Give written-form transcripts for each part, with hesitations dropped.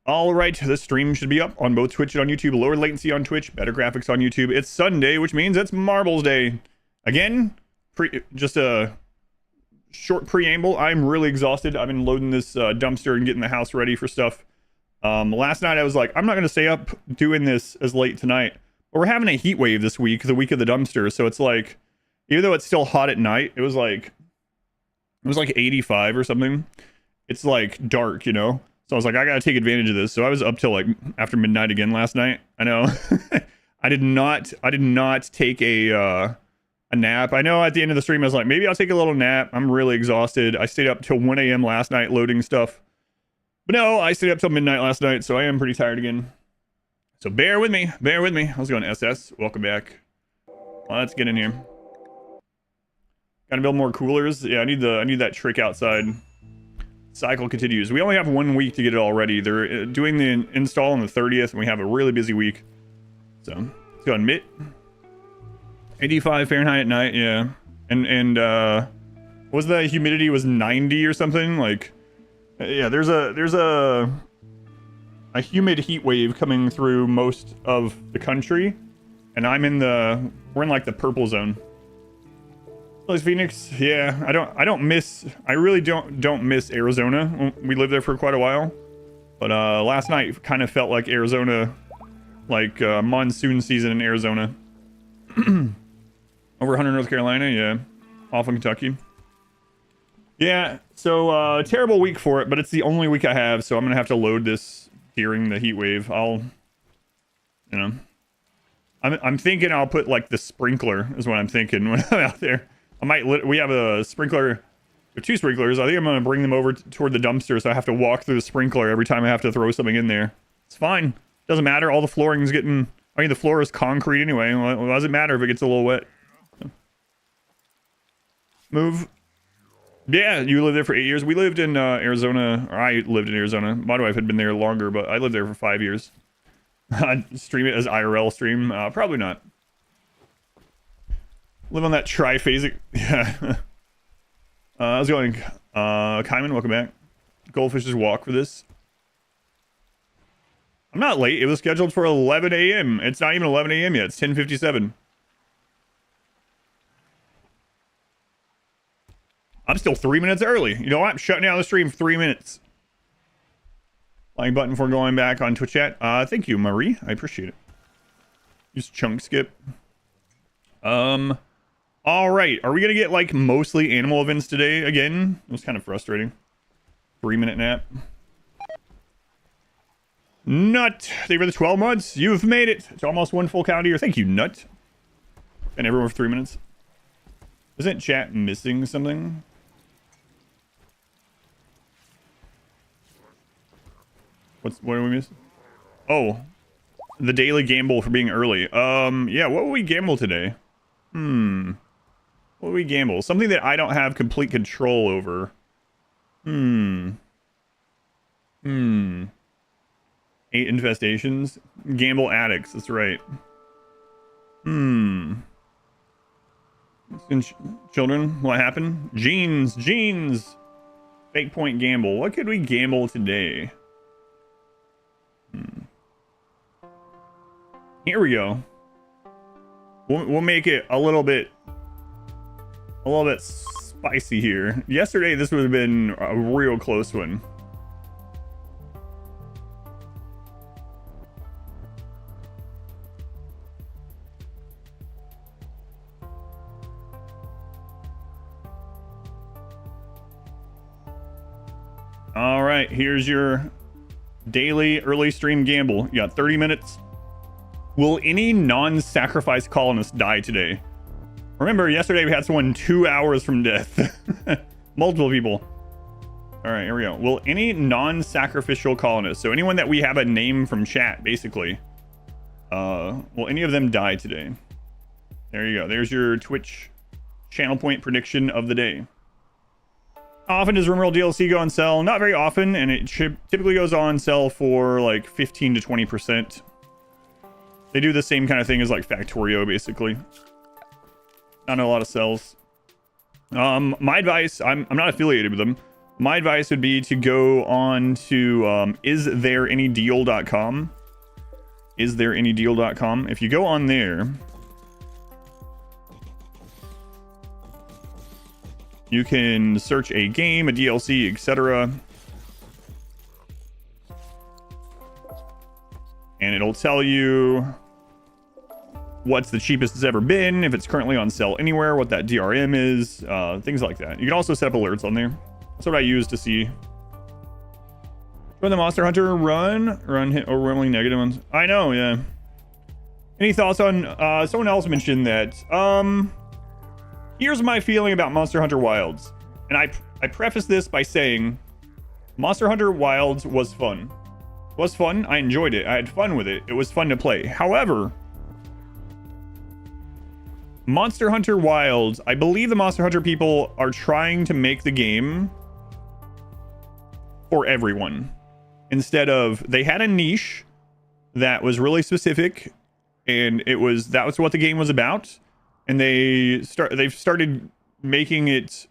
All right, this stream should be up on both Twitch and on YouTube. Lower latency on Twitch, better graphics on YouTube. It's Sunday, which means it's Marbles Day. Again, just a short preamble. I'm really exhausted. I've been loading this dumpster and getting the house ready for stuff. Last night I was like, I'm not going to stay up doing this as late tonight. But we're having a heat wave this week, the week of the dumpster. So it's like, even though it's still hot at night, it was like 85 or something. It's like dark, you know? So I was like, I gotta take advantage of this. So I was up till like after midnight again last night. I know. I did not take a nap. I know at the end of the stream I was like, maybe I'll take a little nap. I'm really exhausted. I stayed up till 1 a.m. last night loading stuff. But no, I stayed up till midnight last night, so I am pretty tired again. So bear with me. Bear with me. How's it going, SS? Welcome back. Let's get in here. Gotta build more coolers. Yeah, I need that trick outside. Cycle continues. We only have 1 week to get it all ready. They're doing the install on the 30th, and we have a really busy week. So let's go on MIT. 85 Fahrenheit at night, yeah. And what was the humidity? Was 90 or something? Like, yeah. There's a humid heat wave coming through most of the country, and we're in like the purple zone. Phoenix, yeah, I really don't miss Arizona. We lived there for quite a while, but last night kind of felt like Arizona, like monsoon season in Arizona. Over 100 North Carolina, yeah, off in Kentucky. Yeah, so terrible week for it, but it's the only week I have, so I'm gonna have to load this during the heat wave. I'm thinking I'll put like the sprinkler is what I'm thinking when I'm out there. We have a sprinkler, two sprinklers. I think I'm going to bring them over toward the dumpster, so I have to walk through the sprinkler every time I have to throw something in there. It's fine. Doesn't matter. All the flooring's the floor is concrete anyway. Well, it doesn't matter if it gets a little wet. Move. Yeah, you lived there for 8 years. We lived in Arizona, or I lived in Arizona. My wife had been there longer, but I lived there for 5 years. I'd stream it as IRL stream. Probably not. Live on that triphasic. Yeah. How's it going? Kaiman, welcome back. Goldfish's walk for this. I'm not late. It was scheduled for 11 a.m. It's not even 11 a.m. yet. It's 10:57. I'm still 3 minutes early. You know what? I'm shutting down the stream for 3 minutes. Like button for going back on Twitch chat. Thank you, Marie. I appreciate it. Use chunk skip. All right, are we gonna get like mostly animal events today again? It was kind of frustrating. 3-minute nap. Nut, thank you for the 12 months. You've made it. It's almost 1 full calendar year. Thank you, Nut. And everyone for 3 minutes. Isn't chat missing something? What are we missing? Oh, the daily gamble for being early. Yeah, what will we gamble today? What do we gamble? Something that I don't have complete control over. 8 infestations. Gamble addicts, that's right. Children, what happened? Jeans. Fake point gamble. What could we gamble today? Here we go. We'll make it a little bit spicy here. Yesterday, this would have been a real close one. All right, here's your daily early stream gamble. You got 30 minutes. Will any non-sacrifice colonist die today? Remember, yesterday we had someone 2 hours from death. Multiple people. All right, here we go. Will any non-sacrificial colonist, so anyone that we have a name from chat, basically, will any of them die today? There you go. There's your Twitch channel point prediction of the day. How often does RimWorld DLC go on sale? Not very often, and it typically goes on sale for like 15 to 20%. They do the same kind of thing as like Factorio, basically. Not a lot of sales. My advice, I'm not affiliated with them, my advice would be to go on to isthereanydeal.com. Isthereanydeal.com. If you go on there, you can search a game, a DLC, etc. And it'll tell you what's the cheapest it's ever been, if it's currently on sale anywhere, what that DRM is, things like that. You can also set up alerts on there. That's what I use to see. Join the Monster Hunter run hit overwhelmingly negative ones. I know, yeah. Any thoughts on, someone else mentioned that, here's my feeling about Monster Hunter Wilds. And I preface this by saying, Monster Hunter Wilds was fun. It was fun, I enjoyed it, I had fun with it, it was fun to play. However, Monster Hunter Wilds, I believe the Monster Hunter people are trying to make the game for everyone. Instead of, they had a niche that was really specific, and that was what the game was about. And they've started making it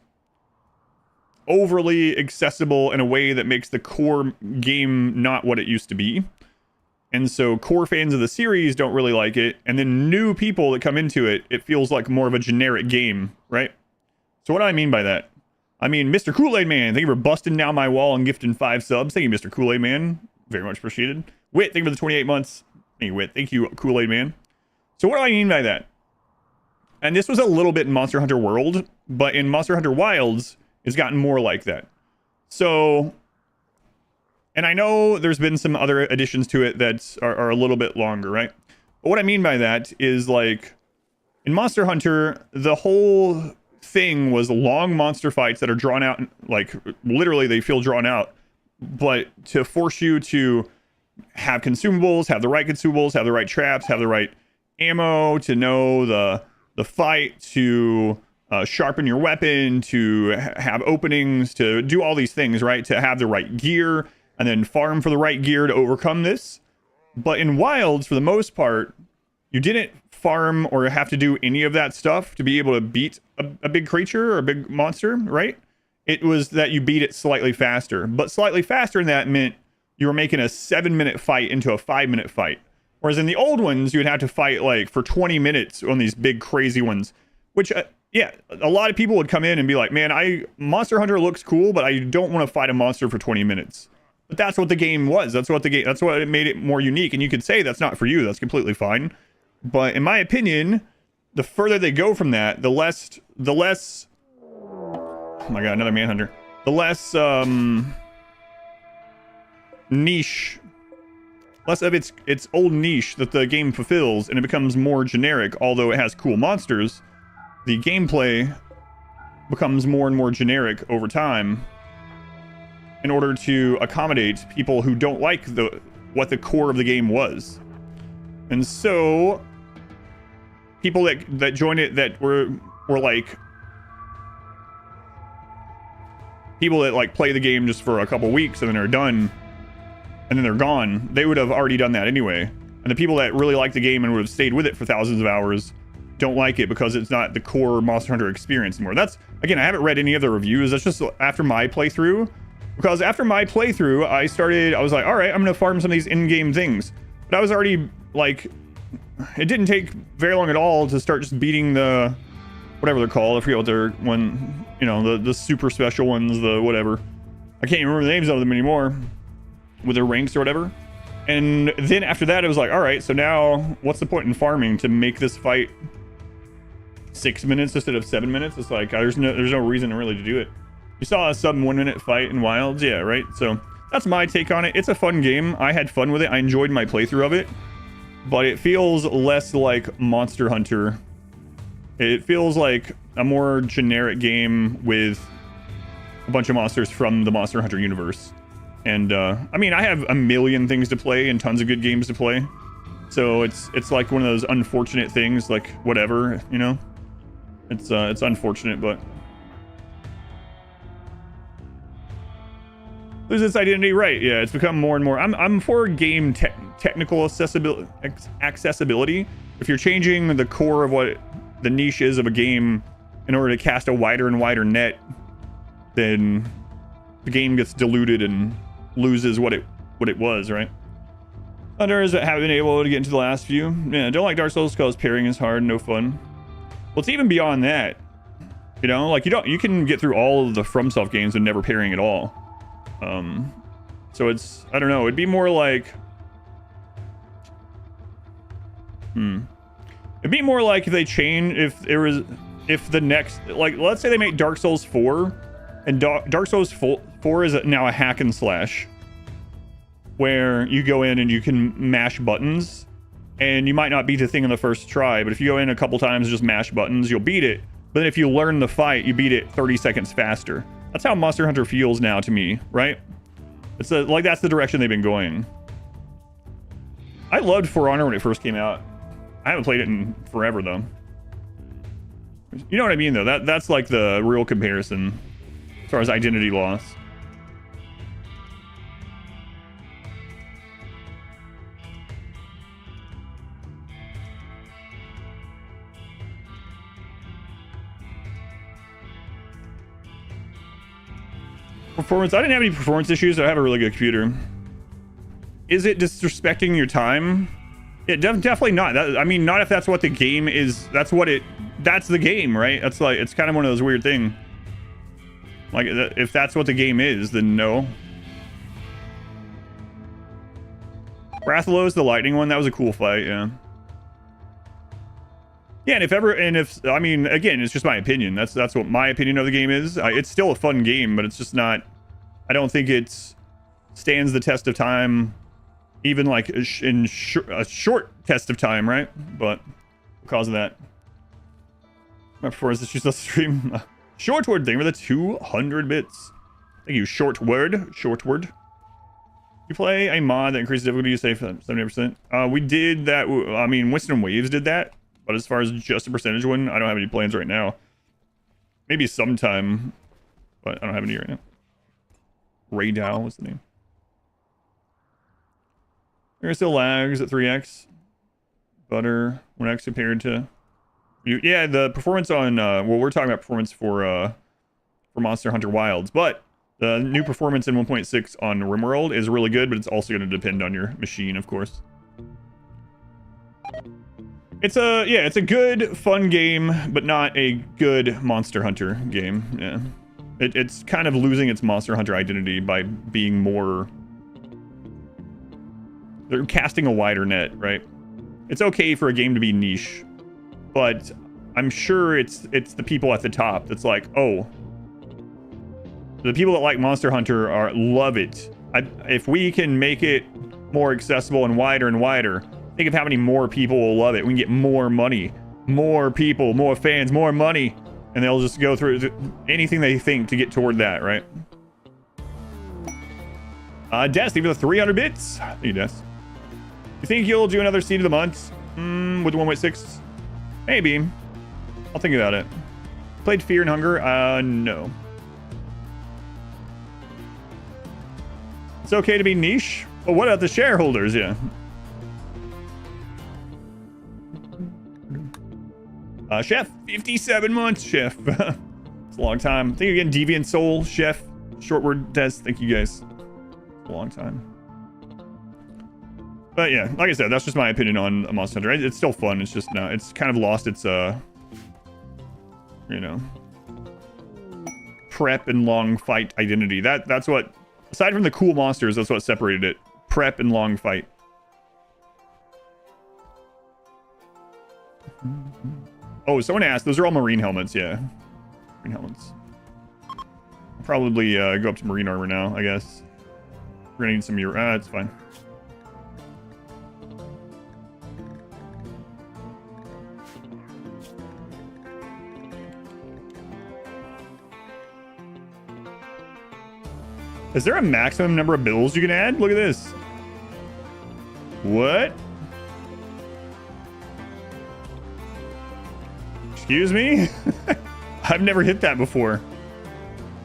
overly accessible in a way that makes the core game not what it used to be. And so core fans of the series don't really like it. And then new people that come into it, it feels like more of a generic game, right? So what do I mean by that? I mean, Mr. Kool-Aid Man, thank you for busting down my wall and gifting 5 subs. Thank you, Mr. Kool-Aid Man. Very much appreciated. Wit, thank you for the 28 months. Hey, Wit, thank you, Kool-Aid Man. So what do I mean by that? And this was a little bit in Monster Hunter World, but in Monster Hunter Wilds, it's gotten more like that. So, and I know there's been some other additions to it that are a little bit longer, right? But what I mean by that is, like, in Monster Hunter, the whole thing was long monster fights that are drawn out, like, literally they feel drawn out, but to force you to have consumables, have the right consumables, have the right traps, have the right ammo, to know the fight, to sharpen your weapon, to have openings, to do all these things, right? To have the right gear, and then farm for the right gear to overcome this. But in Wilds, for the most part, you didn't farm or have to do any of that stuff to be able to beat a big creature or a big monster, right? It was that you beat it slightly faster. But slightly faster than that meant you were making a 7-minute fight into a 5-minute fight. Whereas in the old ones, you would have to fight like for 20 minutes on these big crazy ones, which, yeah, a lot of people would come in and be like, man, Monster Hunter looks cool, but I don't want to fight a monster for 20 minutes. But that's what the game was. That's what it made it more unique. And you could say that's not for you. That's completely fine. But in my opinion, the further they go from that, the less, oh my God, another Manhunter. The less, niche, less of its old niche that the game fulfills, and it becomes more generic. Although it has cool monsters, the gameplay becomes more and more generic over time in order to accommodate people who don't like what the core of the game was. And so people that joined it that were like people that like play the game just for a couple weeks and then are done and then they're gone, they would have already done that anyway. And the people that really like the game and would have stayed with it for thousands of hours don't like it because it's not the core Monster Hunter experience anymore. That's, again, I haven't read any of the reviews. That's just after my playthrough. Because after my playthrough, I was like, all right, I'm going to farm some of these in-game things. But I was already, like, it didn't take very long at all to start just beating the, whatever they're called. I forget what they're, when, you know, the super special ones, the whatever. I can't even remember the names of them anymore. With their ranks or whatever. And then after that, it was like, all right, so now what's the point in farming to make this fight 6 minutes instead of 7 minutes? It's like, there's no reason really to do it. You saw a sub 1 minute fight in Wilds, yeah, right? So that's my take on it. It's a fun game. I had fun with it. I enjoyed my playthrough of it, but it feels less like Monster Hunter. It feels like a more generic game with a bunch of monsters from the Monster Hunter universe. And I mean, I have a million things to play and tons of good games to play, so it's like one of those unfortunate things, like whatever, you know. It's unfortunate, but lose its identity, right? Yeah, it's become more and more. I'm for game technical accessibility. If you're changing the core of what the niche is of a game in order to cast a wider and wider net, then the game gets diluted and loses what it was, right? Others that haven't been able to get into the last few. Yeah, don't like Dark Souls because parrying is hard, no fun. Well, it's even beyond that. You know, like you can get through all of the FromSoft games and never parrying at all. So it's, I don't know, it'd be more like, it'd be more like if they change, if the next, like, let's say they make Dark Souls 4, and Dark Souls 4 is now a hack and slash, where you go in and you can mash buttons, and you might not beat the thing on the first try, but if you go in a couple times and just mash buttons, you'll beat it. But then if you learn the fight, you beat it 30 seconds faster. That's how Monster Hunter feels now to me, right? It's like that's the direction they've been going. I loved For Honor when it first came out. I haven't played it in forever though. You know what I mean though? That's like the real comparison as far as identity loss. Performance. I didn't have any performance issues. I have a really good computer. Is it disrespecting your time? Yeah, definitely not. I mean, not if that's what the game is. That's the game, right? That's like, it's kind of one of those weird things. Like, if that's what the game is, then no. Rathalos, the lightning one, that was a cool fight, yeah. Yeah, and I mean, again, it's just my opinion. That's what my opinion of the game is. It's still a fun game, but it's just not, I don't think it stands the test of time, even like in a short test of time, right? But because of that. My performance issues on stream. Shortword thing for the 200 bits. Thank you, Shortword. You play a mod that increases difficulty, you say 70%. We did that. I mean, Winston Waves did that. But as far as just a percentage one, I don't have any plans right now. Maybe sometime, but I don't have any right now. Ray Dow, what's the name? There are still lags at 3x. Butter 1x compared to... Yeah, the performance on... well, we're talking about performance for Monster Hunter Wilds, but the new performance in 1.6 on RimWorld is really good, but it's also going to depend on your machine, of course. It's a good, fun game, but not a good Monster Hunter game. Yeah, it's kind of losing its Monster Hunter identity by being more. They're casting a wider net, right? It's okay for a game to be niche, but I'm sure it's the people at the top that's like, oh, the people that like Monster Hunter love it. If we can make it more accessible and wider. Think of how many more people will love it. We can get more money, more people, more fans, more money, and they'll just go through anything they think to get toward that, right? Des, thank you for the 300 bits. Thank you, Des. You think you'll do another Seed of the Month with 1.6? Maybe. I'll think about it. Played Fear and Hunger? No. It's okay to be niche? But what about the shareholders? Yeah. Chef, 57 months, Chef. It's a long time. Thank you again, Deviant Soul, Chef, Shortword, Des. Thank you guys. It's a long time. But yeah, like I said, that's just my opinion on Monster Hunter. It's still fun. It's just not. It's kind of lost its you know, prep and long fight identity. That's what, aside from the cool monsters, that's what separated it. Prep and long fight. Oh, someone asked. Those are all marine helmets, yeah. Marine helmets. I'll probably go up to marine armor now, I guess. We're gonna need some it's fine. Is there a maximum number of bills you can add? Look at this. What? Excuse me? I've never hit that before.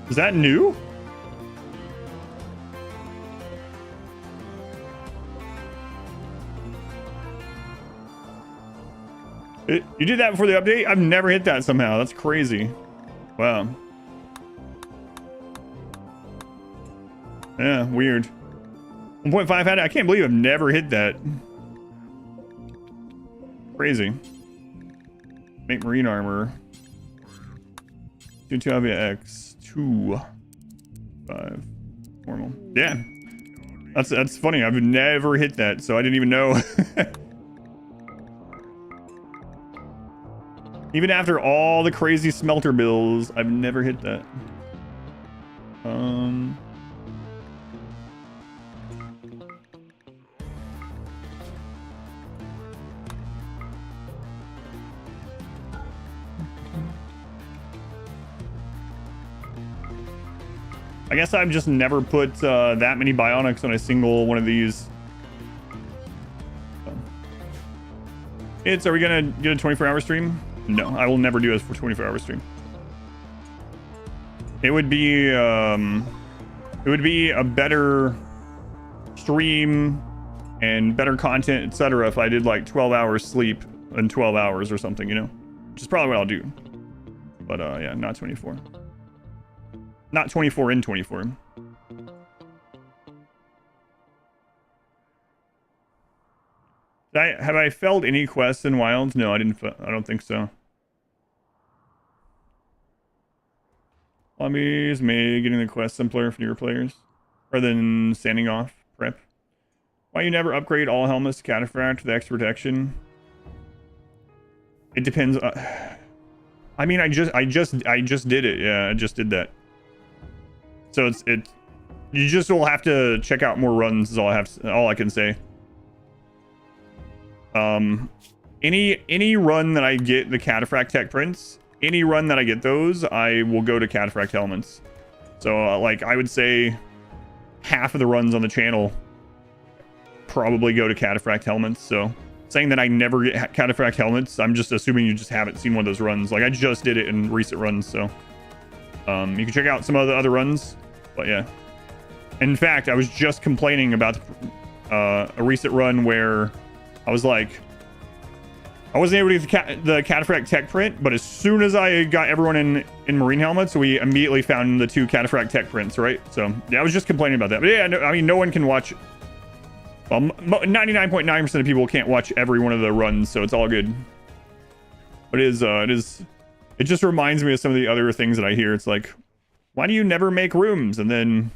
Is that new? You did that before the update? I've never hit that somehow. That's crazy. Wow. Yeah, weird. 1.5 had it. I can't believe I've never hit that. Crazy. Make marine armor. 2 Avia X. 2 5 formal. Yeah. That's funny. I've never hit that, so I didn't even know. Even after all the crazy smelter bills, I've never hit that. I guess I've just never put that many bionics on a single one of these. Are we gonna get a 24-hour stream? No, I will never do a 24-hour stream. It would be a better stream and better content, etc. if I did like 12 hours sleep in 12 hours or something, you know? Which is probably what I'll do. But yeah, not 24. Not 24 in 24. Have I failed any quests in Wilds? No, I didn't. I don't think so. Lobbies made getting the quest simpler for newer players, rather than standing off prep. Why you never upgrade all helmets to Cataphract with extra protection? It depends. I mean, I just did it. Yeah, I just did that. So you just will have to check out more runs. Is all I can say. Any run that I get the Cataphract tech prints, any run that I get those, I will go to Cataphract helmets. So like I would say half of the runs on the channel probably go to Cataphract helmets. So saying that I never get Cataphract helmets, I'm just assuming you just haven't seen one of those runs. Like I just did it in recent runs, so you can check out some of the other runs. But yeah, in fact, I was just complaining about a recent run where I was like, I wasn't able to get the Cataphract tech print, but as soon as I got everyone in marine helmets, we immediately found the 2 Cataphract tech prints, right? So yeah, I was just complaining about that. But yeah, no, I mean, no one can watch. Well, 99.9% of people can't watch every one of the runs, so it's all good. But it just reminds me of some of the other things that I hear. It's like, why do you never make rooms? And then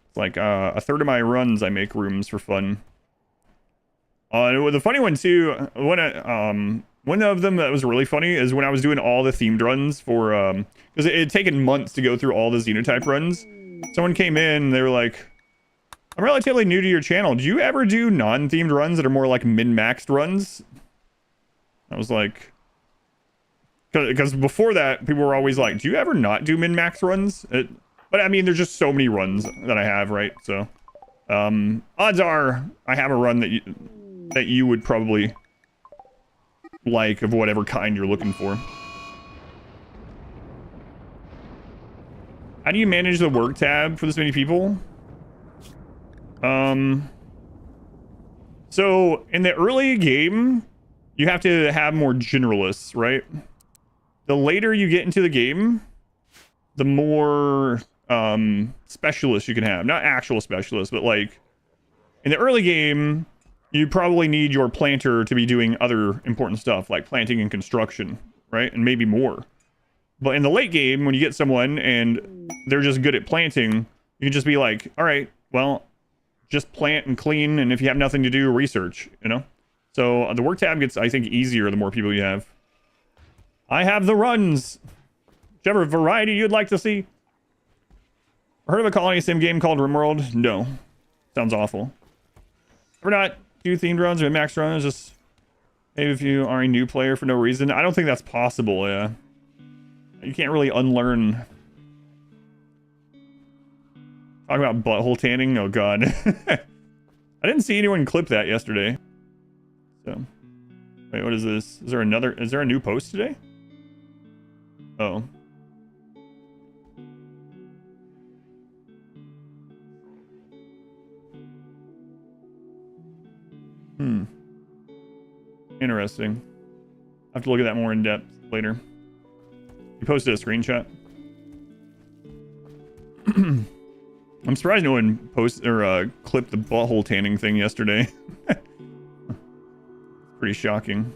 it's like a third of my runs I make rooms for fun. The funny one too, one of them that was really funny is when I was doing all the themed runs for because it had taken months to go through all the Xenotype runs. Someone came in, they were like, I'm relatively new to your channel. Do you ever do non-themed runs that are more like min-maxed runs? I was like, because before that, people were always like, do you ever not do min-max runs? But I mean, there's just so many runs that I have, right? So odds are I have a run that you would probably like, of whatever kind you're looking for. How do you manage the work tab for this many people? So in the early game, you have to have more generalists, right? The later you get into the game, the more specialists you can have. Not actual specialists, but like in the early game, you probably need your planter to be doing other important stuff like planting and construction, right? And maybe more. But in the late game, when you get someone and they're just good at planting, you can just be like, all right, well, just plant and clean, and if you have nothing to do, research, you know? So the work tab gets, I think, easier the more people you have. I have the runs. Whichever variety you'd like to see. Heard of a colony sim game called RimWorld? No. Sounds awful. Ever not do themed runs or max runs? Just maybe if you are a new player for no reason. I don't think that's possible, yeah. You can't really unlearn. Talk about butthole tanning? Oh god. I didn't see anyone clip that yesterday. So wait, what is this? Is there a new post today? Oh. Interesting. I have to look at that more in depth later. You posted a screenshot. I'm surprised no one posted or clipped the butthole tanning thing yesterday. Pretty shocking.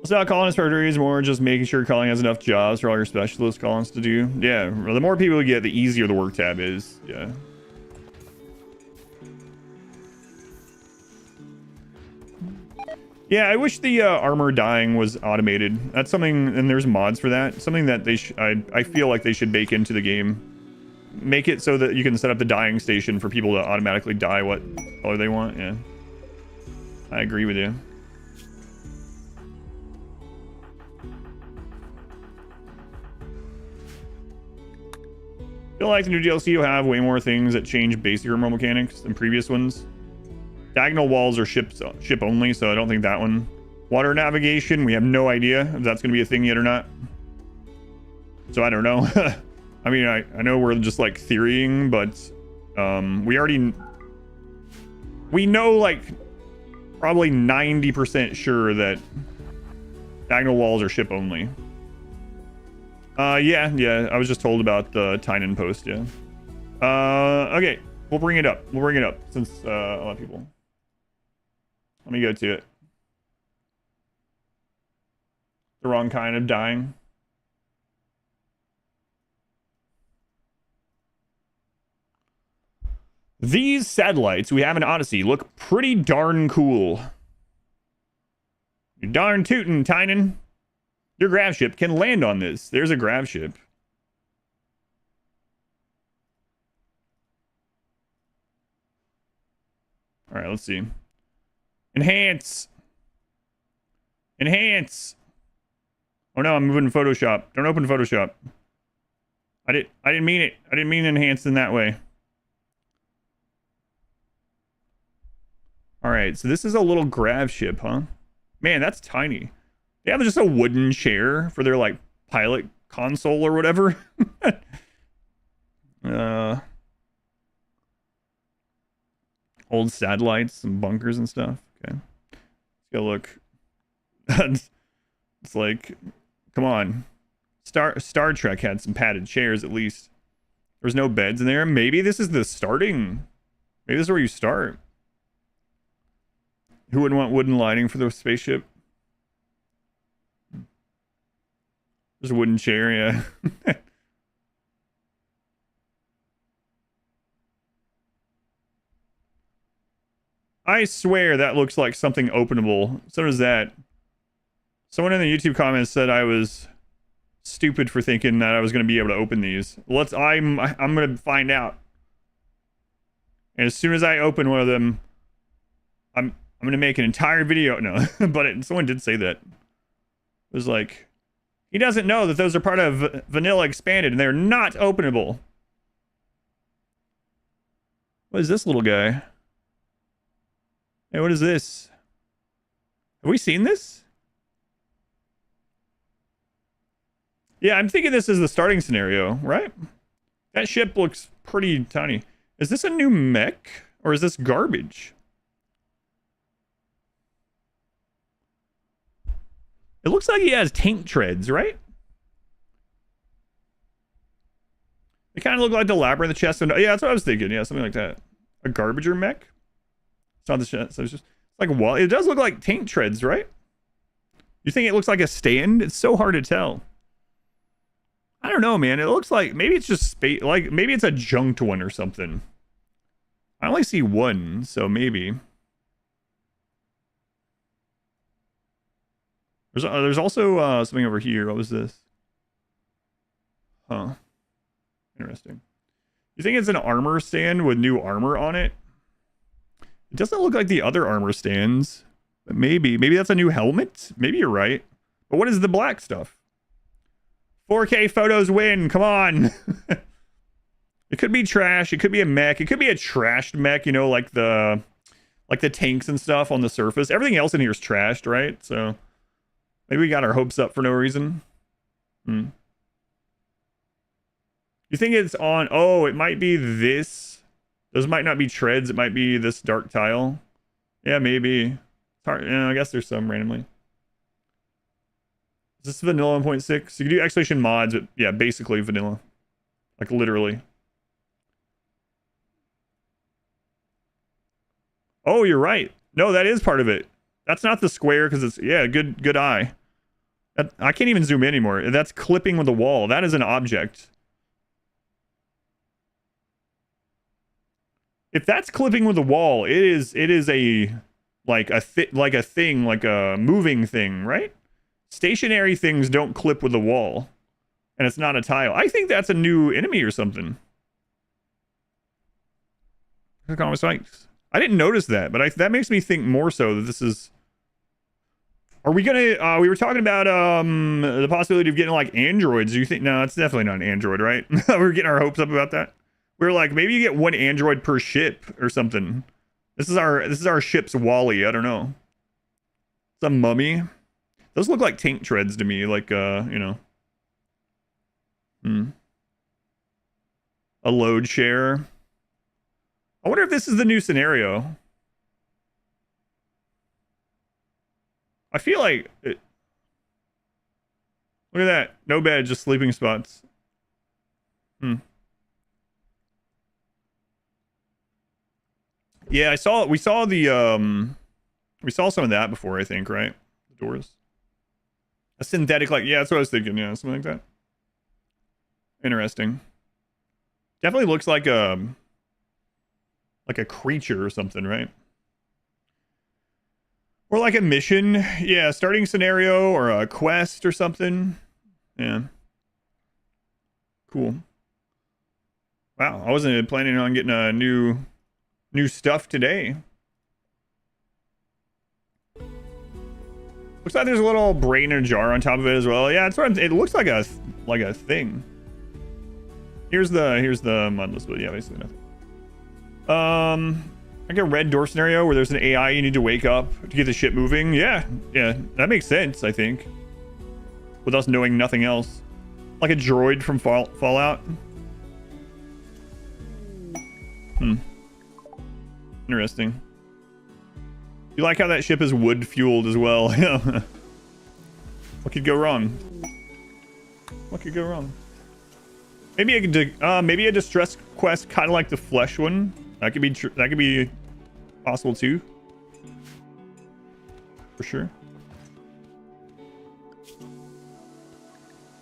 It's not Colonist perjury, is more just making sure calling has enough jobs for all your specialist colonists to do. Yeah, the more people you get, the easier the work tab is. Yeah. Yeah, I wish the armor dyeing was automated. That's something, and there's mods for that. Something that they I feel like they should bake into the game. Make it so that you can set up the dyeing station for people to automatically dye what color they want. Yeah, I agree with you. I feel like the new DLC will have way more things that change basic RimWorld mechanics than previous ones. Diagonal walls are ship only, so I don't think that one. Water navigation, we have no idea if that's going to be a thing yet or not. So I don't know. I mean, I know we're just like theorying, but we know like probably 90% sure that diagonal walls are ship only. Yeah, I was just told about the Tynan post, yeah. Okay, we'll bring it up. Since a lot of people. Let me go to it. The wrong kind of dying. These satellites we have in Odyssey look pretty darn cool. You're darn tootin', Tynan. Your grav ship can land on this. There's a grav ship. All right, let's see. Enhance. Oh no, I'm moving Photoshop. Don't open Photoshop. I didn't mean it. I didn't mean enhance in that way. All right, so this is a little grav ship, huh? Man, that's tiny. They have just a wooden chair for their like pilot console or whatever. Old satellites, some bunkers and stuff. Okay, let's go look. It's like, come on. Star Trek had some padded chairs at least. There's no beds in there. Maybe this is the starting. Maybe this is where you start. Who wouldn't want wooden lining for the spaceship? There's a wooden chair, yeah. I swear that looks like something openable. So does that. Someone in the YouTube comments said I was stupid for thinking that I was going to be able to open these. I'm going to find out. And as soon as I open one of them, I'm going to make an entire video. No, but someone did say that. It was like, he doesn't know that those are part of Vanilla Expanded and they're not openable. What is this little guy? Hey, what is this? Have we seen this? Yeah, I'm thinking this is the starting scenario, right? That ship looks pretty tiny. Is this a new mech or is this garbage? It looks like he has tank treads, right? They kind of look like the labyrinth chest. Yeah, that's what I was thinking. Yeah, something like that. A garbager mech? It's not the chest. So it's just like, well, it does look like tank treads, right? You think it looks like a stand? It's so hard to tell. I don't know, man. It looks like maybe it's just space. Like maybe it's a junked one or something. I only see one, so maybe. There's also something over here. What was this? Huh. Interesting. You think it's an armor stand with new armor on it? It doesn't look like the other armor stands. But maybe that's a new helmet? Maybe you're right. But what is the black stuff? 4K photos win. Come on. It could be trash. It could be a mech. It could be a trashed mech, you know, like the tanks and stuff on the surface. Everything else in here is trashed, right? So maybe we got our hopes up for no reason. You think it's on... Oh, it might be this. Those might not be treads. It might be this dark tile. Yeah, maybe. It's hard. Yeah, I guess there's some randomly. Is this vanilla 1.6? You can do exclamation mods, but yeah, basically vanilla. Like literally. Oh, you're right. No, that is part of it. That's not the square because it's, yeah, good eye. I can't even zoom in anymore. That's clipping with the wall. That is an object. If that's clipping with the wall, it is a like a thing, like a moving thing, right? Stationary things don't clip with the wall. And it's not a tile. I think that's a new enemy or something. I didn't notice that, but that makes me think more so that this is... Are we gonna... we were talking about the possibility of getting like androids. Do you think... No, it's definitely not an android, right? We were getting our hopes up about that. We were like, maybe you get one android per ship or something. This is our ship's Wally. I don't know. It's a mummy. Those look like tank treads to me, like you know. A load share. I wonder if this is the new scenario. I feel like it... Look at that. No bed, just sleeping spots. Yeah, we saw some of that before, I think, right? The doors. A synthetic, like, yeah, that's what I was thinking, yeah, something like that. Interesting. Definitely looks like a creature or something, right? Or like a mission. Yeah, starting scenario or a quest or something. Yeah. Cool. Wow, I wasn't planning on getting a new stuff today. Looks like there's a little brain in a jar on top of it as well. Yeah, it looks like a thing. Here's the mud list, but yeah, basically nothing. Like a red door scenario where there's an AI you need to wake up to get the ship moving. Yeah, that makes sense, I think. With us knowing nothing else. Like a droid from Fallout. Interesting. You like how that ship is wood fueled as well? What could go wrong? What could go wrong? Maybe a distress quest, kind of like the flesh one. That could be possible too. For sure.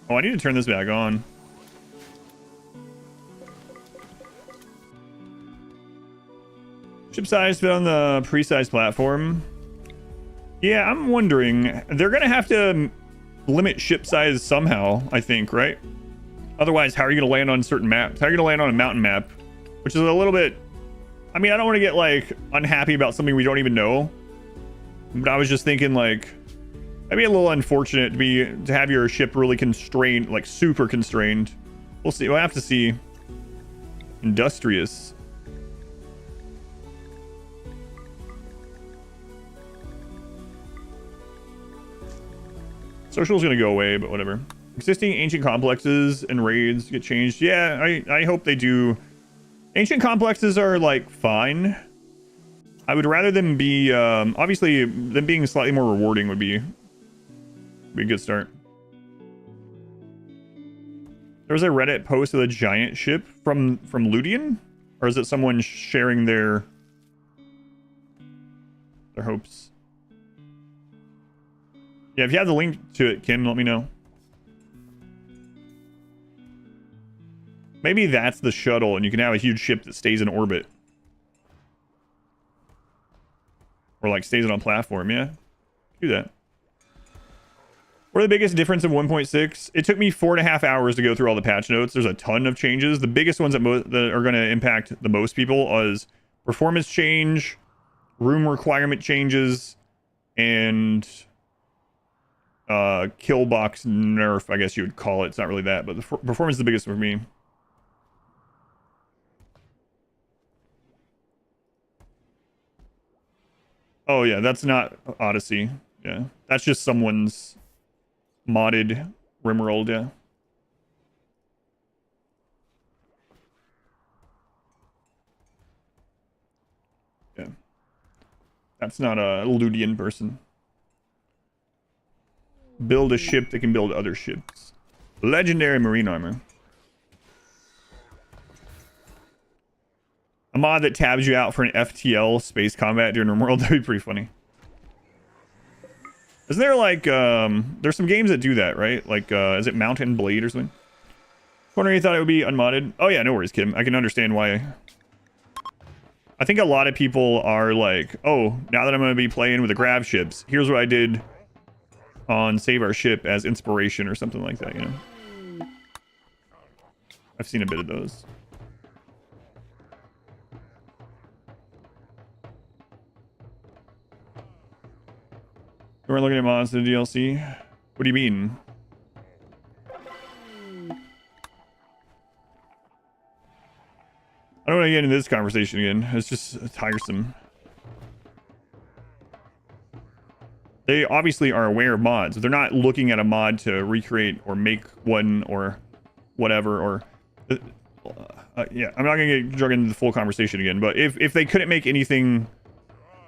Oh, I need to turn this back on. Ship size fit on the pre-sized platform. Yeah, I'm wondering. They're gonna have to limit ship size somehow, I think, right? Otherwise, how are you gonna land on certain maps? How are you gonna land on a mountain map? Which is a little bit... I mean, I don't want to get, like, unhappy about something we don't even know. But I was just thinking, like... Maybe a little unfortunate to have your ship really constrained, like, super constrained. We'll see. We'll have to see. Industrious. Social's gonna go away, but whatever. Existing ancient complexes and raids get changed. Yeah, I hope they do. Ancient complexes are, like, fine. I would rather them be, obviously, them being slightly more rewarding would be a good start. There was a Reddit post of a giant ship from Ludian? Or is it someone sharing their hopes? Yeah, if you have the link to it, Kim, let me know. Maybe that's the shuttle, and you can have a huge ship that stays in orbit. Or, like, stays on a platform, yeah. Do that. What are the biggest difference in 1.6? It took me 4.5 hours to go through all the patch notes. There's a ton of changes. The biggest ones that are going to impact the most people is performance change, room requirement changes, and kill box nerf, I guess you would call it. It's not really that, but the performance is the biggest for me. Oh yeah, that's not Odyssey. Yeah, that's just someone's modded RimWorld, yeah. Yeah. That's not a Ludian person. Build a ship that can build other ships. Legendary marine armor. A mod that tabs you out for an FTL space combat during RimWorld. That'd be pretty funny. Isn't there like, there's some games that do that, right? Like, is it Mountain Blade or something? Wondering you thought it would be unmodded. Oh yeah, no worries, Kim. I can understand why. I think a lot of people are like, oh, now that I'm going to be playing with the grab ships, here's what I did on Save Our Ship as inspiration or something like that, you know? I've seen a bit of those. We're looking at mods to the DLC. What do you mean? I don't want to get into this conversation again. It's just tiresome. They obviously are aware of mods. They're not looking at a mod to recreate or make one or whatever. Or yeah, I'm not gonna get drug into the full conversation again. But if they couldn't make anything,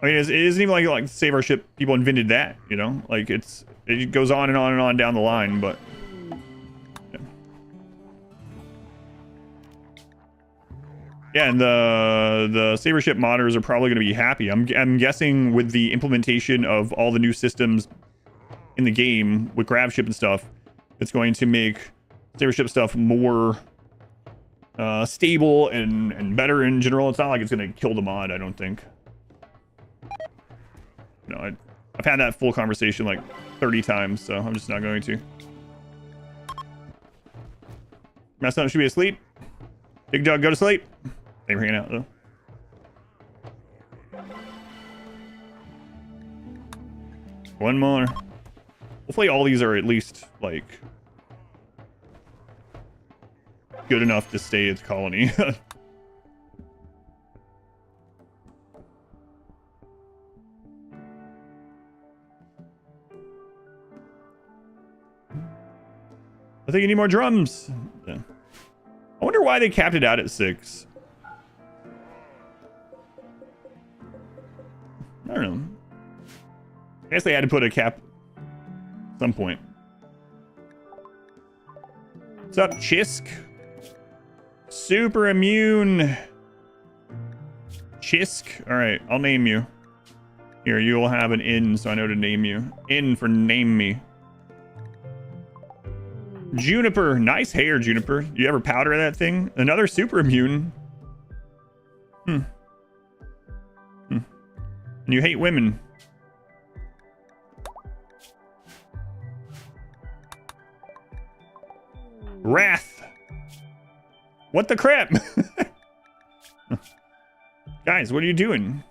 I mean, it isn't even like Save Our Ship people invented that. You know, like it goes on and on and on down the line. But yeah, and the Save Our Ship modders are probably going to be happy. I'm guessing with the implementation of all the new systems in the game with grab ship and stuff, it's going to make Save Our Ship stuff more stable and better in general. It's not like it's going to kill the mod, I don't think. You know, I've had that full conversation like 30 times, so I'm just not going to. Mastodon should be asleep. Big Dog, go to sleep. They were hanging out though. One more. Hopefully all these are at least like good enough to stay at the colony. I think you need more drums. Yeah. I wonder why they capped it out at 6. I don't know. I guess they had to put a cap at some point. What's up, Chisk? Super immune. Chisk. All right, I'll name you. Here, you will have an N, so I know to name you. N for name me. Juniper. Nice hair, Juniper. You ever powder that thing? Another super immune. And you hate women. Wrath. What the crap? Guys, what are you doing?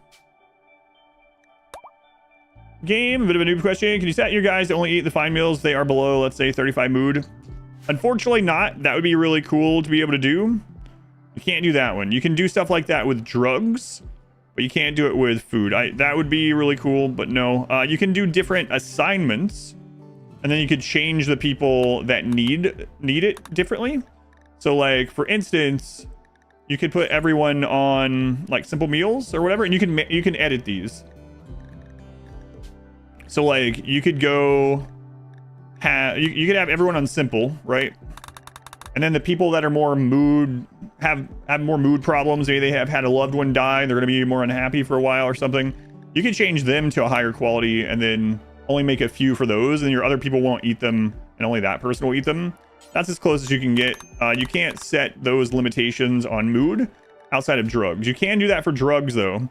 Game, a bit of a noob question. Can you set your guys to only eat the fine meals they are below, let's say, 35 mood? Unfortunately not. That would be really cool to be able to do. You can't do that one. You can do stuff like that with drugs, but you can't do it with food. That would be really cool, but no. You can do different assignments, and then you could change the people that need it differently. So, like, for instance, you could put everyone on, like, simple meals or whatever, and you can edit these. So, like, you could go you could have everyone on simple, right? And then the people that are more mood have more mood problems, maybe they have had a loved one die, they're going to be more unhappy for a while or something. You can change them to a higher quality and then only make a few for those, and your other people won't eat them, and only that person will eat them. That's as close as you can get. You can't set those limitations on mood outside of drugs. You can do that for drugs, though.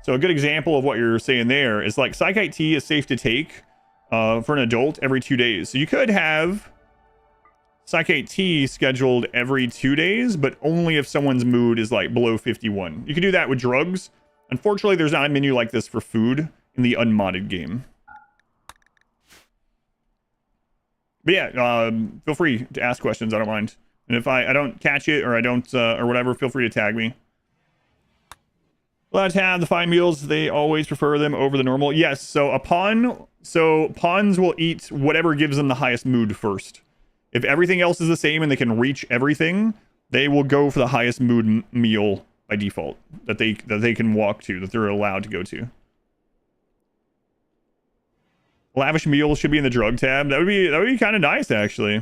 So a good example of what you're saying there is like Psychite T is safe to take for an adult every 2 days. So you could have Psychite T scheduled every 2 days, but only if someone's mood is like below 51. You can do that with drugs. Unfortunately, there's not a menu like this for food in the unmodded game. But yeah, feel free to ask questions. I don't mind. And if I don't catch it or I don't or whatever, feel free to tag me. Allowed to have the fine meals. They always prefer them over the normal. Yes. So pawns will eat whatever gives them the highest mood first. If everything else is the same and they can reach everything, they will go for the highest mood meal by default that they can walk to, that they're allowed to go to. Lavish meal should be in the drug tab. That would be kind of nice, actually.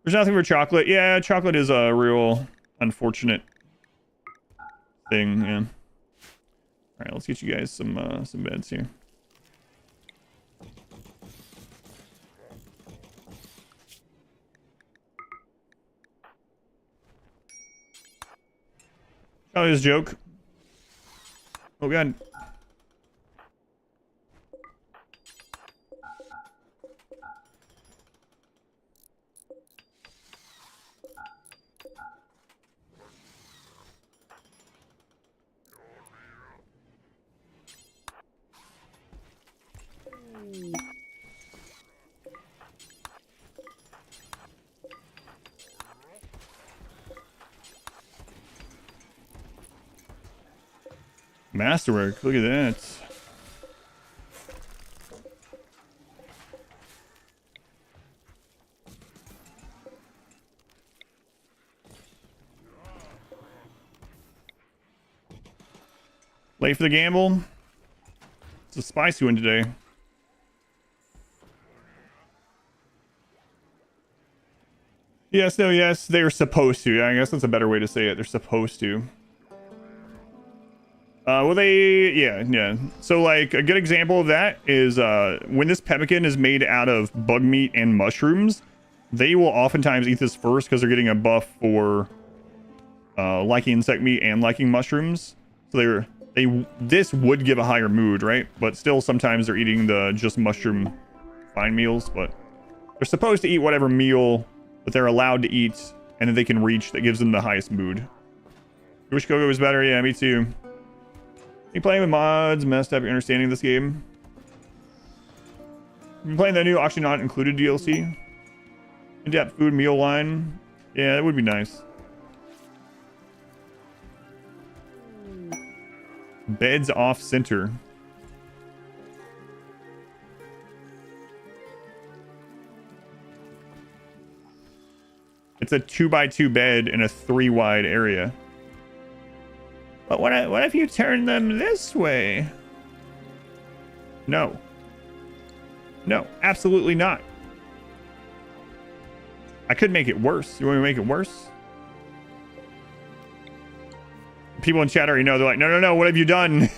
There's nothing for chocolate. Yeah, chocolate is a real unfortunate thing. Yeah. All right, let's get you guys some beds here. Oh, this joke. Oh god. Masterwork, look at that. Late for the gamble. It's a spicy one today. Yes, no, yes, they're supposed to. I guess that's a better way to say it. They're supposed to. Well, yeah. So, like, a good example of that is when this pemmican is made out of bug meat and mushrooms, they will oftentimes eat this first because they're getting a buff for liking insect meat and liking mushrooms. So this would give a higher mood, right? But still, sometimes they're eating the just mushroom fine meals. But they're supposed to eat whatever meal that they're allowed to eat and that they can reach that gives them the highest mood. I wish Coco was better. Yeah, me too. You playing with mods messed up your understanding of this game? You playing the new Auction Not Included DLC? In-depth food meal line? Yeah, that would be nice. Beds off center. It's a 2x2 bed in a 3 wide area. But what if you turn them this way? No. No, absolutely not. I could make it worse. You want me to make it worse? People in chat already know. They're like, no, what have you done?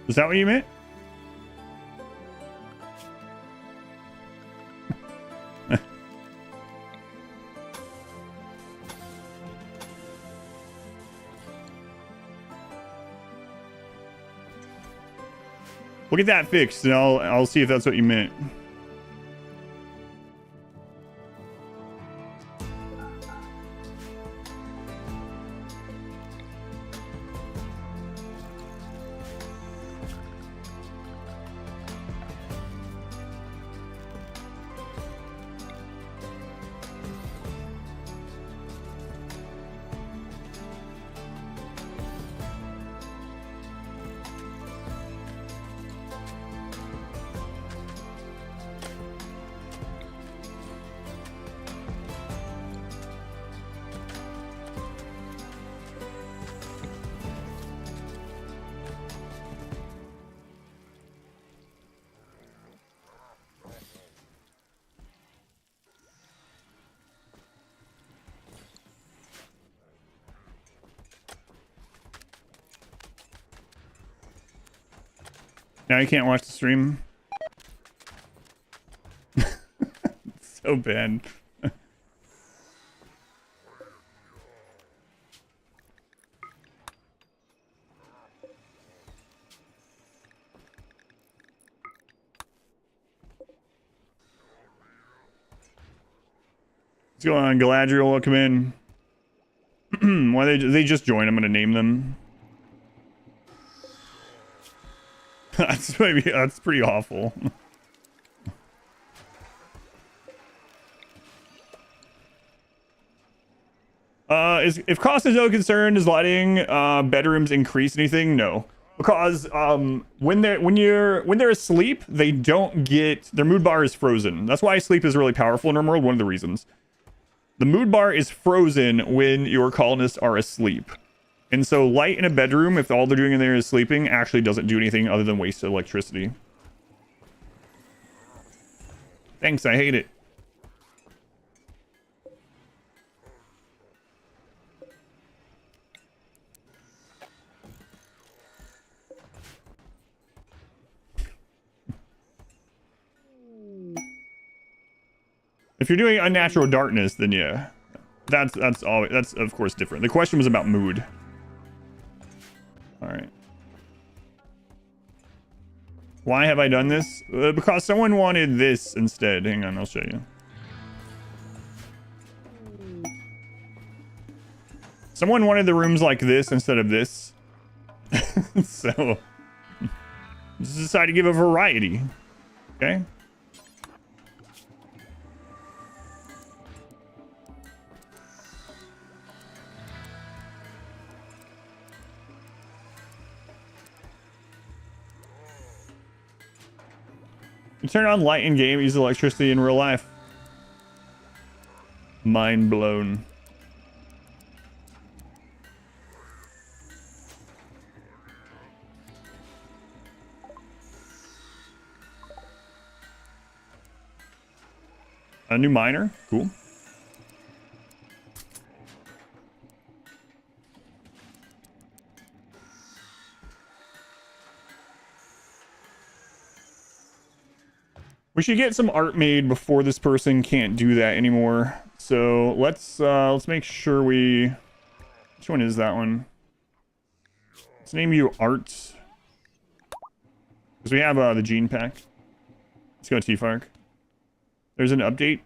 Is that what you meant? We'll get that fixed, and I'll see if that's what you meant. Now you can't watch the stream. It's so bad. What's going on, Galadriel? Welcome in. Why they just joined? I'm gonna name them. That's pretty awful. If cost is no concern, is letting bedrooms increase anything? No, because when they're asleep, they don't get their mood bar is frozen. That's why sleep is really powerful in RimWorld. One of the reasons. The mood bar is frozen when your colonists are asleep. And so light in a bedroom, if all they're doing in there is sleeping, actually doesn't do anything other than waste electricity. Thanks, I hate it. If you're doing unnatural darkness, then yeah. That's of course different. The question was about mood. Alright. Why have I done this? Because someone wanted this instead. Hang on, I'll show you. Someone wanted the rooms like this instead of this. So, just decided to give a variety. Okay? You turn on light in game, use electricity in real life. Mind blown. A new miner, cool. We should get some art made before this person can't do that anymore. So let's make sure we... Which one is that one? Let's name you Art. Because we have the gene pack. Let's go T-Fark. There's an update.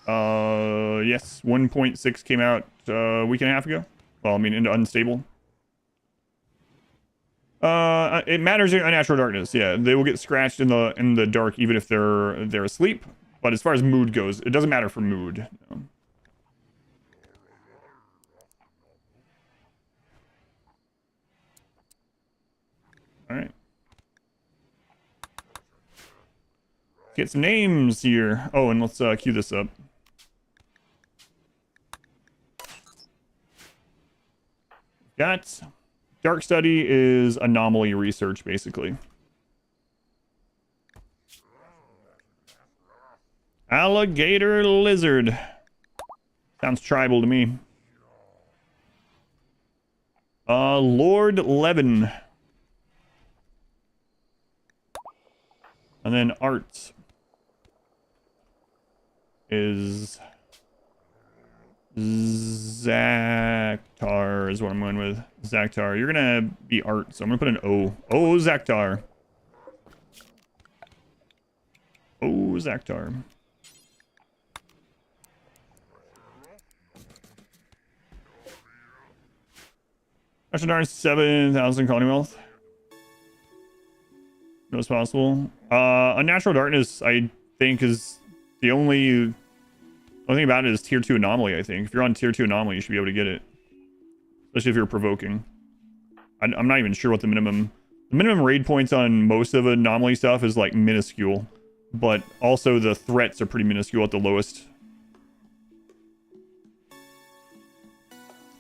Yes, 1.6 came out a week and a half ago. Well, I mean, into unstable. It matters in unnatural darkness. Yeah, they will get scratched in the dark even if they're asleep. But as far as mood goes, it doesn't matter for mood. All right. Get some names here. Oh, and let's queue this up. Got Dark Study is anomaly research, basically. Alligator lizard. Sounds tribal to me. Lord Levin. And then art is Zaktar is what I'm going with. Zaktar. You're gonna be art, so I'm gonna put an O. Oh, Zaktar. Oh, Zaktar. Ashadar 7,000 colony wealth. No, it's possible. Unnatural darkness, I think, is the only thing about it is tier 2 anomaly, I think. If you're on tier 2 anomaly, you should be able to get it. Especially if you're provoking. I'm not even sure what the minimum raid points on most of anomaly stuff is, like, minuscule. But also the threats are pretty minuscule at the lowest.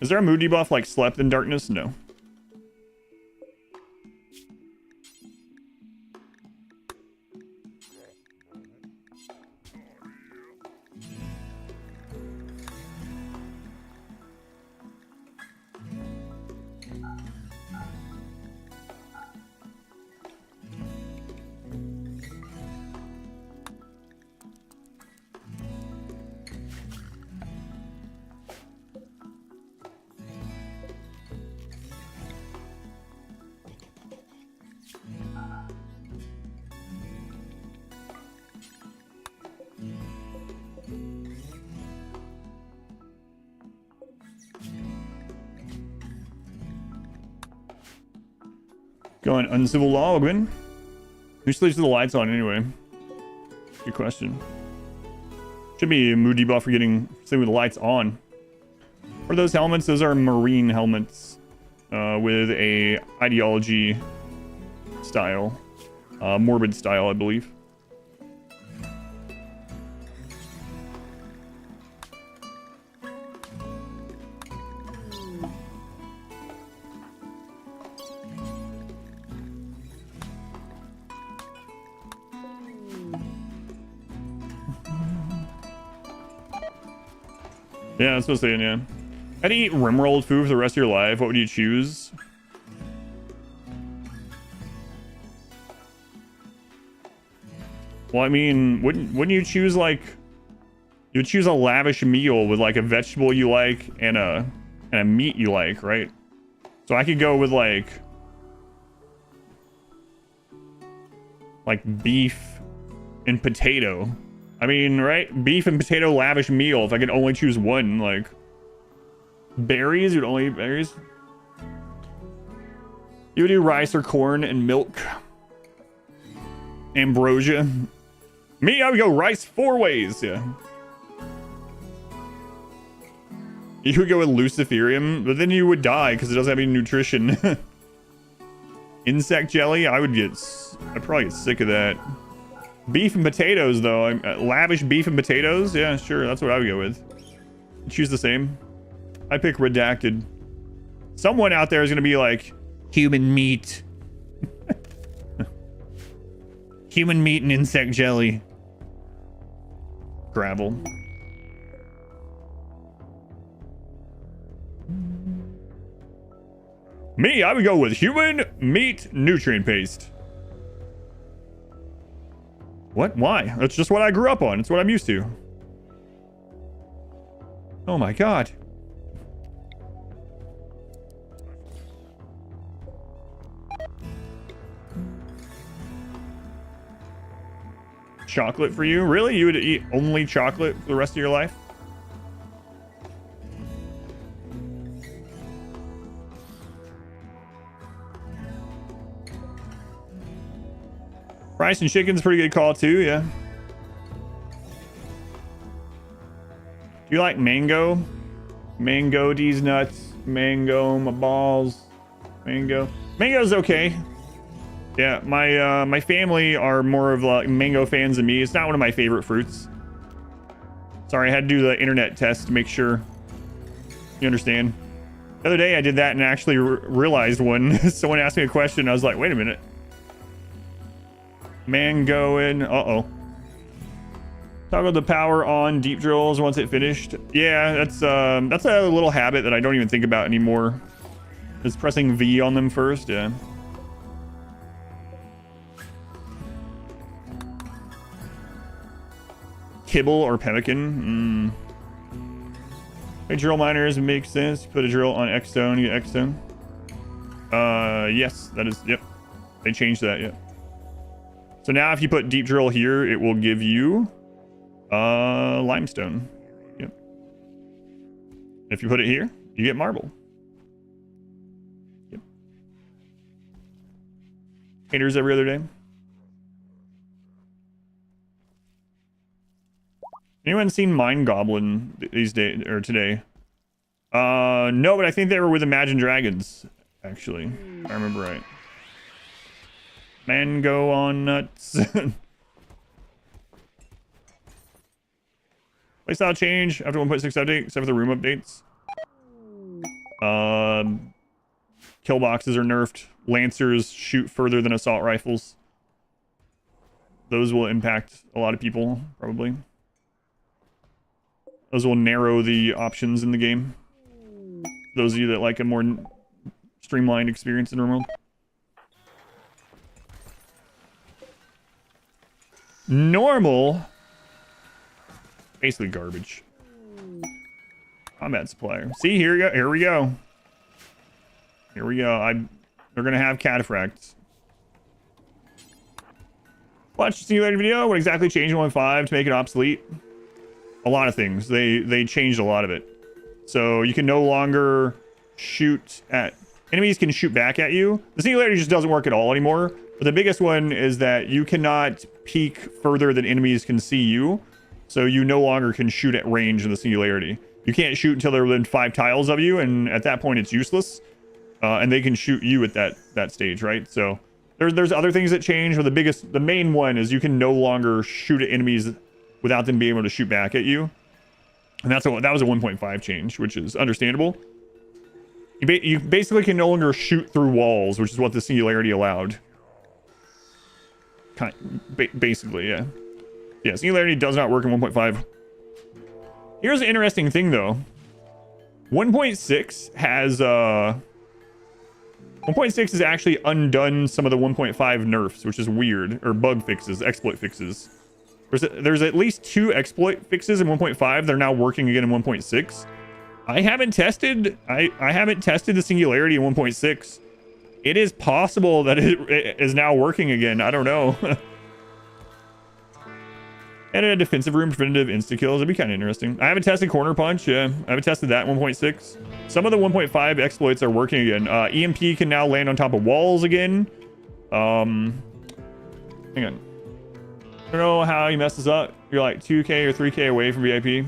Is there a mood debuff like slept in darkness? No. Going uncivil law, Ogwin. Who sleeps with the lights on anyway? Good question. Should be a mood debuff for getting sleeping with the lights on. For those helmets, those are marine helmets with a ideology style, morbid style, I believe. Yeah, that's what I'm saying, yeah. How to eat RimWorld food for the rest of your life? What would you choose? Well, I mean, wouldn't you choose like... You would choose a lavish meal with like a vegetable you like and a meat you like, right? So I could go with like beef and potato. I mean, right? Beef and potato lavish meal. If I could only choose one, like berries, you'd only eat berries. You would do rice or corn and milk. Ambrosia. Me, I would go rice 4 ways. Yeah. You would go with luciferium, but then you would die because it doesn't have any nutrition. Insect jelly, I'd probably get sick of that. Beef and potatoes, though. Lavish beef and potatoes? Yeah, sure, that's what I would go with. Choose the same. I pick redacted. Someone out there is going to be like, human meat. Human meat and insect jelly. Gravel. Me, I would go with human meat nutrient paste. What? Why? That's just what I grew up on. It's what I'm used to. Oh my god. Chocolate for you? Really? You would eat only chocolate for the rest of your life? Rice and chicken's a pretty good call too, yeah. Do you like mango? Mango, these nuts. Mango, my balls. Mango. Mango's okay. Yeah, my family are more of like mango fans than me. It's not one of my favorite fruits. Sorry, I had to do the internet test to make sure you understand. The other day I did that and actually realized when someone asked me a question, I was like, wait a minute. Mango in. Uh-oh. Toggle the power on deep drills once it finished. Yeah, that's a little habit that I don't even think about anymore. Is pressing V on them first, yeah. Kibble or pemmican. Hey, drill miners, makes sense. Put a drill on X stone, you get X stone. Yes, that is, yep. They changed that, yep. So now if you put deep drill here, it will give you limestone. Yep. If you put it here, you get marble. Yep. Painters every other day. Anyone seen Mine Goblin these days or today? No, but I think they were with Imagine Dragons, actually. If I remember right. Mango on nuts. Playstyle change after 1.6 update, except for the room updates. Kill boxes are nerfed. Lancers shoot further than assault rifles. Those will impact a lot of people, probably. Those will narrow the options in the game. Those of you that like a more streamlined experience in RimWorld. Normal. Basically garbage. Combat supplier. See, here we go. Here we go. Here we go. They're gonna have cataphracts. Watch the simulated video. What exactly changed in 1.5 to make it obsolete? A lot of things. They changed a lot of it. So you can no longer shoot at enemies. Can shoot back at you. The singularity just doesn't work at all anymore. But the biggest one is that you cannot peek further than enemies can see you. So you no longer can shoot at range in the singularity. You can't shoot until they're within 5 tiles of you, and at that point it's useless. And they can shoot you at that stage, right? So there's other things that change, but the main one is you can no longer shoot at enemies without them being able to shoot back at you. And that was a 1.5 change, which is understandable. You basically can no longer shoot through walls, which is what the singularity allowed. Basically, yeah. Yeah, singularity does not work in 1.5. Here's an interesting thing, though. 1.6 has 1.6 has actually undone some of the 1.5 nerfs, which is weird, or bug fixes, exploit fixes. There's at least 2 exploit fixes in 1.5 that are now working again in 1.6. I haven't tested the singularity in 1.6. It is possible that it is now working again. I don't know. And a defensive room, preventative insta kills. It'd be kind of interesting. I haven't tested corner punch. Yeah, I haven't tested that in 1.6. Some of the 1.5 exploits are working again. EMP can now land on top of walls again. Hang on. I don't know how you mess this up. You're like 2K or 3K away from VIP. You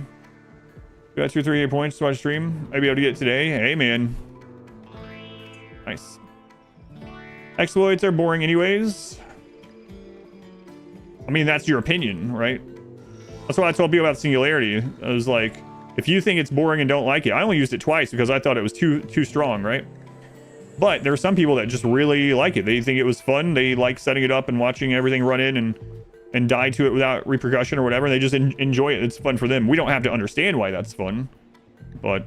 got 2 or 3 points to watch stream. I'd be able to get it today. Hey, man. Nice. Exploits are boring anyways. I mean, that's your opinion, right? That's what I told people about Singularity. I was like, if you think it's boring and don't like it, I only used it twice because I thought it was too strong, right? But there are some people that just really like it. They think it was fun. They like setting it up and watching everything run in and die to it without repercussion or whatever. They just enjoy it. It's fun for them. We don't have to understand why that's fun. But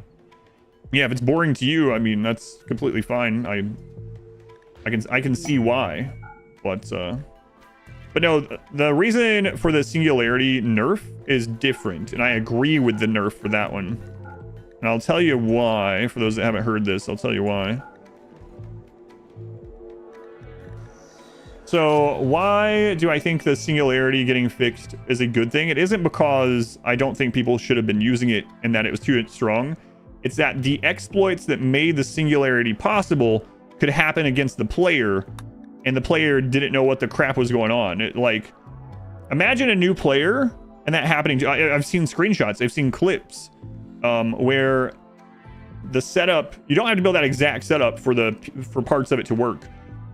yeah, if it's boring to you, I mean, that's completely fine. I can see why. But no, the reason for the Singularity nerf is different, and I agree with the nerf for that one. And I'll tell you why. For those that haven't heard this, I'll tell you why. So why do I think the Singularity getting fixed is a good thing? It isn't because I don't think people should have been using it and that it was too strong. It's that the exploits that made the Singularity possible could happen against the player, and the player didn't know what the crap was going on. Like, imagine a new player and that happening. I've seen screenshots, I've seen clips where the setup, you don't have to build that exact setup for parts of it to work.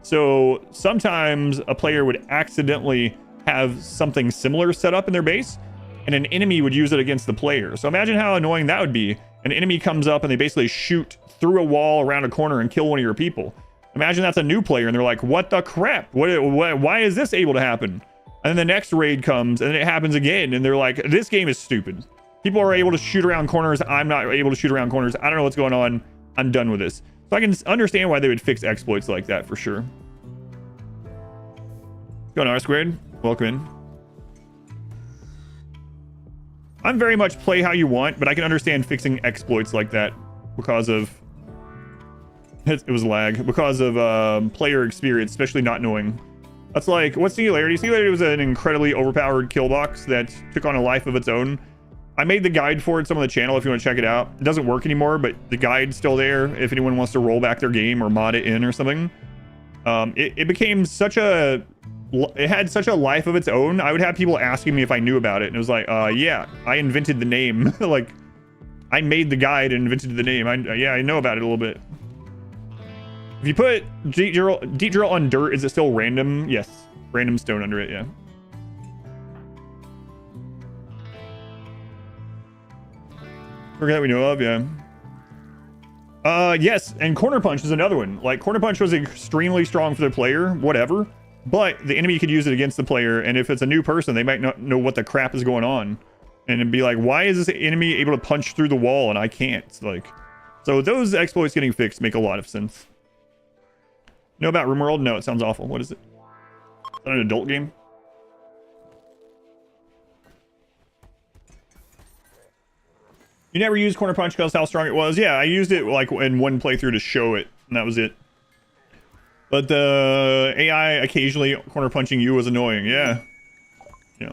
So sometimes a player would accidentally have something similar set up in their base, and an enemy would use it against the player. So imagine how annoying that would be. An enemy comes up and they basically shoot through a wall around a corner and kill one of your people. Imagine that's a new player and they're like, what the crap? Why is this able to happen? And then the next raid comes and it happens again. And they're like, this game is stupid. People are able to shoot around corners. I'm not able to shoot around corners. I don't know what's going on. I'm done with this. So I can understand why they would fix exploits like that for sure. Going R squared. Welcome in. I'm very much play how you want, but I can understand fixing exploits like that because of it was lag, because of player experience, especially not knowing. That's like, what's Singularity? Singularity was an incredibly overpowered kill box that took on a life of its own. I made the guide for it, some on the channel if you want to check it out. It doesn't work anymore, but the guide's still there if anyone wants to roll back their game or mod it in or something. It became such a... It had such a life of its own. I would have people asking me if I knew about it, and it was like, yeah, I invented the name. Like, I made the guide and invented the name. Yeah, I know about it a little bit. If you put deep drill on dirt, is it still random? Yes, random stone under it. Yeah. Forget we know of. Yeah. Yes, and corner punch is another one. Like, corner punch was extremely strong for the player, whatever. But the enemy could use it against the player, and if it's a new person, they might not know what the crap is going on. And it'd be like, why is this enemy able to punch through the wall and I can't? Like, so those exploits getting fixed make a lot of sense. Know about RimWorld? No, it sounds awful. What is it? Is that an adult game? You never used corner punch because how strong it was? Yeah, I used it like in one playthrough to show it, and that was it. But the AI occasionally corner punching you was annoying. Yeah. Yeah.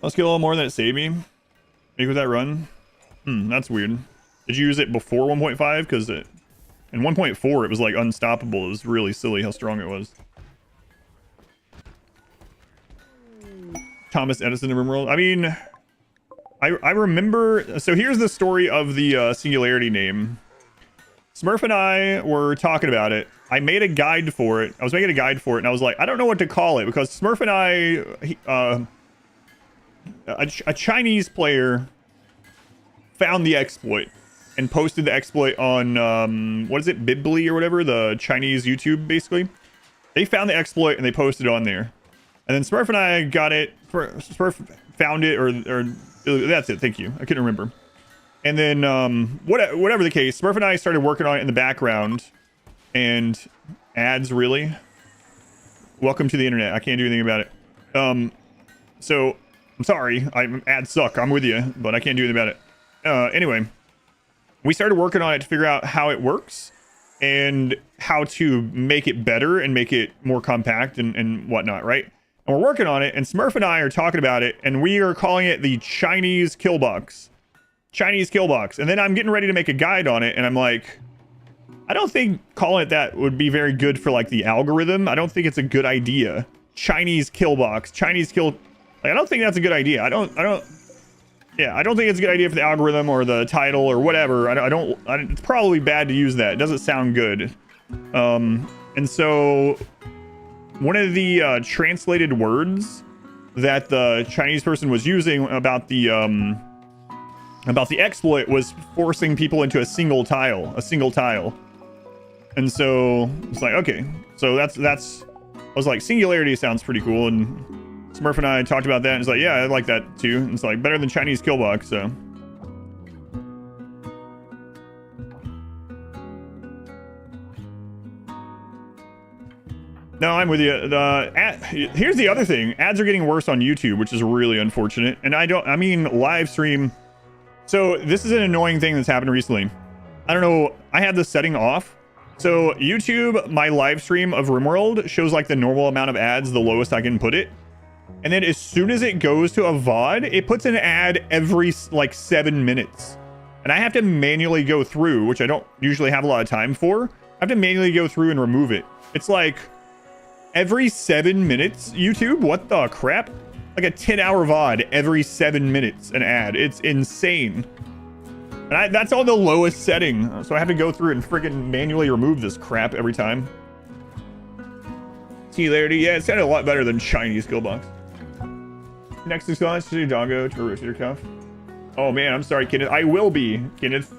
Let's get a little more than it saved me. Maybe with that run. That's weird. Did you use it before 1.5? Because in 1.4 it was like unstoppable. It was really silly how strong it was. Thomas Edison in RimWorld. I mean, I remember. So here's the story of the Singularity name. Smurf and I were talking about it. I made a guide for it. I was making a guide for it, and I was like, I don't know what to call it, because Smurf and I, a Chinese player found the exploit and posted the exploit on, what is it, Bibly or whatever, the Chinese YouTube, basically. They found the exploit and they posted it on there. And then Smurf and I got it, Smurf found it, or that's it, thank you. I couldn't remember. And then whatever the case, Smurf and I started working on it in the background. And ads, really? Welcome to the internet. I can't do anything about it. So I'm sorry. Ads suck. I'm with you, but I can't do anything about it. Anyway, we started working on it to figure out how it works and how to make it better and make it more compact and whatnot, right? And we're working on it, and Smurf and I are talking about it, and we are calling it the Chinese kill box. Chinese kill box. And then I'm getting ready to make a guide on it, and I'm like, I don't think calling it that would be very good for like the algorithm. I don't think it's a good idea. Chinese kill box. Chinese kill. Like, I don't think that's a good idea. I don't think it's a good idea for the algorithm or the title or whatever. It's probably bad to use that. It doesn't sound good. And so one of the translated words that the Chinese person was using about the exploit was forcing people into a single tile. And so it's like, okay, so that's I was like, singularity sounds pretty cool, and Smurf and I talked about that, and it's like, yeah, I like that too. And it's like better than Chinese kill box. So no, I'm with you. Here's the other thing: ads are getting worse on YouTube, which is really unfortunate. And I mean live stream. So this is an annoying thing that's happened recently. I don't know. I had this setting off. So YouTube, my live stream of RimWorld shows like the normal amount of ads, the lowest I can put it. And then as soon as it goes to a VOD, it puts an ad every like 7 minutes. And I have to manually go through, which I don't usually have a lot of time for. I have to manually go through and remove it. It's like every 7 minutes, YouTube, what the crap? Like a 10-hour VOD every 7 minutes, an ad. It's insane. And that's on the lowest setting. So I have to go through and freaking manually remove this crap every time. Singularity, yeah, it sounded a lot better than Chinese kill box. Next is to do doggo to rotator cuff. Oh man, I'm sorry, Kenneth. I will be, Kenneth.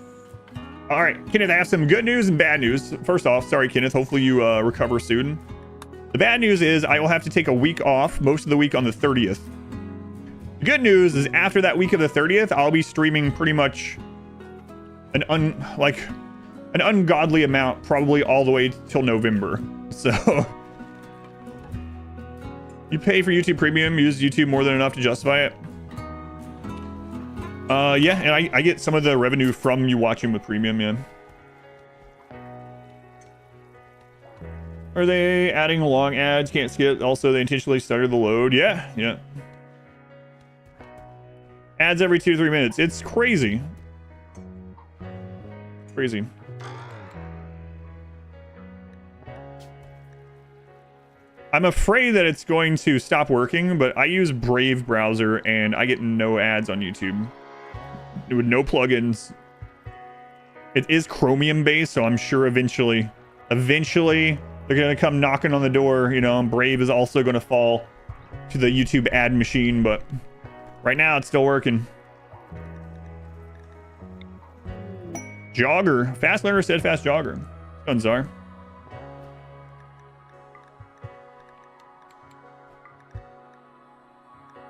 All right, Kenneth, I have some good news and bad news. First off, sorry, Kenneth. Hopefully you recover soon. The bad news is I will have to take a week off, most of the week on the 30th. The good news is after that week of the 30th, I'll be streaming pretty much an ungodly amount, probably all the way till November. So you pay for YouTube Premium, use YouTube more than enough to justify it. Yeah, and I get some of the revenue from you watching with Premium, yeah. Are they adding long ads? Can't skip. Also, they intentionally started the load. Yeah. Ads every 2 to 3 minutes. It's crazy. Crazy. I'm afraid that it's going to stop working, but I use Brave browser and I get no ads on YouTube. With no plugins. It is Chromium based, so I'm sure eventually they're gonna come knocking on the door, you know, and Brave is also gonna fall to the YouTube ad machine, but right now it's still working. Jogger. Fast learner, steadfast jogger. Guns are.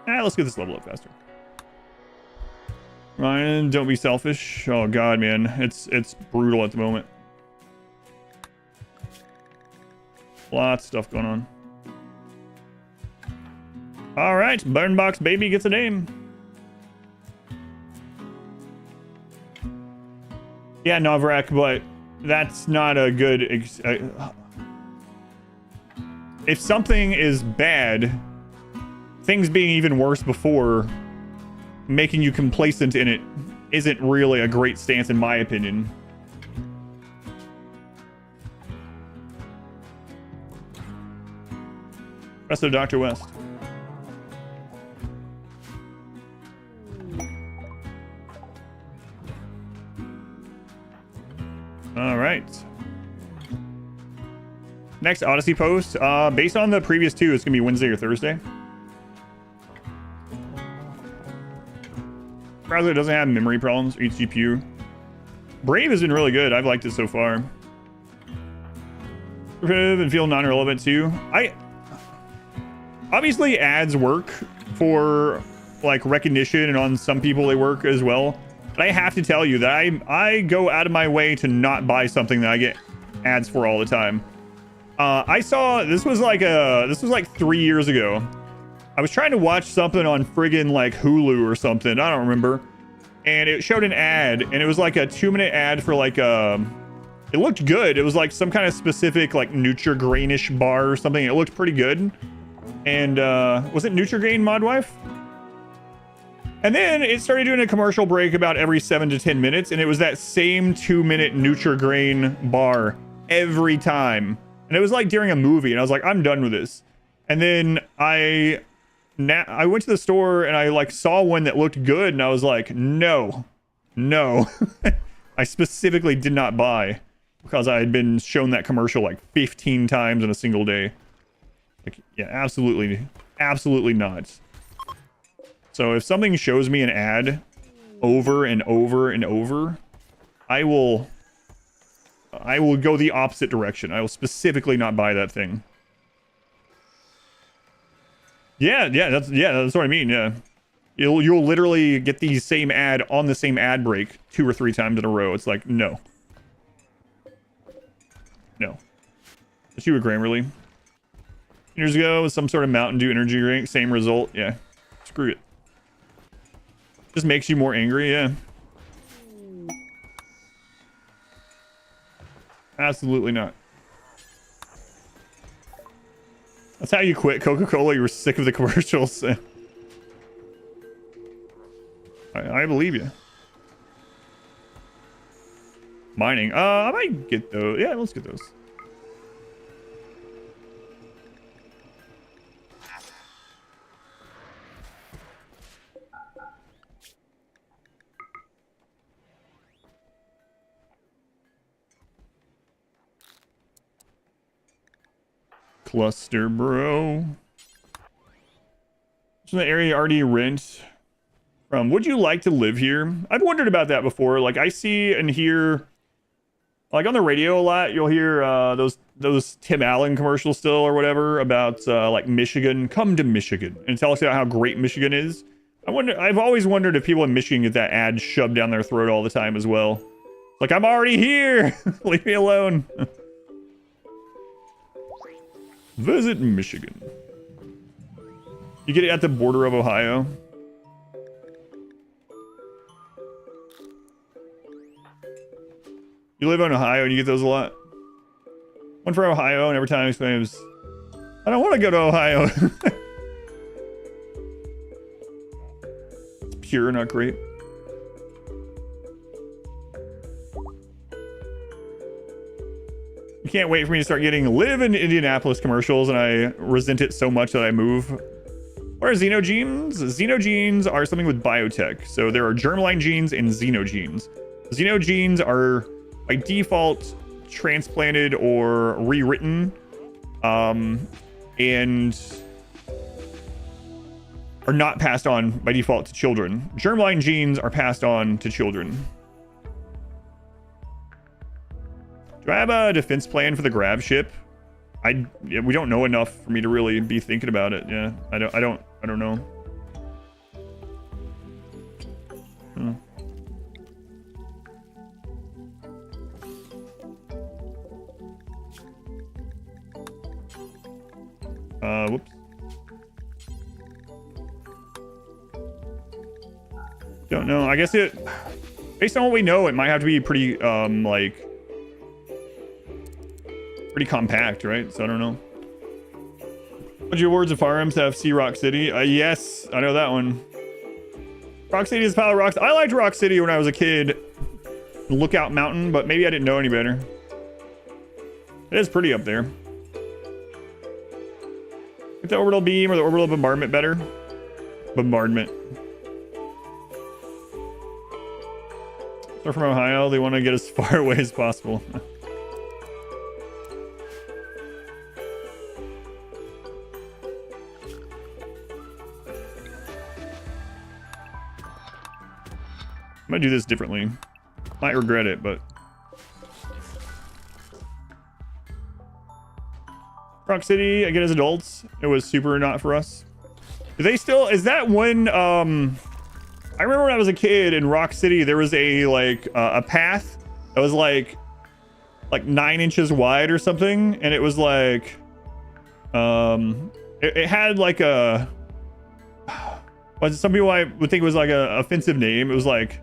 Let's get this level up faster. Ryan, don't be selfish. Oh god, man. It's brutal at the moment. Lots of stuff going on. Alright, Burnbox Baby gets a name. Yeah, Novrak, but that's not a good... if something is bad, things being even worse before making you complacent in it isn't really a great stance in my opinion. Rest of Dr. West. All right. Next Odyssey post. Based on the previous two, it's gonna be Wednesday or Thursday. Browser doesn't have memory problems for each GPU. Brave has been really good. I've liked it so far. And feel non-relevant too. Obviously ads work for like recognition, and on some people they work as well. But I have to tell you that I go out of my way to not buy something that I get ads for all the time. I saw this was like 3 years ago. I was trying to watch something on friggin' like Hulu or something. I don't remember. And it showed an ad, and it was like a 2-minute ad for like it looked good. It was like some kind of specific like Nutri-Grainish bar or something. It looked pretty good. And was it Nutri-Grain Modwife? And then it started doing a commercial break about every 7 to 10 minutes, and it was that same 2-minute Nutri-Grain bar every time. And it was like during a movie, and I was like, I'm done with this. And then I went to the store and I like saw one that looked good, and I was like, no. I specifically did not buy because I had been shown that commercial like 15 times in a single day. Like, yeah, absolutely not. So if something shows me an ad over and over and over, I will go the opposite direction. I will specifically not buy that thing. Yeah, that's what I mean. Yeah, you'll literally get the same ad on the same ad break 2 or 3 times in a row. It's like, no. But you were Grammarly. Years ago, with some sort of Mountain Dew energy drink, same result. Yeah, screw it. Just makes you more angry. Yeah. Absolutely not. That's how you quit Coca-Cola. You were sick of the commercials. I believe you. Mining. I might get those. Yeah, let's get those. Cluster, bro. So the area you already rent from. Would you like to live here? I've wondered about that before. Like, I see and hear, like on the radio a lot, you'll hear those Tim Allen commercials still or whatever about like Michigan. Come to Michigan and tell us about how great Michigan is. I've always wondered if people in Michigan get that ad shoved down their throat all the time as well. Like, I'm already here. Leave me alone. Visit Michigan. You get it at the border of Ohio. You live in Ohio and you get those a lot. One for Ohio, and every time he exclaims, I don't want to go to Ohio. It's pure, not great. You can't wait for me to start getting live in Indianapolis commercials, and I resent it so much that I move. What are xenogenes? Xenogenes are something with biotech. So there are germline genes and xenogenes. Xenogenes are by default transplanted or rewritten, and are not passed on by default to children. Germline genes are passed on to children. Do I have a defense plan for the grab ship? We don't know enough for me to really be thinking about it. Yeah, I don't know. Whoops. Don't know. I guess based on what we know, it might have to be pretty pretty compact, right? So I don't know. Would your words of firearms have Sea Rock City? Yes, I know that one. Rock City is a pile of rocks. I liked Rock City when I was a kid. Lookout Mountain, but maybe I didn't know any better. It is pretty up there. Like the orbital beam or the orbital bombardment better? Bombardment. They're from Ohio. They want to get as far away as possible. I might do this differently. Might regret it, but... Rock City, again, as adults, it was super not for us. Do they still... Is that one, I I remember when I was a kid in Rock City, there was a a path that was like 9 inches wide or something, and it was like it had like a some people I would think it was like a offensive name. It was like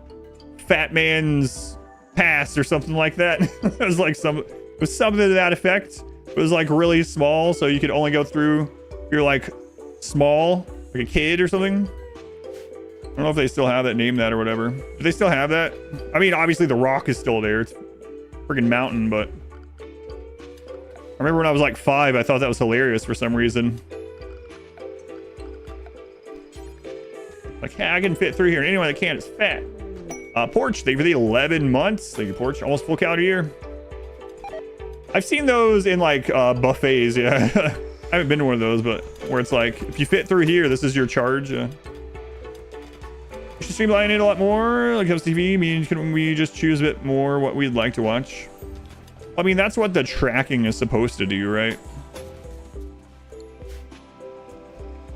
Fat Man's Pass or something like that. It was like it was something to that effect. It was like really small, so you could only go through if you're like small, like a kid or something. I don't know if they still have that, name that or whatever. Do they still have that? I mean, obviously the rock is still there. It's a freaking mountain, but I remember when I was like 5, I thought that was hilarious for some reason. Like, hey, I can fit through here, and anyone that can't is fat. Porch, thank you for the 11 months. Thank you, Porch. Almost full calendar year. I've seen those in like buffets, yeah. I haven't been to one of those, but where it's like, if you fit through here, this is your charge. You should streamline it a lot more. Like host TV means can we just choose a bit more what we'd like to watch? I mean, that's what the tracking is supposed to do, right?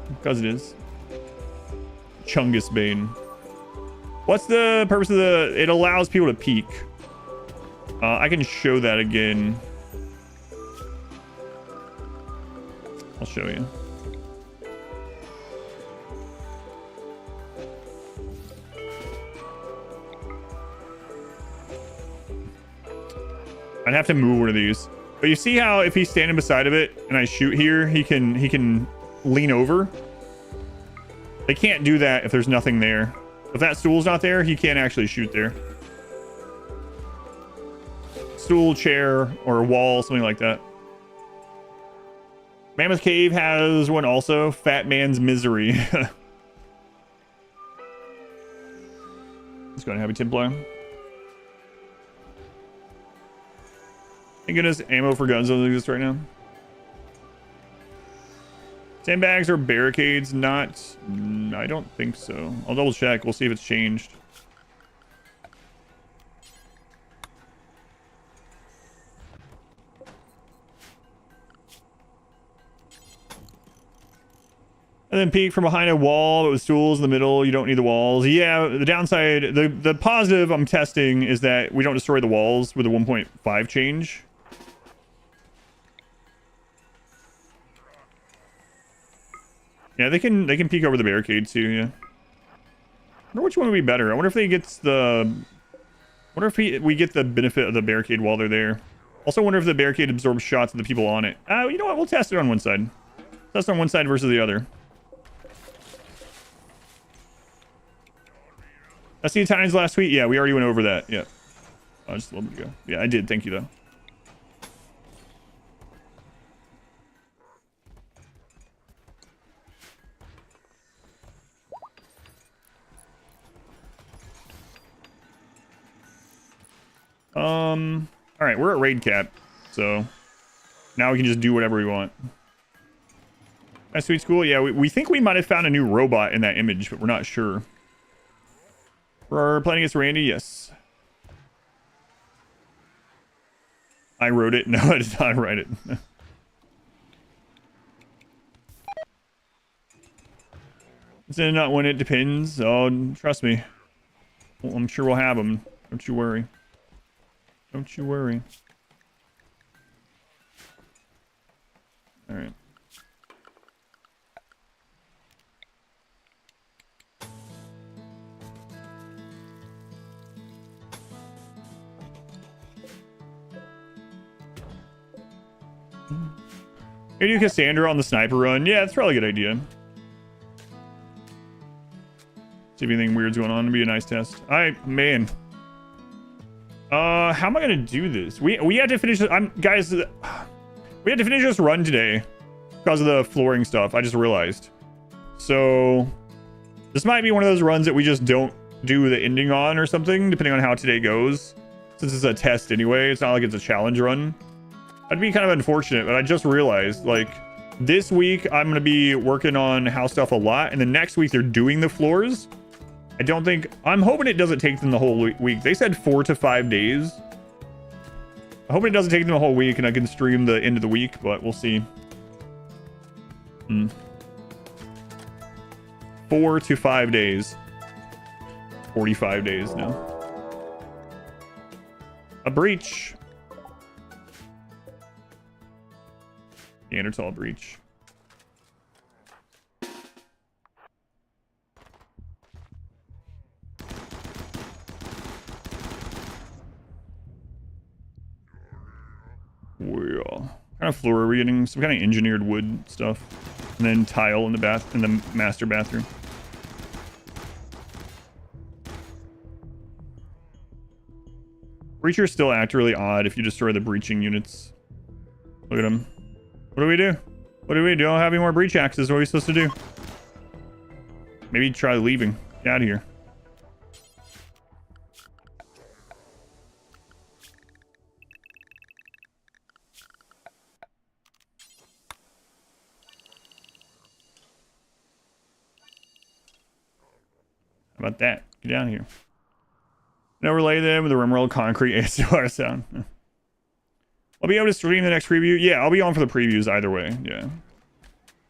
Because it is. Chungus Bane. What's the purpose of it allows people to peek. I can show that again. I'll show you. I'd have to move one of these. But you see how if he's standing beside of it and I shoot here, he can lean over. They can't do that if there's nothing there. If that stool's not there, he can't actually shoot there. Stool, chair, or a wall, something like that. Mammoth Cave has one also. Fat Man's Misery. Let's go and have a Templar. Thank goodness ammo for guns doesn't exist right now. Sandbags or barricades? Not. I don't think so. I'll double check. We'll see if it's changed. And then peek from behind a wall, but with stools in the middle, you don't need the walls. Yeah, the downside, the positive I'm testing is that we don't destroy the walls with a 1.5 change. Yeah, they can peek over the barricade too, yeah. I wonder which one would be better. I wonder if they gets the... I wonder if we get the benefit of the barricade while they're there. Also wonder if the barricade absorbs shots of the people on it. You know what? We'll test it on one side. Test on one side versus the other. I see Italians last tweet. Yeah, we already went over that. Yeah. Oh, just a little bit ago. Yeah, I did. Thank you, though. All right, we're at raid cap, so now we can just do whatever we want. Nice sweet school. Yeah, we think we might have found a new robot in that image, but we're not sure. We're playing against Randy, yes. I wrote it. No, I did not write it. Is it not when it depends? Oh, trust me. Well, I'm sure we'll have them. Don't you worry. Don't you worry. All right. Maybe do Cassandra on the sniper run. Yeah, that's probably a good idea. See if anything weird's going on. It'd be a nice test. All right, man. How am I gonna do this? We had to finish. Guys. We had to finish this run today because of the flooring stuff. I just realized. So this might be one of those runs that we just don't do the ending on or something, depending on how today goes. Since it's a test anyway, it's not like it's a challenge run. That'd be kind of unfortunate, but I just realized, like, this week I'm going to be working on house stuff a lot, and the next week they're doing the floors. I don't think... I'm hoping it doesn't take them the whole week. They said 4 to 5 days. I hope it doesn't take them the whole week, and I can stream the end of the week, but we'll see. 4 to 5 days. 45 days now. A breach. Neanderthal breach. Well, what kind of floor are we getting? Some kind of engineered wood stuff, and then tile in the master bathroom. Breachers still act really odd if you destroy the breaching units. Look at them. What do we do? What do we do? Don't have any more breach axes. What are we supposed to do? Maybe try leaving. Get out of here. How about that? Get down here. And overlay them with the RimWorld concrete ASMR sound. I'll be able to stream the next preview. Yeah, I'll be on for the previews either way. Yeah. There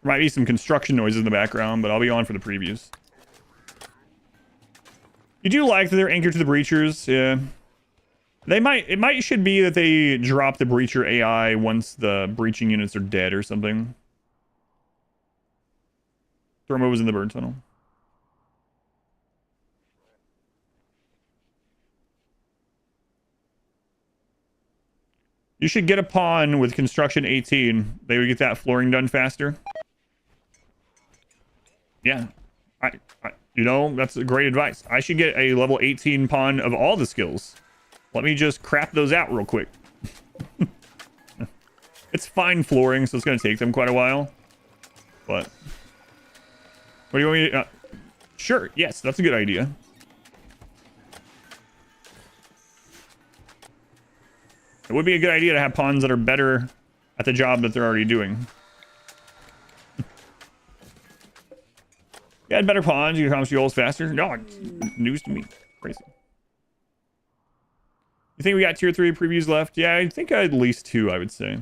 might be some construction noises in the background, but I'll be on for the previews. You do like that they're anchored to the breachers. Yeah. It should be that they drop the breacher AI once the breaching units are dead or something. Thermo was in the bird tunnel. You should get a pawn with construction 18. They would get that flooring done faster. Yeah. You know, that's great advice. I should get a level 18 pawn of all the skills. Let me just crap those out real quick. It's fine flooring, so it's going to take them quite a while. But what do you want me to... sure, yes, that's a good idea. It would be a good idea to have pawns that are better at the job that they're already doing. You had better pawns, you can accomplish goals faster. No, it's news to me. Crazy. You think we got tier 3 previews left? Yeah, I think at least 2, I would say.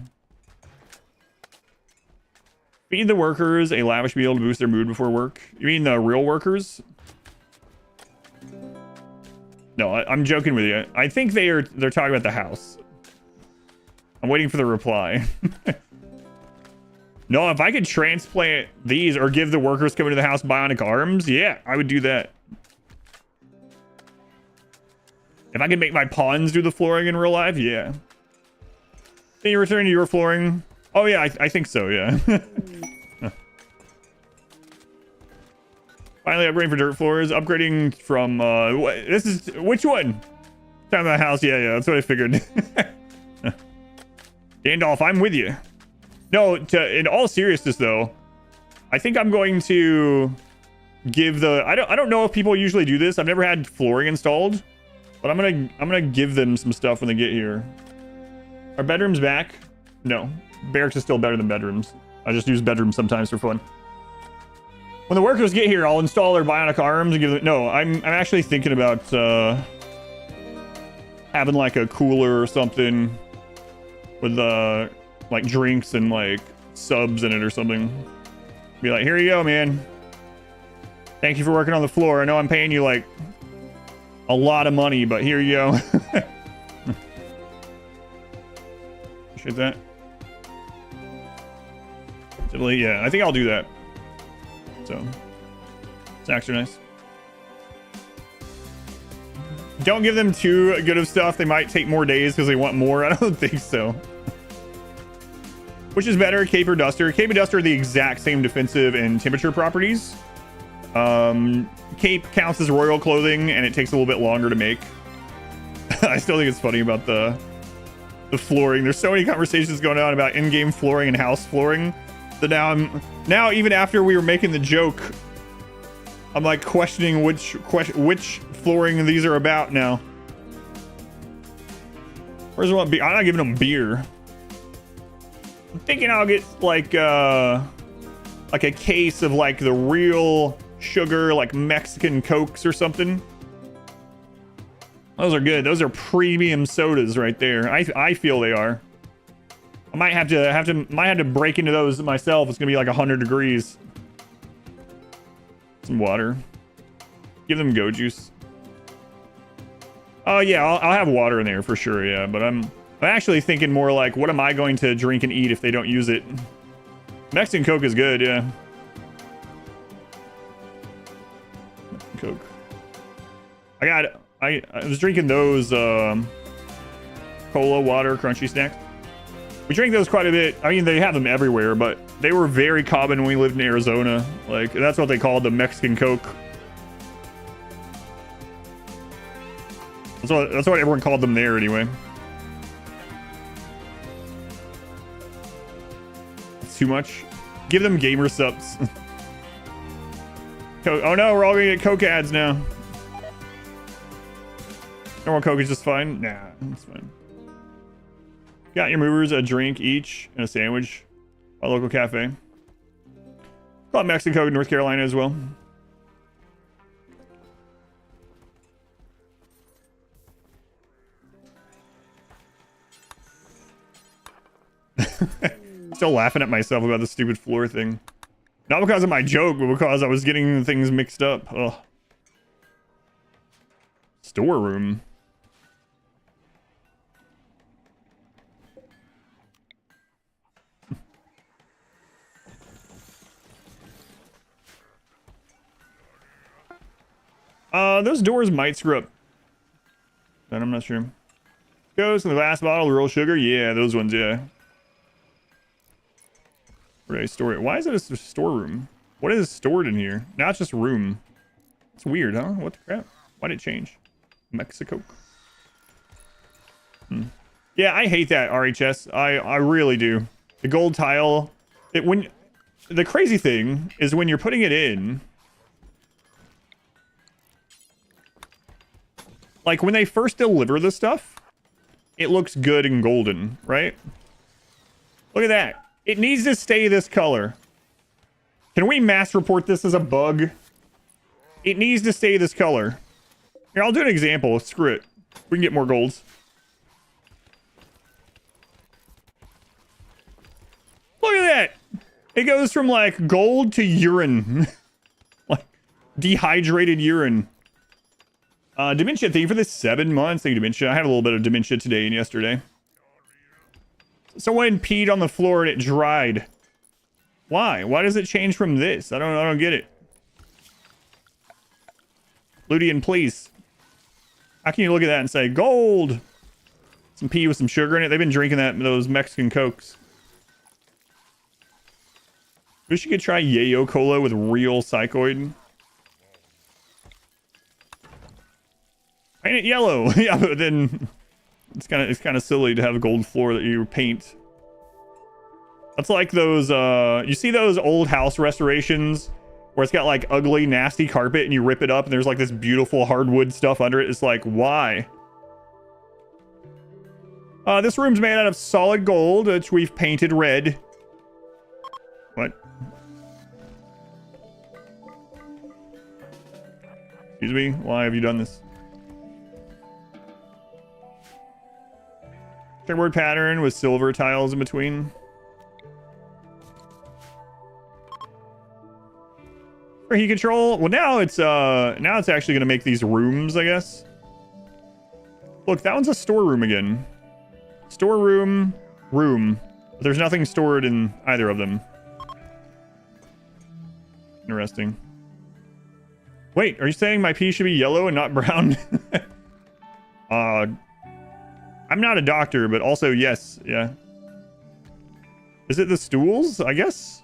Feed the workers a lavish meal to boost their mood before work. You mean the real workers? No, I'm joking with you. I think they're talking about the house. I'm waiting for the reply. No, if I could transplant these or give the workers coming to the house bionic arms, yeah, I would do that. If I could make my pawns do the flooring in real life, yeah. Can you return to your flooring? Oh, yeah, I think so, yeah. Finally upgrading for dirt floors. Upgrading from, this is, which one? Time of the house, yeah, that's what I figured. Gandalf, I'm with you. No, in all seriousness though, I think I'm going to give the I don't know if people usually do this. I've never had flooring installed, but I'm gonna give them some stuff when they get here. Are bedrooms back? No. Barracks is still better than bedrooms. I just use bedrooms sometimes for fun. When the workers get here, I'll install their bionic arms and give them... No, I'm actually thinking about having like a cooler or something with like drinks and like subs in it or something. Be like, here you go, man. Thank you for working on the floor. I know I'm paying you like a lot of money, but here you go. Appreciate that. Yeah, I think I'll do that. So it's extra nice. Don't give them too good of stuff. They might take more days because they want more. I don't think so. Which is better, Cape or Duster? Cape and Duster are the exact same defensive and temperature properties. Cape counts as royal clothing, and it takes a little bit longer to make. I still think it's funny about the flooring. There's so many conversations going on about in-game flooring and house flooring that now even after we were making the joke, I'm like questioning which flooring these are about now. Where's one? I'm not giving them beer. I'm thinking I'll get like a case of like the real sugar, like Mexican Cokes or something. Those are good. Those are premium sodas right there. I feel they are. I might have to break into those myself. It's gonna be like 100 degrees. Some water. Give them go juice. Oh yeah, I'll have water in there for sure, yeah. But I'm actually thinking more like, what am I going to drink and eat if they don't use it? Mexican Coke is good, yeah. Mexican Coke. I was drinking those cola, water, crunchy snacks. We drink those quite a bit. I mean, they have them everywhere, but they were very common when we lived in Arizona. Like, that's what they called the Mexican Coke. That's what everyone called them there anyway. It's too much. Give them gamer subs. Oh no, we're all gonna get Coke ads now. Normal Coke is just fine. Nah, it's fine. Got your movers a drink each and a sandwich. A local cafe. Got Mexican Coke in North Carolina as well. Still laughing at myself about the stupid floor thing. Not because of my joke, but because I was getting things mixed up. Ugh. Storeroom. Those doors might screw up. But I'm not sure. Goes in the glass bottle, real sugar. Yeah, those ones, yeah. Where do I store it? Why is it a storeroom? What is stored in here? Now it's just room. It's weird, huh? What the crap? Why did it change? Mexico. Yeah, I hate that RHS. I really do. The gold tile. The crazy thing is when you're putting it in. Like when they first deliver the stuff, it looks good and golden, right? Look at that. It needs to stay this color. Can we mass report this as a bug? It needs to stay this color. Here, I'll do an example. Screw it. We can get more golds. Look at that. It goes from like gold to urine. Like dehydrated urine. Dementia, thank you for the 7 months. Thank you, Dementia. I had a little bit of dementia today and yesterday. Someone peed on the floor and it dried. Why? Why does it change from this? I don't get it. Ludian, please. How can you look at that and say gold? Some pee with some sugar in it. They've been drinking those Mexican Cokes. Wish you could try Yayo Cola with real psychoid. Paint it yellow. Yeah, but then it's kind of silly to have a gold floor that you paint. That's like those you see those old house restorations where it's got like ugly nasty carpet and you rip it up and there's like this beautiful hardwood stuff under it. It's like, why? This room's made out of solid gold, which we've painted red. What? Excuse me, why have you done this? Checkerboard pattern with silver tiles in between. For heat control, well now it's actually gonna make these rooms, I guess. Look, that one's a storeroom again. Storeroom, room. But there's nothing stored in either of them. Interesting. Wait, are you saying my pee should be yellow and not brown? I'm not a doctor, but also yes, yeah. Is it the stools? I guess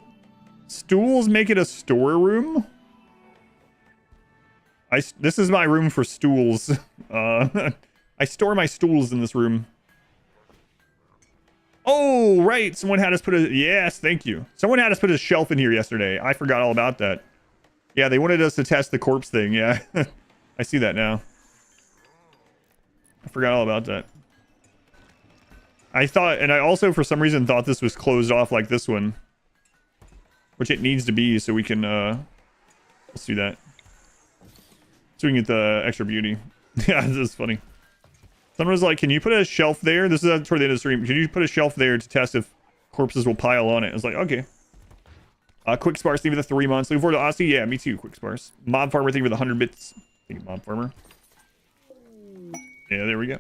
stools make it a storeroom. This is my room for stools. I store my stools in this room. Oh, right. Someone had us put a... Yes, thank you. Someone had us put a shelf in here yesterday. I forgot all about that. Yeah, they wanted us to test the corpse thing. Yeah, I see that now. I forgot all about that. I thought, and I also for some reason thought this was closed off like this one. Which it needs to be so we can, let's do that. So we can get the extra beauty. Yeah, this is funny. Someone was like, can you put a shelf there? This is toward the end of the stream. Can you put a shelf there to test if corpses will pile on it? I was like, okay. Quick Sparse, thank you for the 3 months. Looking forward to Odyssey. Yeah, me too, Quick Sparse. Mob Farmer, thank you for the 100 bits. Thank you, Mob Farmer. Yeah, there we go.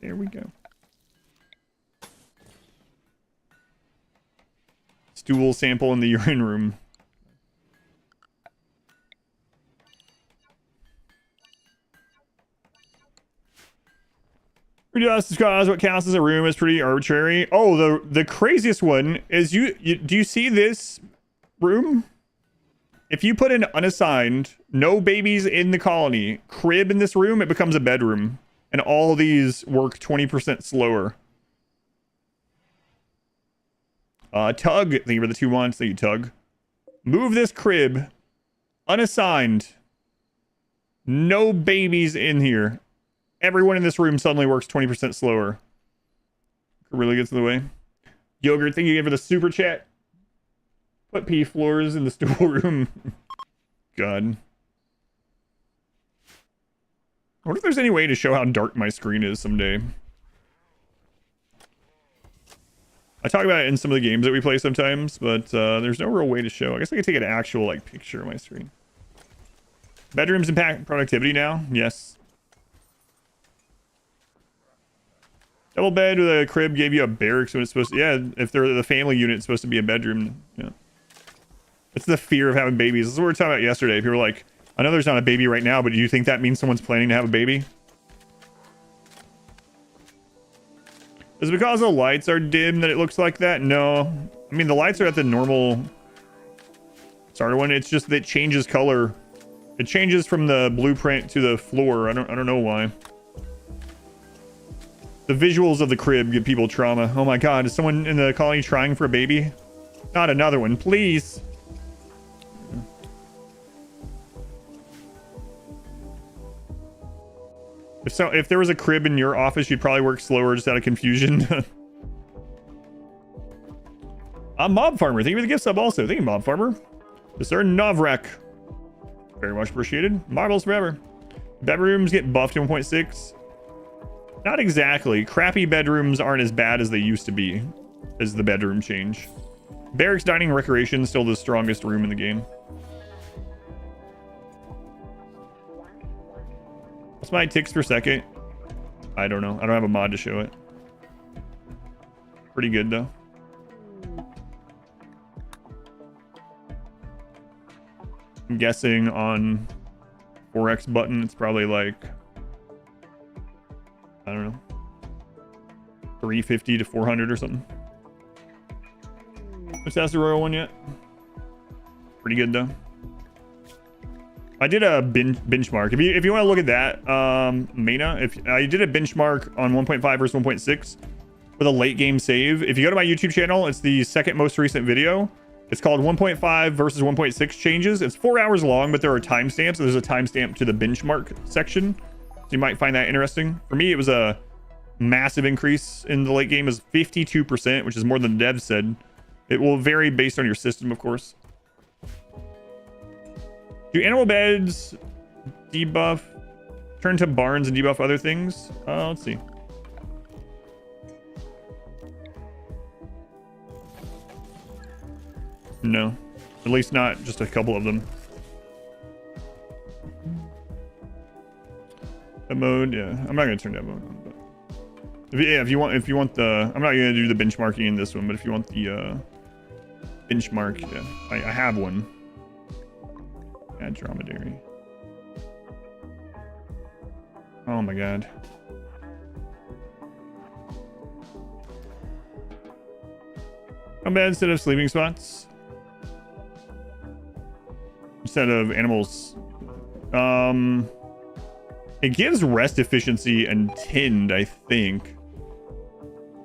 There we go. Stool sample in the urine room. Just because what counts as a room is pretty arbitrary. Oh, the craziest one is do you see this room? If you put an unassigned, no babies in the colony crib in this room, it becomes a bedroom, and all these work 20% slower. Tug, thank you for the 2 months. Thank you, Tug. Move this crib, unassigned, no babies in here. Everyone in this room suddenly works 20% slower. Really gets in the way. Yogurt, thank you again for the super chat. Put pee floors in the stool room. God. I wonder if there's any way to show how dark my screen is someday. I talk about it in some of the games that we play sometimes, but there's no real way to show. I guess I could take an actual like picture of my screen. Bedrooms impact productivity now? Yes. Double bed with a crib gave you a barracks when it's supposed to... Yeah, if they're the family unit, it's supposed to be a bedroom. Yeah. It's the fear of having babies. This is what we were talking about yesterday. People were like, I know there's not a baby right now, but do you think that means someone's planning to have a baby? Is it because the lights are dim that it looks like that? No. I mean, the lights are at the normal starter one. It's just that it changes color. It changes from the blueprint to the floor. I don't know why. The visuals of the crib give people trauma. Oh my god, is someone in the colony trying for a baby? Not another one, please. If there was a crib in your office, you'd probably work slower just out of confusion. I'm Mob Farmer. Thank you for the gift sub also. Thank you, Mob Farmer. Yes, sir. Novrek. Very much appreciated. Marbles forever. Bedrooms get buffed to 1.6. Not exactly. Crappy bedrooms aren't as bad as they used to be as the bedroom change. Barracks, dining, recreation still the strongest room in the game. What's my ticks per second? I don't know. I don't have a mod to show it. Pretty good though. I'm guessing on 4x button it's probably like, I don't know, 350 to 400 or something. What's that the Royal one yet? Pretty good though. I did a benchmark. If you want to look at that, Mena, if I did a benchmark on 1.5 versus 1.6 with a late game save. If you go to my YouTube channel, it's the second most recent video. It's called 1.5 versus 1.6 changes. It's 4 hours long, but there are timestamps. So there's a timestamp to the benchmark section. So you might find that interesting. For me, it was a massive increase in the late game, is 52%, which is more than the devs said. It will vary based on your system, of course. Do animal beds debuff, turn to barns and debuff other things? Let's see. No, at least not just a couple of them. That mode, yeah, I'm not gonna turn that mode on. But if you want the, I'm not gonna do the benchmarking in this one, but if you want the benchmark, yeah, I have one. Add dromedary. Oh my god. How bad instead of sleeping spots? Instead of animals. It gives rest efficiency and tinned, I think.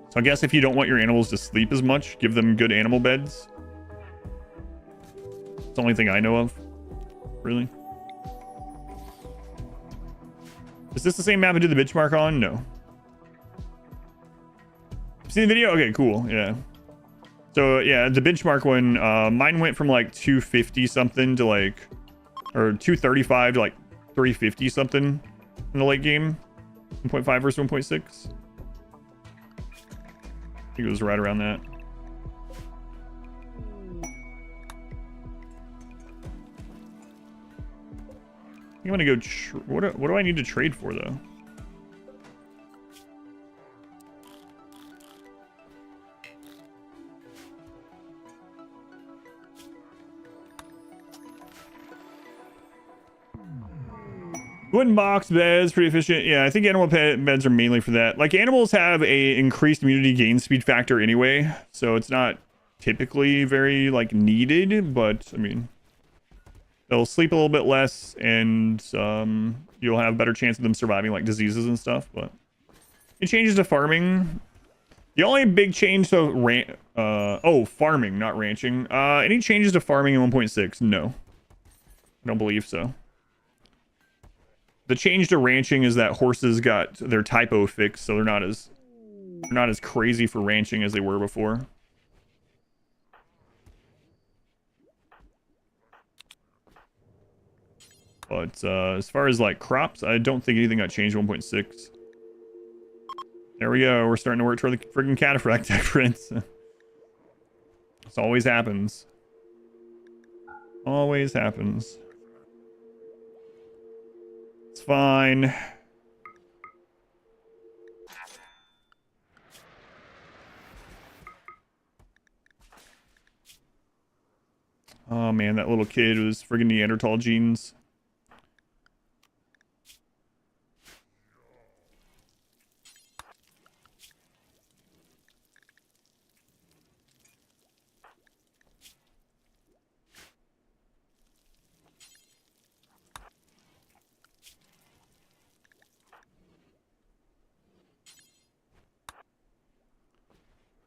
So I guess if you don't want your animals to sleep as much, give them good animal beds. It's the only thing I know of. Really? Is this the same map I did the benchmark on? No. Seen the video? Okay, cool. Yeah. So yeah, the benchmark one, mine went from like 250 something to like, or 235 to like 350 something in the late game. 1.5 versus 1.6. I think it was right around that. I think I'm gonna go. What do I need to trade for though? Wooden box beds, pretty efficient. Yeah, I think animal beds are mainly for that. Like, animals have a increased immunity gain speed factor anyway, so it's not typically very, like, needed, but, I mean, they'll sleep a little bit less, and you'll have a better chance of them surviving, like, diseases and stuff, but it changes to farming. The only big change to farming, not ranching. Any changes to farming in 1.6? No. I don't believe so. The change to ranching is that horses got their typo fixed, so they're not as crazy for ranching as they were before. But as far as like crops, I don't think anything got changed in 1.6. There we go. We're starting to work toward the friggin' cataphract difference. This always happens. Always happens. It's fine. Oh man, that little kid was friggin' Neanderthal genes.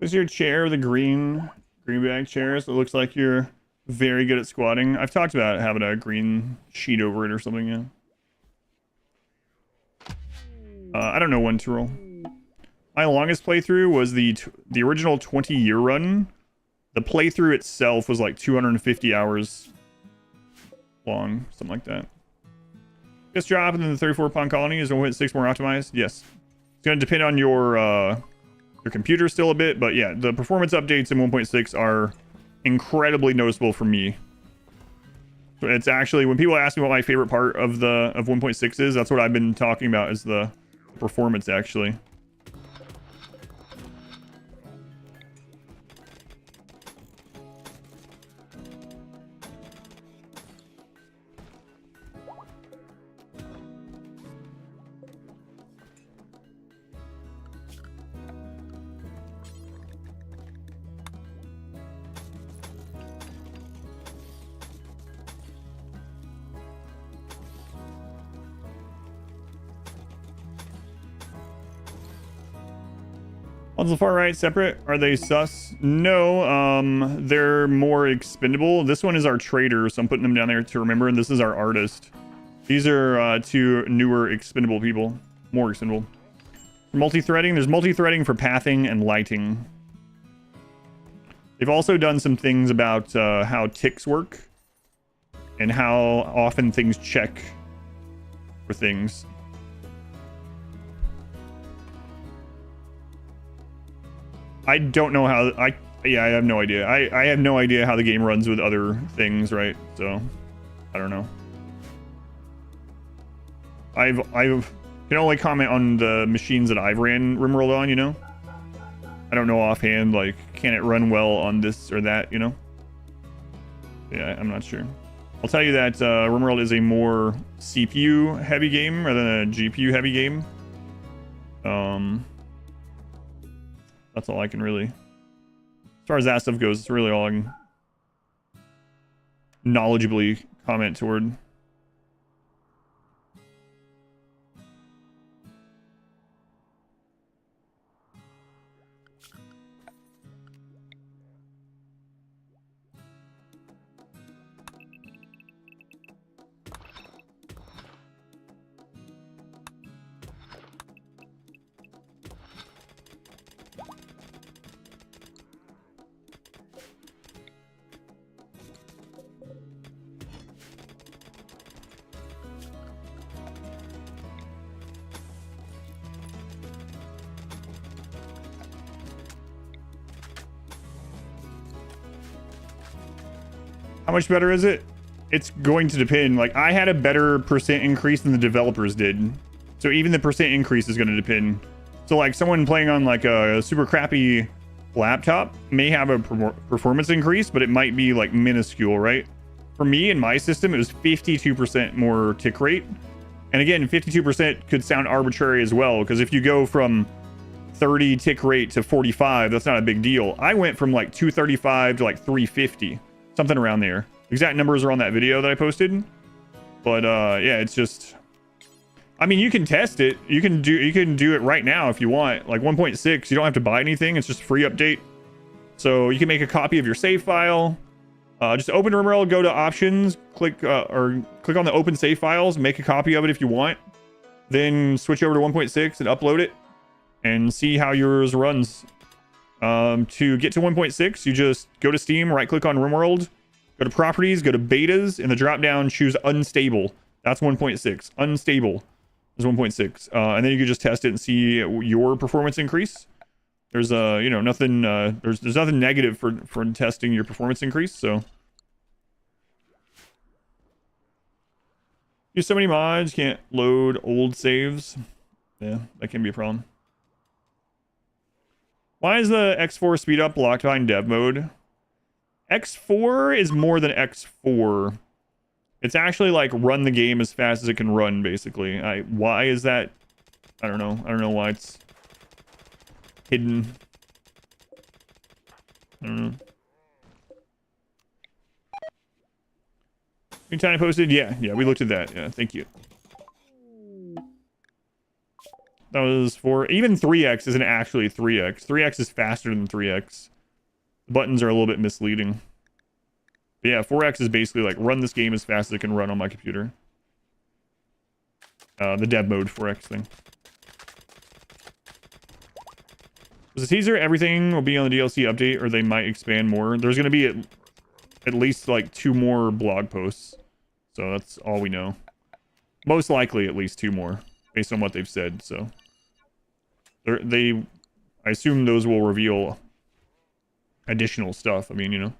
Is your chair the green bag chair? So it looks like you're very good at squatting. I've talked about having a green sheet over it or something, yeah. I don't know when to roll. My longest playthrough was the original 20-year run. The playthrough itself was like 250 hours long, something like that. Just drop and then the 34-pound colony is 1.6 more optimized. Yes. It's going to depend on your computer still a bit, but yeah, the performance updates in 1.6 are incredibly noticeable for me. So it's actually, when people ask me what my favorite part of 1.6 is, that's what I've been talking about, is the performance actually. On the far right, separate. Are they sus? No, they're more expendable. This one is our trader, so I'm putting them down there to remember, and this is our artist. These are two newer expendable people. More expendable. Multi-threading. There's multi-threading for pathing and lighting. They've also done some things about how ticks work and how often things check for things. I don't know how I have no idea. I have no idea how the game runs with other things, right? So I don't know. I can only comment on the machines that I've ran RimWorld on, you know? I don't know offhand, like, can it run well on this or that, you know? Yeah, I'm not sure. I'll tell you that RimWorld is a more CPU heavy game rather than a GPU heavy game. That's all I can really... As far as that stuff goes, it's really all I can knowledgeably comment toward. How much better is it? it's going to depend. Like, I had a better percent increase than the developers did. So even the percent increase is going to depend. So like someone playing on like a super crappy laptop may have a performance increase, but it might be like minuscule, right? For me in my system, it was 52% more tick rate. And again, 52% could sound arbitrary as well, because if you go from 30 tick rate to 45, that's not a big deal. I went from like 235 to like 350, something around there. Exact numbers are on that video that I posted. But yeah, it's just, I mean, you can test it. You can do it right now if you want. Like 1.6, you don't have to buy anything. It's just a free update. So you can make a copy of your save file. Just open RimWorld, go to options, click on the open save files, make a copy of it if you want. Then switch over to 1.6 and upload it and see how yours runs. To get to 1.6, you just go to Steam, right click on RimWorld, go to properties, go to betas, in the drop down choose unstable. That's 1.6. Unstable is 1.6. And then you can just test it and see your performance increase. There's you know, nothing there's nothing negative for testing your performance increase. So use so many mods, can't load old saves. Yeah, that can be a problem. Why is the X4 speed up locked behind dev mode? X4 is more than X4. It's actually like run the game as fast as it can run, basically. Why is that? I don't know. I don't know why it's hidden. I don't know. Anytime I posted? Yeah, we looked at that. Yeah, thank you. That was for even 3x isn't actually 3x. 3x is faster than 3x. The buttons are a little bit misleading. But yeah, 4x is basically like run this game as fast as it can run on my computer. The dev mode 4x thing. Was a teaser, everything will be on the DLC update, or they might expand more. There's going to be at least like 2 more blog posts. So that's all we know. Most likely at least 2 more, based on what they've said. So I assume those will reveal additional stuff. I mean, you know,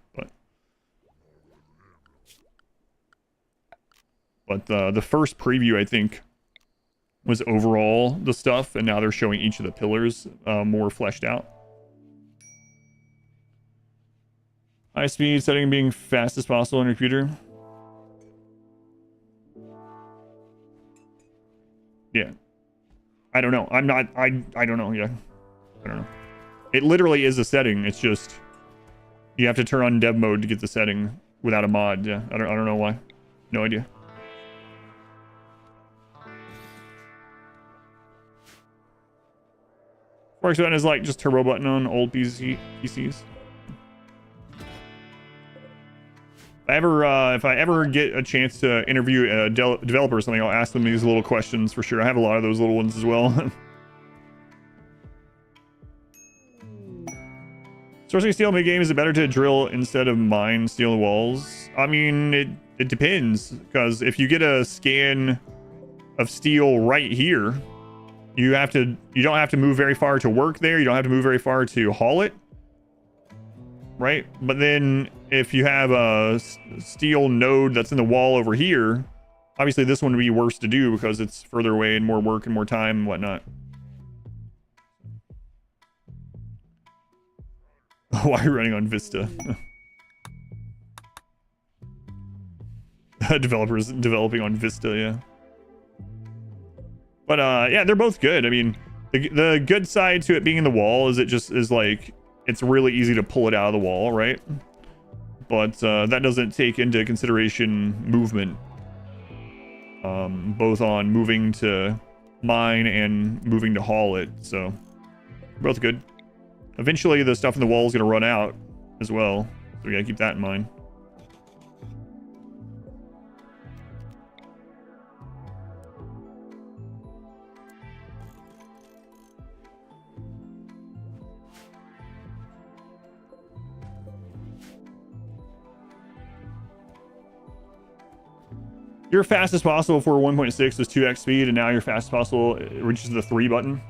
but the first preview, I think, was overall the stuff, and now they're showing each of the pillars more fleshed out. High speed setting being fast as possible on your computer. Yeah. I don't know. I don't know. Yeah. I don't know. It literally is a setting. It's just you have to turn on dev mode to get the setting without a mod. Yeah. I don't know why. No idea. Works button is like just turbo button on old PCs. If I ever get a chance to interview a developer or something, I'll ask them these little questions for sure. I have a lot of those little ones as well. Sourcing steel in the game, is it better to drill instead of mine steel walls? I mean, it depends, because if you get a scan of steel right here, you don't have to move very far to work there. You don't have to move very far to haul it. Right? But then if you have a steel node that's in the wall over here, obviously this one would be worse to do because it's further away and more work and more time and whatnot. Why are you running on Vista? Developers developing on Vista, yeah. But yeah, they're both good. I mean, the good side to it being in the wall is it just is like, it's really easy to pull it out of the wall, right? But that doesn't take into consideration movement. Both on moving to mine and moving to haul it. So both good. Eventually the stuff in the wall is going to run out as well. So we got to keep that in mind. Your fastest possible for 1.6 was 2x speed, and now your fastest possible reaches the 3 button.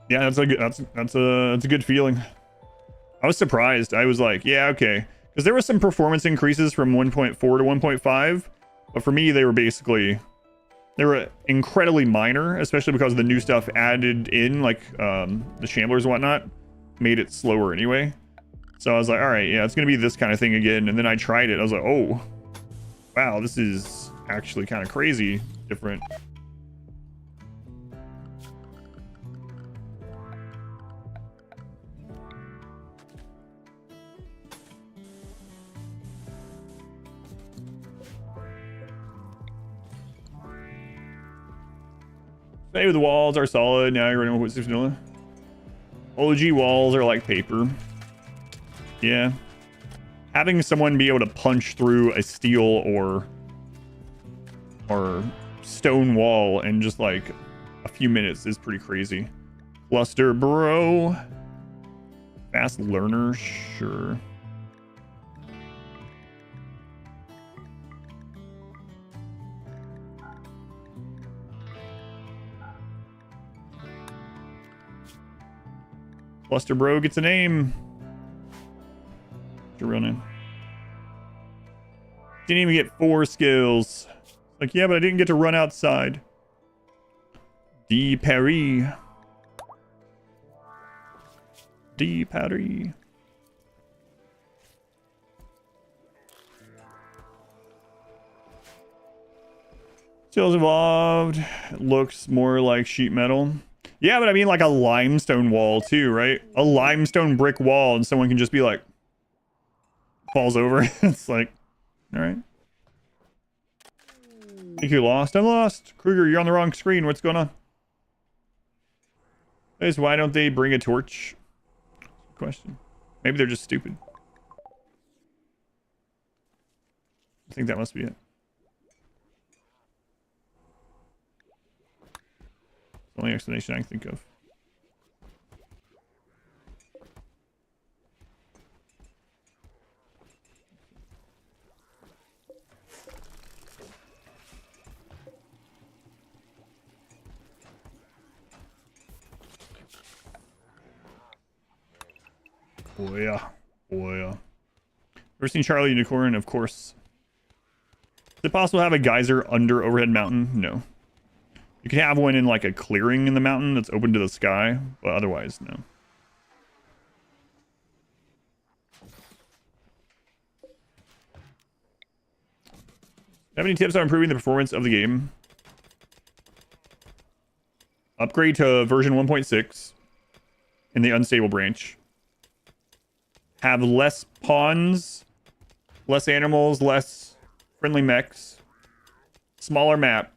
Yeah, that's a good feeling. I was surprised. I was like, yeah, okay, Because there were some performance increases from 1.4 to 1.5, but for me, they were incredibly minor, especially because the new stuff added in, like the Shamblers and whatnot, made it slower anyway. So I was like, all right, yeah, it's going to be this kind of thing again. And then I tried it. I was like, oh, wow, this is actually kind of crazy different. Maybe the walls are solid. Now you're running with vanilla. OG walls are like paper. Yeah. Having someone be able to punch through a steel or stone wall in just like a few minutes is pretty crazy. Cluster bro. Fast learner, sure. Cluster bro gets a name. What's your real name? Didn't even get 4 skills. Like, yeah, but I didn't get to run outside. D Paris. D Paris. Skills evolved. It looks more like sheet metal. Yeah, but I mean like a limestone wall too, right? A limestone brick wall and someone can just be like, falls over. It's like, all right. I think you lost. I'm lost. Kruger, you're on the wrong screen. What's going on? Guys, why don't they bring a torch? Question. Maybe they're just stupid. I think that must be it. The only explanation I can think of. Oh yeah. Oh yeah. Ever seen Charlie Unicorn? Of course. Is it possible to have a geyser under Overhead Mountain? No. You can have one in like a clearing in the mountain that's open to the sky, but otherwise, no. Have any tips on improving the performance of the game? Upgrade to version 1.6 in the unstable branch. Have less pawns, less animals, less friendly mechs, smaller map.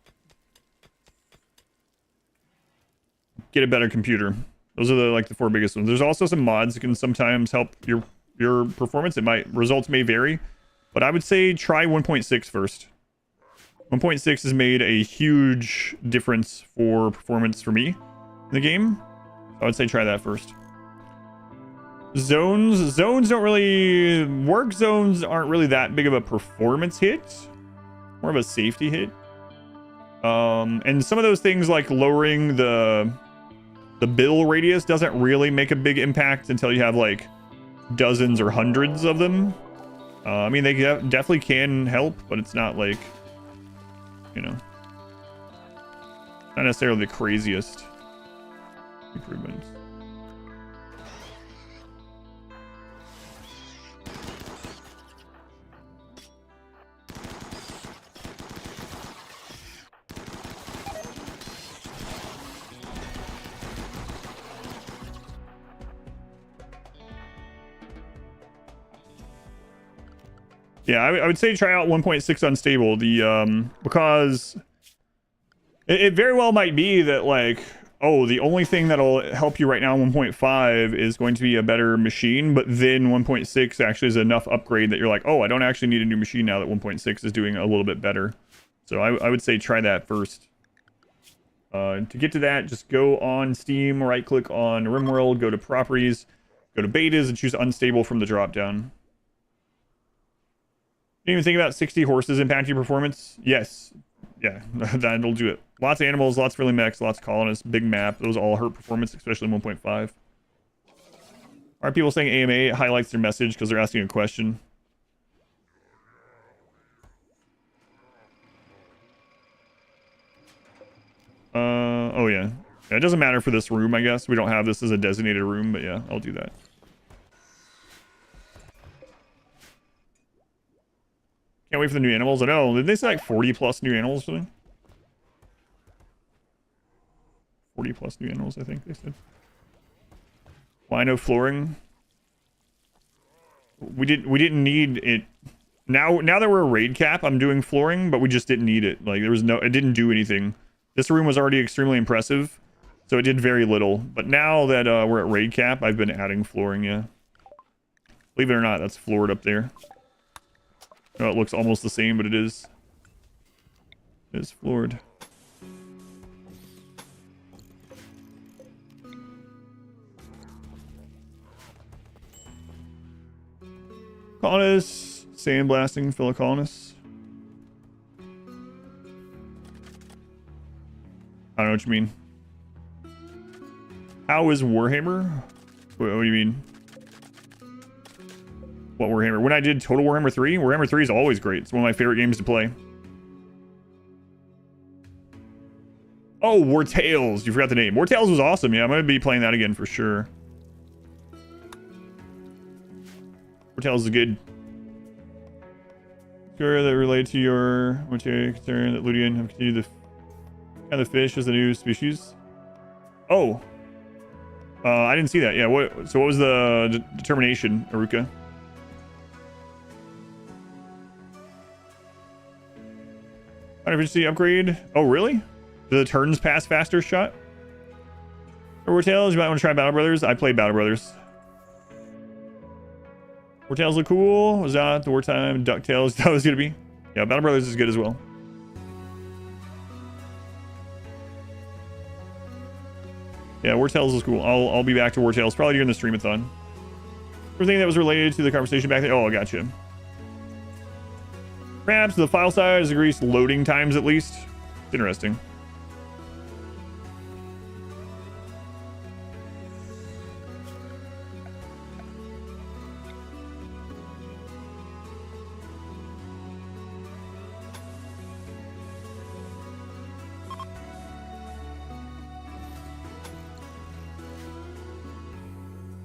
Get a better computer. Those are the 4 biggest ones. There's also some mods that can sometimes help your performance. Results may vary, but I would say try 1.6 first. 1.6 has made a huge difference for performance for me in the game. I would say try that first. Zones don't really work. Zones aren't really that big of a performance hit, more of a safety hit. And some of those things like lowering the bill radius doesn't really make a big impact until you have like dozens or hundreds of them. I mean, they definitely can help, but it's not like, you know, not necessarily the craziest improvements. Yeah, I would say try out 1.6 unstable. Because it very well might be that like, oh, the only thing that'll help you right now in 1.5 is going to be a better machine, but then 1.6 actually is enough upgrade that you're like, oh, I don't actually need a new machine now that 1.6 is doing a little bit better. So I would say try that first. To get to that, just go on Steam, right click on RimWorld, go to properties, go to betas, and choose unstable from the drop down. Didn't even think about 60 horses impacting your performance? Yes. Yeah, that'll do it. Lots of animals, lots of friendly mechs, lots of colonists, big map. Those all hurt performance, especially in 1.5. Are people saying AMA highlights their message because they're asking a question? Yeah, it doesn't matter for this room, I guess. We don't have this as a designated room, but yeah, I'll do that. Can't wait for the new animals. I know. Did they say like 40 plus new animals or something? 40 plus new animals, I think they said. Why no flooring? We didn't need it. Now that we're a raid cap, I'm doing flooring, but we just didn't need it. Like it didn't do anything. This room was already extremely impressive, so it did very little. But now that we're at raid cap, I've been adding flooring, yeah. Believe it or not, that's floored up there. I know it looks almost the same, but it is. It is floored. Colonists, sandblasting, fellow colonists. I don't know what you mean. How is Warhammer? What do you mean? What Warhammer? When I did Total Warhammer 3, Warhammer 3 is always great. It's one of my favorite games to play. Oh, War Tales. You forgot the name. War Tales was awesome. Yeah, I'm going to be playing that again for sure. War Tales is good. Sure, that relate to your material concern that Ludian have continued the fish as a new species. Oh. I didn't see that. Yeah, what was the determination, Aruka? Efficiency upgrade. Oh, really? Do the turns pass faster shot? Or War Tales, you might want to try Battle Brothers. I played Battle Brothers. War Tales look cool. Was that the wartime DuckTales that was gonna be? Yeah, Battle Brothers is good as well. Yeah, War Tales is cool. I'll be back to War Tales probably during the streamathon. Everything that was related to the conversation back there. Oh, I gotcha. Perhaps the file size increased loading times at least. It's interesting.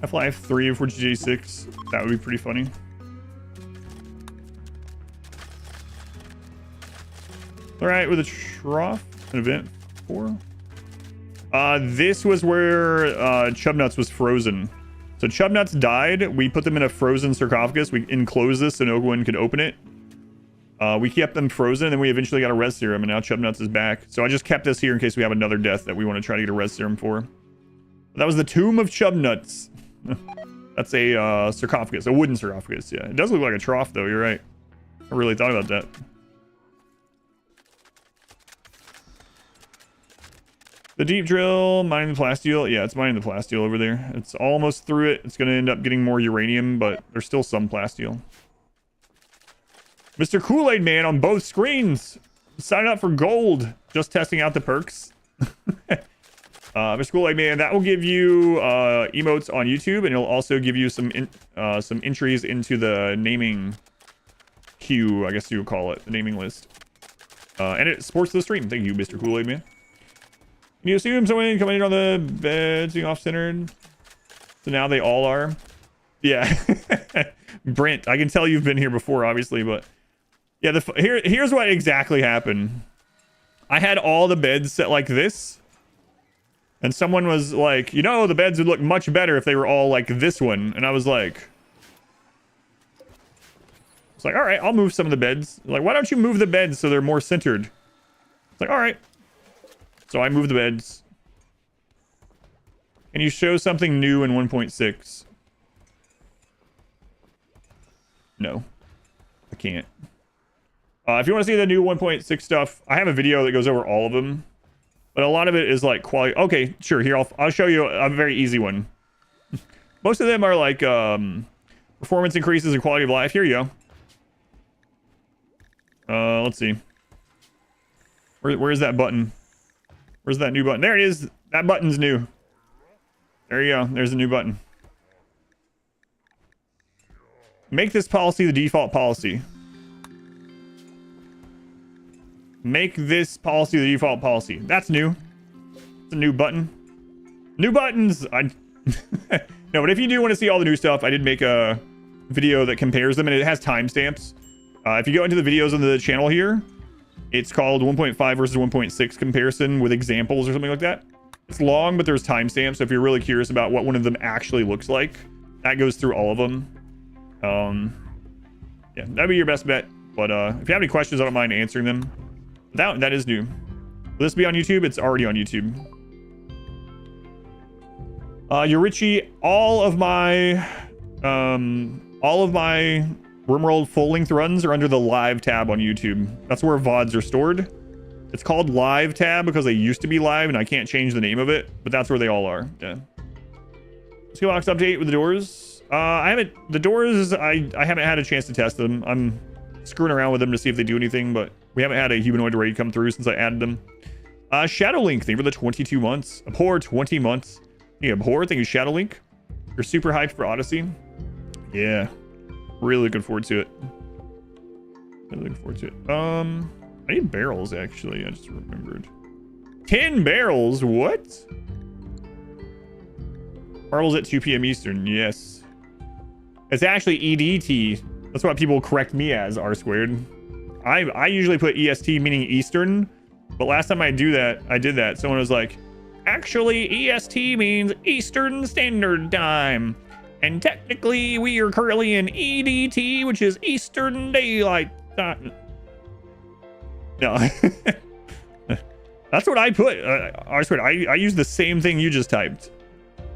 Half-Life 3 for GTA 6. That would be pretty funny. Alright, with a trough, an event 4. This was where Chubnuts was frozen. So Chubnuts died. We put them in a frozen sarcophagus. We enclosed this so no one could open it. We kept them frozen, and then we eventually got a res serum, and now Chubnuts is back. So I just kept this here in case we have another death that we want to try to get a res serum for. But that was the Tomb of Chubnuts. That's a sarcophagus, a wooden sarcophagus. Yeah, it does look like a trough, though. You're right. I really thought about that. The deep drill, mining the plasteel. Yeah, it's mining the plasteel over there. It's almost through it. It's going to end up getting more uranium, but there's still some plasteel. Mr. Kool-Aid Man on both screens. Sign up for gold. Just testing out the perks. Mr. Kool-Aid Man, that will give you emotes on YouTube, and it'll also give you some entries into the naming queue, I guess you would call it, the naming list. And it supports the stream. Thank you, Mr. Kool-Aid Man. Can you assume someone coming in on the bed, being off-centered? So now they all are. Yeah. Brent, I can tell you've been here before, obviously, but yeah, here's what exactly happened. I had all the beds set like this, and someone was like, you know, the beds would look much better if they were all like this one. And I was like, all right, I'll move some of the beds. Like, why don't you move the beds so they're more centered? It's like, all right. So I moved the beds. Can you show something new in 1.6? No, I can't. If you want to see the new 1.6 stuff, I have a video that goes over all of them. But a lot of it is like quality. Okay, sure. Here, I'll show you a very easy one. Most of them are like performance increases and quality of life. Here you go. Let's see. Where's that button? Where's that new button? There it is. That button's new. There you go. There's a new button. Make this policy the default policy. Make this policy the default policy. That's new. It's a new button. New buttons. No, but if you do want to see all the new stuff, I did make a video that compares them, and it has timestamps. If you go into the videos on the channel here, it's called 1.5 versus 1.6 comparison with examples or something like that. It's long, but there's timestamps. So if you're really curious about what one of them actually looks like, that goes through all of them. Yeah, that'd be your best bet. But if you have any questions, I don't mind answering them. That is new. Will this be on YouTube? It's already on YouTube. Yurichi, all of my RimWorld full-length runs are under the live tab on YouTube. That's where VODs are stored. It's called live tab because they used to be live and I can't change the name of it, but that's where they all are. Yeah. Skill box update with the doors. I haven't had a chance to test them. I'm screwing around with them to see if they do anything, but we haven't had a humanoid raid come through since I added them. Shadow Link, thank you for the 22 months. Abhor, 20 months. Yeah, Abhor, thank you, Shadow Link. You're super hyped for Odyssey. Yeah. Really looking forward to it. Really looking forward to it. I need barrels, actually. I just remembered. 10 barrels? What? Marbles at 2 p.m. Eastern. Yes. It's actually EDT. That's what people correct me as, R squared. I usually put EST, meaning Eastern. But last time I did that, someone was like, actually, EST means Eastern Standard Time. And technically, we are currently in EDT, which is Eastern Daylight Time. No. That's what I put. R squared. I use the same thing you just typed.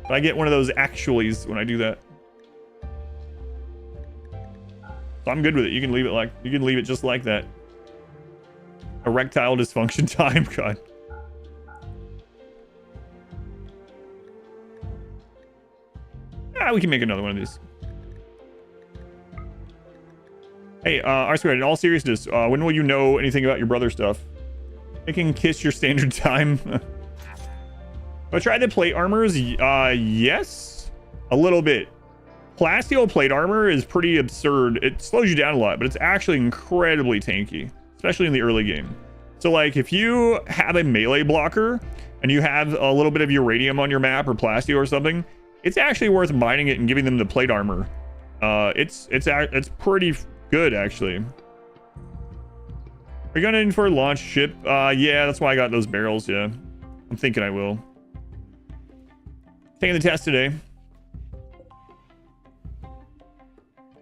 But I get one of those actuallys when I do that. So I'm good with it. You can leave it just like that. Erectile dysfunction time. God. We can make another one of these. Hey, R squared, in all seriousness, when will you know anything about your brother stuff? I can kiss your standard time. I tried the plate armors. Yes, a little bit. Plasteel plate armor is pretty absurd. It slows you down a lot, but it's actually incredibly tanky, especially in the early game. So like if you have a melee blocker and you have a little bit of uranium on your map or plasteel or something, it's actually worth mining it and giving them the plate armor. It's pretty good, actually. Are you going in for a launch ship? Yeah, that's why I got those barrels. Yeah, I'm thinking I will. Taking the test today.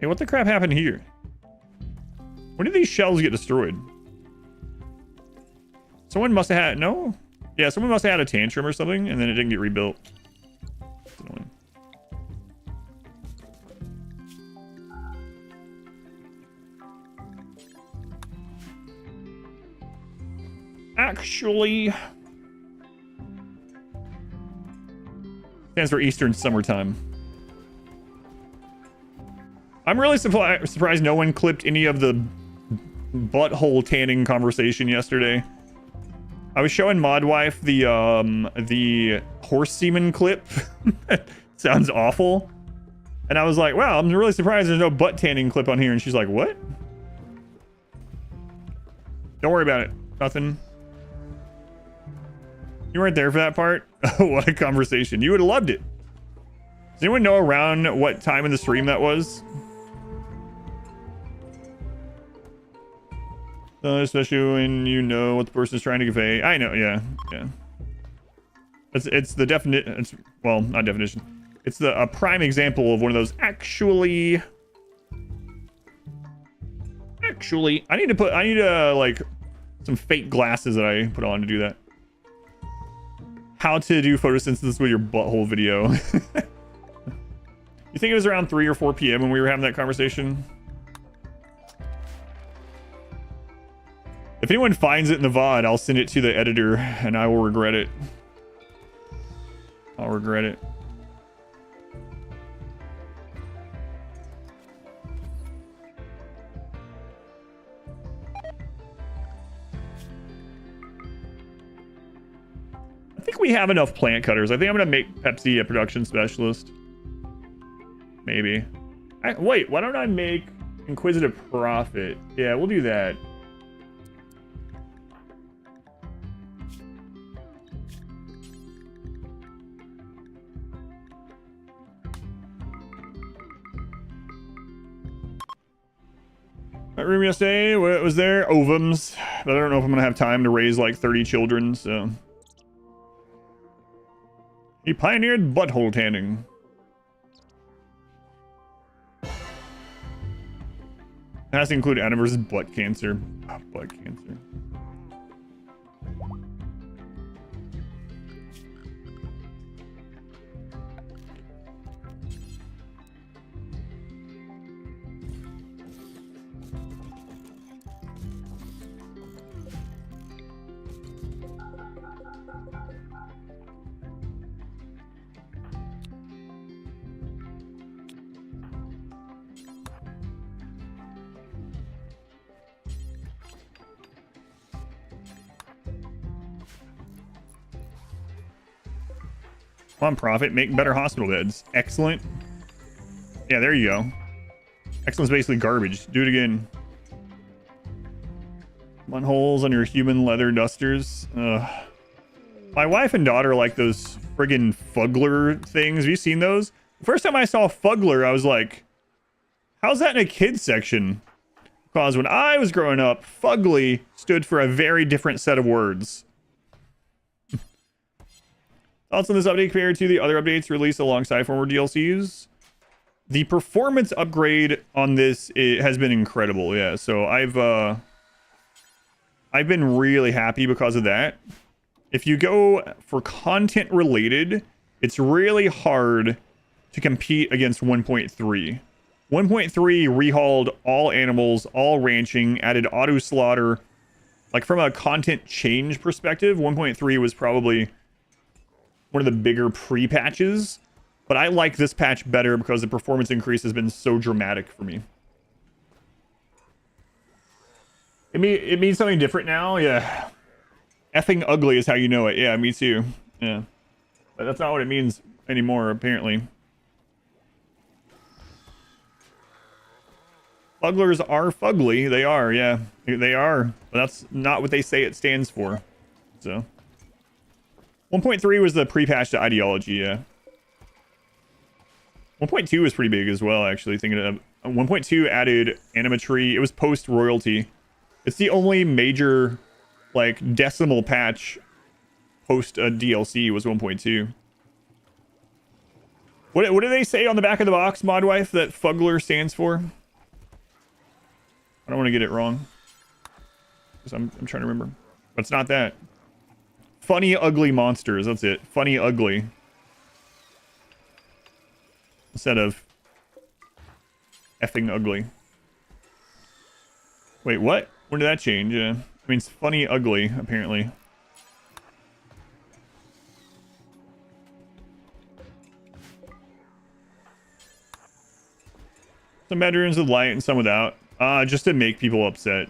Hey, what the crap happened here? When did these shells get destroyed? Someone must have had... No? Yeah, someone must have had a tantrum or something, and then it didn't get rebuilt. That's annoying. Actually... stands for Eastern Summertime. I'm really surprised no one clipped any of the butthole tanning conversation yesterday. I was showing Modwife the horse semen clip. Sounds awful. And I was like, wow, I'm really surprised there's no butt tanning clip on here. And she's like, what? Don't worry about it. Nothing. You weren't there for that part? What a conversation. You would have loved it. Does anyone know around what time in the stream that was? Especially when you know what the person is trying to convey. I know, yeah. It's the definition. Well, not definition. It's a prime example of one of those actually. I need like some fake glasses that I put on to do that. How to do photosynthesis with your butthole video. You think it was around 3 or 4 p.m. when we were having that conversation? If anyone finds it in the VOD, I'll send it to the editor and I will regret it. I'll regret it. I think we have enough plant cutters. I think I'm going to make Pepsi a production specialist. Maybe. Wait, why don't I make Inquisitive Prophet? Yeah, we'll do that. That room yesterday, what was there? Ovums. But I don't know if I'm gonna have time to raise like 30 children, so. He pioneered butthole tanning. It has to include Anna versus butt cancer. Oh, butt cancer. Come on, Profit, make better hospital beds. Excellent. Yeah, there you go. Excellent's basically garbage. Do it again. Come on, holes on your human leather dusters. Ugh. My wife and daughter like those friggin' Fugler things. Have you seen those? The first time I saw Fugler, I was like, how's that in a kid's section? Because when I was growing up, fugly stood for a very different set of words. Thoughts on this update compared to the other updates released alongside former DLCs? The performance upgrade on this has been incredible. Yeah, so I've been really happy because of that. If you go for content related, it's really hard to compete against 1.3. 1.3 rehauled all animals, all ranching, added auto slaughter. Like from a content change perspective, 1.3 was probably one of the bigger pre-patches, but I like this patch better because the performance increase has been so dramatic for me. It means something different now. Yeah, effing ugly is how you know it. Yeah, me too. Yeah, but that's not what it means anymore, apparently. Fuglers are fugly. They are, yeah, they are, but that's not what they say it stands for. So 1.3 was the pre-patch to ideology, yeah. 1.2 was pretty big as well, actually. Thinking of 1.2 added animatry. It was post-royalty. It's the only major, like, decimal patch post DLC was 1.2. What do they say on the back of the box, Modwife, that Fugler stands for? I don't want to get it wrong. Because I'm trying to remember. But it's not that. Funny, ugly monsters. That's it. Funny, ugly. Instead of effing ugly. Wait, what? When did that change? It means funny, ugly, apparently. Some bedrooms with light and some without. Just to make people upset.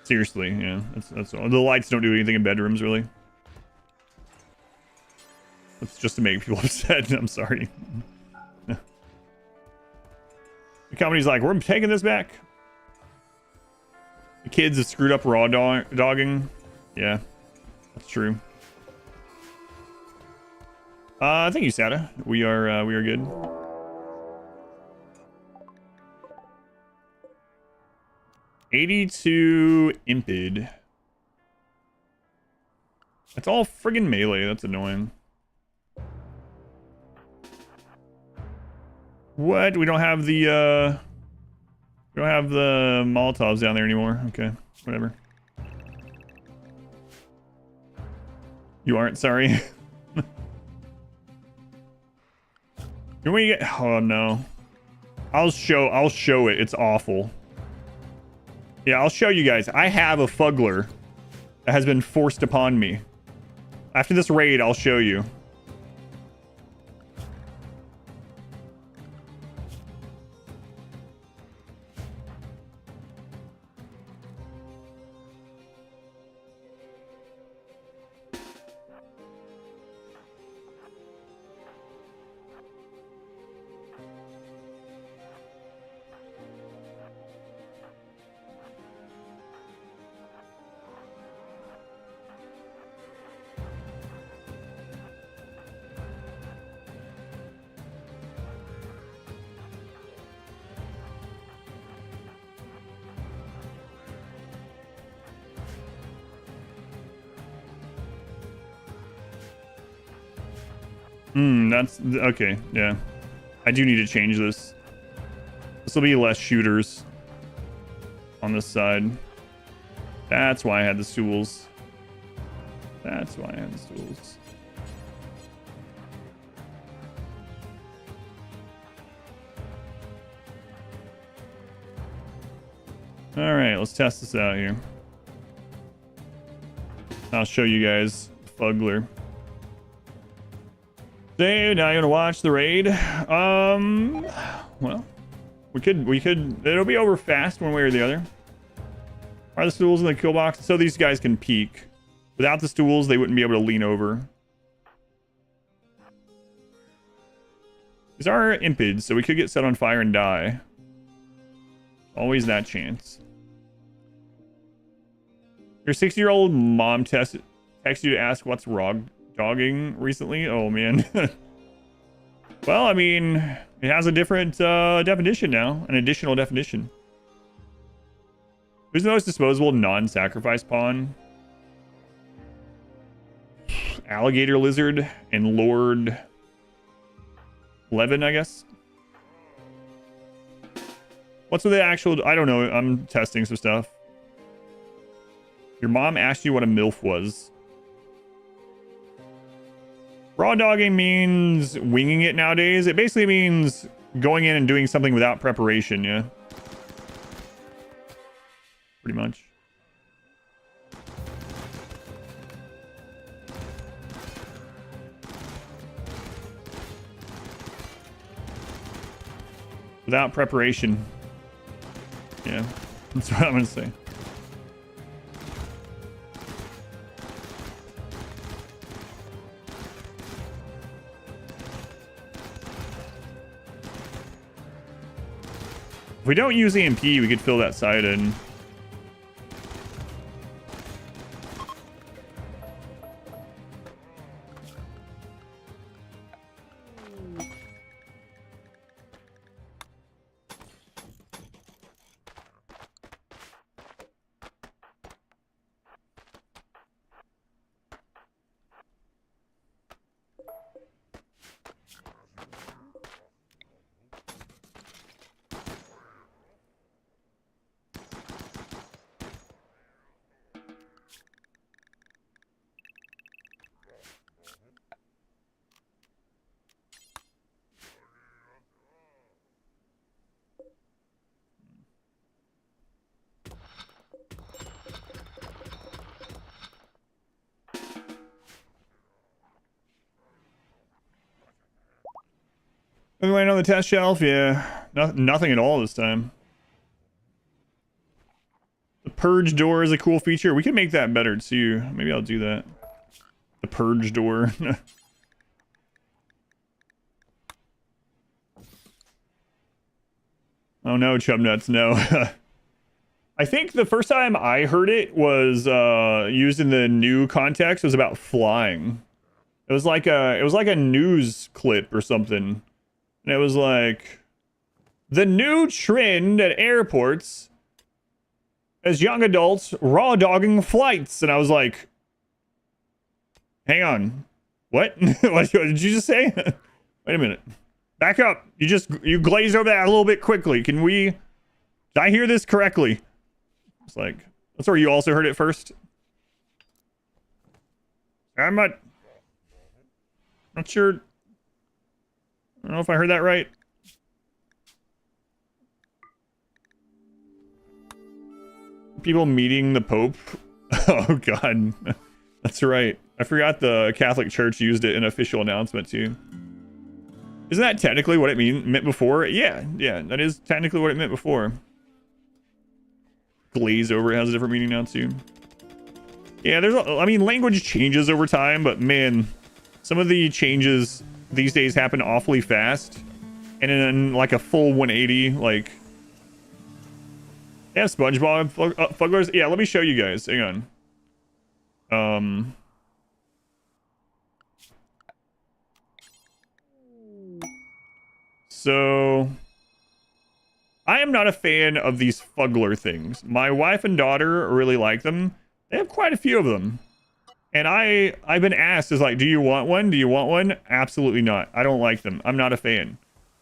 Seriously, yeah. That's all. The lights don't do anything in bedrooms, really. It's just to make people upset. I'm sorry. The company's like, we're taking this back. The kids have screwed up raw dogging. Yeah, that's true. Thank you, Sada. We are good. $82 impid. That's all friggin' melee. That's annoying. What? We don't have the Molotovs down there anymore. Okay, whatever. You aren't sorry. Can we get? Oh no. I'll show it. It's awful. Yeah, I'll show you guys. I have a Fugler that has been forced upon me. After this raid, I'll show you. That's okay. Yeah, I do need to change this. This will be less shooters on this side. That's why I had the stools. That's why I had the stools. All right, let's test this out here. I'll show you guys Fuggler. So now you want to watch the raid? Well, we could. It'll be over fast one way or the other. Are the stools in the kill box so these guys can peek? Without the stools, they wouldn't be able to lean over. These are impids, so we could get set on fire and die. Always that chance. Your 60-year-old mom texted you to ask what's wrong dogging recently. Oh man. Well, I mean, it has a different definition now, an additional definition. Who's the most disposable non-sacrifice pawn? Alligator Lizard and Lord Levin, I guess. What's with the actual? I don't know. I'm testing some stuff. Your mom asked you what a MILF was. Raw dogging means winging it nowadays. It basically means going in and doing something without preparation, yeah? Pretty much. Without preparation. Yeah, that's what I'm gonna say. If we don't use EMP, we could fill that side in. Anyone on the test shelf? Yeah. Nothing at all this time. The purge door is a cool feature. We can make that better too. Maybe I'll do that. The purge door. Oh no, Chubnuts, no. I think the first time I heard it was used in the new context. It was about flying. It was like a news clip or something. And it was like, the new trend at airports is young adults raw dogging flights. And I was like, hang on, what? What did you just say? Wait a minute. Back up. You glazed over that a little bit quickly. Did I hear this correctly? It's like, that's where you also heard it first. I'm not sure. I don't know if I heard that right. People meeting the Pope. Oh, God. That's right. I forgot the Catholic Church used it in official announcement, too. Isn't that technically what it meant before? Yeah, that is technically what it meant before. Glaze over has a different meaning now, too. Yeah, I mean, language changes over time, but man, some of the changes these days happen awfully fast, and in like a full 180. Like, yeah, SpongeBob Fugglers. Yeah, let me show you guys. Hang on. So I am not a fan of these Fuggler things. My wife and daughter really like them. They have quite a few of them. And I've been asked, is like, do you want one? Do you want one? Absolutely not. I don't like them. I'm not a fan.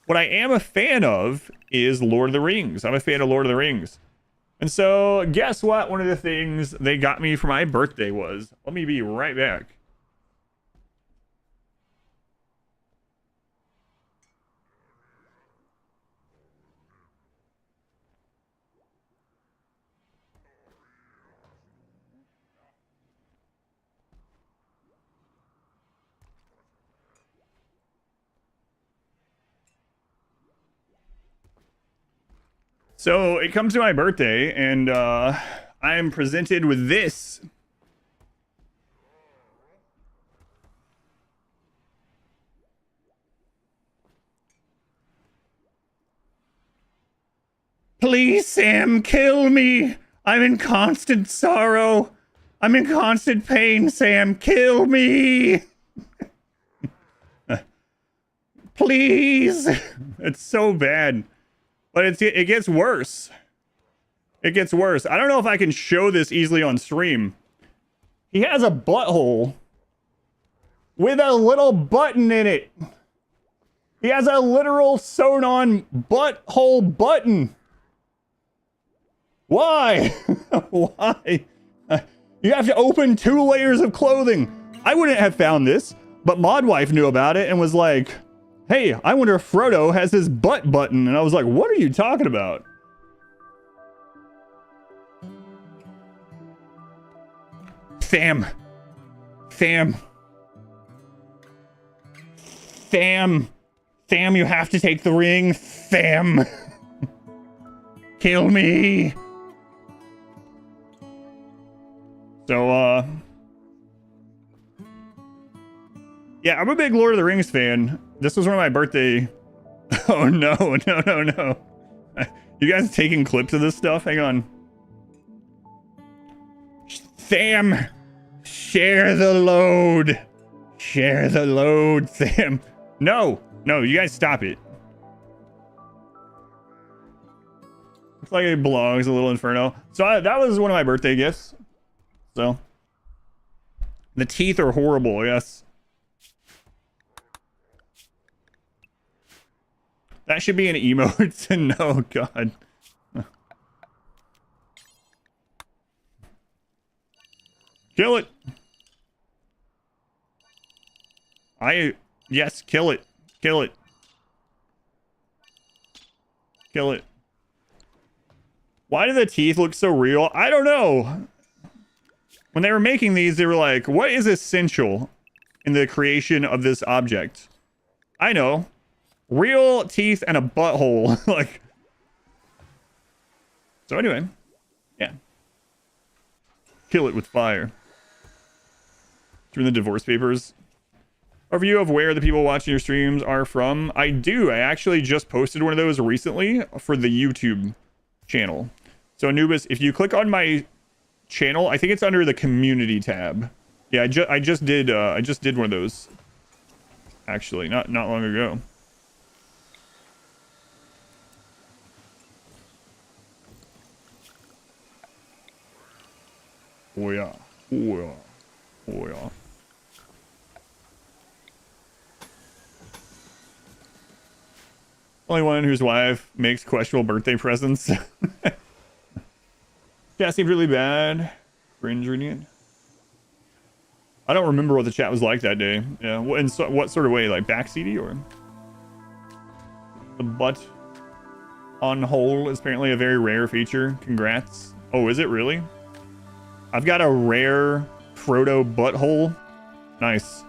What I am a fan of is Lord of the Rings. I'm a fan of Lord of the Rings. And so guess what? One of the things they got me for my birthday was, let me be right back. So it comes to my birthday, and I am presented with this. Please, Sam, kill me. I'm in constant sorrow. I'm in constant pain, Sam. Kill me. Please. It's so bad. But it gets worse. It gets worse. I don't know if I can show this easily on stream. He has a butthole with a little button in it. He has a literal sewn-on butthole button. Why? Why? You have to open 2 layers of clothing. I wouldn't have found this, but Modwife knew about it and was like, hey, I wonder if Frodo has his butt button. And I was like, what are you talking about? Fam. Fam. Fam. Fam, you have to take the ring. Fam. Kill me. So, yeah, I'm a big Lord of the Rings fan. This was one of my birthday. Oh, no. You guys taking clips of this stuff? Hang on. Sam, share the load. Share the load, Sam. No, you guys stop it. Looks like it belongs a little Inferno. So that was one of my birthday gifts. So the teeth are horrible, yes. That should be an emote. No, God. Kill it. Yes, kill it. Kill it. Kill it. Why do the teeth look so real? I don't know. When they were making these, they were like, what is essential in the creation of this object? I know. Real teeth and a butthole. Like. So anyway. Yeah. Kill it with fire. Through the divorce papers. Overview of where the people watching your streams are from. I do. I actually just posted one of those recently for the YouTube channel. So Anubis, if you click on my channel, I think it's under the community tab. Yeah, I just did one of those. Actually, not long ago. Oh yeah. Oh yeah. Oh yeah. Only one whose wife makes questionable birthday presents. Chat seemed really bad. Cringe reading it. I don't remember what the chat was like that day. Yeah, what sort of way? Like backseaty or? The butt on hole is apparently a very rare feature. Congrats. Oh, is it really? I've got a rare Frodo butthole. Nice.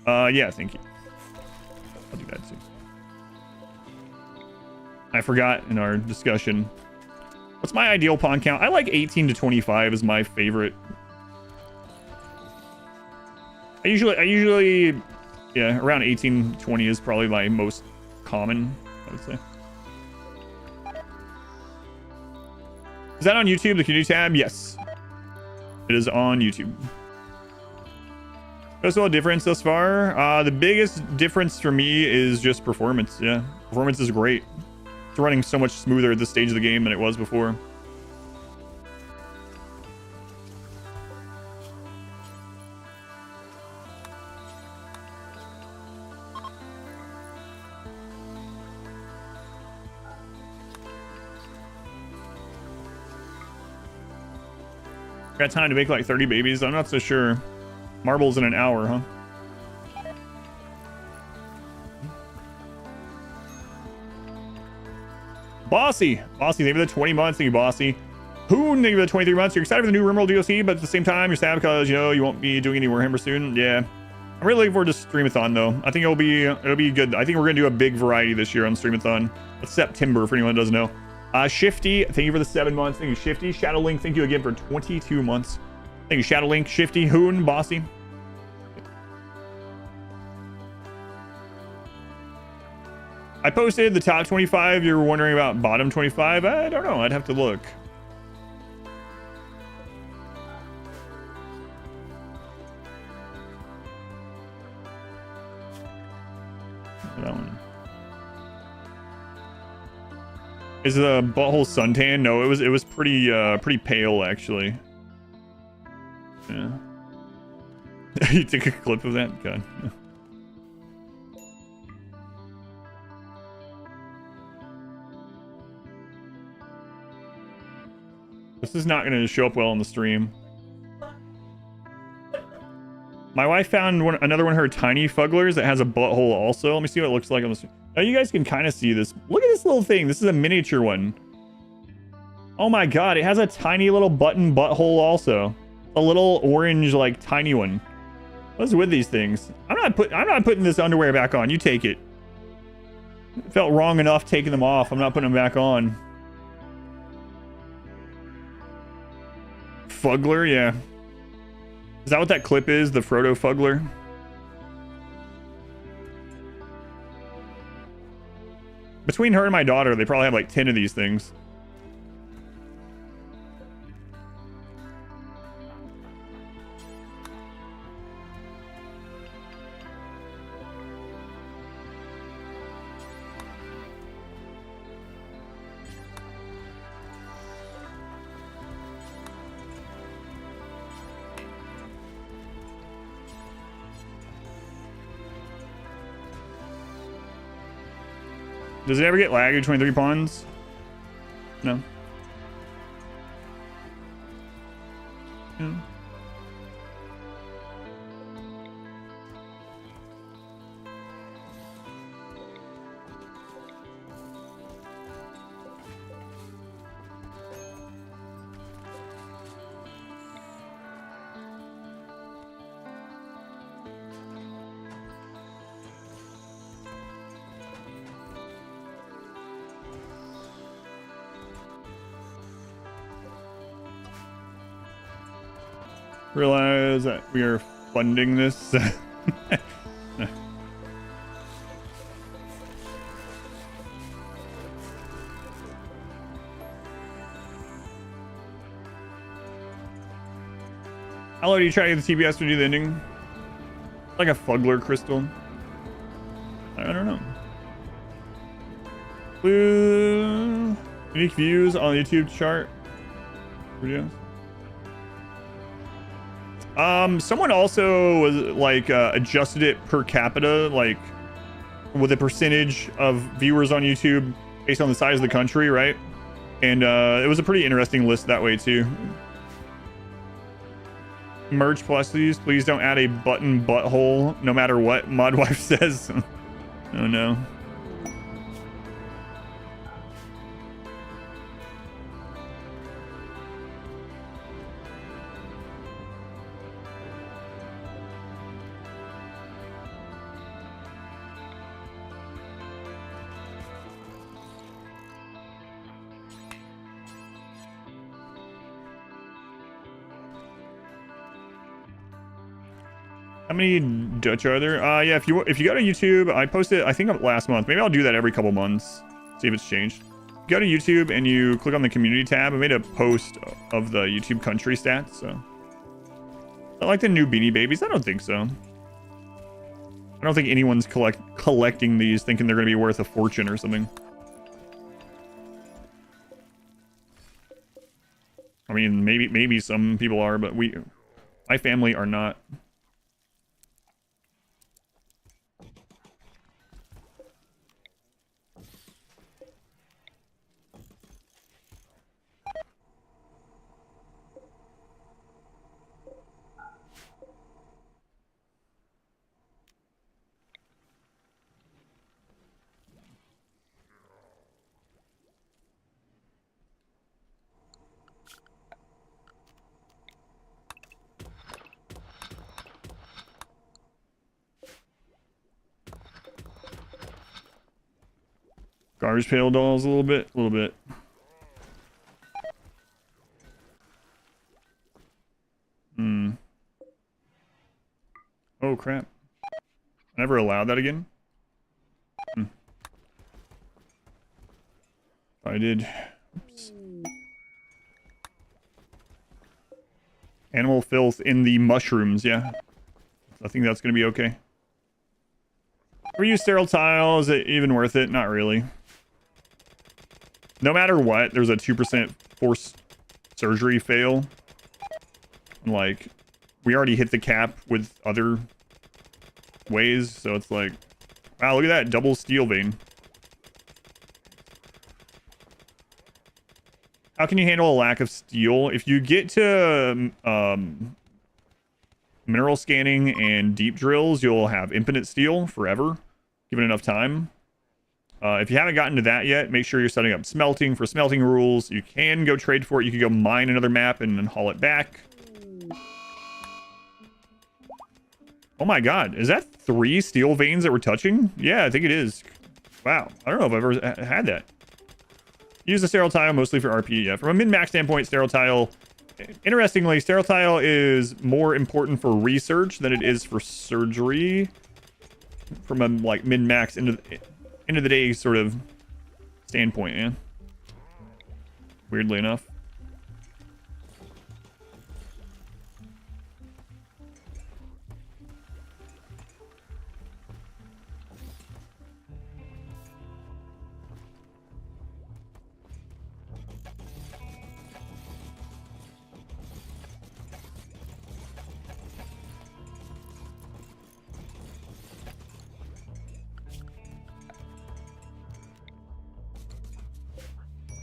Yeah, thank you. I'll do that too. I forgot in our discussion. What's my ideal pawn count? I like 18 to 25 is my favorite. I usually, yeah, around 18, 20 is probably my most common, I would say. Is that on YouTube, the community tab? Yes. It is on YouTube. What's the difference thus far? The biggest difference for me is just performance. Yeah, performance is great. It's running so much smoother at this stage of the game than it was before. Got time to make like 30 babies? I'm not so sure. Marbles in an hour, huh? Bossy, thank you for the 20 months. Thank you, Bossy. Hoon, thank you for the 23 months. You're excited for the new RimWorld DLC, but at the same time, you're sad because you know you won't be doing any Warhammer soon. Yeah, I'm really looking forward to Streamathon though. I think it'll be good. I think we're gonna do a big variety this year on Streamathon. It's September for anyone who doesn't know. Shifty, thank you for the 7 months. Thank you, Shifty. Shadowlink, thank you again for 22 months. Thank you, Shadowlink, Shifty, Hoon, Bossy. I posted the top 25. You're wondering about bottom 25. I don't know. I'd have to look. That one. Is the butthole suntan? No, it was pretty pale actually. Yeah. You took a clip of that? God. This is not going to show up well on the stream. My wife found another one of her tiny fugglers that has a butthole also. Let me see what it looks like on the stream. Now you guys can kind of see this. Look at this little thing. This is a miniature one. Oh my god, it has a tiny little button butthole also. A little orange, like, tiny one. What's with these things? I'm not putting this underwear back on. You take it. It felt wrong enough taking them off. I'm not putting them back on. Fuggler, yeah. Is that what that clip is? The Frodo Fuggler? Between her and my daughter, they probably have like 10 of these things. Does it ever get lag at 23 pawns? No. No. Realize that we are funding this. Hello, do you try to get the TBS to do the ending? Like a Fuggler crystal. I don't know. Unique views on the YouTube chart. Videos. Someone also was like adjusted it per capita, like with a percentage of viewers on YouTube based on the size of the country, right? And it was a pretty interesting list that way too. Merch plus, please don't add a button butthole no matter what Modwife says. Oh no. How many Dutch are there? Yeah, if you go to YouTube, I posted, I think last month. Maybe I'll do that every couple months. See if it's changed. If you go to YouTube and you click on the community tab, I made a post of the YouTube country stats. So, I like the new Beanie Babies. I don't think so. I don't think anyone's collecting these thinking they're going to be worth a fortune or something. I mean, maybe some people are, but my family are not. Garbage pail dolls a little bit. Oh crap. I never allowed that again. I did. Oops. Animal filth in the mushrooms, yeah. I think that's gonna be okay. Reuse sterile tile, is it even worth it? Not really. No matter what, there's a 2% forced surgery fail. Like, we already hit the cap with other ways, so it's like, wow, look at that double steel vein. How can you handle a lack of steel? If you get to mineral scanning and deep drills, you'll have infinite steel forever, given enough time. If you haven't gotten to that yet, make sure you're setting up smelting for smelting rules. You can go trade for it. You can go mine another map and then haul it back. Oh my god, is that 3 steel veins that we're touching? Yeah, I think it is. Wow, I don't know if I've ever had that. Use the sterile tile mostly for RP. Yeah, from a min-max standpoint, sterile tile... Interestingly, sterile tile is more important for research than it is for surgery. From a, like, min-max end of the day sort of standpoint, yeah. Weirdly enough.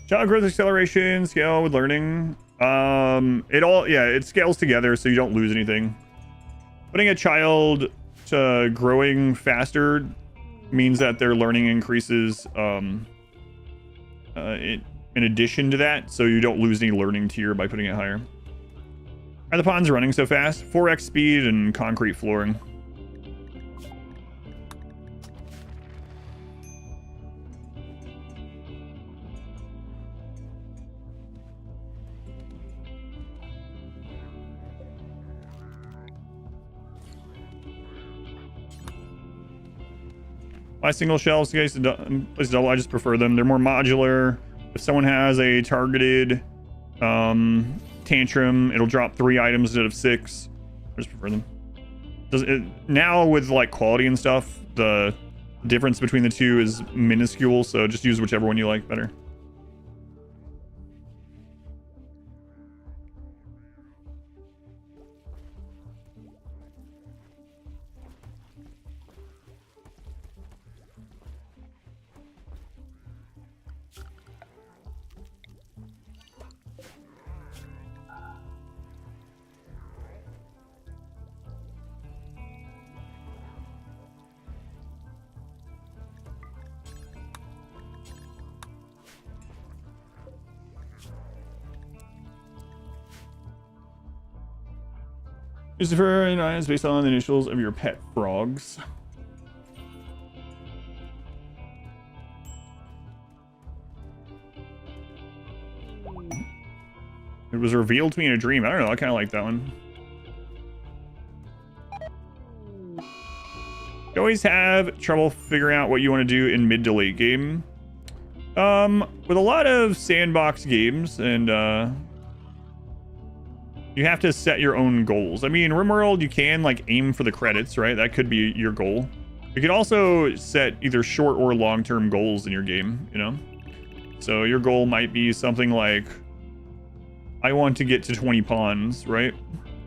Child growth acceleration, scale with learning. It scales together so you don't lose anything. Putting a child to growing faster means that their learning increases in addition to that, so you don't lose any learning tier by putting it higher. Are the ponds running so fast? 4x speed and concrete flooring. Buy single shelves in case place double. I just prefer them. They're more modular. If someone has a targeted tantrum, it'll drop 3 items instead of 6. I just prefer them. Now with like quality and stuff, the difference between the two is minuscule, so just use whichever one you like better. Lucifer and I is based on the initials of your pet frogs. It was revealed to me in a dream. I don't know. I kind of like that one. You always have trouble figuring out what you want to do in mid to late game. With a lot of sandbox games and you have to set your own goals. I mean, RimWorld, you can like aim for the credits, right? That could be your goal. You could also set either short or long-term goals in your game, you know? So your goal might be something like, I want to get to 20 pawns, right?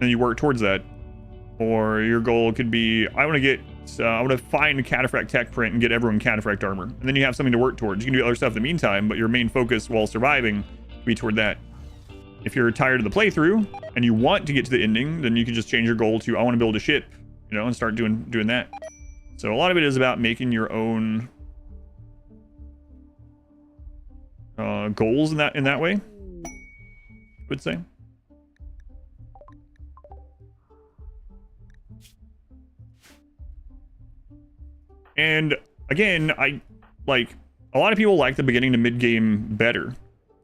And you work towards that. Or your goal could be, I want to find Cataphract tech print and get everyone Cataphract armor. And then you have something to work towards. You can do other stuff in the meantime, but your main focus while surviving will be toward that. If you're tired of the playthrough and you want to get to the ending, then you can just change your goal to, I want to build a ship, you know, and start doing that. So a lot of it is about making your own goals in that way, I would say. And again, I like A lot of people like the beginning to mid game better.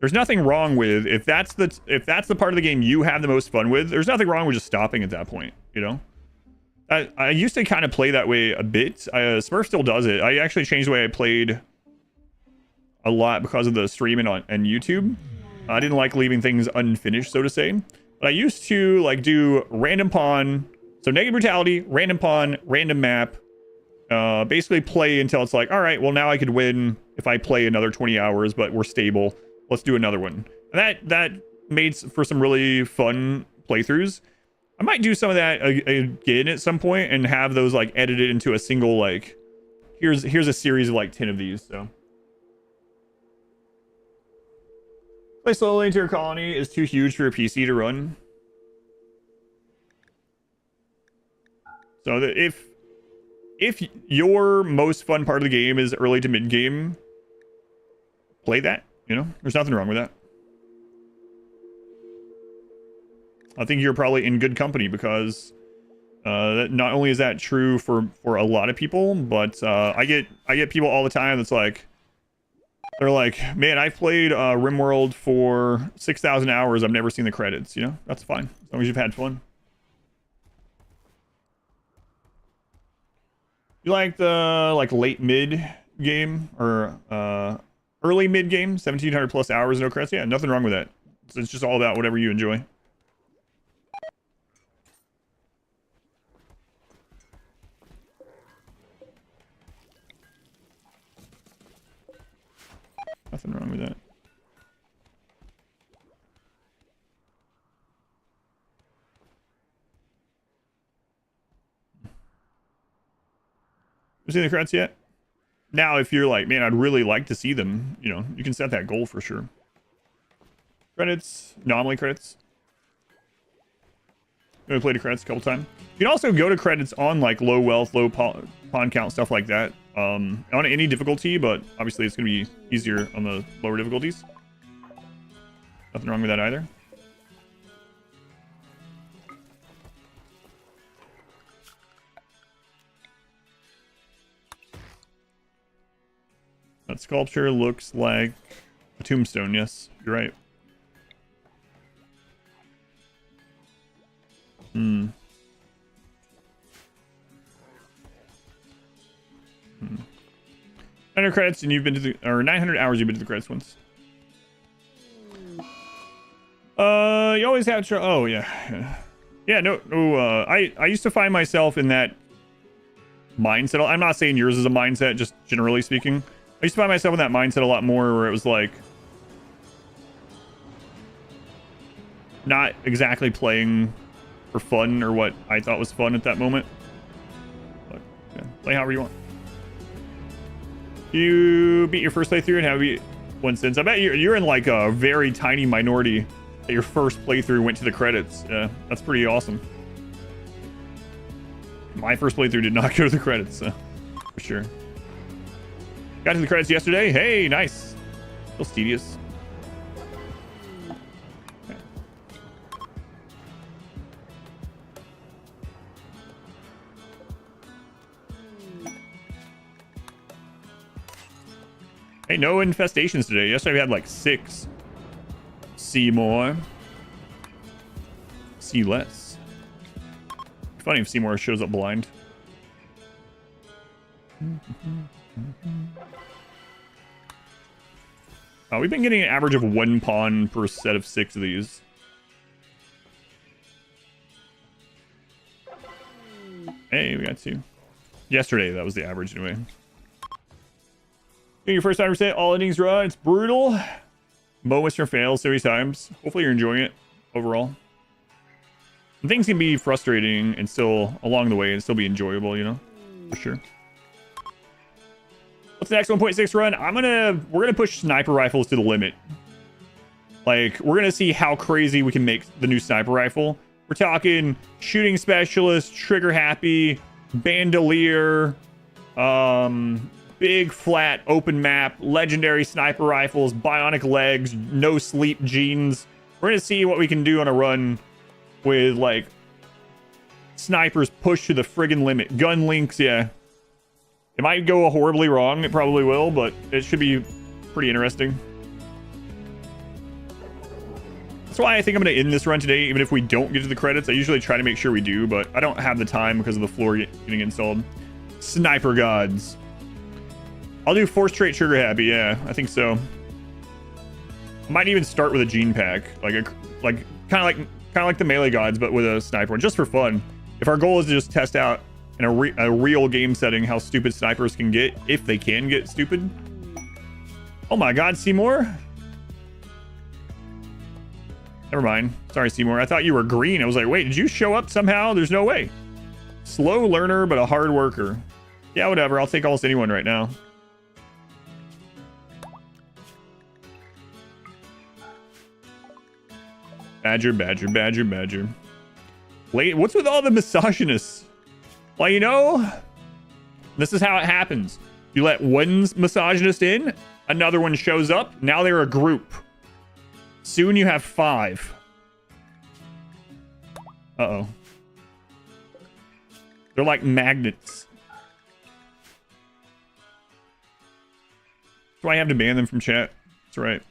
There's nothing wrong with if that's the part of the game you have the most fun with. There's nothing wrong with just stopping at that point. You know. I used to kind of play that way a bit. Smurf still does it. I actually changed the way I played a lot because of the streaming on YouTube. I didn't like leaving things unfinished, so to say. But I used to like do random pawn, so negative brutality, random pawn, random map. Basically play until it's like, all right, well now I could win if I play another 20 hours, but we're stable. Let's do another one. And that made for some really fun playthroughs. I might do some of that again at some point and have those like edited into a single like here's a series of like 10 of these. So play slowly into your colony is too huge for your PC to run. So that if your most fun part of the game is early to mid game, play that, you know, there's nothing wrong with that. I think you're probably in good company because not only is that true for a lot of people, but I get people all the time that's like, they're like, man, I've played RimWorld for 6,000 hours. I've never seen the credits. You know, that's fine as long as you've had fun. You like the late mid game or early mid game, 1,700 plus hours, no credits? Yeah, nothing wrong with that. It's just all about whatever you enjoy. Nothing wrong with that. You seen the credits yet? Now, if you're like, man, I'd really like to see them, you know, you can set that goal for sure. Credits, anomaly credits. I'm gonna play the credits a couple times. You can also go to credits on like low wealth, low pawn count, stuff like that. On any difficulty, but obviously it's gonna be easier on the lower difficulties. Nothing wrong with that either. That sculpture looks like a tombstone. Yes, you're right. Hmm. 900 credits and you've been to the, or 900 hours you've been to the credits once. You always have to, oh yeah. Yeah, no, I used to find myself in that mindset. I'm not saying yours is a mindset, just generally speaking. I used to find myself in that mindset a lot more where it was like not exactly playing for fun or what I thought was fun at that moment. But yeah, play however you want. You beat your first playthrough and have you one since. I bet you're in like a very tiny minority that your first playthrough went to the credits. Yeah, that's pretty awesome. My first playthrough did not go to the credits, so for sure. Got to the credits yesterday. Hey, nice. Feels tedious. Okay. Hey, no infestations today. Yesterday we had like 6. See more. See less. Funny if Seymour shows up blind. We've been getting an average of 1 pawn per set of 6 of these. Hey, we got 2. Yesterday, that was the average anyway. Your first time reset, all innings run. It's brutal. Moments for fails 30 times. Hopefully you're enjoying it overall. And things can be frustrating and still along the way and still be enjoyable, you know, for sure. What's the next 1.6 run? We're gonna push sniper rifles to the limit. Like, we're gonna see how crazy we can make the new sniper rifle. We're talking shooting specialist, trigger happy, bandolier, big flat open map, legendary sniper rifles, bionic legs, no sleep jeans. We're gonna see what we can do on a run with like snipers pushed to the friggin' limit. Gun links, yeah. It might go horribly wrong. It probably will, but it should be pretty interesting. That's why I think I'm going to end this run today, even if we don't get to the credits. I usually try to make sure we do, but I don't have the time because of the floor getting installed. Sniper gods. I'll do Force Trait Trigger Happy. Yeah, I think so. I might even start with a gene pack, kind of like the melee gods, but with a sniper one, just for fun. If our goal is to just test out in a real game setting how stupid snipers can get, if they can get stupid. Oh my God, Seymour. Never mind. Sorry, Seymour. I thought you were green. I was like, wait, did you show up somehow? There's no way. Slow learner, but a hard worker. Yeah, whatever. I'll take almost anyone right now. Badger, badger, badger, badger. Wait, what's with all the misogynists? Well, you know, this is how it happens. You let one misogynist in, another one shows up. Now they're a group. Soon you have 5. Uh-oh. They're like magnets. That's why I have to ban them from chat. That's right.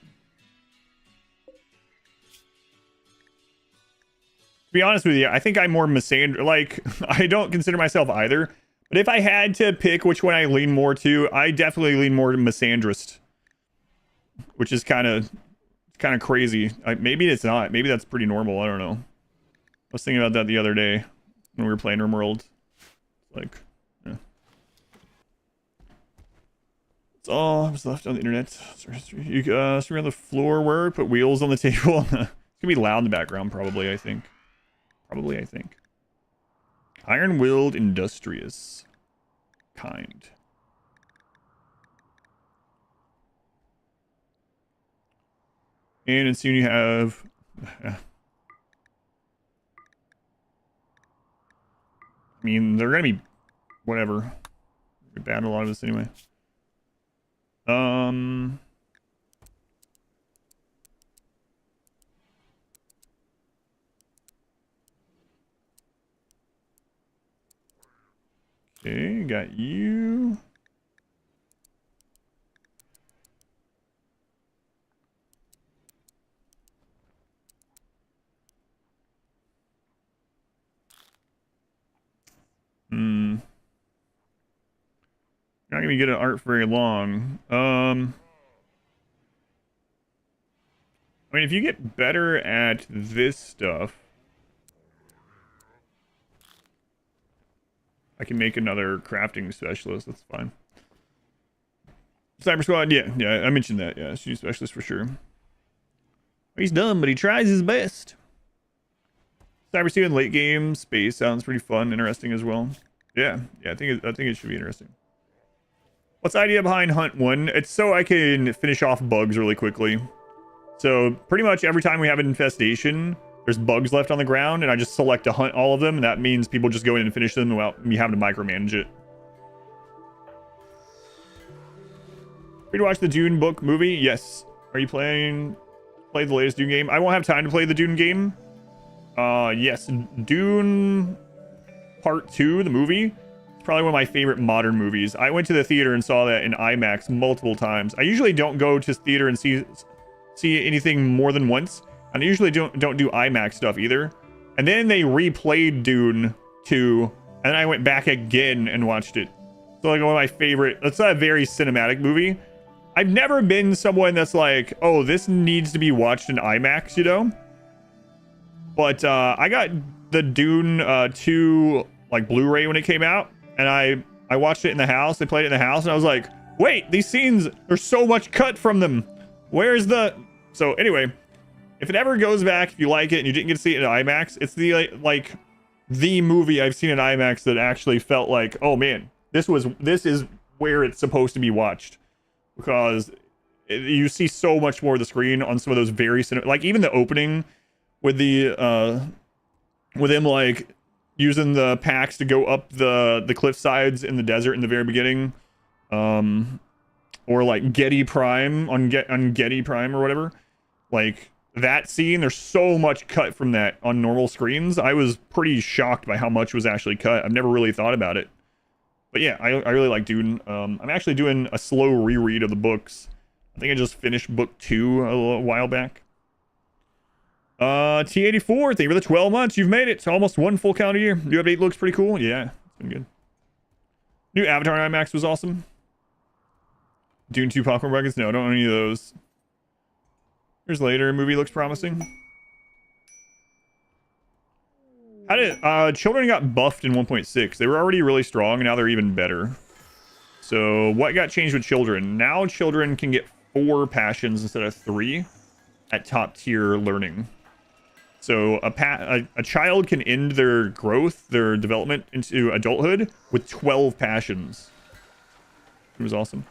To be honest with you, I think I'm more misandr. Like, I don't consider myself either. But if I had to pick which one I lean more to, I definitely lean more to misandrist. Which is kind of crazy. Maybe it's not. Maybe that's pretty normal. I don't know. I was thinking about that the other day when we were playing RimWorld. Like, yeah. It's all was left on the internet. You stream on the floor where? Put wheels on the table. It's gonna be loud in the background, probably, I think. Iron-willed, industrious. Kind. And soon you have... I mean, they're gonna be... whatever. We're bad at a lot of this anyway. Okay, got you. Not gonna be good at art for very long. I mean, if you get better at this stuff, I can make another crafting specialist. That's fine. Cyber Squad, yeah, I mentioned that. Yeah, she's specialist for sure. He's dumb, but he tries his best. Cyber Steel in late game space sounds pretty fun, interesting as well. Yeah, I think it should be interesting. What's the idea behind Hunt 1? It's so I can finish off bugs really quickly. So pretty much every time we have an infestation, there's bugs left on the ground, and I just select to hunt all of them, and that means people just go in and finish them without me having to micromanage it. Free to watch the Dune book movie? Yes. Are you play the latest Dune game? I won't have time to play the Dune game. Yes, Dune Part 2, the movie. It's probably one of my favorite modern movies. I went to the theater and saw that in IMAX multiple times. I usually don't go to theater and see anything more than once. And I usually don't do IMAX stuff either. And then they replayed Dune 2, and then I went back again and watched it. So like one of my favorite, it's a very cinematic movie. I've never been someone that's like, oh, this needs to be watched in IMAX, you know? But I got the Dune 2 like Blu-ray when it came out, and I watched it in the house. They played it in the house, and I was like, wait, these scenes, there's so much cut from them. Where's the... So anyway, if it ever goes back, if you like it and you didn't get to see it in IMAX, it's the like the movie I've seen in IMAX that actually felt like, oh man, this is where it's supposed to be watched, because you see so much more of the screen on some of those very like even the opening with the with him like using the packs to go up the cliff sides in the desert in the very beginning, or like Getty Prime on Getty Prime or whatever, like that scene. There's so much cut from that on normal screens. I was pretty shocked by how much was actually cut. I've never really thought about it, But yeah, I really like Dune. I'm actually doing a slow reread of the books. I think I just finished book 2 a little while back. T84, thank you for the 12 months. You've made it to almost 1 full calendar year. New update looks pretty cool. Yeah, it's been good. New Avatar IMAX was awesome. Dune 2 popcorn buckets? No, I don't own any of those. Here's later. Movie looks promising. How did children got buffed in 1.6? They were already really strong, and now they're even better. So what got changed with children? Now children can get 4 passions instead of 3 at top tier learning. So a child can end their growth, their development into adulthood with 12 passions. It was awesome.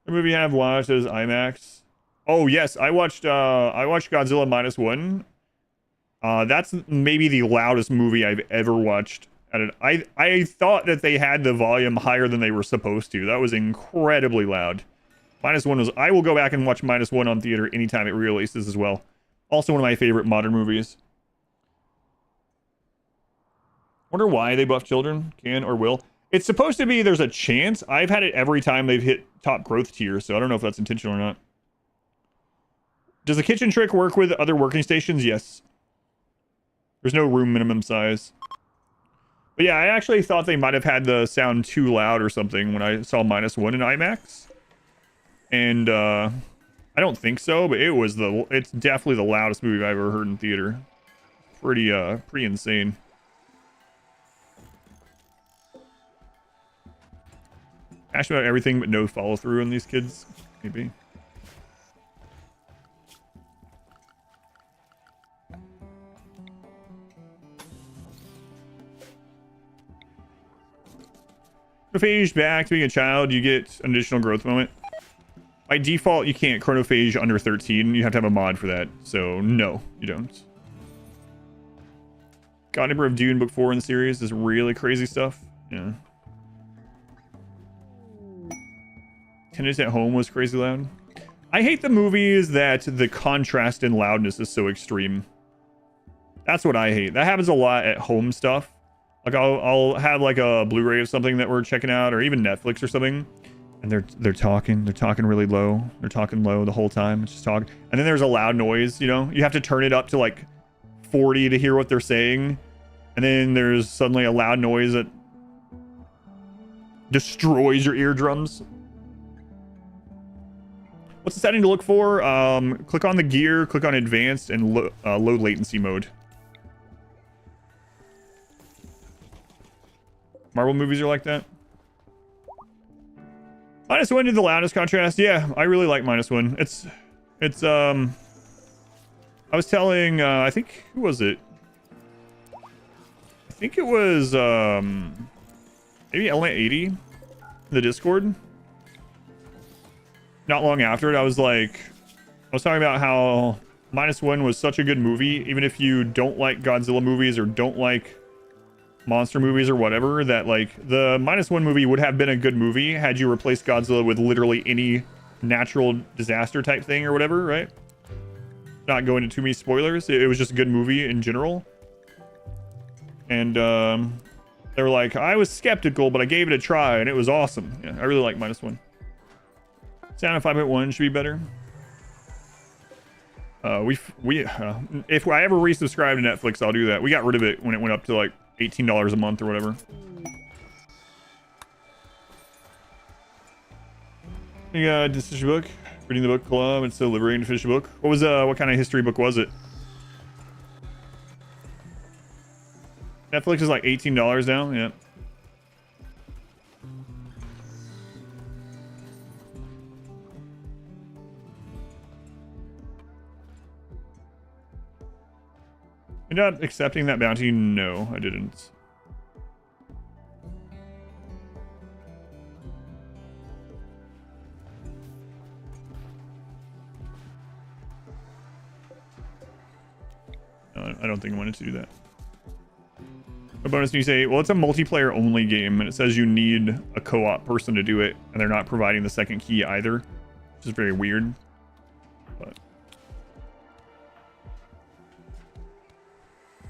The movie you have watched is IMAX. Oh yes, I watched Godzilla -1. That's maybe the loudest movie I've ever watched. I thought that they had the volume higher than they were supposed to. That was incredibly loud. -1 was... I will go back and watch -1 on theater anytime it re-releases as well. Also one of my favorite modern movies. Wonder why they buff children. Can or will. It's supposed to be there's a chance. I've had it every time they've hit top growth tier, so I don't know if that's intentional or not. Does the kitchen trick work with other working stations? Yes. There's no room minimum size. But yeah, I actually thought they might have had the sound too loud or something when I saw -1 in IMAX. And I don't think so, but it's definitely the loudest movie I've ever heard in theater. Pretty insane. Passionate about everything but no follow through on these kids, maybe. Chronophage back to being a child, you get an additional growth moment. By default, you can't chronophage under 13. You have to have a mod for that. So, no, you don't. God Emperor of Dune, book 4 in the series is really crazy stuff. Yeah. Tennis at Home was crazy loud. I hate the movies that the contrast in loudness is so extreme. That's what I hate. That happens a lot at home stuff. Like I'll have like a Blu-ray of something that we're checking out, or even Netflix or something, and they're talking really low. They're talking low the whole time. It's just talking, and then there's a loud noise. You know, you have to turn it up to like 40 to hear what they're saying, and then there's suddenly a loud noise that destroys your eardrums. What's the setting to look for? Click on the gear, click on advanced, and low latency mode. Marvel movies are like that. -1 did the loudest contrast. Yeah, I really like -1. I was telling, I think, who was it? I think it was, maybe Element 80 in the Discord. Not long after it, I was talking about how -1 was such a good movie, even if you don't like Godzilla movies or don't like monster movies or whatever, that like the -1 movie would have been a good movie had you replaced Godzilla with literally any natural disaster type thing or whatever, right? Not going into too many spoilers. It was just a good movie in general. And they were like, I was skeptical, but I gave it a try and it was awesome. Yeah, I really like -1. Sound of 5.1 should be better. If I ever resubscribe to Netflix, I'll do that. We got rid of it when it went up to like $18 a month or whatever. You got decision book, reading the book club. It's still liberating to finish the book. What kind of history book was it? Netflix is like $18 now. Yeah. You're not accepting that bounty? No, I didn't. No, I don't think I wanted to do that. A bonus, you say, well, it's a multiplayer only game, and it says you need a co-op person to do it, and they're not providing the second key either, which is very weird. But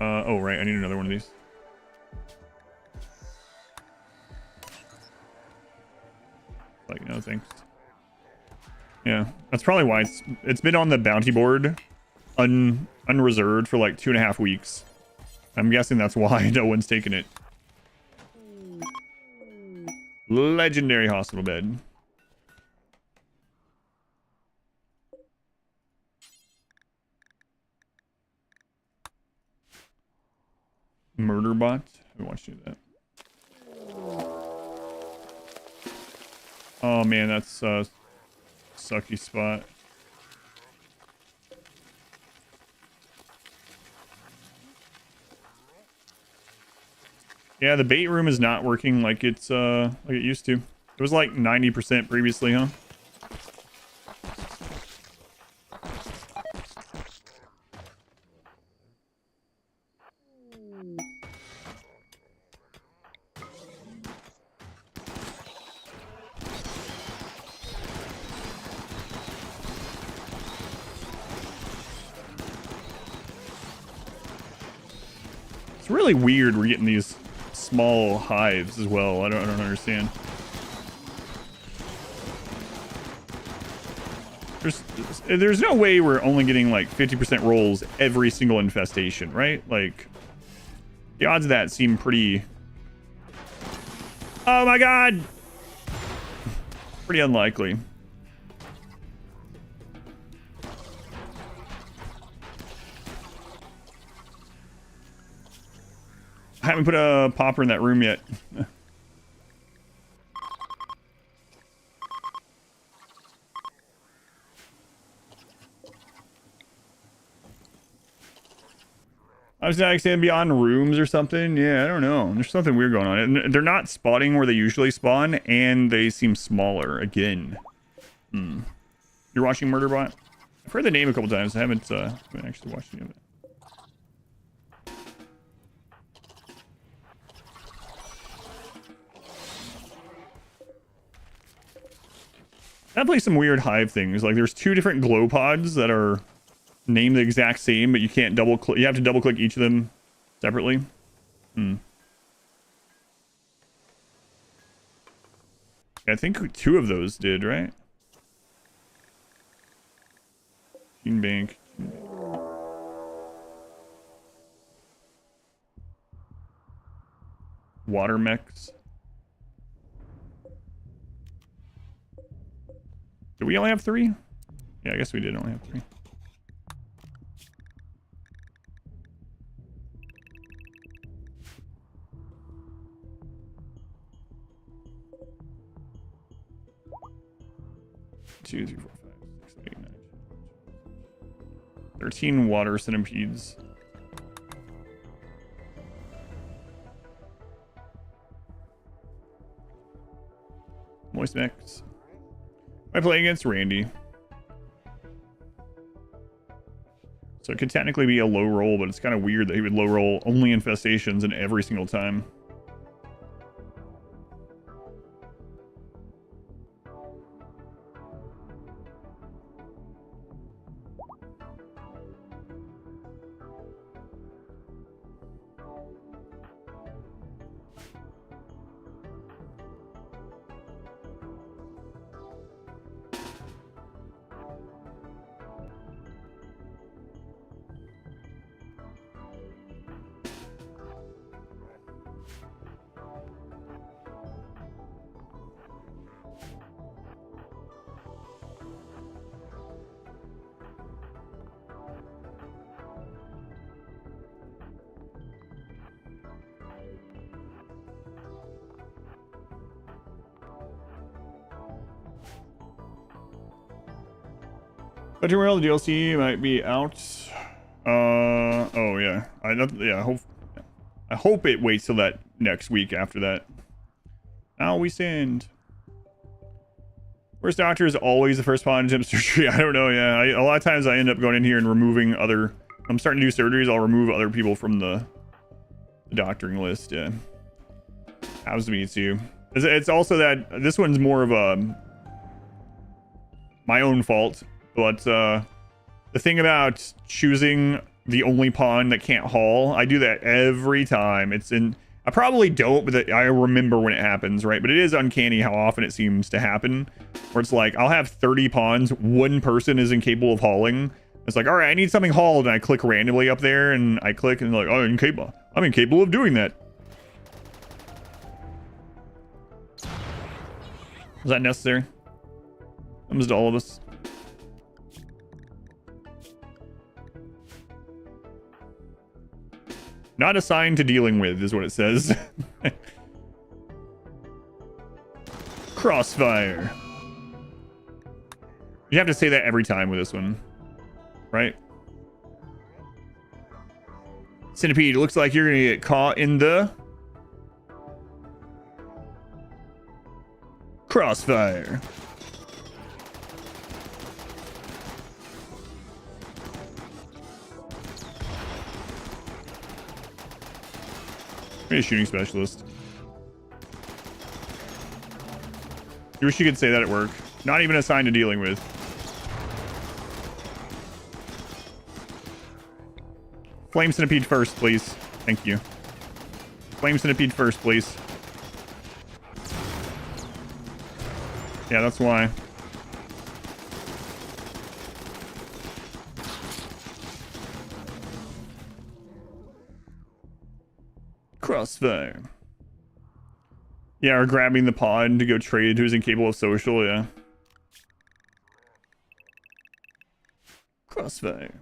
oh right, I need another one of these. Like, no thanks. Yeah, that's probably why it's been on the bounty board unreserved for like 2.5 weeks. I'm guessing that's why no one's taken it. Legendary hospital bed. Murder bot. I want you to do that. Oh man, that's a sucky spot. Yeah, the bait room is not working like it's like it used to. It was like 90% previously, huh? It's really weird we're getting these small hives as well. I don't understand. There's no way we're only getting like 50% rolls every single infestation, right? Like, the odds of that seem pretty... Oh my god! Pretty unlikely. I haven't put a popper in that room yet. I was not saying beyond rooms or something. Yeah, I don't know. There's something weird going on. And they're not spawning where they usually spawn, and they seem smaller again. You're watching Murderbot? I've heard the name a couple times. I haven't actually watched any of it. Definitely some weird hive things. Like, there's 2 different glow pods that are named the exact same, but you can't double click. You have to double click each of them separately. I think 2 of those did, right? Gene Bank. Water mechs. Did we only have 3? Yeah, I guess we did only have 3. Two, 3, 4, 5, 6, 7, 8, 9, 13 water centipedes. Moist mechs. I play against Randy. So it could technically be a low roll, but it's kind of weird that he would low roll only infestations in every single time. RimWorld DLC might be out. Oh yeah. I hope it waits till that next week after that. Now we send. First doctor is always the first spawn in gym surgery. I don't know. Yeah, a lot of times I end up going in here and removing other. I'm starting to do surgeries. I'll remove other people from the doctoring list. Yeah, happens to me too. It's also that this one's more of a my own fault. But the thing about choosing the only pawn that can't haul, I do that every time. I probably don't, but I remember when it happens, right? But it is uncanny how often it seems to happen, where it's like, I'll have 30 pawns, one person is incapable of hauling. It's like, all right, I need something hauled, and I click randomly up there, and I click, and like, oh, I'm incapable of doing that. Was that necessary? Comes to all of us. Not assigned to dealing with is what it says. Crossfire. You have to say that every time with this one, right? Centipede, looks like you're gonna get caught in the crossfire. Maybe a shooting specialist. You wish you could say that at work. Not even assigned to dealing with. Flame Centipede first, please. Thank you. Flame Centipede first, please. Yeah, that's why. Crossfire. Yeah, or grabbing the pod to go trade who's incapable of social, yeah. Crossfire.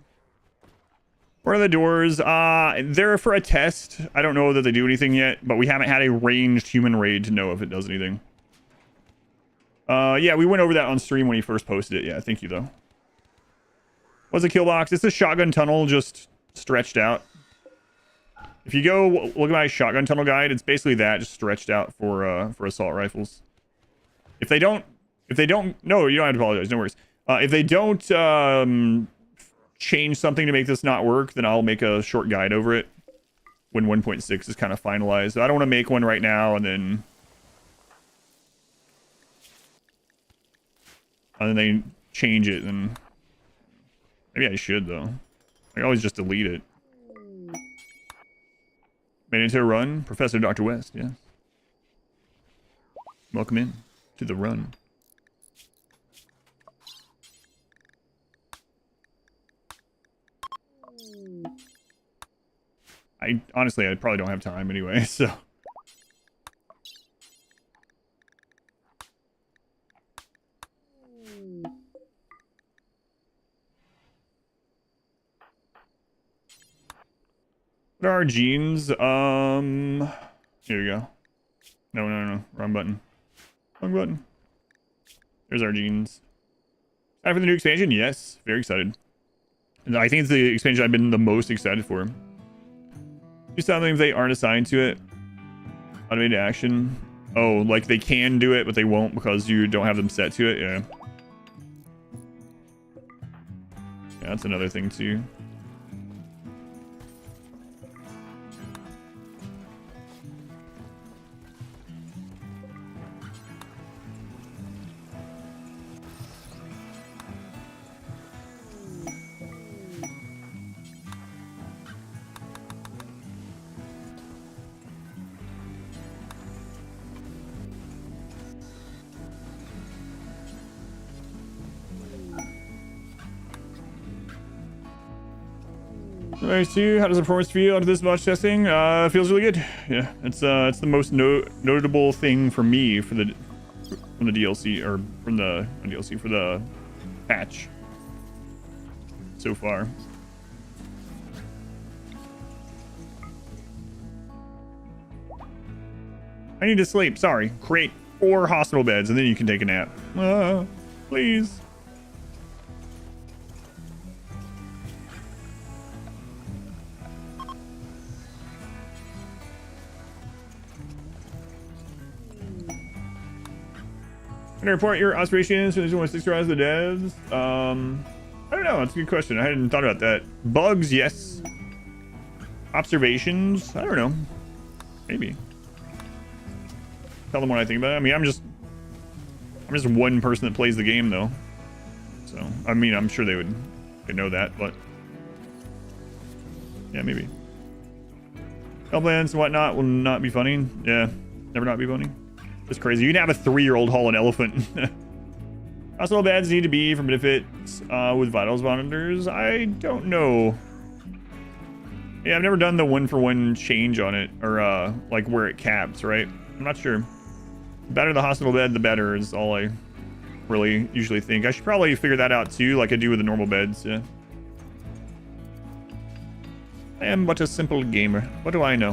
Where are the doors? They're for a test. I don't know that they do anything yet, but we haven't had a ranged human raid to know if it does anything. Yeah, we went over that on stream when he first posted it. Yeah, thank you, though. What's a kill box? It's a shotgun tunnel just stretched out. If you go look at my shotgun tunnel guide, it's basically that, just stretched out for assault rifles. If they don't, no, you don't have to apologize, no worries. If they don't change something to make this not work, then I'll make a short guide over it when 1.6 is kind of finalized. I don't want to make one right now and then they change it, and maybe I should though. I always just delete it. Made into a run, Professor Dr. West, yes. Welcome in to the run. Honestly, I probably don't have time anyway, so. What are our genes? Here we go. No. Wrong button. Wrong button. There's our genes. Excited for the new expansion? Yes. Very excited. And I think it's the expansion I've been the most excited for. Do something if they aren't assigned to it. Automated action. Oh, like they can do it, but they won't because you don't have them set to it? Yeah. Yeah, that's another thing too. Nice too. How does the performance feel after this much testing? Feels really good. Yeah, it's the most notable thing for me from the DLC, or from the DLC for the patch so far. I need to sleep. Sorry. Create 4 hospital beds and then you can take a nap. Please. Can I report your observations for the 1.6 rise of the devs? I don't know. That's a good question. I hadn't thought about that. Bugs, yes. Observations? I don't know. Maybe. Tell them what I think about it. I mean, I'm just one person that plays the game, though. So, I mean, I'm sure they would know that, but yeah, maybe. Elflands and whatnot will not be funny. Yeah, never not be funny. It's crazy. You can have a 3-year-old haul an elephant. Hospital beds need to be for benefits with vitals monitors. I don't know. Yeah, I've never done the 1-for-1 change on it, or like where it caps, right? I'm not sure. The better the hospital bed, the better is all I really usually think. I should probably figure that out too, like I do with the normal beds. Yeah. I am but a simple gamer. What do I know?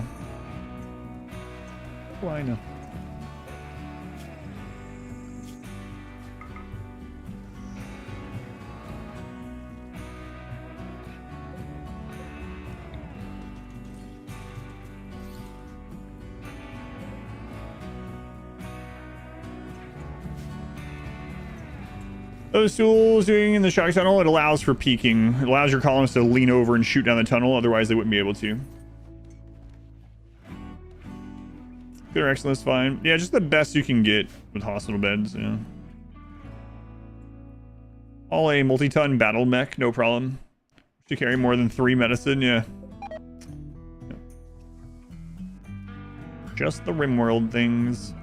What do I know? Those tools doing in the shock tunnel, it allows for peeking. It allows your colonists to lean over and shoot down the tunnel, otherwise they wouldn't be able to. Good or excellent is fine. Yeah, just the best you can get with hospital beds, yeah. All a multi-ton battle mech, no problem. To carry more than 3 medicine, yeah. Just the RimWorld things.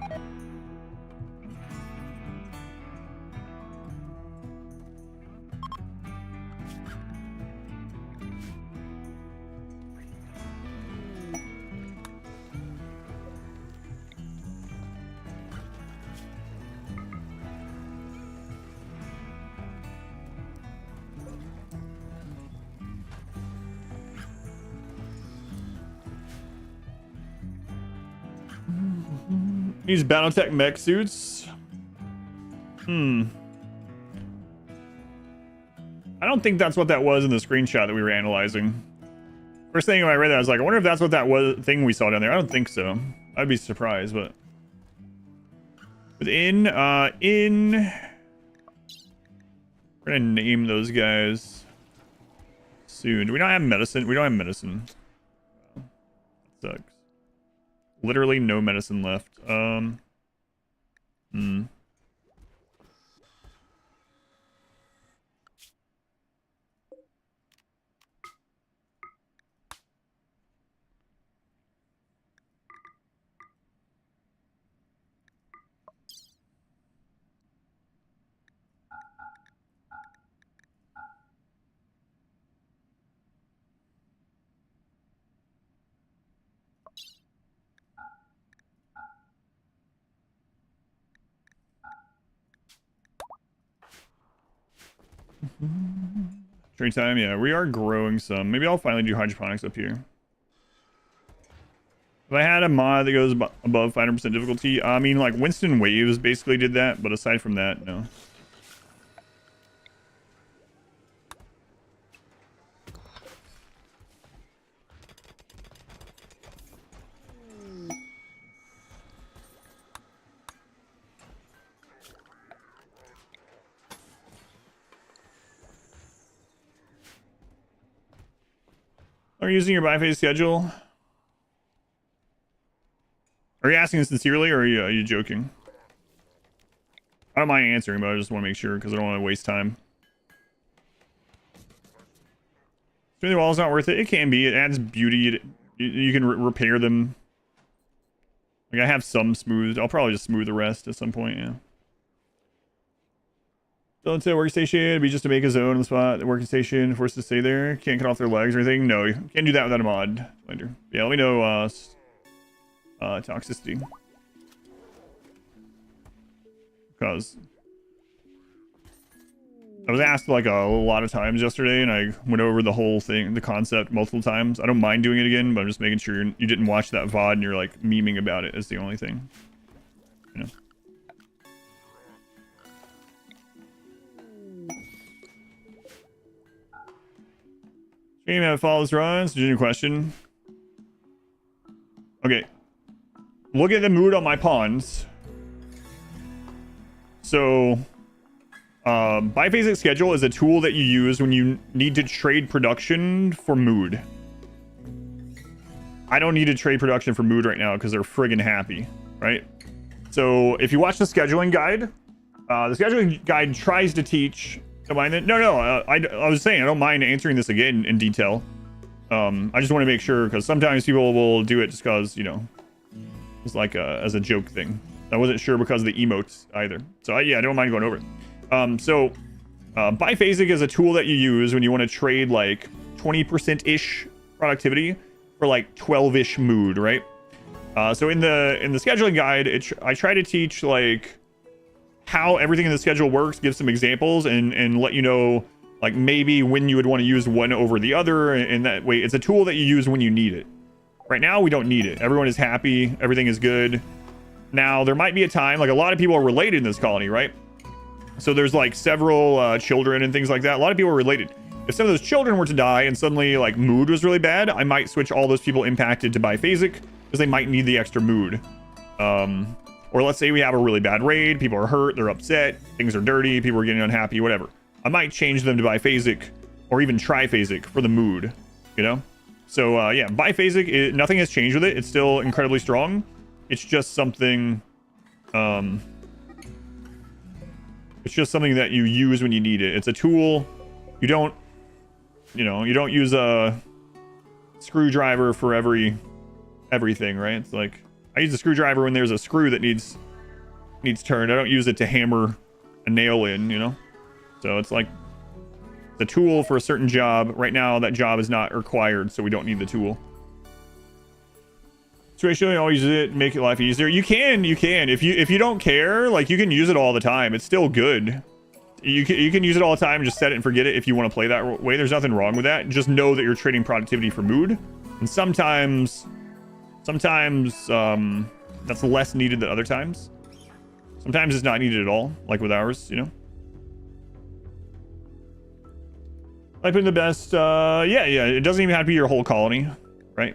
These Battletech mech suits. I don't think that's what that was in the screenshot that we were analyzing. First thing when I read that, I was like, I wonder if that's what that was thing we saw down there. I don't think so. I'd be surprised, but we're gonna name those guys soon. Do we not have medicine? We don't have medicine. That sucks. Literally no medicine left. Tree time, yeah, we are growing some. Maybe I'll finally do hydroponics up here. If I had a mod that goes above 500% difficulty, I mean, like Winston Waves basically did that, but aside from that, no. Are you using your biphase schedule? Are you asking sincerely, or are you joking? I don't mind answering, but I just want to make sure because I don't want to waste time. Smoothing walls not worth it. It can be. It adds beauty. You can repair them. Like I have some smoothed. I'll probably just smooth the rest at some point. Yeah. Don't say workstation. It'd be just to make a zone on the spot. The working station forced to stay there. Can't cut off their legs or anything. No, you can't do that without a mod. Later. Yeah, let me know toxicity. Because I was asked like a lot of times yesterday, and I went over the whole thing, the concept multiple times. I don't mind doing it again, but I'm just making sure you didn't watch that VOD and you're like memeing about it is the only thing. You know. Stream have follows runs. Genuine question. Okay. Look at the mood on my pawns. So, biphasic schedule is a tool that you use when you need to trade production for mood. I don't need to trade production for mood right now because they're friggin' happy, right? So if you watch the scheduling guide, the scheduling guide tries to teach. Don't mind it. No, I was saying I don't mind answering this again in detail. I just want to make sure, because sometimes people will do it just because, you know, it's like as a joke thing. I wasn't sure because of the emotes either. So yeah, I don't mind going over it. Biphasic is a tool that you use when you want to trade like 20%-ish productivity for like 12-ish mood, right? So in the scheduling guide, I try to teach like how everything in the schedule works, give some examples, and let you know like maybe when you would want to use one over the other. And that way, it's a tool that you use when you need it. Right now, we don't need it. Everyone is happy. Everything is good. Now, there might be a time, like a lot of people are related in this colony, right? So there's like several children and things like that. A lot of people are related. If some of those children were to die and suddenly like mood was really bad, I might switch all those people impacted to biphasic because they might need the extra mood. Or let's say we have a really bad raid. People are hurt. They're upset. Things are dirty. People are getting unhappy, whatever. I might change them to biphasic or even triphasic for the mood, you know? So yeah, biphasic, nothing has changed with it. It's still incredibly strong. It's just something, it's just something that you use when you need it. It's a tool. You don't use a screwdriver for everything, right? It's like, I use a screwdriver when there's a screw that needs turned. I don't use it to hammer a nail in, you know? So it's like the tool for a certain job. Right now, that job is not required, so we don't need the tool. So actually, always use it, make it life easier. You can. If you don't care, like you can use it all the time. It's still good. You can use it all the time and just set it and forget it if you want to play that way. There's nothing wrong with that. Just know that you're trading productivity for mood, and sometimes that's less needed than other times. Sometimes it's not needed at all, like with ours, you know. I put in the best. Yeah. It doesn't even have to be your whole colony, right?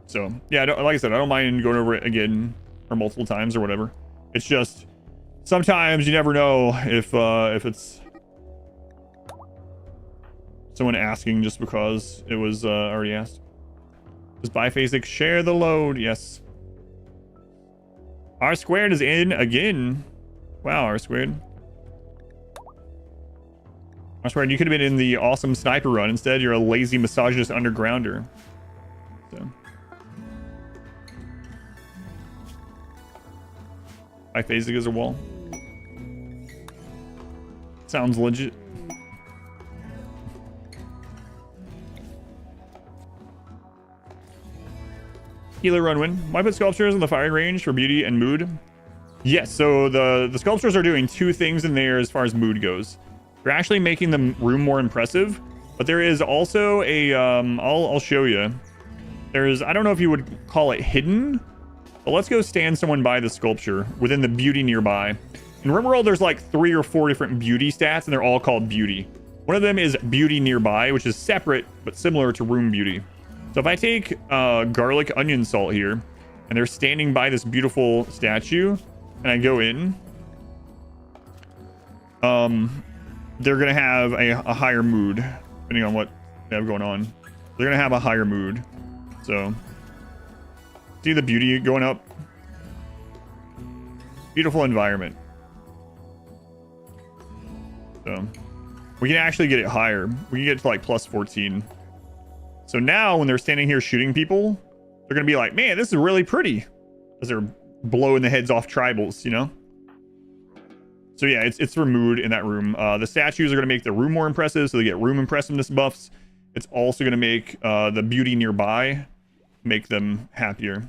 So yeah, like I said, I don't mind going over it again or multiple times or whatever. It's just sometimes you never know if it's someone asking just because it was already asked. Does biphasic share the load? Yes. R squared is in again. Wow, R squared. R squared, you could have been in the awesome sniper run. Instead, you're a lazy misogynist undergrounder. So. Biphasic is a wall. Sounds legit. Healer run win. Why put sculptures in the firing range for beauty and mood? Yes, so the sculptures are doing two things in there as far as mood goes. They're actually making the room more impressive, but there is also a I'll show you. There's, I don't know if you would call it hidden, but let's go stand someone by the sculpture within the beauty nearby. In RimWorld, there's like 3 or 4 different beauty stats, and they're all called beauty. One of them is beauty nearby, which is separate but similar to room beauty. So if I take garlic onion salt here, and they're standing by this beautiful statue, and I go in, they're gonna have a higher mood, depending on what they have going on. They're gonna have a higher mood. So see the beauty going up? Beautiful environment. So we can actually get it higher. We can get to like plus 14. So now when they're standing here shooting people, they're gonna be like, man, this is really pretty, as they're blowing the heads off tribals, you know? So yeah, it's for mood in that room. The statues are gonna make the room more impressive, so they get room impressiveness buffs. It's also gonna make the beauty nearby make them happier.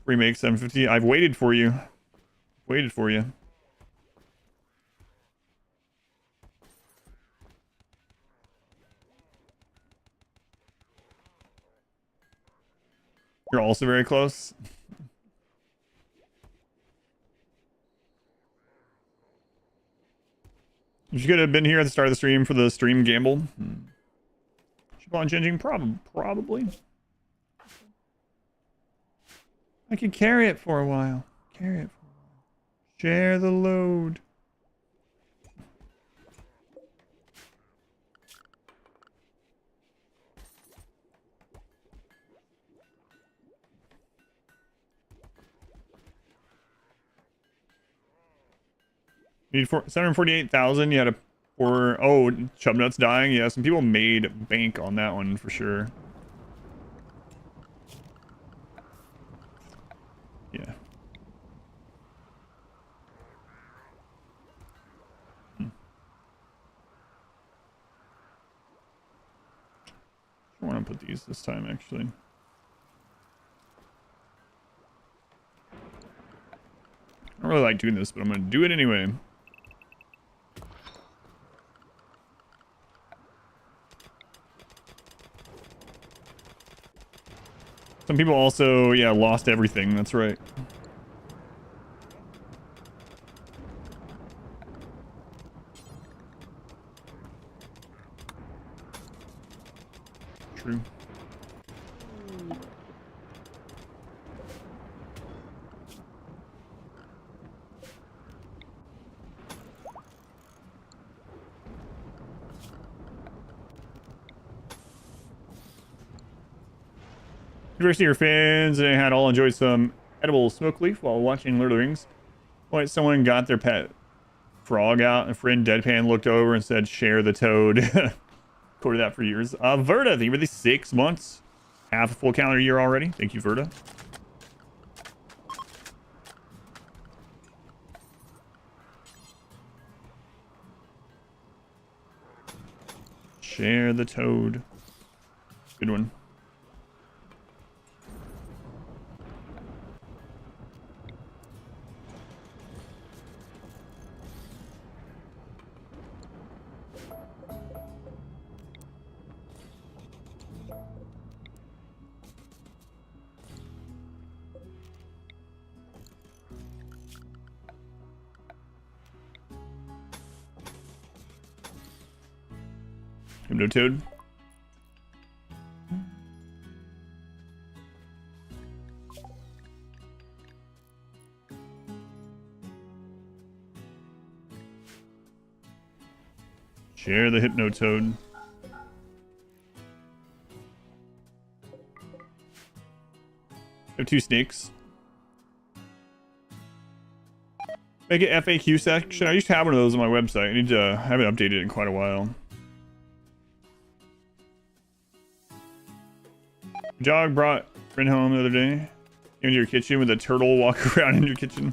Remake 750. I've waited for you. Waited for you. You're also very close. You should have been here at the start of the stream for the stream gamble. Keep on changing? Probably. I could carry it for a while. Carry it for a while. Share the load. You need 748,000. You had to Or, oh, Chubnut's dying. Yeah, some people made bank on that one for sure. Yeah. I want to put these this time, actually. I don't really like doing this, but I'm going to do it anyway. Some people also, yeah, lost everything. That's right. True. University or fans, and had all enjoyed some edible smoke leaf while watching Lord of the Rings. Like someone got their pet frog out, and a friend deadpan looked over and said, "Share the toad." Quoted that for years. Verta, thank you for the 6 months. Half a full calendar year already. Thank you, Verta. Share the toad. Good one. No toad. Share the hypno toad. I have 2 snakes. Make it FAQ section. I used to have one of those on my website. I need to. I haven't updated it in quite a while. Jog brought friend home the other day. Came to your kitchen with a turtle walk around in your kitchen.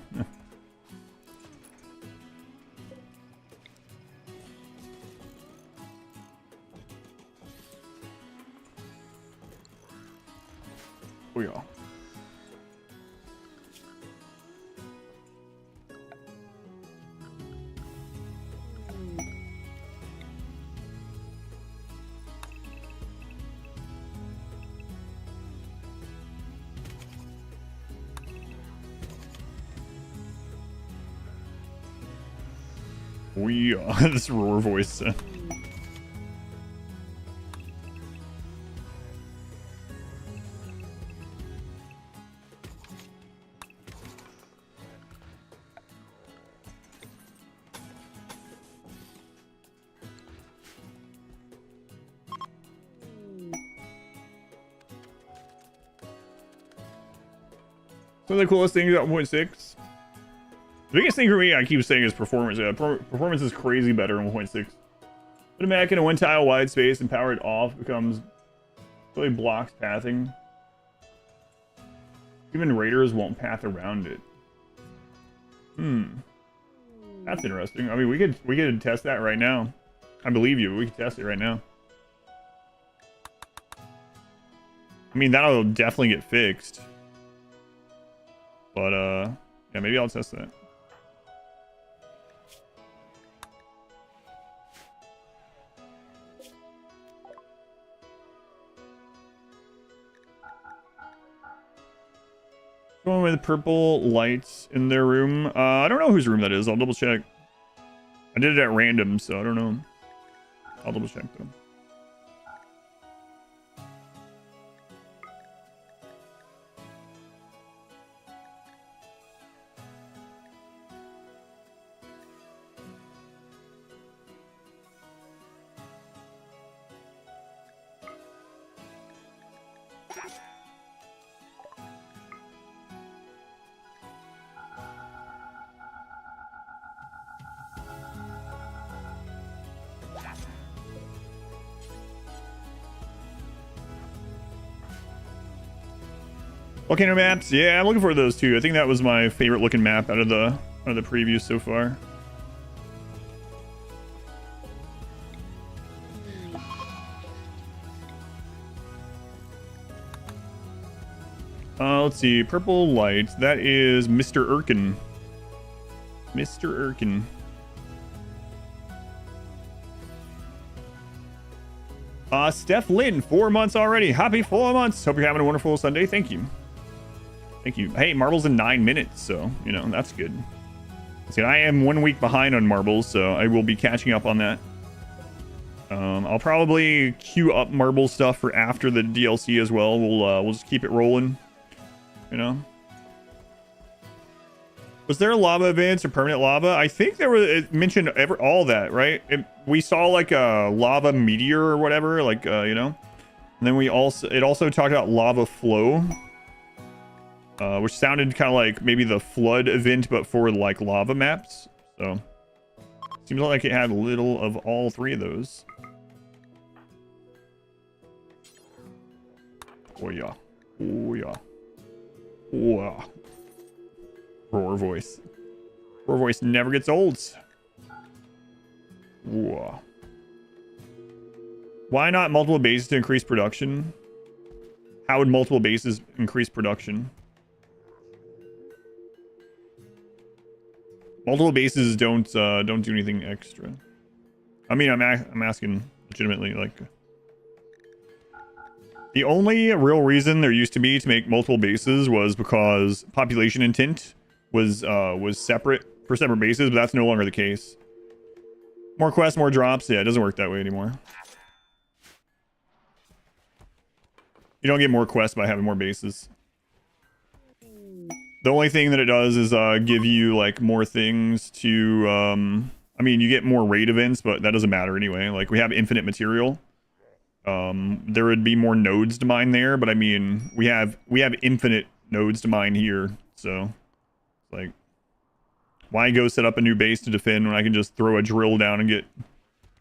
Oh yeah. Oh yeah. This roar voice. One of the coolest things about 1.6. The biggest thing for me, I keep saying, is performance. Yeah, performance is crazy better in 1.6. Put a mech in a 1 tile wide space and power it off becomes really blocks pathing. Even raiders won't path around it. That's interesting. I mean, we could test that right now. I believe you. We could test it right now. I mean, that'll definitely get fixed. But yeah, maybe I'll test that. Someone with purple lights in their room. I don't know whose room that is. I'll double check. I did it at random, so I don't know. I'll double check though. Volcano maps, yeah, I'm looking for those too. I think that was my favorite looking map out of the previews so far. Let's see, purple light. That is Mr. Erkin. Mr. Erkin. Steph Lynn, 4 months already. Happy 4 months. Hope you're having a wonderful Sunday. Thank you. Thank you. Hey, Marbles in 9 minutes, so, you know, that's good. See, I am 1 week behind on Marbles, so I will be catching up on that. I'll probably queue up Marble stuff for after the DLC as well. We'll just keep it rolling, you know. Was there a lava events or permanent lava? I think there was, it mentioned all that, right? We saw like a lava meteor or whatever, like, you know. And then it also talked about lava flow, which sounded kind of like maybe the flood event, but for like lava maps. So seems like it had a little of all three of those. Oh yeah. Oh yeah. Wow. Roar voice. Roar voice never gets old. Whoa. Why not multiple bases to increase production? How would multiple bases increase production? Multiple bases don't do anything extra. I mean, I'm asking legitimately, like, the only real reason there used to be to make multiple bases was because population intent was separate for separate bases, but that's no longer the case. More quests, more drops. Yeah, it doesn't work that way anymore. You don't get more quests by having more bases. The only thing that it does is give you like more things to I mean, you get more raid events, but that doesn't matter anyway. Like, we have infinite material. There would be more nodes to mine there, but I mean, we have infinite nodes to mine here, so like, why go set up a new base to defend when I can just throw a drill down and get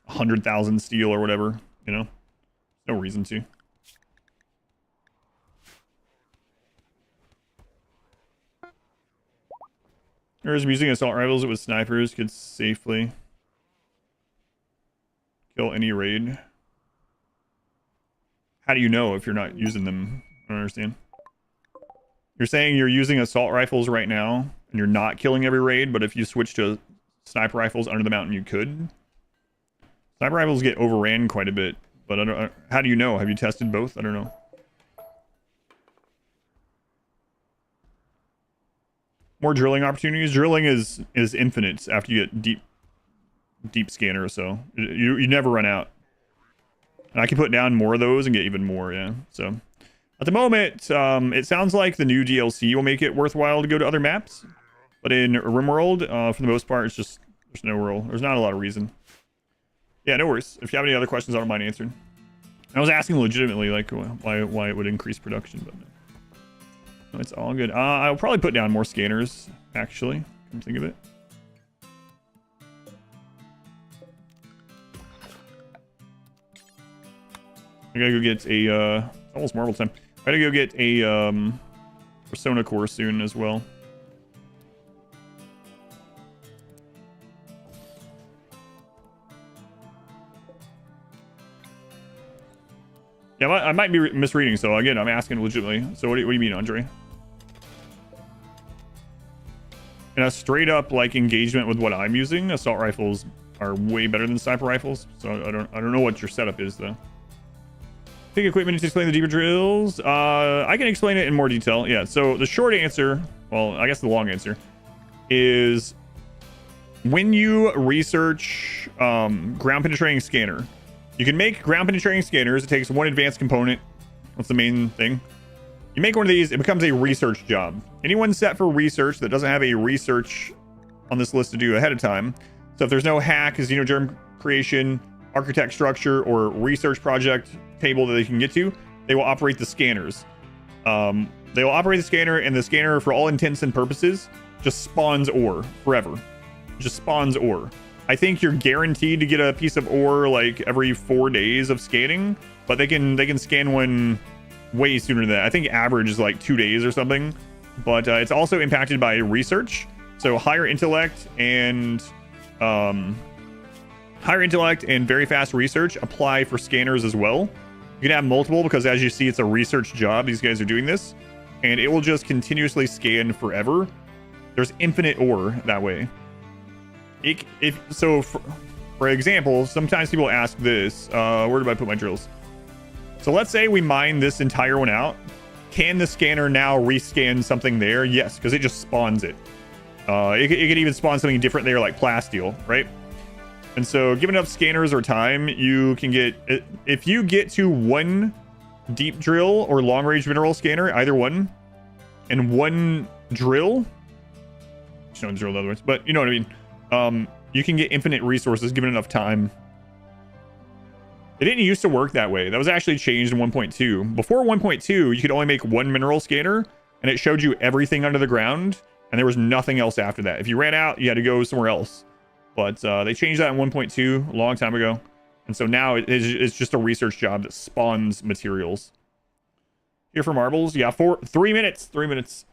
100,000 steel or whatever, you know? No reason to. Whereas using assault rifles with snipers could safely kill any raid. How do you know if you're not using them? I don't understand. You're saying you're using assault rifles right now and you're not killing every raid, but if you switch to sniper rifles under the mountain, you could. Sniper rifles get overran quite a bit, but I don't. How do you know? Have you tested both? I don't know. More drilling opportunities. Drilling is infinite after you get deep scanner, so you never run out. And I can put down more of those and get even more, yeah. So at the moment, it sounds like the new DLC will make it worthwhile to go to other maps. But in RimWorld, for the most part, it's just, there's not a lot of reason. Yeah, no worries. If you have any other questions, I don't mind answering. I was asking legitimately, like, why it would increase production, but no, it's all good. I'll probably put down more scanners, actually. Come think of it. I gotta go get a, almost Marvel time. I gotta go get a, Persona core soon as well. Yeah, I might be misreading, so again, I'm asking legitimately. So what do you mean, Andre? In a straight up, like, engagement with what I'm using, assault rifles are way better than sniper rifles. So I don't know what your setup is, though. Take equipment to explain the deeper drills. I can explain it in more detail. Yeah, so the short answer, well, I guess the long answer, is when you research ground penetrating scanner, you can make ground penetrating scanners. It takes one advanced component. That's the main thing. You make one of these, it becomes a research job. Anyone set for research that doesn't have a research on this list to do ahead of time. So if there's no hack, xenogerm creation, architect structure, or research project table that they can get to, they will operate the scanners. They will operate the scanner, and the scanner, for all intents and purposes, just spawns ore forever. Just spawns ore. I think you're guaranteed to get a piece of ore like every 4 days of scanning, but they can scan one way sooner than that. I think average is like 2 days or something. But it's also impacted by research. So higher intellect and very fast research apply for scanners as well. You can have multiple because, as you see, it's a research job. These guys are doing this, and it will just continuously scan forever. There's infinite ore that way. For example, sometimes people ask this, where do I put my drills? So let's say we mine this entire one out. Can the scanner now rescan something there? Yes, because it just spawns it. It could even spawn something different there, like plasteel, right? And so, given enough scanners or time, you can get... If you get to one deep drill or long-range mineral scanner, either one, and one drill... Don't drill the other ones, but you know what I mean. You can get infinite resources given enough time. It didn't used to work that way. That was actually changed in 1.2. Before 1.2, you could only make one mineral scanner, and it showed you everything under the ground, and there was nothing else after that. If you ran out, you had to go somewhere else. But they changed that in 1.2 a long time ago. And so now it's just a research job that spawns materials. Here for marbles, yeah, 3 minutes. 3 minutes.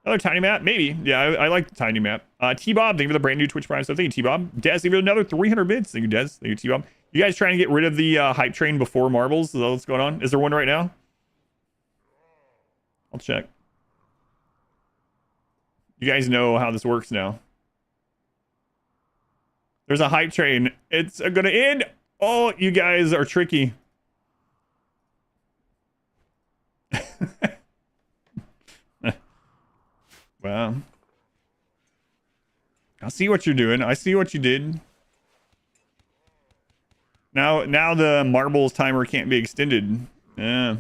Another tiny map? Maybe. Yeah, I like the tiny map. T-Bob, thank you for the brand new Twitch Prime. So thank you, T-Bob. Des, thank you for another 300 bits. Thank you, Des. Thank you, T-Bob. You guys trying to get rid of the hype train before marbles? Is that what's going on? Is there one right now? I'll check. You guys know how this works now. There's a hype train. It's gonna end. Oh, you guys are tricky. Wow. I see what you're doing. I see what you did. Now the marbles timer can't be extended. Yeah.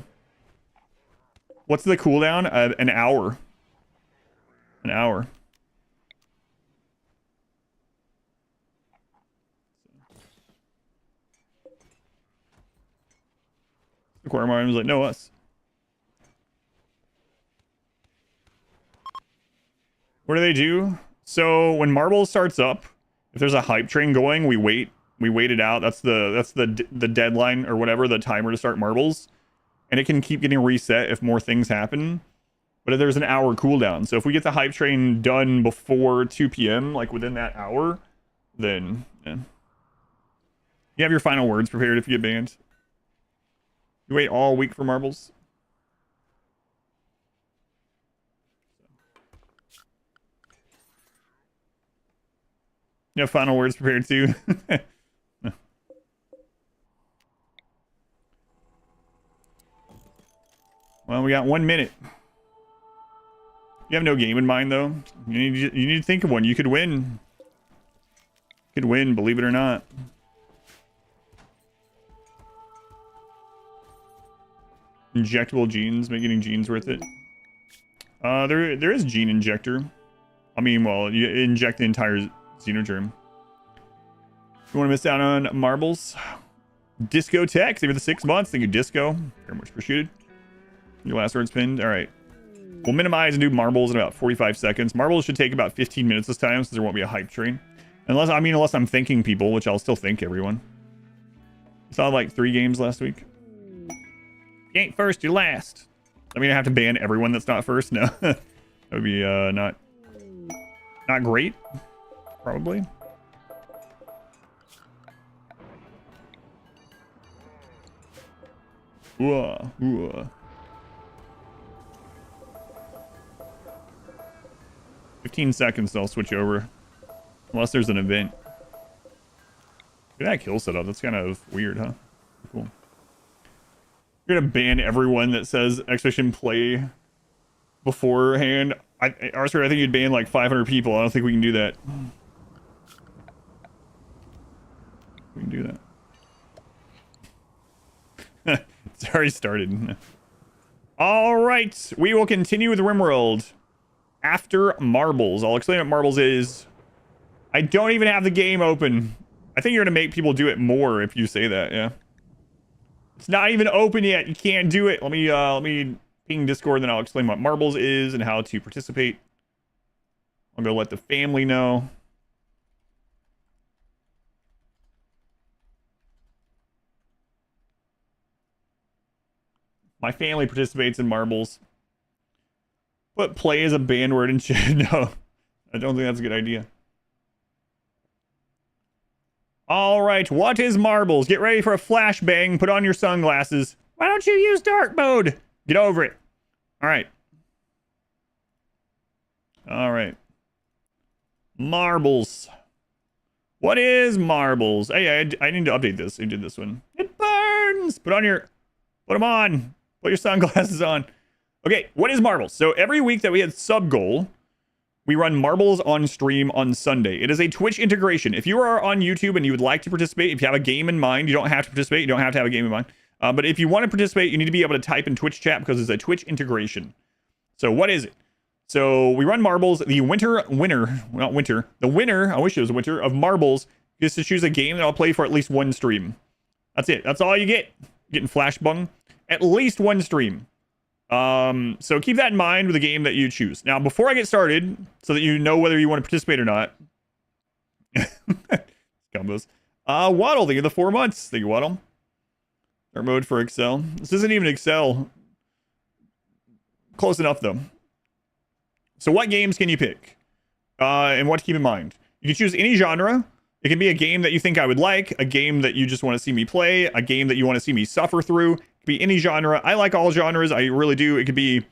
What's the cooldown? An hour. An hour. Aquarium was like, no, us. What do they do? So when marble starts up, if there's a hype train going, we wait it out. That's the deadline or whatever, the timer to start marbles, and it can keep getting reset if more things happen. But there's an hour cooldown. So if we get the hype train done before 2 p.m., like within that hour, then yeah. You have your final words prepared if you get banned. You wait all week for marbles. You have final words prepared too. Well, we got 1 minute. You have no game in mind though. You need to think of one. You could win. You could win, believe it or not. Injectable genes, make getting genes worth it. There is gene injector. I mean, well, you inject the entire xenogerm. You want to miss out on marbles? Disco Tech, thank you for the 6 months. Thank you, Disco. Very much appreciated. Your last word's pinned. All right. We'll minimize and do marbles in about 45 seconds. Marbles should take about 15 minutes this time, so there won't be a hype train. Unless I'm thanking people, which I'll still thank everyone. I saw like 3 games last week. You ain't first, you're last. I mean, I have to ban everyone that's not first? No. That would be not great. Probably. Ooh. 15 seconds, I'll switch over. Unless there's an event. Look at that kill setup. That's kind of weird, huh? Cool. You're gonna ban everyone that says Expedition play beforehand. Arthur, I think you'd ban like 500 people. I don't think we can do that. We can do that. It's already started. All right, we will continue with RimWorld after marbles. I'll explain what marbles is. I don't even have the game open. I think you're gonna make people do it more if you say that. Yeah. It's not even open yet. You can't do it. Let me ping Discord, then I'll explain what marbles is and how to participate. I'll go let the family know. My family participates in marbles. But play is a banned word in chat. No, I don't think that's a good idea. All right, what is marbles? Get ready for a flashbang. Put on your sunglasses. Why don't you use dark mode? Get over it. All right. All right. Marbles. What is marbles? Hey, I need to update this. I did this one. It burns. Put them on. Put your sunglasses on. Okay, what is marbles? So every week that we had sub goal, we run marbles on stream on Sunday. It is a Twitch integration. If you are on YouTube and you would like to participate, if you have a game in mind, you don't have to participate. You don't have to have a game in mind. But if you want to participate, you need to be able to type in Twitch chat because it's a Twitch integration. So what is it? So we run marbles. The winner, I wish it was winter, of marbles is to choose a game that I'll play for at least one stream. That's it. That's all you get. Getting flashbung. At least one stream. So keep that in mind with the game that you choose. Now, before I get started, so that you know whether you want to participate or not. Combos. Waddle, thank you the 4 months. Thank you, Waddle. Our mode for Excel. This isn't even Excel. Close enough, though. So what games can you pick? And what to keep in mind? You can choose any genre. It can be a game that you think I would like, a game that you just want to see me play, a game that you want to see me suffer through. It could be any genre. I like all genres. I really do. It could be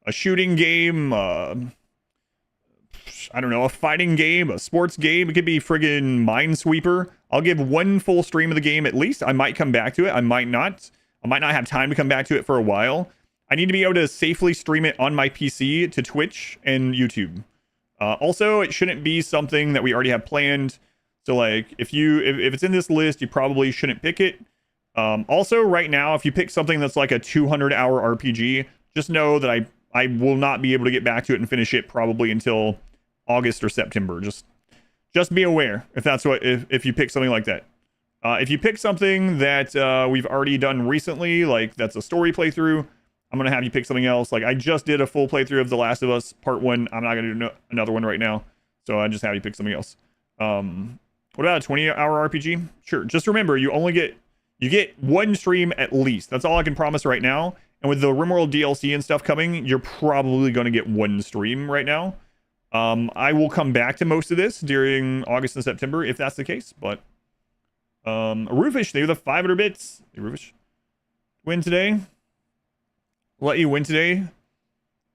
a shooting game, I don't know, a fighting game, a sports game. It could be friggin' Minesweeper. I'll give one full stream of the game at least. I might come back to it. I might not. I might not have time to come back to it for a while. I need to be able to safely stream it on my PC to Twitch and YouTube. Also, it shouldn't be something that we already have planned. So, like, if it's in this list, you probably shouldn't pick it. Also, right now, if you pick something that's like a 200-hour RPG, just know that I will not be able to get back to it and finish it probably until August or September. Just be aware if that's what if you pick something like that. If you pick something that we've already done recently, like that's a story playthrough, I'm going to have you pick something else. Like I just did a full playthrough of The Last of Us Part 1. I'm not going to do another one right now. So I just have you pick something else. What about a 20-hour RPG? Sure. Just remember, you get one stream at least. That's all I can promise right now. And with the RimWorld DLC and stuff coming, you're probably going to get one stream right now. I will come back to most of this during August and September if that's the case. But Roofish, they were the 500 bits. Hey, Roofish. Win today. Let you win today.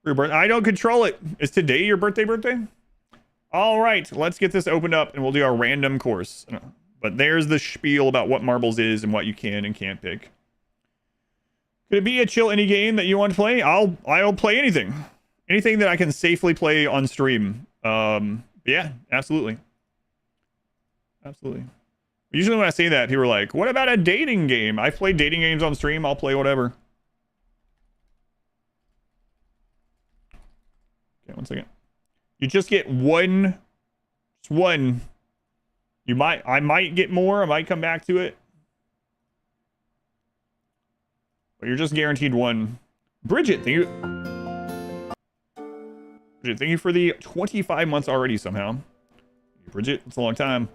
For your birthday. I don't control it. Is today your birthday? All right, let's get this opened up and we'll do our random course. But there's the spiel about what marbles is and what you can and can't pick. Could it be a chill indie game that you want to play? I'll play anything. Anything that I can safely play on stream. Yeah, absolutely. Absolutely. Usually when I say that, people are like, what about a dating game? I've played dating games on stream. I'll play whatever. Okay, 1 second. You just get one. Just one. I might get more. I might come back to it. But you're just guaranteed one. Bridget, thank you. Bridget, thank you for the 25 months already somehow. Bridget, it's a long time.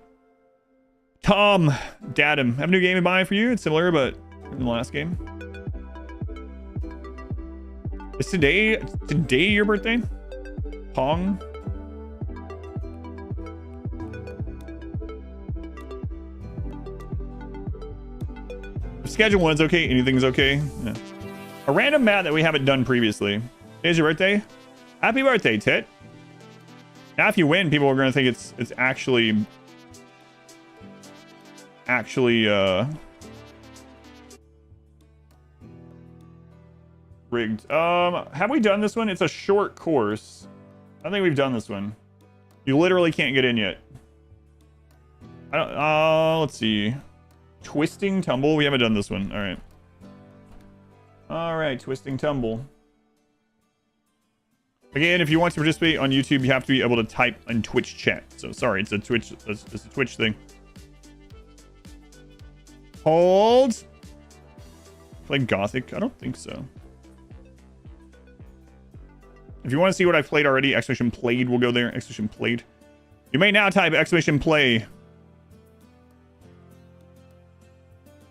Tom, Datum, have a new game in mind for you. It's similar, but in the last game. Is today your birthday? Pong? Schedule one's okay. Anything's okay. Yeah. A random mat that we haven't done previously. Today's your birthday. Happy birthday, Tit. Now, if you win, people are gonna think it's actually rigged. Have we done this one? It's a short course. I think we've done this one. You literally can't get in yet. I don't. Let's see. Twisting Tumble. We haven't done this one. All right. All right. Twisting Tumble. Again, if you want to participate on YouTube, you have to be able to type in Twitch chat. So sorry, it's a Twitch. It's a Twitch thing. Hold. Play Gothic? I don't think so. If you want to see what I've played already, exclamation played will go there. Exclamation played. You may now type exclamation play if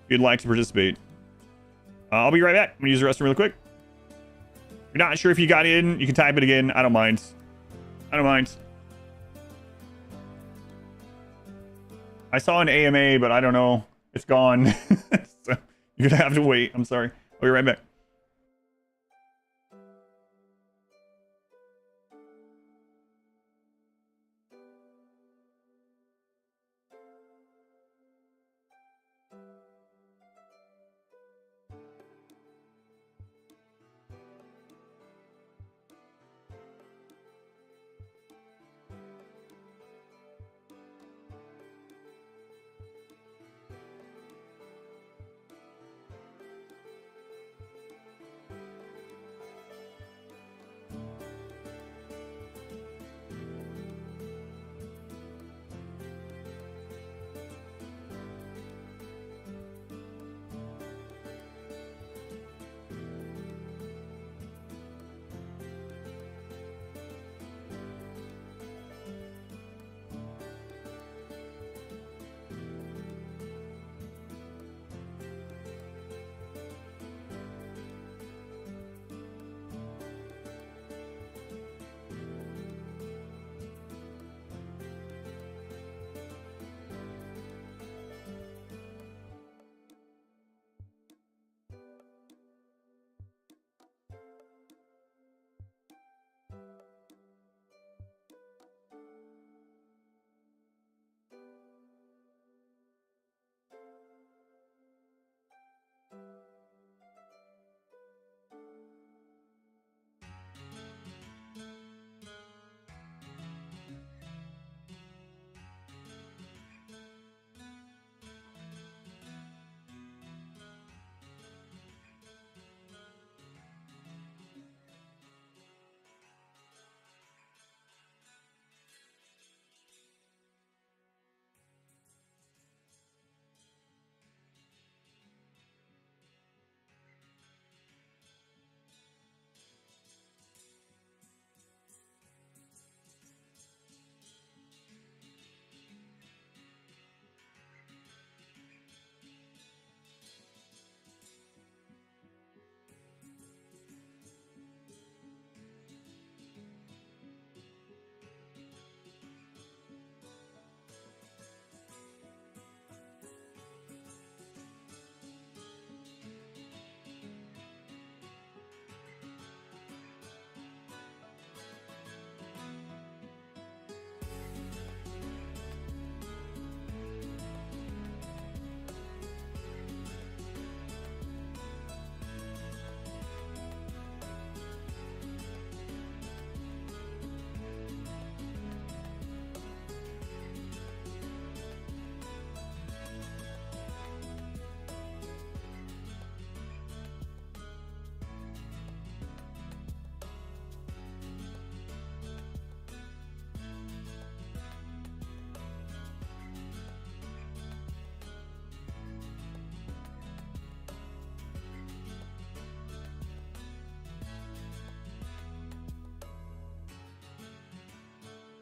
you'd like to participate. I'll be right back. I'm gonna use the restroom really quick. If you're not sure if you got in, you can type it again. I don't mind. I don't mind. I saw an AMA, but I don't know. It's gone. So you're gonna have to wait. I'm sorry. I'll be right back.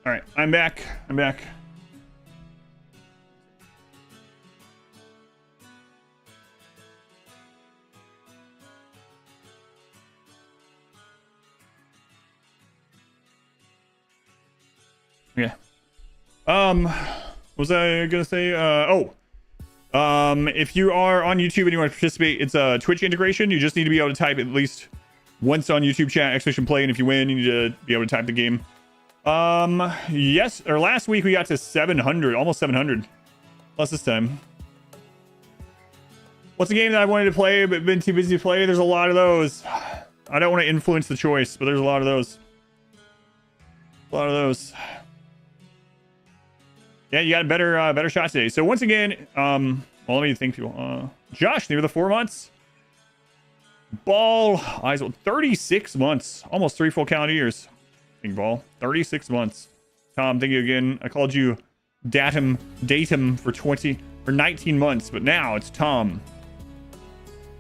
All right, I'm back. I'm back. Yeah. What was I gonna say? If you are on YouTube and you want to participate, it's a Twitch integration. You just need to be able to type at least once on YouTube chat, exclamation play, and if you win, you need to be able to type the game. Yes, or last week we got to 700, almost 700. Plus this time. What's a game that I wanted to play but been too busy to play? There's a lot of those. I don't want to influence the choice, but there's a lot of those. A lot of those. Yeah, you got a better shot today. So once again, well, let me think people. Josh, near the 4 months. Ball, eyes, 36 months, almost 3 full calendar years. Big ball, 36 months. Tom, thank you again. I called you datum for 19 months, but now it's Tom.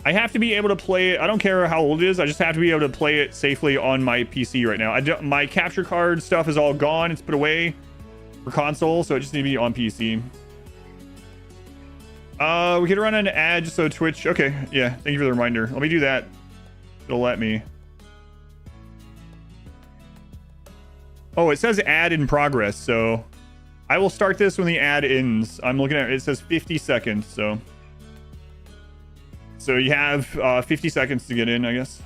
I have to be able to play it. I don't care how old it is. I just have to be able to play it safely on my PC right now. My capture card stuff is all gone. It's put away for console, so it just need to be on PC. We could run an ad just so Twitch. Okay, yeah. Thank you for the reminder. Let me do that. It'll let me. Oh, it says ad in progress, so I will start this when the ad ends. I'm looking at it. It says 50 seconds, so you have 50 seconds to get in, I guess.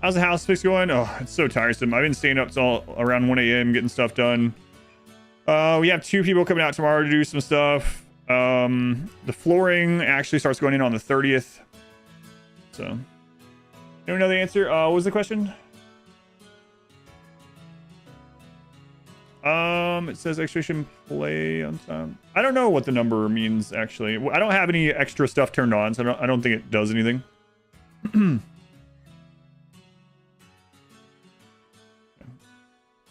How's the house fix going? Oh, it's so tiresome. I've been staying up till around 1 a.m. getting stuff done. We have 2 people coming out tomorrow to do some stuff. The flooring actually starts going in on the 30th. So, don't know the answer. What was the question? It says extraction play on time. I don't know what the number means, actually. I don't have any extra stuff turned on, so I don't think it does anything.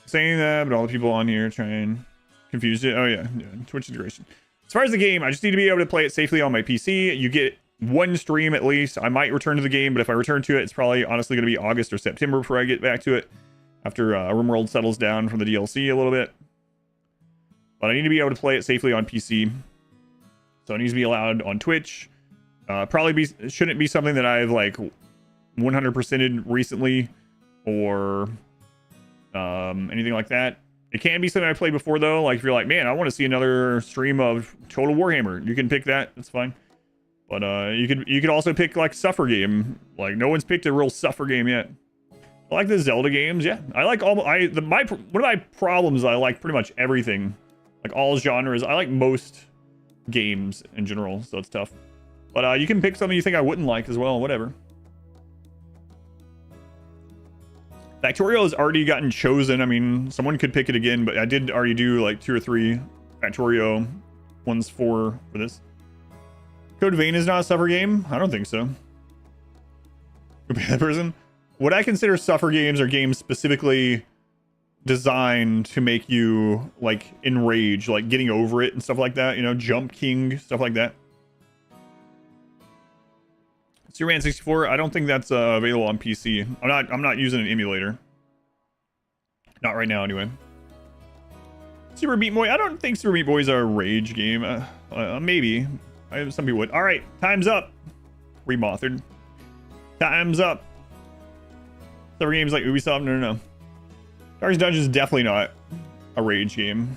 Saying that, but all the people on here trying confused it. Oh yeah, Twitch integration. As far as the game, I just need to be able to play it safely on my PC. You get 1 stream at least. I might return to the game, but if I return to it, it's probably honestly going to be August or September before I get back to it, after RimWorld settles down from the DLC a little bit. But I need to be able to play it safely on PC, so it needs to be allowed on Twitch. Shouldn't be something that I've like 100%ed recently or anything like that. It can be something I played before though. Like if you're like, man, I want to see another stream of Total Warhammer, you can pick that. That's fine. But you could also pick like Suffer game. Like no one's picked a real Suffer game yet. I like the Zelda games. Yeah, I like all. One of my problems is I like pretty much everything, like all genres. I like most games in general, so it's tough. But you can pick something you think I wouldn't like as well. Whatever. Factorio has already gotten chosen. I mean, someone could pick it again, but I did already do like 2 or 3 Factorio ones for this. Code Vein is not a Suffer game? I don't think so. Could be that person. What I consider Suffer games are games specifically designed to make you like enrage, like getting over it and stuff like that. You know, Jump King, stuff like that. Superman 64, I don't think that's available on PC. I'm not using an emulator. Not right now, anyway. Super Meat Boy, I don't think Super Meat Boy is a rage game. Maybe. Some people would. All right, time's up. Remothered. Time's up. Suffer games like Ubisoft, no. Darkest Dungeon is definitely not a rage game.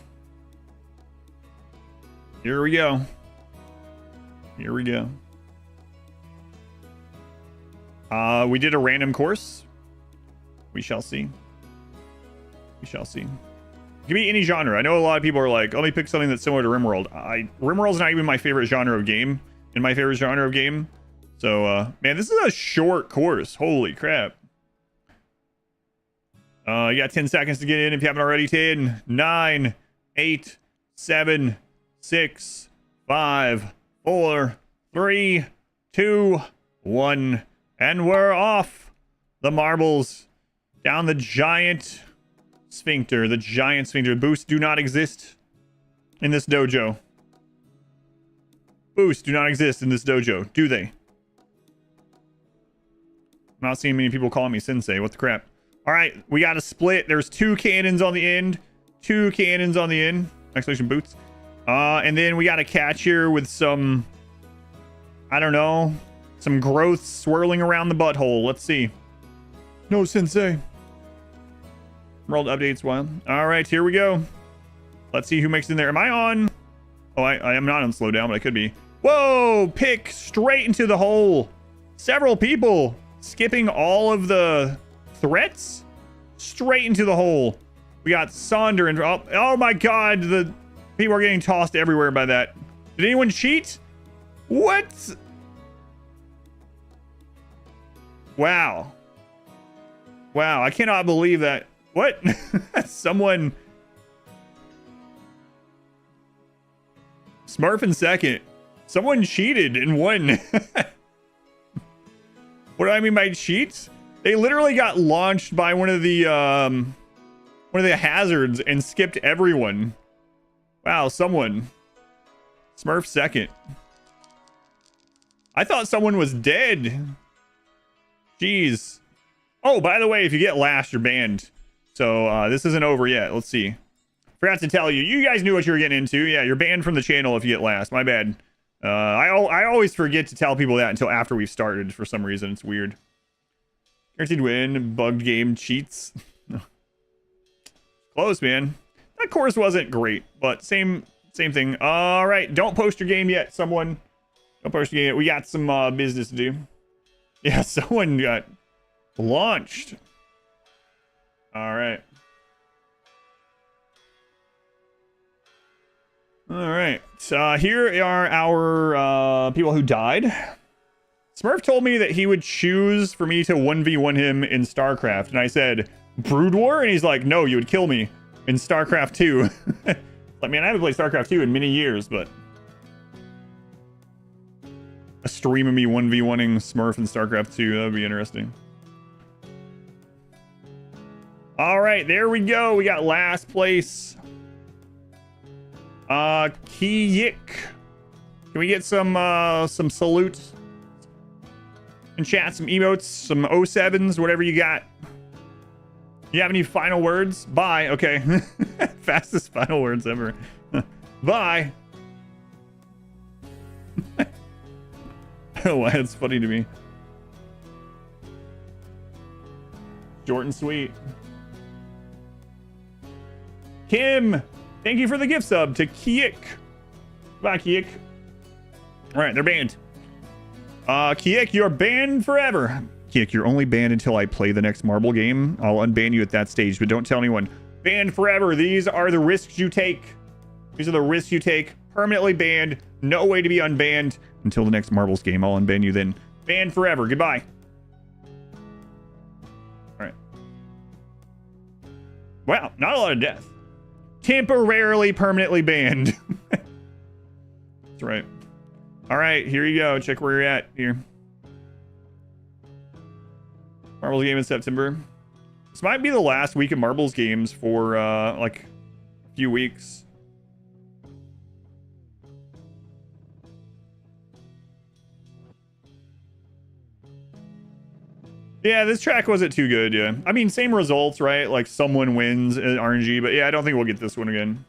Here we go. Here we go. We did a random course. We shall see. We shall see. It can be any genre. I know a lot of people are like, let me pick something that's similar to RimWorld. RimWorld's not even my favorite genre of game. So, man, this is a short course. Holy crap. You got 10 seconds to get in if you haven't already. 10, 9, 8, 7, 6, 5, 4, 3, 2, 1. And we're off. The marbles down the giant sphincter. The giant sphincter. Boosts do not exist in this dojo. Boosts do not exist in this dojo, do they? I'm not seeing many people calling me sensei. What the crap? All right, we got a split. There's 2 cannons on the end. 2 cannons on the end. Exclamation boots. And then we got a catch here with some, I don't know, some growth swirling around the butthole. Let's see. No sensei. World updates while. All right, here we go. Let's see who makes it in there. Am I on? Oh, I am not on slowdown, but I could be. Whoa, pick straight into the hole. Several people skipping all of the threats straight into the hole. We got Sonder and oh my god, the people are getting tossed everywhere by that. Did anyone cheat? What? Wow, I cannot believe that. What? Someone Smurf in second. Someone cheated and won. What do I mean by cheats? They literally got launched by one of the hazards and skipped everyone. Wow, someone. Smurf second. I thought someone was dead. Jeez. Oh, by the way, if you get last, you're banned. So this isn't over yet. Let's see. Forgot to tell you. You guys knew what you were getting into. Yeah, you're banned from the channel if you get last. My bad. I always forget to tell people that until after we've started for some reason. It's weird. Guaranteed win. Bugged game cheats. Close, man. That course wasn't great, but same thing. All right, don't post your game yet, someone. Don't post your game yet. We got some business to do. Yeah, someone got launched. All right. All right. Here are our people who died. Smurf told me that he would choose for me to 1v1 him in Starcraft, and I said, Brood War? And he's like, no, you would kill me in Starcraft 2. I mean, I haven't played Starcraft 2 in many years, but a stream of me 1v1ing Smurf in Starcraft 2, that would be interesting. All right, there we go. We got last place. Kiyik. Can we get some salutes in chat, some emotes, some 07s, whatever you got? You have any final words? Bye. Okay. Fastest final words ever. Bye. I don't know why it's funny to me. Short and sweet. Kim, thank you for the gift sub to Kiyik. Bye, Kiyik. All right, they're banned. Kiyik, you're banned forever. Kiyik, you're only banned until I play the next marble game. I'll unban you at that stage, but don't tell anyone. Banned forever. These are the risks you take. These are the risks you take. Permanently banned. No way to be unbanned until the next marbles game. I'll unban you then. Banned forever. Goodbye. All right. Wow, not a lot of death. Temporarily, permanently banned. That's right. All right, here you go. Check where you're at here. Marbles game in September. This might be the last week of Marbles games for like a few weeks. Yeah, this track wasn't too good, yeah. I mean, same results, right? Like someone wins in RNG, but yeah, I don't think we'll get this one again.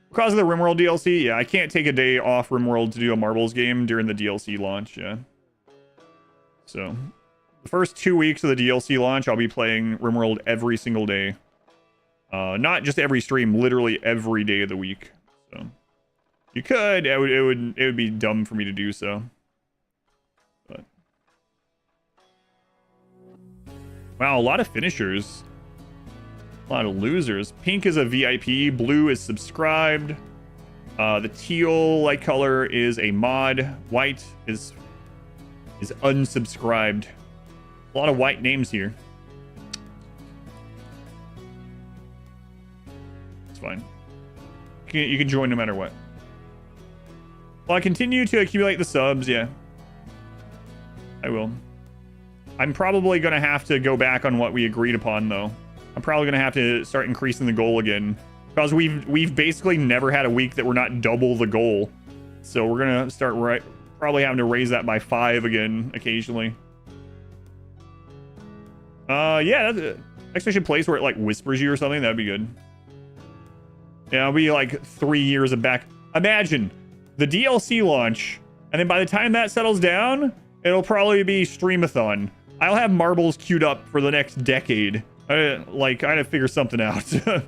Because of the RimWorld DLC, yeah, I can't take a day off RimWorld to do a Marbles game during the DLC launch, yeah. So, the first 2 weeks of the DLC launch, I'll be playing RimWorld every single day. Not just every stream, literally every day of the week. So, you could, it would be dumb for me to do so. But wow, a lot of finishers. A lot of losers. Pink is a VIP. Blue is subscribed. The teal light color is a mod. White is unsubscribed. A lot of white names here. It's fine. You can join no matter what. Well, I continue to accumulate the subs. Yeah, I will. I'm probably going to have to go back on what we agreed upon, though. I'm probably going to have to start increasing the goal again. Because we've basically never had a week that we're not double the goal. So we're going to start probably having to raise that by 5 again occasionally. Yeah, that's an expedition place where it like whispers you or something. That'd be good. Yeah, it'll be like 3 years of back. Imagine the DLC launch, and then by the time that settles down, it'll probably be Streamathon. I'll have marbles queued up for the next decade. I had to figure something out. Here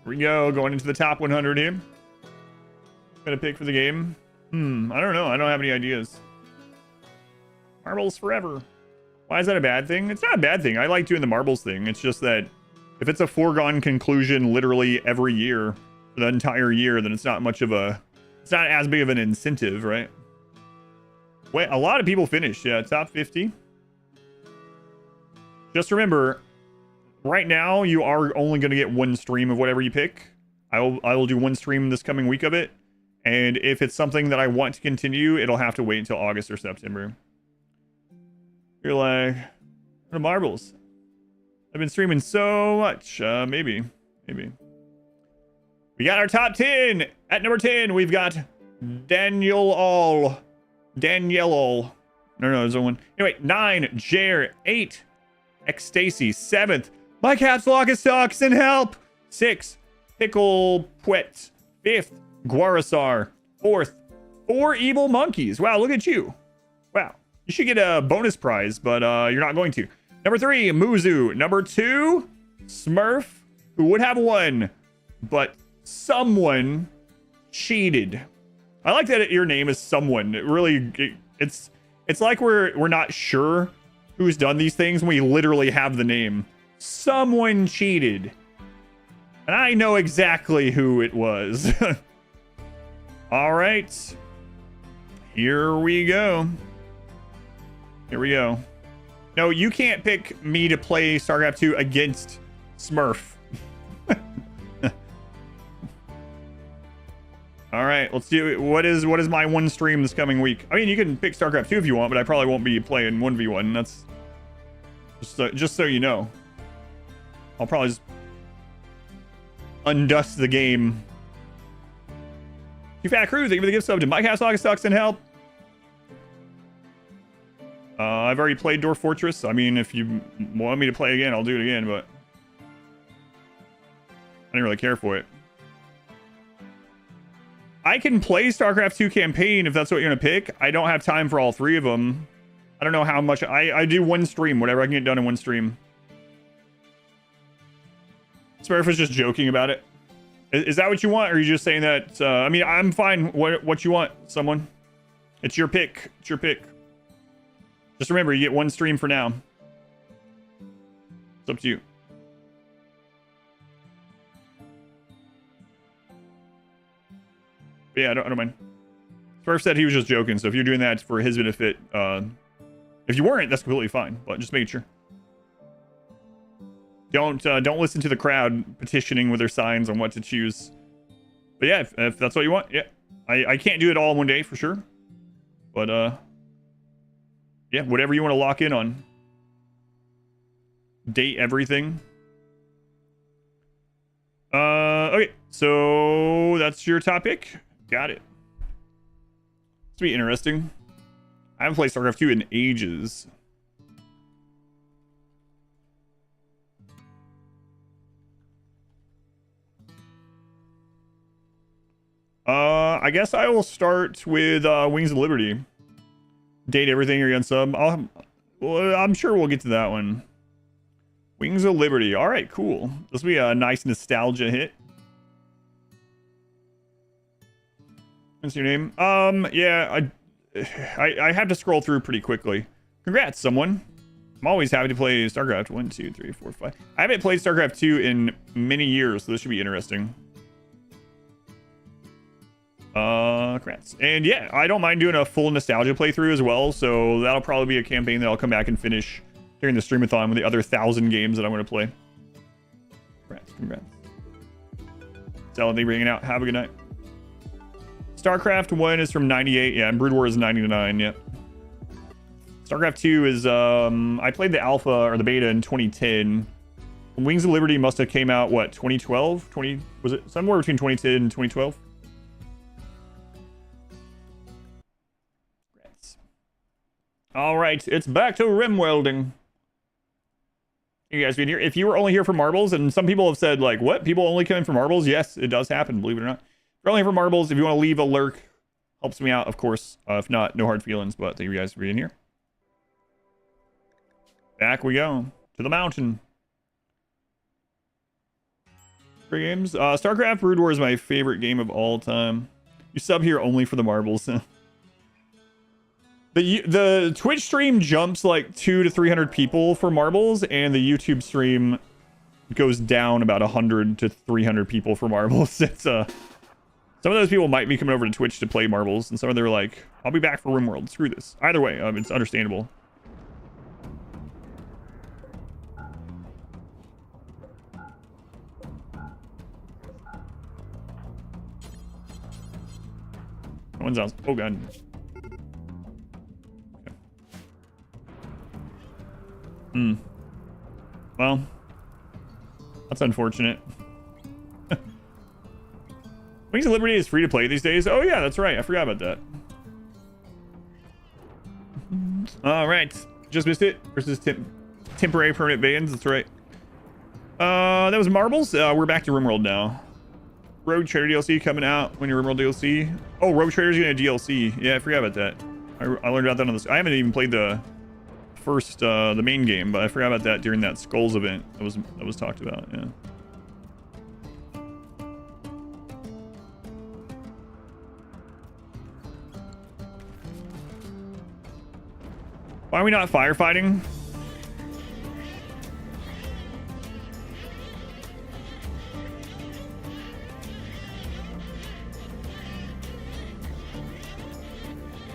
we go, going into the top 100 here. Got a pick for the game. I don't know. I don't have any ideas. Marbles forever. Why is that a bad thing? It's not a bad thing. I like doing the marbles thing. It's just that if it's a foregone conclusion literally every year, for the entire year, then it's not much of a... It's not as big of an incentive, right? Wait, a lot of people finished. Yeah, top 50. Just remember, right now, you are only going to get one stream of whatever you pick. I will do one stream this coming week of it. And if it's something that I want to continue, it'll have to wait until August or September. You're like, the marbles. I've been streaming so much. Maybe. We got our top 10. At number 10, we've got Danielle. No, there's one. Anyway, 9, Jer. 8, Ecstasy. 7th, my caps lock is sucks and help. 6, Pickle Puet. 5th, Guarasar. 4th, 4 Evil Monkeys. Wow, look at you. Wow. You should get a bonus prize, but you're not going to. Number 3, Muzu. Number 2, Smurf, who would have won, but someone cheated. I like that your name is someone. It really, it's like we're not sure who's done these things when we literally have the name. Someone cheated. And I know exactly who it was. All right. Here we go. Here we go. No, you can't pick me to play StarCraft 2 against Smurf. All right, let's do it. What is my one stream this coming week? I mean, you can pick StarCraft 2 if you want, but I probably won't be playing 1v1. That's just so you know. I'll probably just undust the game. You Fat Crew, thank you for the gift sub. Did Mike Hasselhock sucks and help? I've already played Dwarf Fortress. I mean, if you want me to play again, I'll do it again, but I didn't really care for it. I can play StarCraft 2 campaign if that's what you're gonna pick. I don't have time for all 3 of them. I don't know how much I do one stream, whatever I can get done in one stream. Smurf is just joking about it. Is that what you want, or are you just saying that? I mean, I'm fine. What you want, someone? It's your pick. It's your pick. Just remember, you get one stream for now. It's up to you. But yeah, I don't mind. Smurf said he was just joking, so if you're doing that for his benefit, if you weren't, that's completely fine. But just making sure. Don't listen to the crowd petitioning with their signs on what to choose. But yeah, if that's what you want, yeah. I can't do it all in one day for sure. But yeah, whatever you want to lock in on. Date everything. Okay, so that's your topic. Got it. This will be interesting. I haven't played StarCraft 2 in ages. I guess I will start with Wings of Liberty. Date everything or unsub. I'm sure we'll get to that one. Wings of Liberty. All right, cool. This will be a nice nostalgia hit. What's your name? Yeah, I have to scroll through pretty quickly. Congrats, someone. I'm always happy to play StarCraft 1, 2, 3, 4, 5. I haven't played StarCraft 2 in many years, so this should be interesting. Congrats. And yeah, I don't mind doing a full nostalgia playthrough as well, so that'll probably be a campaign that I'll come back and finish during the streamathon with the other 1,000 games that I'm going to play. Congrats. Salad, thank you for hanging out. Have a good night. StarCraft 1 is from 98, yeah, and Brood War is 99, yeah. StarCraft 2 is, I played the alpha, or the beta in 2010. Wings of Liberty must have came out, what, 2012? Was it somewhere between 2010 and 2012? All right, it's back to RimWorlding. You guys been here? If you were only here for marbles, and some people have said, like, what? People only come in for marbles? Yes, it does happen, believe it or not. If you're only here for marbles, if you want to leave a lurk, helps me out, of course. If not, no hard feelings, but thank you guys for being here. Back we go. To the mountain. Free games. StarCraft Brood War is my favorite game of all time. You sub here only for the marbles. The Twitch stream jumps like 200 to 300 people for marbles, and the YouTube stream goes down about 100 to 300 people for marbles. It's some of those people might be coming over to Twitch to play marbles, and some of them are like, I'll be back for RimWorld. Screw this. Either way, it's understandable. No one's else. Oh god. Well, that's unfortunate. Wings of Liberty is free to play these days. Oh yeah, that's right. I forgot about that. All right, just missed it. Versus temporary permanent bans. That's right. That was marbles. We're back to RimWorld now. Rogue Trader DLC coming out when your RimWorld DLC. Oh, Rogue Trader's getting a DLC. Yeah, I forgot about that. I learned about that on this. I haven't even played the first, the main game, but I forgot about that during that Skulls event that was talked about. Yeah. Why are we not firefighting?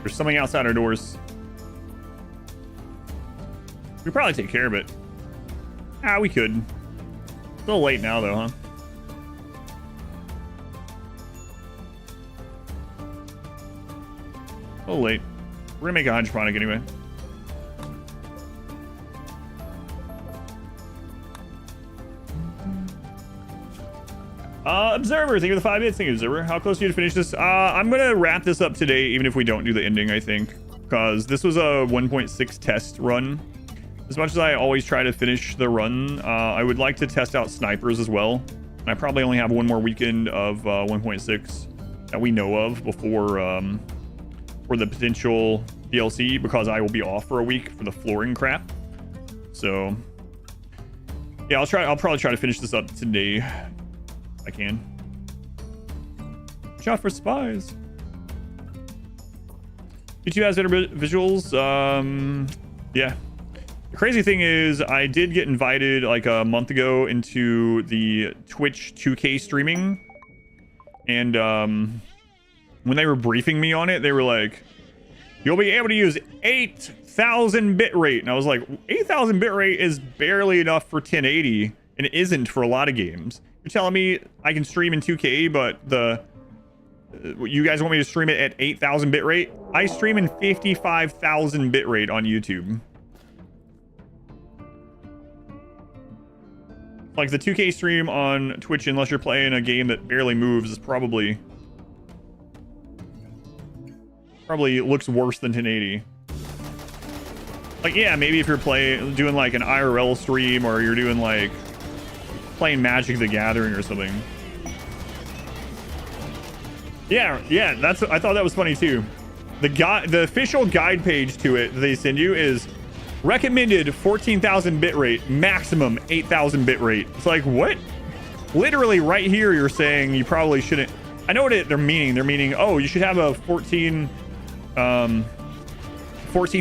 There's something outside our doors. We probably take care of it. Ah, we could. It's a little late now, though, huh? A little late. We're gonna make a hydroponic anyway. Observer, thank you for the 5 minutes. Thank you, Observer. How close are you to finish this? I'm gonna wrap this up today, even if we don't do the ending, I think. Because this was a 1.6 test run. As much as I always try to finish the run, I would like to test out snipers as well. And I probably only have one more weekend of 1.6 that we know of before for the potential DLC, because I will be off for a week for the flooring crap. So yeah, I'll probably try to finish this up today. I can. Watch out for spies. YouTube has better visuals. Yeah. The crazy thing is, I did get invited like a month ago into the Twitch 2K streaming, and when they were briefing me on it, they were like, "You'll be able to use 8,000 bitrate," and I was like, 8,000 bitrate is barely enough for 1080, and it isn't for a lot of games. You're telling me I can stream in 2K, but you guys want me to stream it at 8,000 bitrate? I stream in 55,000 bitrate on YouTube. Like the 2K stream on Twitch, unless you're playing a game that barely moves, is probably looks worse than 1080. Like, yeah, maybe if you're doing like an IRL stream, or you're doing like playing Magic the Gathering or something. Yeah, I thought that was funny too. The official guide page to it that they send you is recommended 14,000 bitrate, maximum 8,000 bitrate. It's like, what? Literally right here you're saying you probably shouldn't. I know what they're meaning. They're meaning, oh, you should have a 14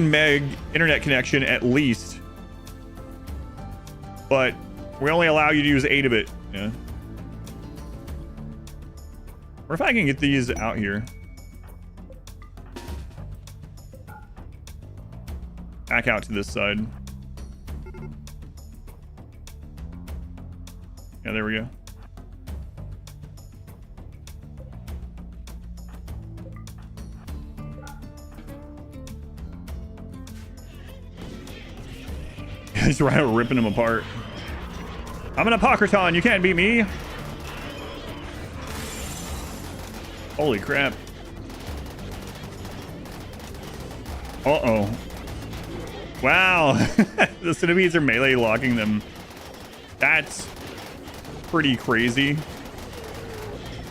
meg internet connection at least. But we only allow you to use 8 of it. Yeah. Or if I can get these out here. Back out to this side. Yeah, there we go. He's right, ripping them apart. I'm an Apocryton, you can't beat me. Holy crap. Uh-oh. Wow. The centipedes are melee locking them. That's pretty crazy.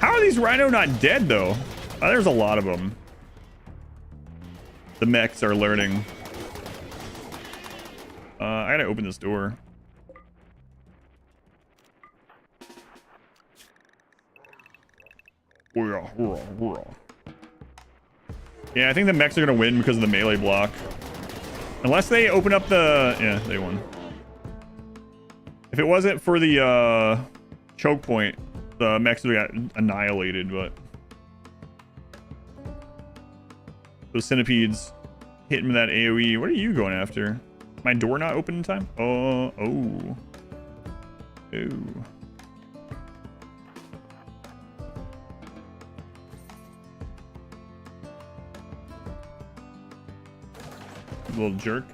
How are these rhino not dead, though? Oh, there's a lot of them. The mechs are learning. I gotta open this door. Yeah, I think the mechs are gonna win because of the melee block. Unless they open up the... Yeah, they won. If it wasn't for the choke point, the mechs would have got annihilated, but... Those centipedes hitting that AoE. What are you going after? My door not open in time? Oh. Little jerk.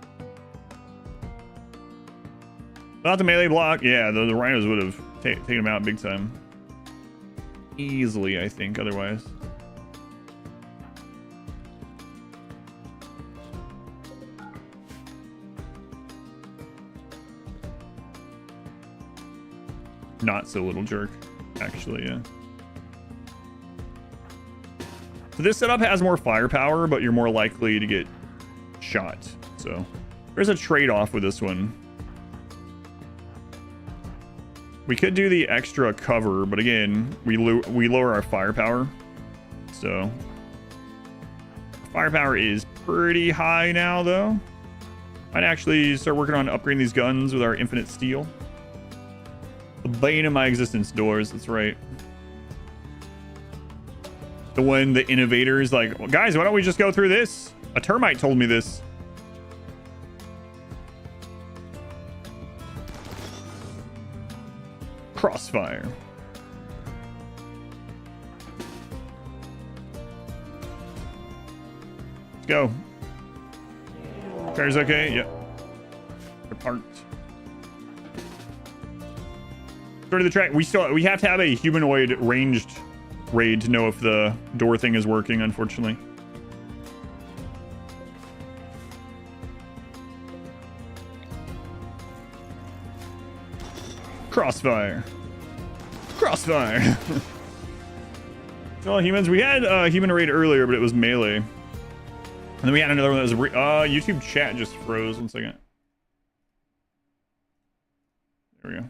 Not the melee block. Yeah, the rhinos would have taken him out big time. Easily, I think, otherwise. Not so little jerk, actually, yeah. So this setup has more firepower, but you're more likely to get shot. So There's a trade-off with this one. We could do the extra cover, but again, we lower our firepower. So firepower is pretty high now, though. I'd actually start working on upgrading these guns with our infinite steel. The bane of my existence, doors. That's right. The one the innovator is like, well, guys, why don't we just go through this? A termite told me this. Crossfire. Let's go. Car's okay? Yep. They're parked. Go to the track. We have to have a humanoid ranged raid to know if the door thing is working, unfortunately. Crossfire. Crossfire. Well, humans. We had a human raid earlier, but it was melee. And then we had another one that was YouTube chat just froze. 1 second. There we go.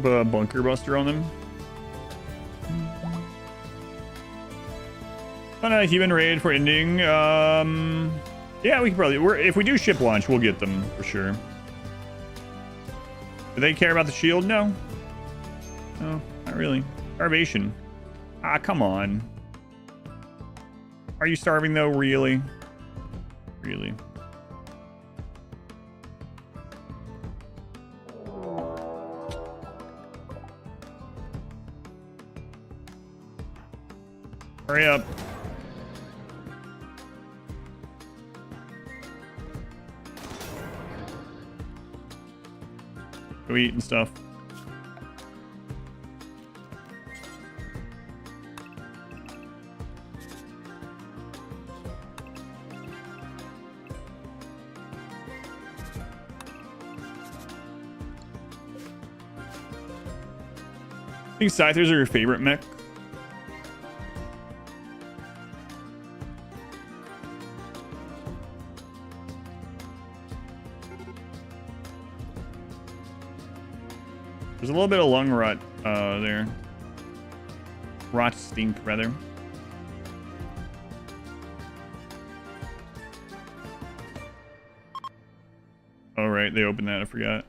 A bunker buster on them. On a human raid for ending. Yeah, we can probably. If we do ship launch, we'll get them for sure. Do they care about the shield? No. No, not really. Starvation. Ah, come on. Are you starving though? Really? Really? Hurry up. Go eat and stuff. I think Scythers are your favorite mech. There's a little bit of lung rot there. Rot stink, rather. Oh, right. They opened that. I forgot.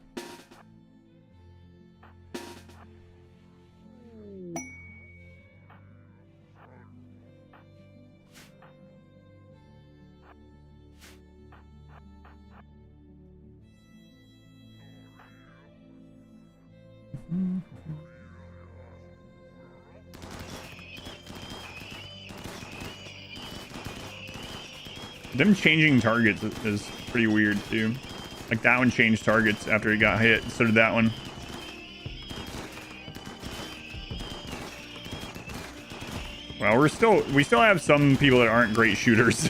Them changing targets is pretty weird too. Like that one changed targets after he got hit. So did that one. Well, we still have some people that aren't great shooters.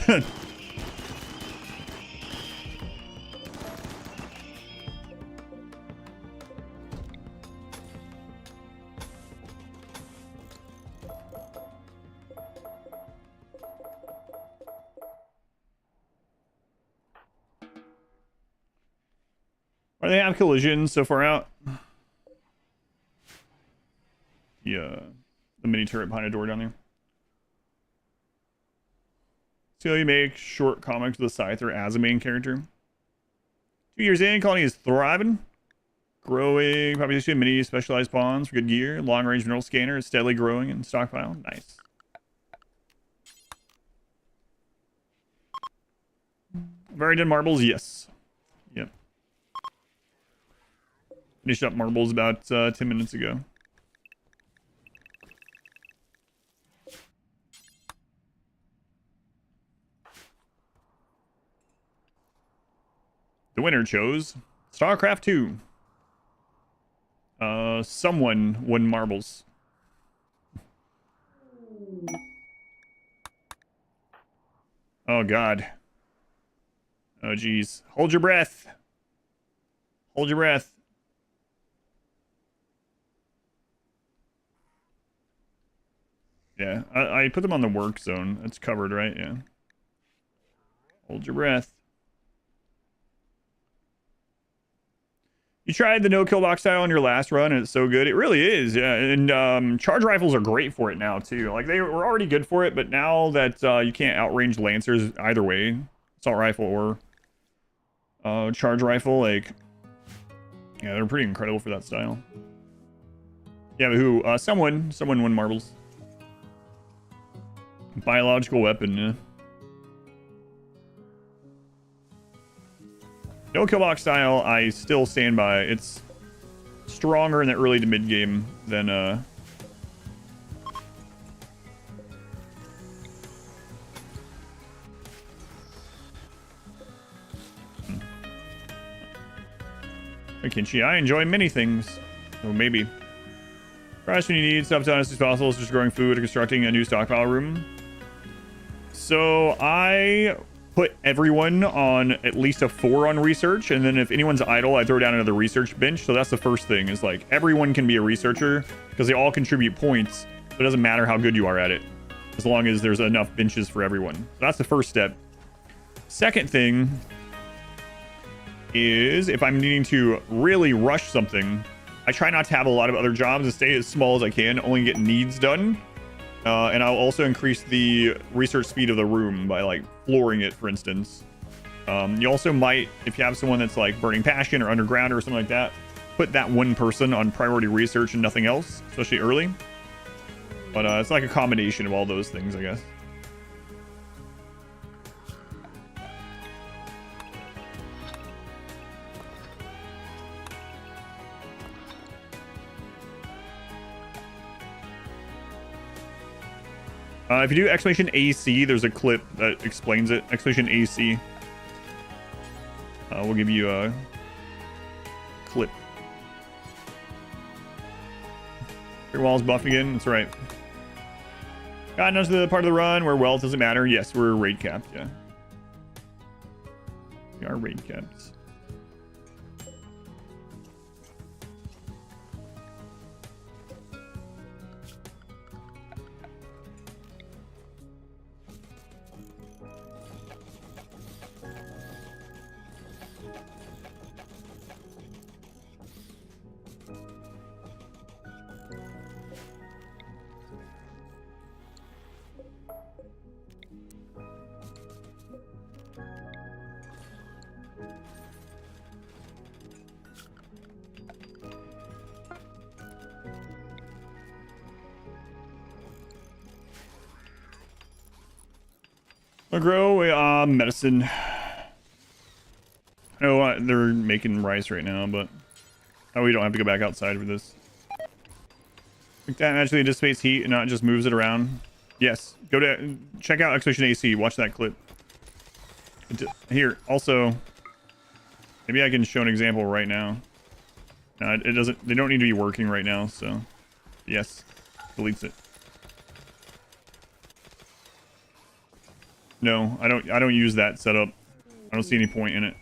Or they have collision so far out. Yeah, the mini turret behind a door down there. See how you make short comics with the Scyther as a main character. 2 years in, colony is thriving. Growing population, many specialized pawns for good gear. Long range mineral scanner is steadily growing in stockpile. Nice. Have already done marbles? Yes. Yep. Finished up marbles about 10 minutes ago. The winner chose Starcraft 2. Someone won marbles. Oh, God. Oh, geez. Hold your breath. Hold your breath. Yeah, I put them on the work zone. It's covered, right? Yeah. Hold your breath. You tried the no-kill box style on your last run, and it's so good. It really is, yeah. And charge rifles are great for it now, too. Like, they were already good for it, but now that you can't outrange Lancers either way, assault rifle or charge rifle, like, yeah, they're pretty incredible for that style. Yeah, but who? Someone won marbles. Biological weapon, yeah. No kill box style, I still stand by. It's stronger in the early to mid game than Kinchi, I enjoy many things. So maybe. Price when you need stuff done as soon as possible, just growing food or constructing a new stockpile room. So I put everyone on at least a 4 on research, and then if anyone's idle, I throw down another research bench. So that's the first thing, is like everyone can be a researcher because they all contribute points. So it doesn't matter how good you are at it, as long as there's enough benches for everyone. So that's the first step. Second thing is, if I'm needing to really rush something, I try not to have a lot of other jobs and stay as small as I can, only get needs done. And I'll also increase the research speed of the room by like flooring it, for instance. You also might, if you have someone that's like burning passion or underground or something like that, put that one person on priority research and nothing else, especially early. But it's like a combination of all those things, I guess. If you do exclamation AC, there's a clip that explains it. Exclamation AC. We'll give you a clip. Your wall's buffed again. That's right. Got into the part of the run where wealth doesn't matter. Yes, we're raid capped. Yeah. We are raid capped. I'll grow medicine. I know they're making rice right now, but we don't have to go back outside for this. Like that actually dissipates heat and not just moves it around. Yes, go to check out exclamation AC. Watch that clip. Here, also, maybe I can show an example right now. No, it doesn't. They don't need to be working right now, so yes, deletes it. No, I don't use that setup. I don't see any point in it.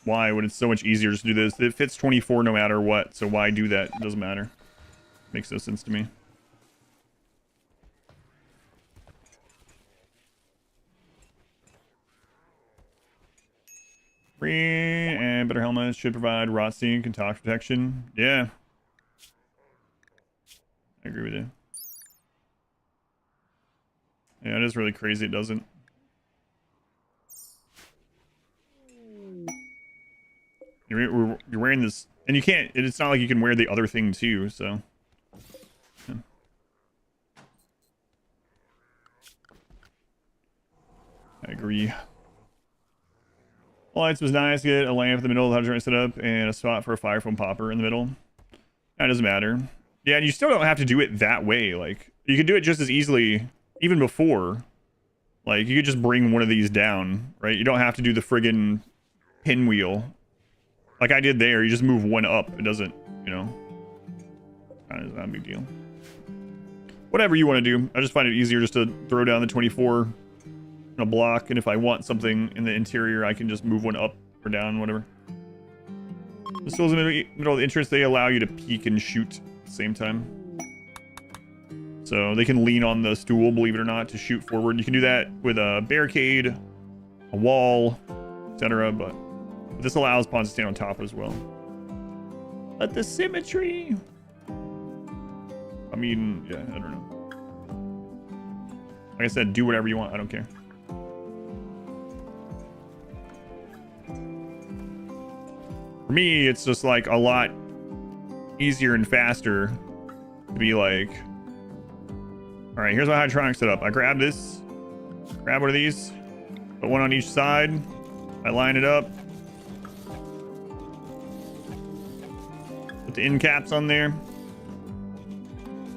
Why? When it's so much easier just to do this. It fits 24 no matter what, so why do that? It doesn't matter. Makes no sense to me. Green and better helmets should provide rot seeing and tox protection. Yeah. I agree with you. Yeah, it is really crazy it doesn't. You're wearing this, and you can't, it's not like you can wear the other thing too, so. Yeah. I agree. Lights was nice. Get a lamp in the middle of the 100 set up and a spot for a fire foam popper in the middle. That doesn't matter. Yeah, and you still don't have to do it that way. Like, you can do it just as easily, even before. Like, you could just bring one of these down, right? You don't have to do the friggin' pinwheel. Like I did there, you just move one up. It doesn't, you know. It's not a big deal. Whatever you want to do. I just find it easier just to throw down the 24 in a block, and if I want something in the interior, I can just move one up or down, whatever. The stools in the middle of the entrance, they allow you to peek and shoot at the same time. So they can lean on the stool, believe it or not, to shoot forward. You can do that with a barricade, a wall, etc. But this allows pawns to stand on top as well. But the symmetry... I mean, yeah, I don't know. Like I said, do whatever you want. I don't care. For me, it's just like a lot easier and faster to be like, all right, here's my hydronic setup. I grab this, grab one of these, put one on each side. I line it up. Put the end caps on there.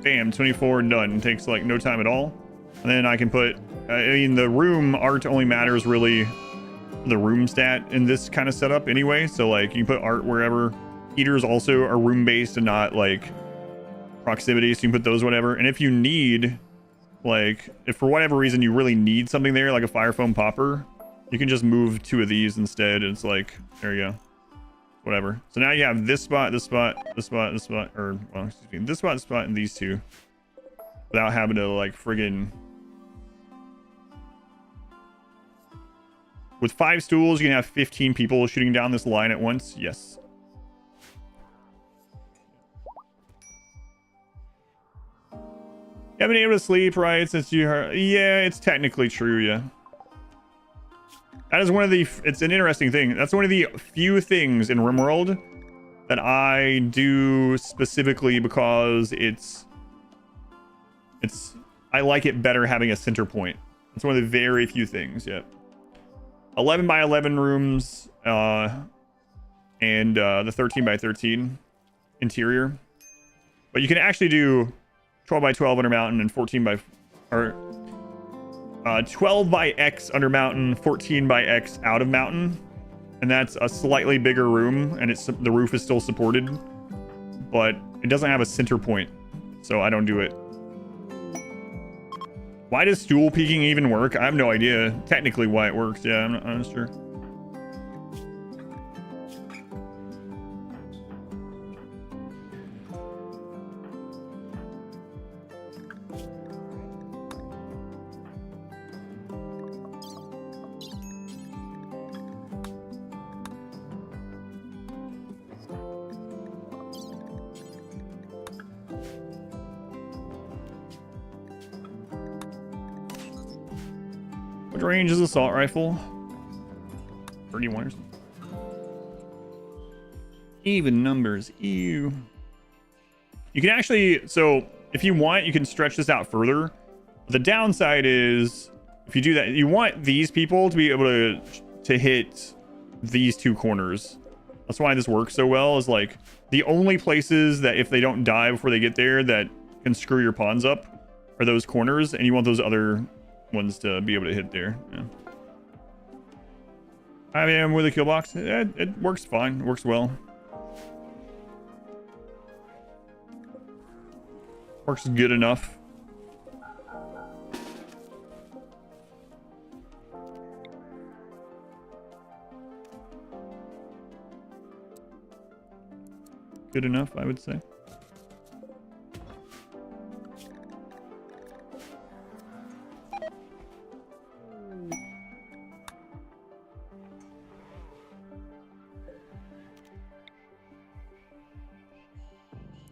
Bam, 24 done. It takes like no time at all. And then I can put, I mean, the room art only matters really the room stat in this kind of setup anyway. So like you can put art wherever. Heaters also are room based and not like proximity. So you can put those whatever. And if you need, like, if for whatever reason you really need something there, like a fire foam popper, you can just move 2 of these instead. And it's like, there you go. Whatever. So now you have this spot, this spot, this spot, this spot, or, well, excuse me, this spot, and these 2. Without having to, like, friggin'... With 5 stools, you can have 15 people shooting down this line at once. Yes. You haven't been able to sleep, right? Since you heard... Yeah, it's technically true, yeah. That is one of the... It's an interesting thing. That's one of the few things in RimWorld that I do specifically because it's... I like it better having a center point. It's one of the very few things, yeah. 11 by 11 rooms, and the 13 by 13 interior. But you can actually do 12 by 12 under mountain and 14 by... Or... 12 by X under mountain, 14 by X out of mountain, and that's a slightly bigger room, and it's the roof is still supported, but it doesn't have a center point, so I don't do it. Why does stool peeking even work? I have no idea technically why it works. Yeah, I'm not sure. What range is assault rifle? 31 or something. Even numbers. Ew. You can actually, so if you want, you can stretch this out further. The downside is if you do that, you want these people to be able to hit these 2 corners. That's why this works so well, is like the only places that if they don't die before they get there that can screw your pawns up are those corners, and you want those other ones to be able to hit there. Yeah. I am with a kill box. It works fine. It works well. Works good enough. Good enough, I would say.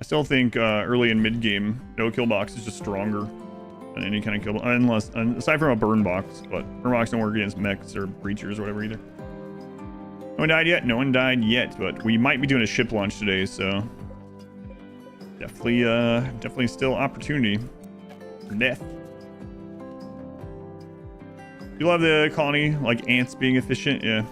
I still think early and mid game, no kill box is just stronger than any kind of kill box, unless aside from a burn box. But burn box don't work against mechs or breachers or whatever either. No one died yet. No one died yet, but we might be doing a ship launch today, so definitely still opportunity for death. You love the colony, like ants being efficient, yeah.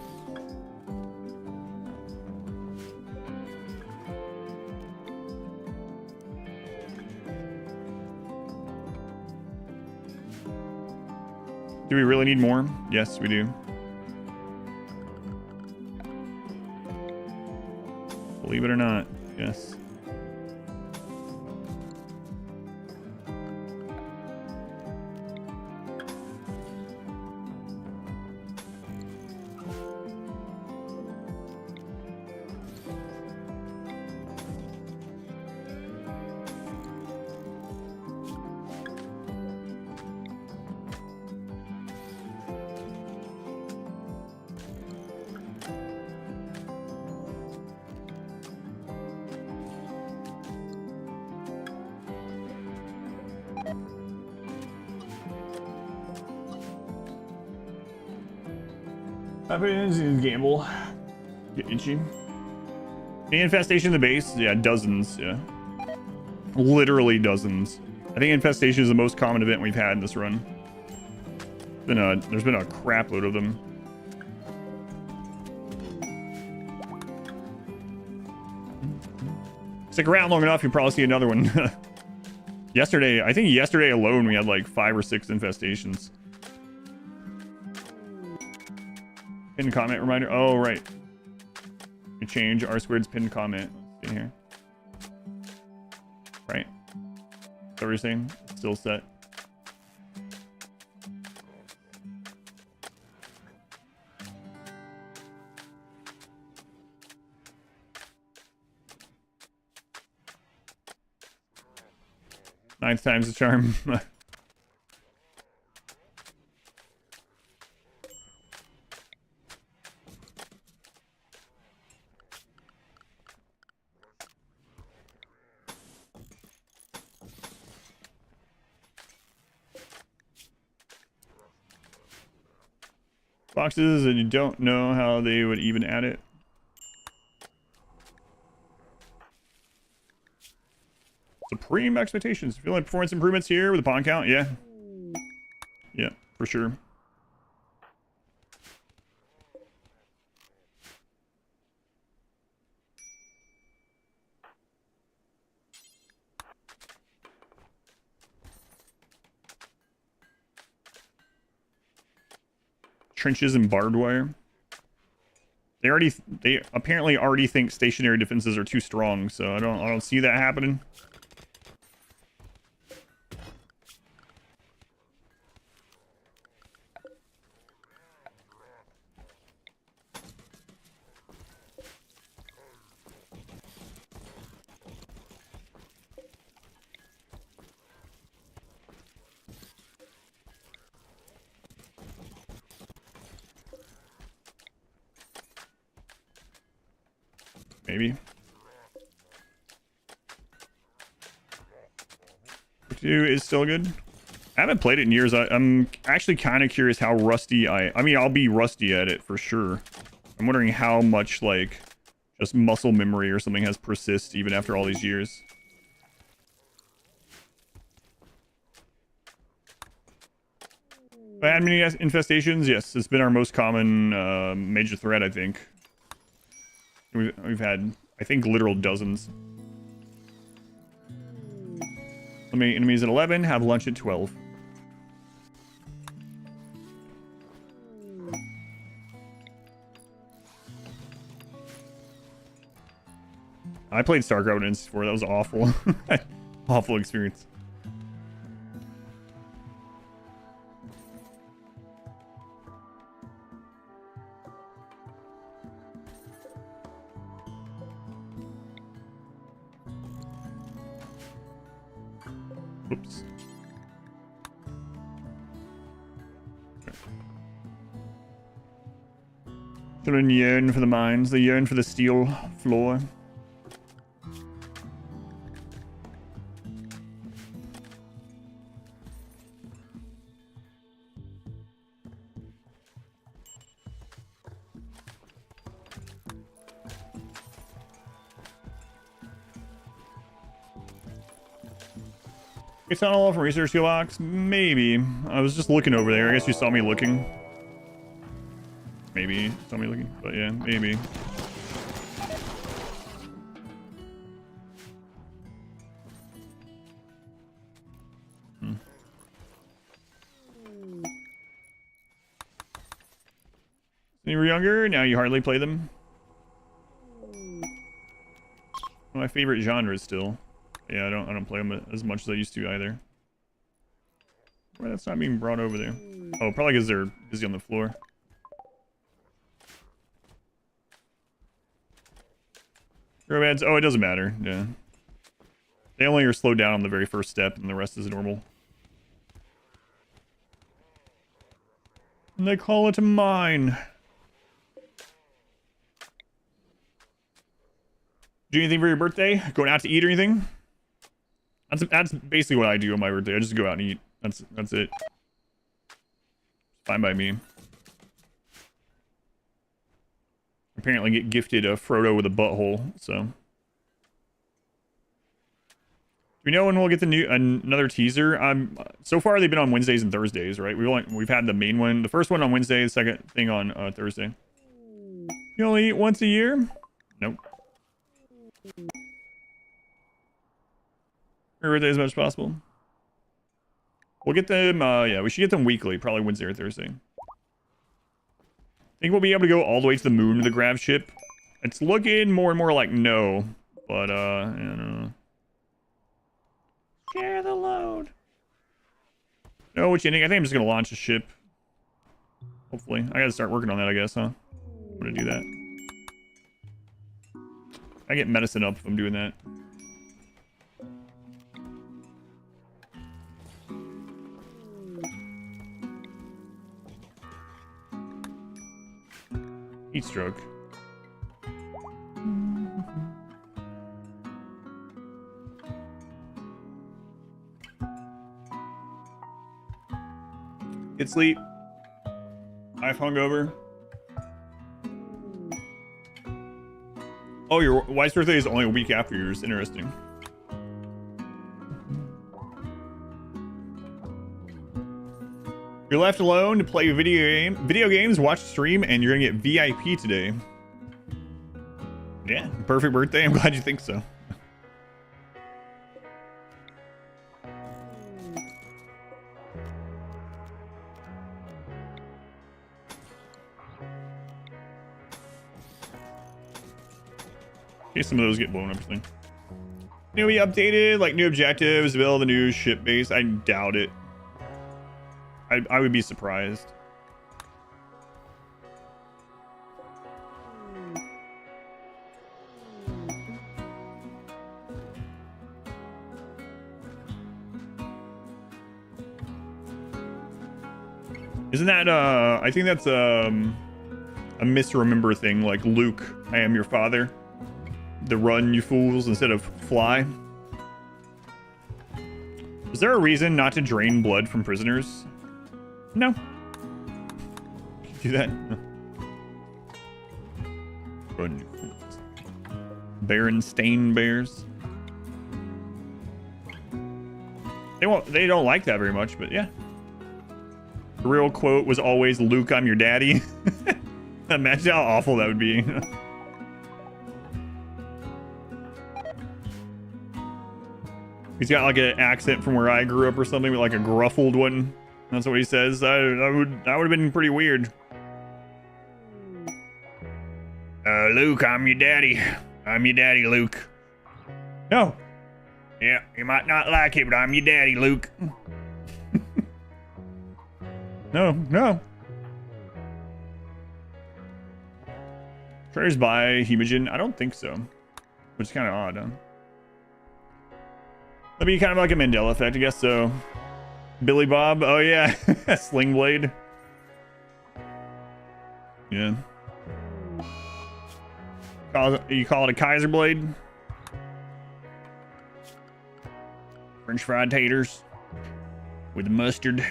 Do we really need more? Yes, we do. Believe it or not, yes. Happens in gamble. Get itchy. The infestation in the base, yeah, dozens, yeah. Literally dozens. I think infestation is the most common event we've had in this run. There's been a crap load of them. Stick around long enough, you'll probably see another one. Yesterday, I think yesterday alone, we had like 5 or 6 infestations. Pinned comment reminder. Oh, right. We change R squared's pinned comment. Let's see here. Right. Is that what you're saying? It's still set. Ninth time's the charm. Boxes, and you don't know how they would even add it. Supreme expectations. Feeling performance improvements here with the pawn count? Yeah. Yeah, for sure. Trenches and barbed wire. They apparently already think stationary defenses are too strong, so I don't see that happening. Maybe. 2 is still good. I haven't played it in years. I'm actually kind of curious how rusty I mean, I'll be rusty at it for sure. I'm wondering how much, like, just muscle memory or something has persist even after all these years. Bad mini infestations? Yes, it's been our most common major threat, I think. We've had, I think, literal dozens. Enemies at 11, have lunch at 12. I played Starcraft in N64. That was awful. Awful experience. Oops. Children yearn for the mines. They yearn for the steel floor. It's not all from research box. Maybe. I was just looking over there. I guess you saw me looking. Maybe saw me looking, but yeah, maybe. When you were younger, now you hardly play them. One of my favorite genres still. Yeah, I don't play them as much as I used to either. Why that's not being brought over there? Oh, probably because they're busy on the floor. Robots, oh, it doesn't matter. Yeah. They only are slowed down on the very first step, and the rest is normal. And they call it a mine. Do anything for your birthday? Going out to eat or anything? That's basically what I do on my birthday. I just go out and eat. That's it. Fine by me. apparently get gifted a Frodo with a butthole. So, do we know when we'll get the another teaser? So far they've been on Wednesdays and Thursdays, right? We've had the main one, the first one on Wednesday, the second thing on Thursday. You only eat once a year? Nope. Every day as much as possible. We'll get them, yeah, we should get them weekly, probably Wednesday or Thursday. Think we'll be able to go all the way to the moon with the grav ship? It's looking more and more like no, but, I don't know. Share the load. No, which ending? I think I'm just gonna launch a ship. Hopefully. I gotta start working on that, I guess, huh? I'm gonna do that. I get medicine up if I'm doing that. Heat stroke. Get sleep. I've hungover. Oh, your wife's birthday is only a week after yours. Interesting. You're left alone to play video games, watch stream, and you're gonna get VIP today. Yeah, perfect birthday. I'm glad you think so. In case some of those get blown up, thing. New updated, like new objectives, build a new ship base. I doubt it. I would be surprised. Isn't that I think that's a misremember thing, like Luke, I am your father. The run, you fools, instead of fly. Is there a reason not to drain blood from prisoners? No. Do that. No. Run, you fools. Berenstain Bears. They don't like that very much, but yeah. The real quote was always, Luke, I'm your daddy. Imagine how awful that would be. He's got like an accent from where I grew up or something, with like a gruffled one. That's what he says. That would have been pretty weird. Luke, I'm your daddy. I'm your daddy, Luke. No. Yeah, you might not like it, but I'm your daddy, Luke. No. Prayers by Hemogen? I don't think so. Which is kind of odd, huh? That'd be kind of like a Mandela effect, I guess so. Billy Bob, oh yeah. Sling Blade. Yeah. You call it a Kaiser Blade? French fried taters with mustard.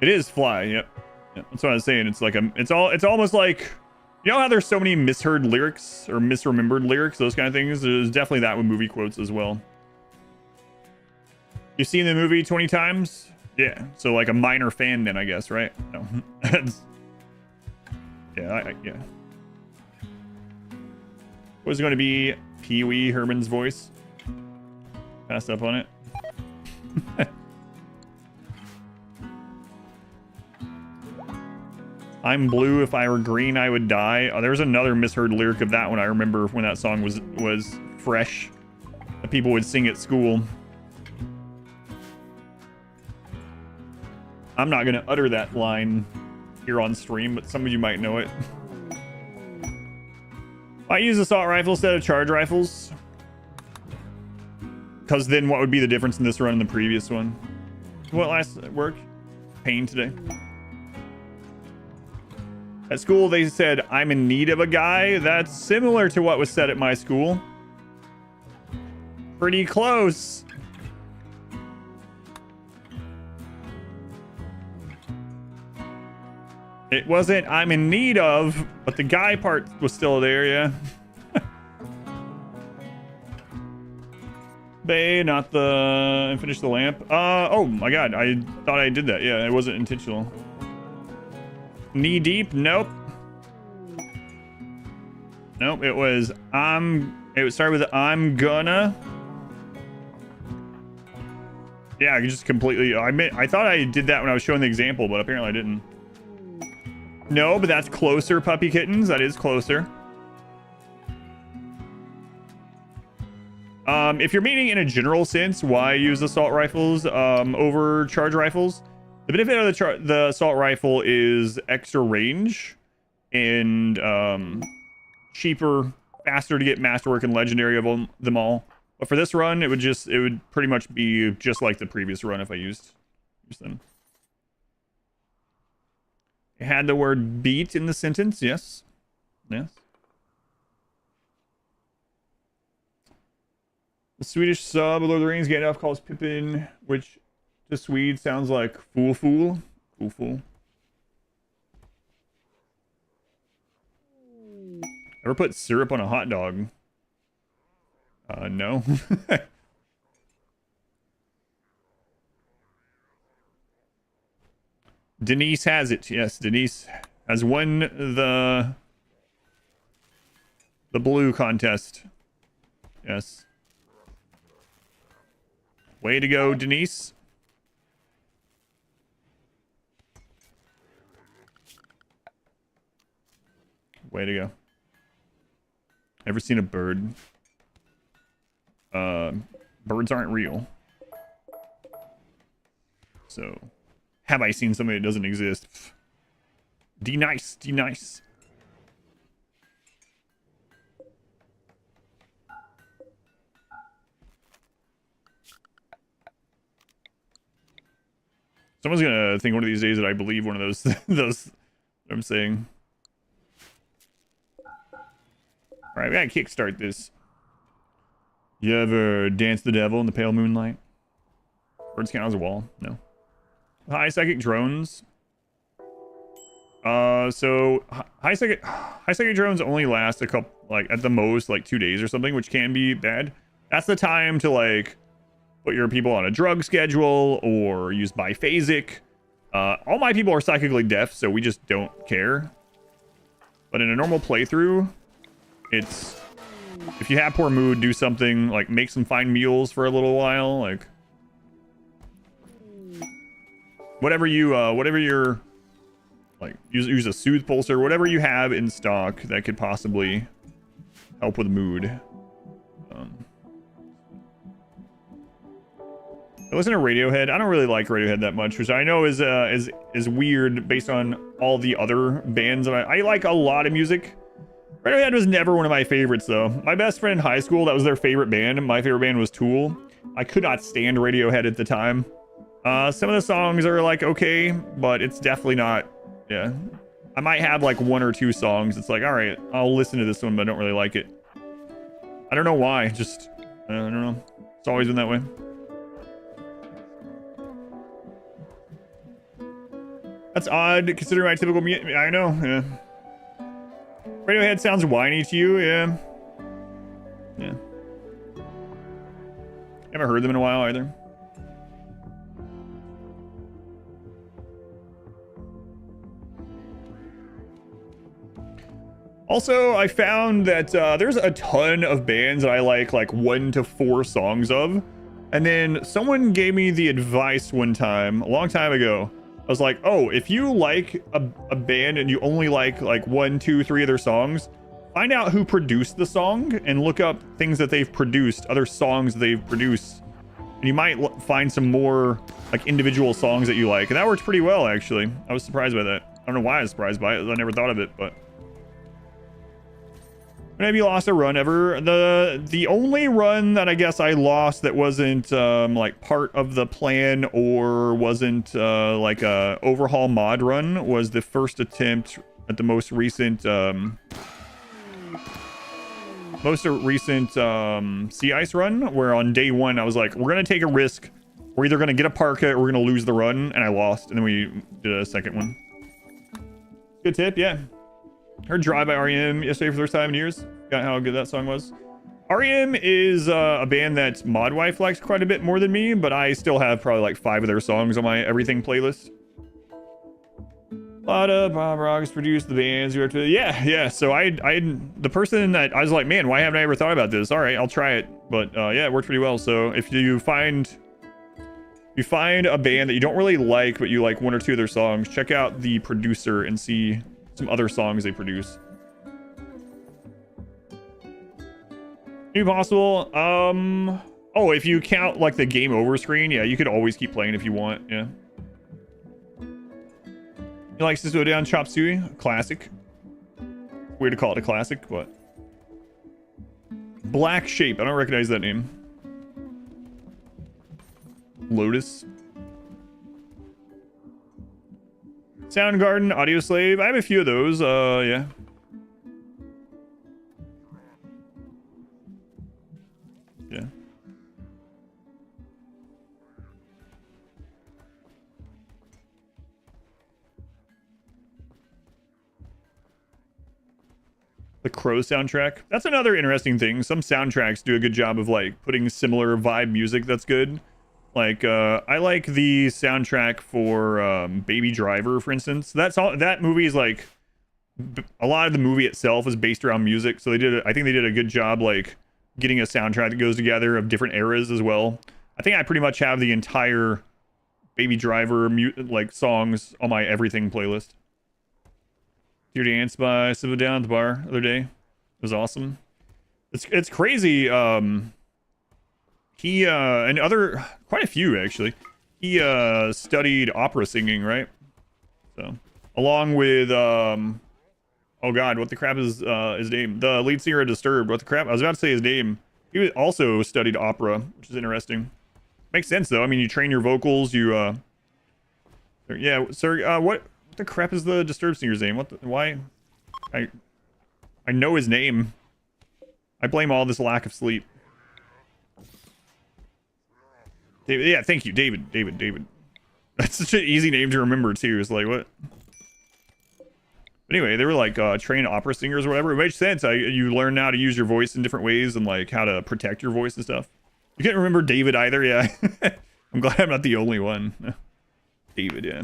It is fly, yep. That's what I was saying. It's like it's almost like, you know how there's so many misheard lyrics or misremembered lyrics, those kind of things? There's definitely that with movie quotes as well. You've seen the movie 20 times? Yeah. So like a minor fan then, I guess, right? No. Yeah, yeah. Was it going to be Pee Wee Herman's voice? Passed up on it. I'm blue, if I were green, I would die. Oh, there was another misheard lyric of that one. I remember when that song was fresh. That people would sing at school. I'm not going to utter that line here on stream, but some of you might know it. I use assault rifle instead of charge rifles. Because then what would be the difference in this run and the previous one? What last work? Pain today. At school, they said, I'm in need of a guy. That's similar to what was said at my school. Pretty close. It wasn't I'm in need of, but the guy part was still there, yeah. Bay, not the... and finish the lamp. Oh my god, I thought I did that. Yeah, it wasn't intentional. Knee deep? Nope. Nope, it was it would start with I'm gonna. Yeah, I just completely... I thought I did that when I was showing the example, but apparently I didn't. No, but that's closer, puppy kittens. That is closer. If you're meaning in a general sense, why use assault rifles over charge rifles? The benefit of the assault rifle is extra range and cheaper, faster to get masterwork and legendary of them all. But for this run, it would pretty much be just like the previous run if I used them. It had the word beat in the sentence, yes. Yes. The Swedish sub, Lord of the Rings, Gandalf calls Pippin, which to Swede sounds like fool fool. Fool fool. Ever put syrup on a hot dog? No. Denise has it. Yes, Denise has won the blue contest. Yes. Way to go, Denise. Way to go. Ever seen a bird? Birds aren't real. So, have I seen something that doesn't exist? D-nice, D-nice. Someone's gonna think one of these days that I believe one of those those I'm saying. Alright, we gotta kickstart this. You ever dance the devil in the pale moonlight? Birds count as a wall? No. High psychic drones. So high psychic drones only last a couple, like at the most like 2 days or something, which can be bad. That's the time to like put your people on a drug schedule or use biphasic. All my people are psychically deaf, so we just don't care. But in a normal playthrough, it's if you have poor mood, do something like make some fine meals for a little while, like whatever you're like use a soothe pulse or whatever you have in stock that could possibly help with mood. I listen to Radiohead. I don't really like Radiohead that much, which I know is weird based on all the other bands. And I like a lot of music. Radiohead was never one of my favorites, though. My best friend in high school, that was their favorite band. My favorite band was Tool. I could not stand Radiohead at the time. Some of the songs are like okay, but it's definitely not. Yeah, I might have like 1 or 2 songs. It's like, all right, I'll listen to this one, but I don't really like it. I don't know why. Just I don't know. It's always been that way. That's odd considering my typical I know, yeah. Radiohead sounds whiny to you, yeah. Yeah. Haven't heard them in a while either. Also, I found that there's a ton of bands that I like 1 to 4 songs of. And then someone gave me the advice one time, a long time ago. I was like, oh, if you like a band and you only like 1, 2, 3 of their songs, find out who produced the song and look up things that they've produced, other songs they've produced. And you might find some more like individual songs that you like. And that worked pretty well, actually. I was surprised by that. I don't know why I was surprised by it. I never thought of it, but... Have you lost a run ever? The only run that I guess I lost that wasn't like part of the plan or wasn't like a overhaul mod run was the first attempt at the most recent sea ice run, where on day 1 I was like, we're gonna take a risk. We're either gonna get a parka or we're gonna lose the run, and I lost, and then we did a second one. Good tip, yeah. Heard Drive by REM yesterday for the first time in years. Got how good that song was. REM is a band that Mod Wife likes quite a bit more than me, but I still have probably like 5 of their songs on my everything playlist. A lot of Bob Rocks produced the bands. Yeah. So I the person that I was like, man, why haven't I ever thought about this? All right, I'll try it. But yeah, it worked pretty well. So if you find a band that you don't really like, but you like 1 or 2 of their songs, check out the producer and see some other songs they produce. New possible. Oh, if you count like the game over screen, yeah, you could always keep playing if you want. Yeah. You like Sisto Down Chop Suey? Classic. Weird to call it a classic, but Black Shape. I don't recognize that name. Lotus. Soundgarden, Audio Slave. I have a few of those. Yeah. Yeah. The Crow soundtrack. That's another interesting thing. Some soundtracks do a good job of like putting similar vibe music that's good. Like I like the soundtrack for Baby Driver, for instance. That's all. That movie is like a lot of the movie itself is based around music. So I think they did a good job like getting a soundtrack that goes together of different eras as well. I think I pretty much have the entire Baby Driver like songs on my everything playlist. Your dance by Sisto Down at the bar the other day. It was awesome. It's crazy. He and other quite a few actually. He studied opera singing, right? So along with oh god, what the crap is his name? The lead singer of Disturbed. What the crap? I was about to say his name. He also studied opera, which is interesting. Makes sense though. I mean, you train your vocals. You yeah, sir. What the crap is the Disturbed singer's name? Why? I know his name. I blame all this lack of sleep. David, yeah, thank you, David. That's such an easy name to remember too. It's like what? But anyway, they were like trained opera singers or whatever. It makes sense. You learn how to use your voice in different ways and like how to protect your voice and stuff. You can't remember David either, yeah. I'm glad I'm not the only one. David, yeah.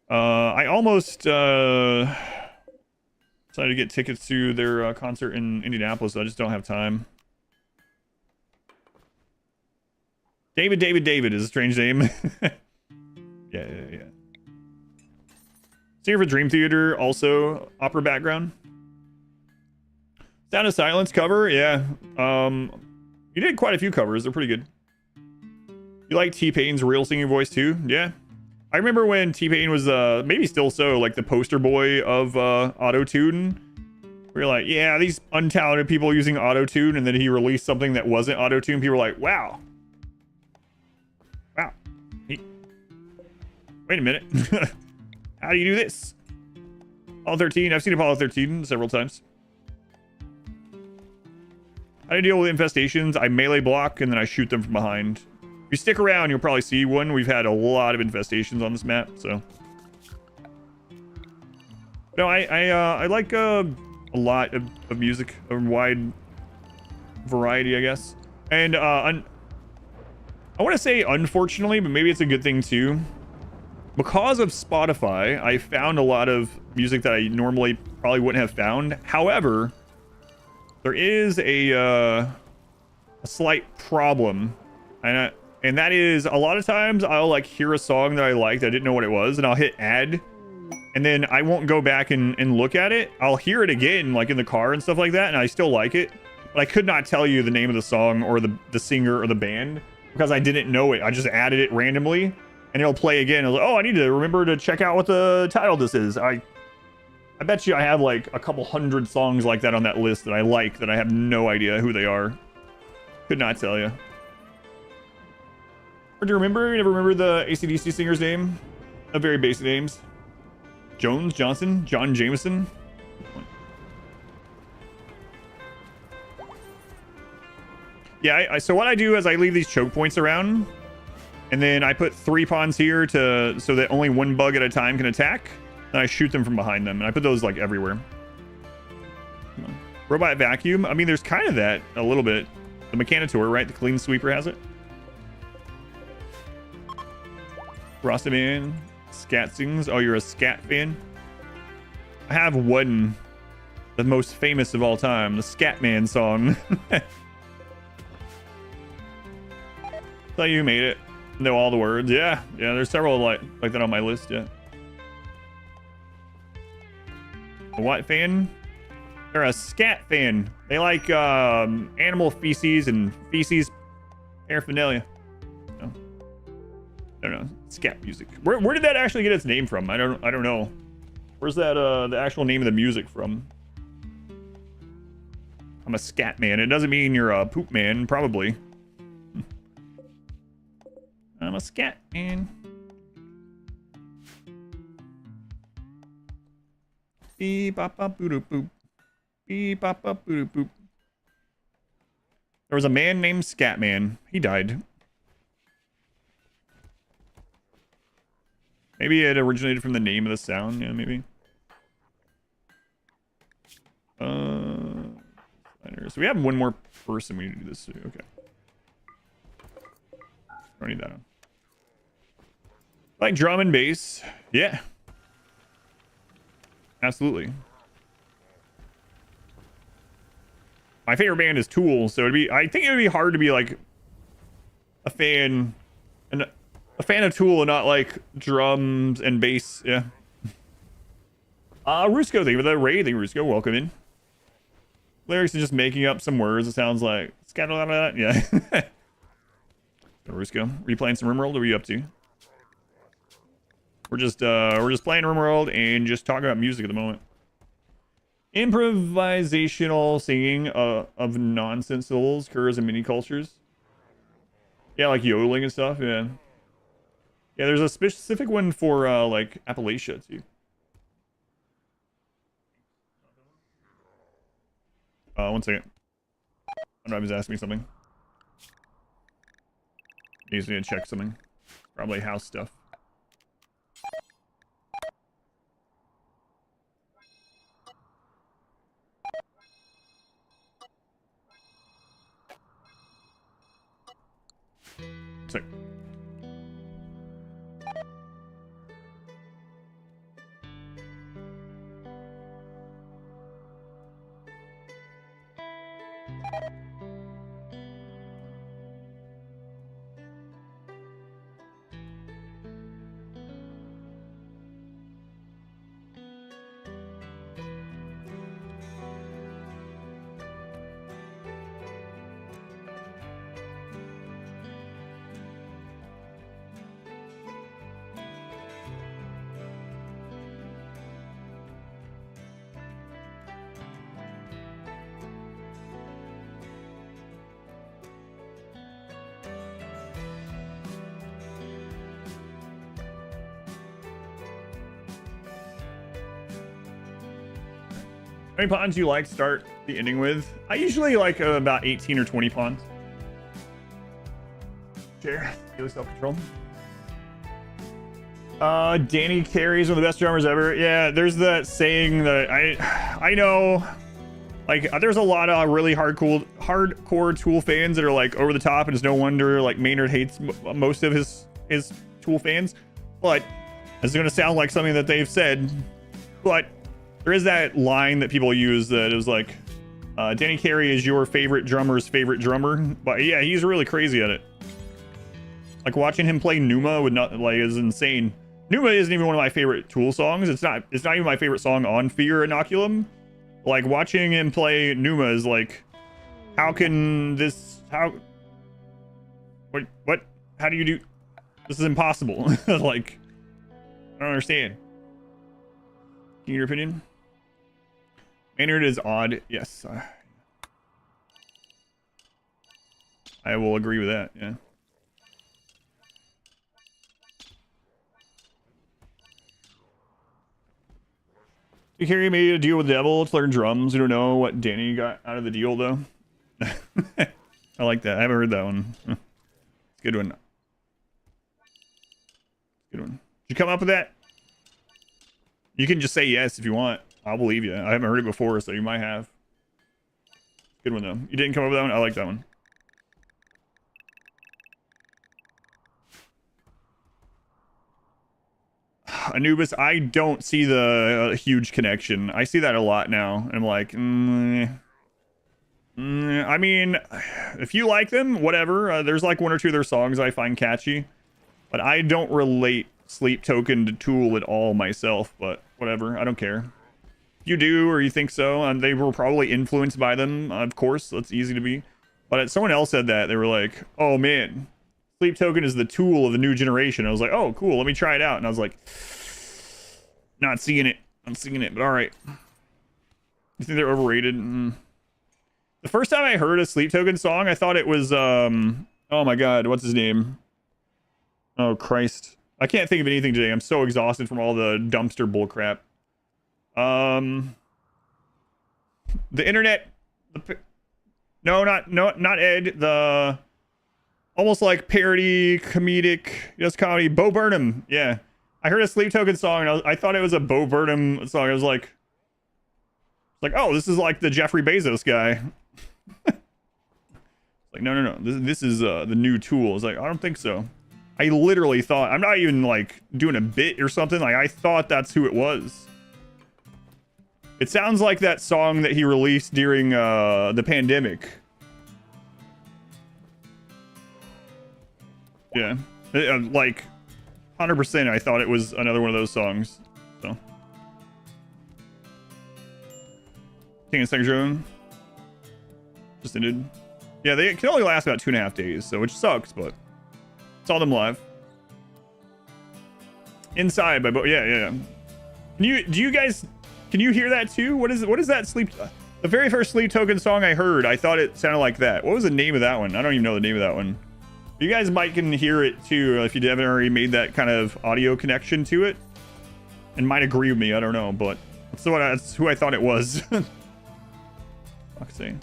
I almost decided to get tickets to their concert in Indianapolis. I just don't have time. David is a strange name. Yeah. Singer for Dream Theater, also opera background. Sound of Silence cover, yeah. You did quite a few covers. They're pretty good. You like T-Pain's real singing voice too? Yeah. I remember when T-Pain was maybe still so like the poster boy of auto-tune. We were like, yeah, these untalented people using auto-tune, and then he released something that wasn't auto-tune. People were like, wow. Wait a minute. How do you do this? Apollo 13. I've seen Apollo 13 several times. How do you deal with infestations? I melee block and then I shoot them from behind. If you stick around, you'll probably see one. We've had a lot of infestations on this map, so. No, I like a lot of music, a wide variety, I guess. And I want to say unfortunately, but maybe it's a good thing too. Because of Spotify, I found a lot of music that I normally probably wouldn't have found. However, there is a slight problem, and that is a lot of times I'll like hear a song that I liked, I didn't know what it was, and I'll hit add, and then I won't go back and look at it. I'll hear it again, like in the car and stuff like that, and I still like it, but I could not tell you the name of the song or the singer or the band because I didn't know it. I just added it randomly. And it'll play again. I was like, oh, I need to remember to check out what the title of this is. I bet you I have like a couple hundred songs like that on that list that I like that I have no idea who they are. Could not tell you. Or do you remember? You never remember the AC/DC singer's name? Very basic names. Jones, Johnson, John Jameson. Yeah, so what I do is I leave these choke points around. And then I put 3 pawns here so that only one bug at a time can attack. And I shoot them from behind them, and I put those like everywhere. Come on. Robot vacuum. I mean, there's kind of that a little bit. The Mechanitor, right? The clean sweeper has it. Rostaman. Scat sings. Oh, you're a scat fan? I have one. The most famous of all time. The Scatman song. So you made it. Know all the words. Yeah. Yeah, there's several like that on my list, yeah. A what fan? They're a scat fan. They like animal feces and feces paraphernalia. No. I don't know. Scat music. Where did that actually get its name from? I don't know. Where's that the actual name of the music from? I'm a scat man. It doesn't mean you're a poop man, probably. I'm a scat man. Beep bop bop boo doop boop. Beep bop bop boo doop boop. There was a man named Scatman. He died. Maybe it originated from the name of the sound. Yeah, maybe. So we have one more person we need to do this to. Okay. Don't need that on. Like drum and bass. Yeah. Absolutely. My favorite band is Tool, so I think it would be hard to be like a fan of Tool and not like drums and bass. Yeah. Rusko, thank you for the raid. Thank you, Rusko. Welcome in. Lyrics are just making up some words. It sounds like yeah. Rusko, are you playing some RimWorld? What are you up to? We're just playing RimWorld and just talking about music at the moment. Improvisational singing of nonsense syllables occurs in many cultures. Yeah, like yodeling and stuff. Yeah. Yeah, there's a specific one for like Appalachia too. One second. I don't know if he's asking me something. He needs me to check something. Probably house stuff. Sick. How many pawns do you like to start the ending with? I usually like about 18 or 20 pawns. Share, daily self-control. Danny Carey's one of the best drummers ever. Yeah, there's that saying that I know. Like, there's a lot of really hardcore Tool fans that are like over the top, and it's no wonder like Maynard hates most of his Tool fans. But it's gonna sound like something that they've said, but there is that line that people use that is like, Danny Carey is your favorite drummer's favorite drummer. But yeah, he's really crazy at it. Like watching him play Numa would not like is insane. Numa isn't even one of my favorite Tool songs. It's not even my favorite song on Fear Inoculum. Like watching him play Numa is like, how do you do? This is impossible. Like, I don't understand. In your opinion? Maynard is odd. Yes. I will agree with that. Yeah. Carey made a deal with the devil to learn drums. You don't know what Danny got out of the deal, though. I like that. I haven't heard that one. It's a good one. Good one. Did you come up with that? You can just say yes if you want. I'll believe you. I haven't heard it before, so you might have. Good one though. You didn't come up with that one? I like that one. Anubis, I don't see the huge connection. I see that a lot now. And I'm like, I mean, if you like them, whatever. There's like one or two of their songs I find catchy. But I don't relate Sleep Token to Tool at all myself. But whatever, I don't care. If you do, or you think so, and they were probably influenced by them, of course. That's easy to be. But someone else said that. They were like, oh man, Sleep Token is the Tool of the new generation. I was like, oh, cool, let me try it out. And I was like, not seeing it. I'm seeing it, but all right. You think they're overrated? The first time I heard a Sleep Token song, I thought it was, oh my god, what's his name? Oh, Christ. I can't think of anything today. I'm so exhausted from all the dumpster bullcrap. The internet... not Ed. The... almost like parody, comedic, just comedy. Bo Burnham. Yeah. I heard a Sleep Token song, and I thought it was a Bo Burnham song. I was like, oh, this is like the Jeffrey Bezos guy. Like, no. This is the new Tool. It's like, I don't think so. I literally thought, I'm not even like doing a bit or something. Like, I thought that's who it was. It sounds like that song that he released during the pandemic. Yeah, like 100%. I thought it was another one of those songs. So, King of Second just ended. Yeah, they can only last about 2.5 days, so which sucks, but saw them live. Inside by yeah. Do you guys? Can you hear that too? What is that sleep? The very first Sleep Token song I heard, I thought it sounded like that. What was the name of that one? I don't even know the name of that one. You guys might can hear it too if you haven't already made that kind of audio connection to it, and might agree with me. I don't know, but that's who I thought it was. Fuck's sake.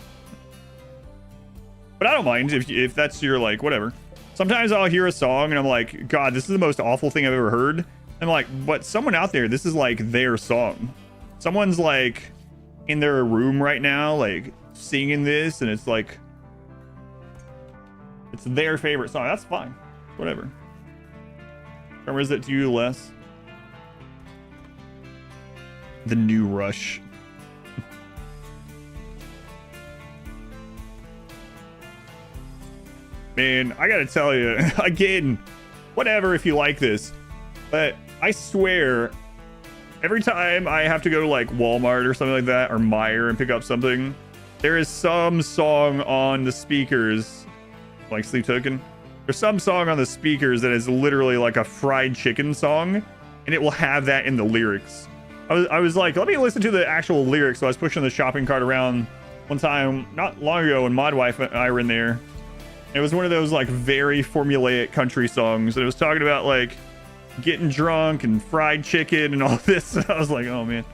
But I don't mind if that's your like whatever. Sometimes I'll hear a song and I'm like, God, this is the most awful thing I've ever heard. I'm like, but someone out there, this is like their song. Someone's like in their room right now, like singing this, and it's like, it's their favorite song. That's fine. Whatever. Or is it to you less? The new Rush. Man, I gotta tell you, again, whatever if you like this, but I swear, every time I have to go to like Walmart or something like that, or Meijer and pick up something, there is some song on the speakers, like Sleep Token. There's some song on the speakers that is literally like a fried chicken song, and it will have that in the lyrics. I was like, let me listen to the actual lyrics. So I was pushing the shopping cart around one time, not long ago, when Modwife and I were in there. It was one of those like very formulaic country songs, and it was talking about like getting drunk and fried chicken and all this. And I was like, oh man,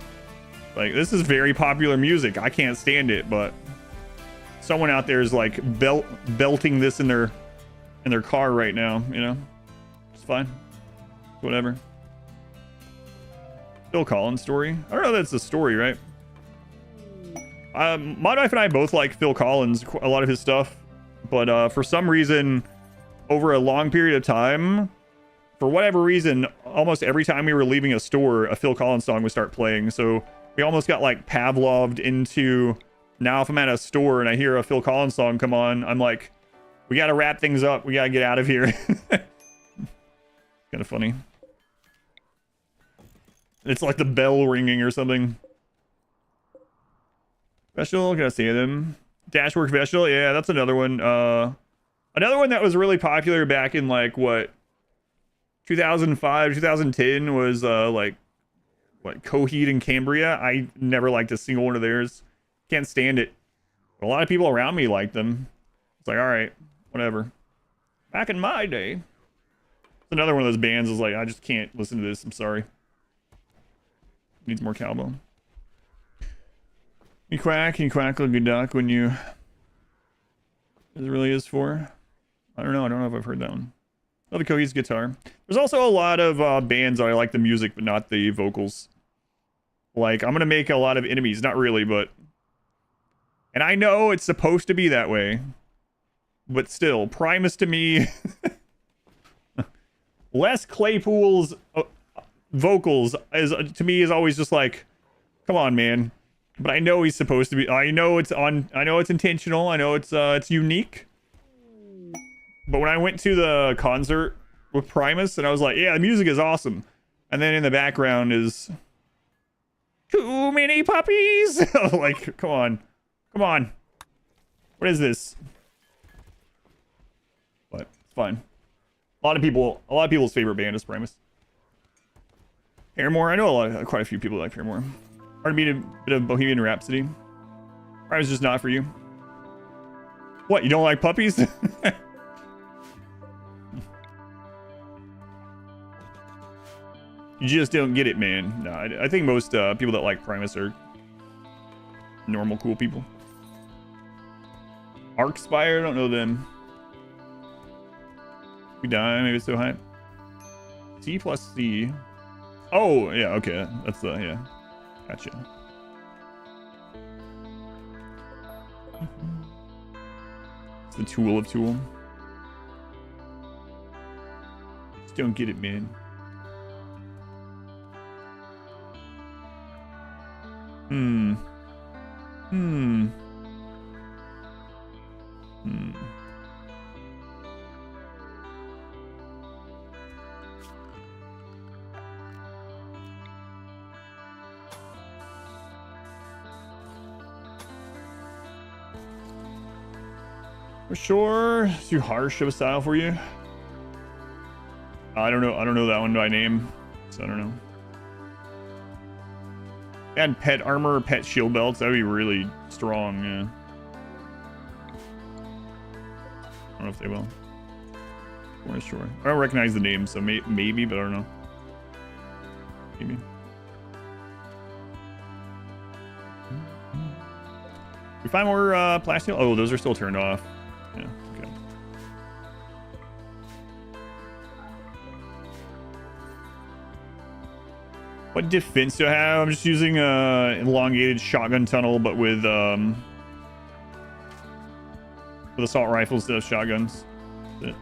like this is very popular music. I can't stand it, but someone out there is like belting this in their car right now, you know. It's fine, whatever. Phil Collins story. I don't know if that's a story, right? My wife and I both like Phil Collins, a lot of his stuff, but for some reason, over a long period of time, for whatever reason, almost every time we were leaving a store, a Phil Collins song would start playing. So we almost got like Pavloved into, now if I'm at a store and I hear a Phil Collins song come on, I'm like, we got to wrap things up. We got to get out of here. Kind of funny. It's like the bell ringing or something. Special, can I see them? Dashwork Special, yeah, that's another one. Another one that was really popular back in like what, 2005, 2010 was like what, Coheed and Cambria. I never liked a single one of theirs. Can't stand it. But a lot of people around me liked them. It's like, all right, whatever. Back in my day, it's another one of those bands is like, I just can't listen to this. I'm sorry. Needs more cowbell. You quack like a duck when you... It really is for? I don't know if I've heard that one. Love the Coheed's guitar. There's also a lot of bands that I like the music, but not the vocals. Like, I'm gonna make a lot of enemies. Not really, but... And I know it's supposed to be that way. But still, Primus to me... Les Claypool's vocals to me is always just like, come on, man. But I know he's supposed to be... I know it's intentional. I know it's unique. But when I went to the concert with Primus, and I was like, yeah, the music is awesome. And then in the background is... Too many puppies! Like, come on. Come on. What is this? But it's fine. A lot of people's favorite band is Primus. Paramore, I know quite a few people like Paramore. Hard to beat a bit of Bohemian Rhapsody. Primus is just not for you. What, you don't like puppies? You just don't get it, man. No, I think most people that like Primus are normal, cool people. Arcspire, I don't know them. We die, maybe it's so high. C plus C. Oh, yeah, okay. That's the, yeah. Gotcha. It's the tool of tool. Just don't get it, man. For sure, too harsh of a style for you. I don't know that one by name, so I don't know. Add pet armor or pet shield belts, that would be really strong, yeah. I don't know if they will. I'm not sure. I don't recognize the name, so maybe, but I don't know. Maybe. We find more plasteel. Oh, those are still turned off. Yeah, okay. What defense do I have? I'm just using elongated shotgun tunnel, but with assault rifles instead of shotguns. That's it.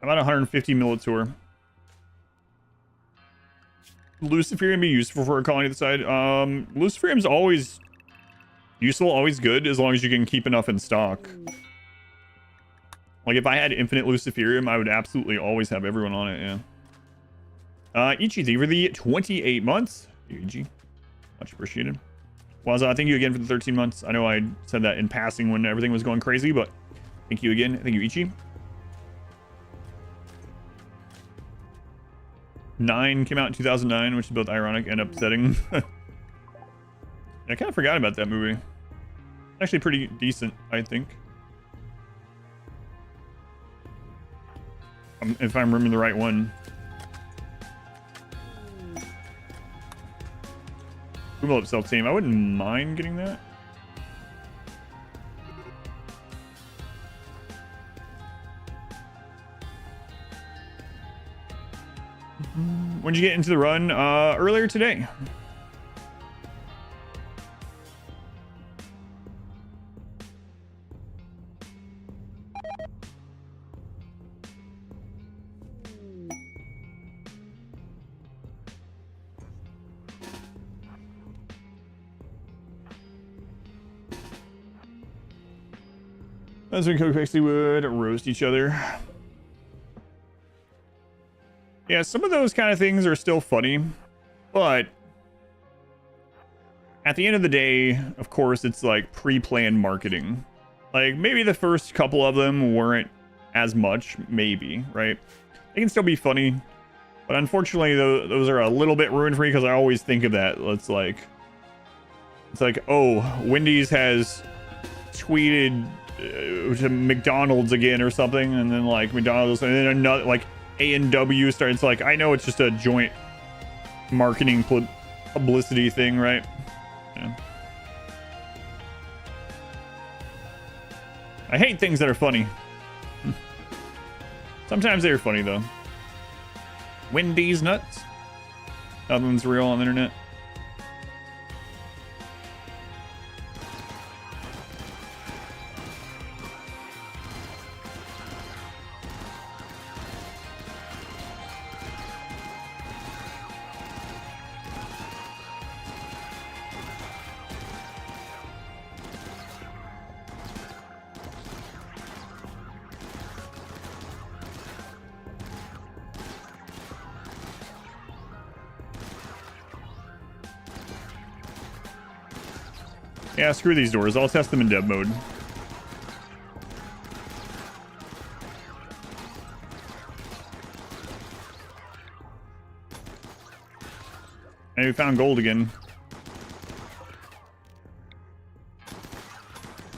About 150 Militor. Luciferium be useful for a colony at the side. Luciferium's always useful, always good, as long as you can keep enough in stock. Like, if I had infinite Luciferium, I would absolutely always have everyone on it, yeah. Ichi, thank you for the 28 months. Ichi, much appreciated. Waza, thank you again for the 13 months. I know I said that in passing when everything was going crazy, but thank you again. Thank you, Ichi. 9 came out in 2009, which is both ironic and upsetting. I kind of forgot about that movie. Actually pretty decent, I think. If I'm remembering the right one. Google up self-team. I wouldn't mind getting that. When did you get into the run? Earlier today. As we basically would roast each other. Yeah, some of those kind of things are still funny, but at the end of the day, of course, it's like pre-planned marketing. Like, maybe the first couple of them weren't as much, maybe, right? They can still be funny, but unfortunately, those are a little bit ruined for me because I always think of that. It's like, oh, Wendy's has tweeted to McDonald's again or something, and then like McDonald's, and then another, like A&W starts, like, I know it's just a joint marketing publicity thing, right? Yeah. I hate things that are funny. Sometimes they're funny though. Wendy's nuts. Nothing's real on the internet. Yeah, screw these doors. I'll test them in dev mode. And we found gold again.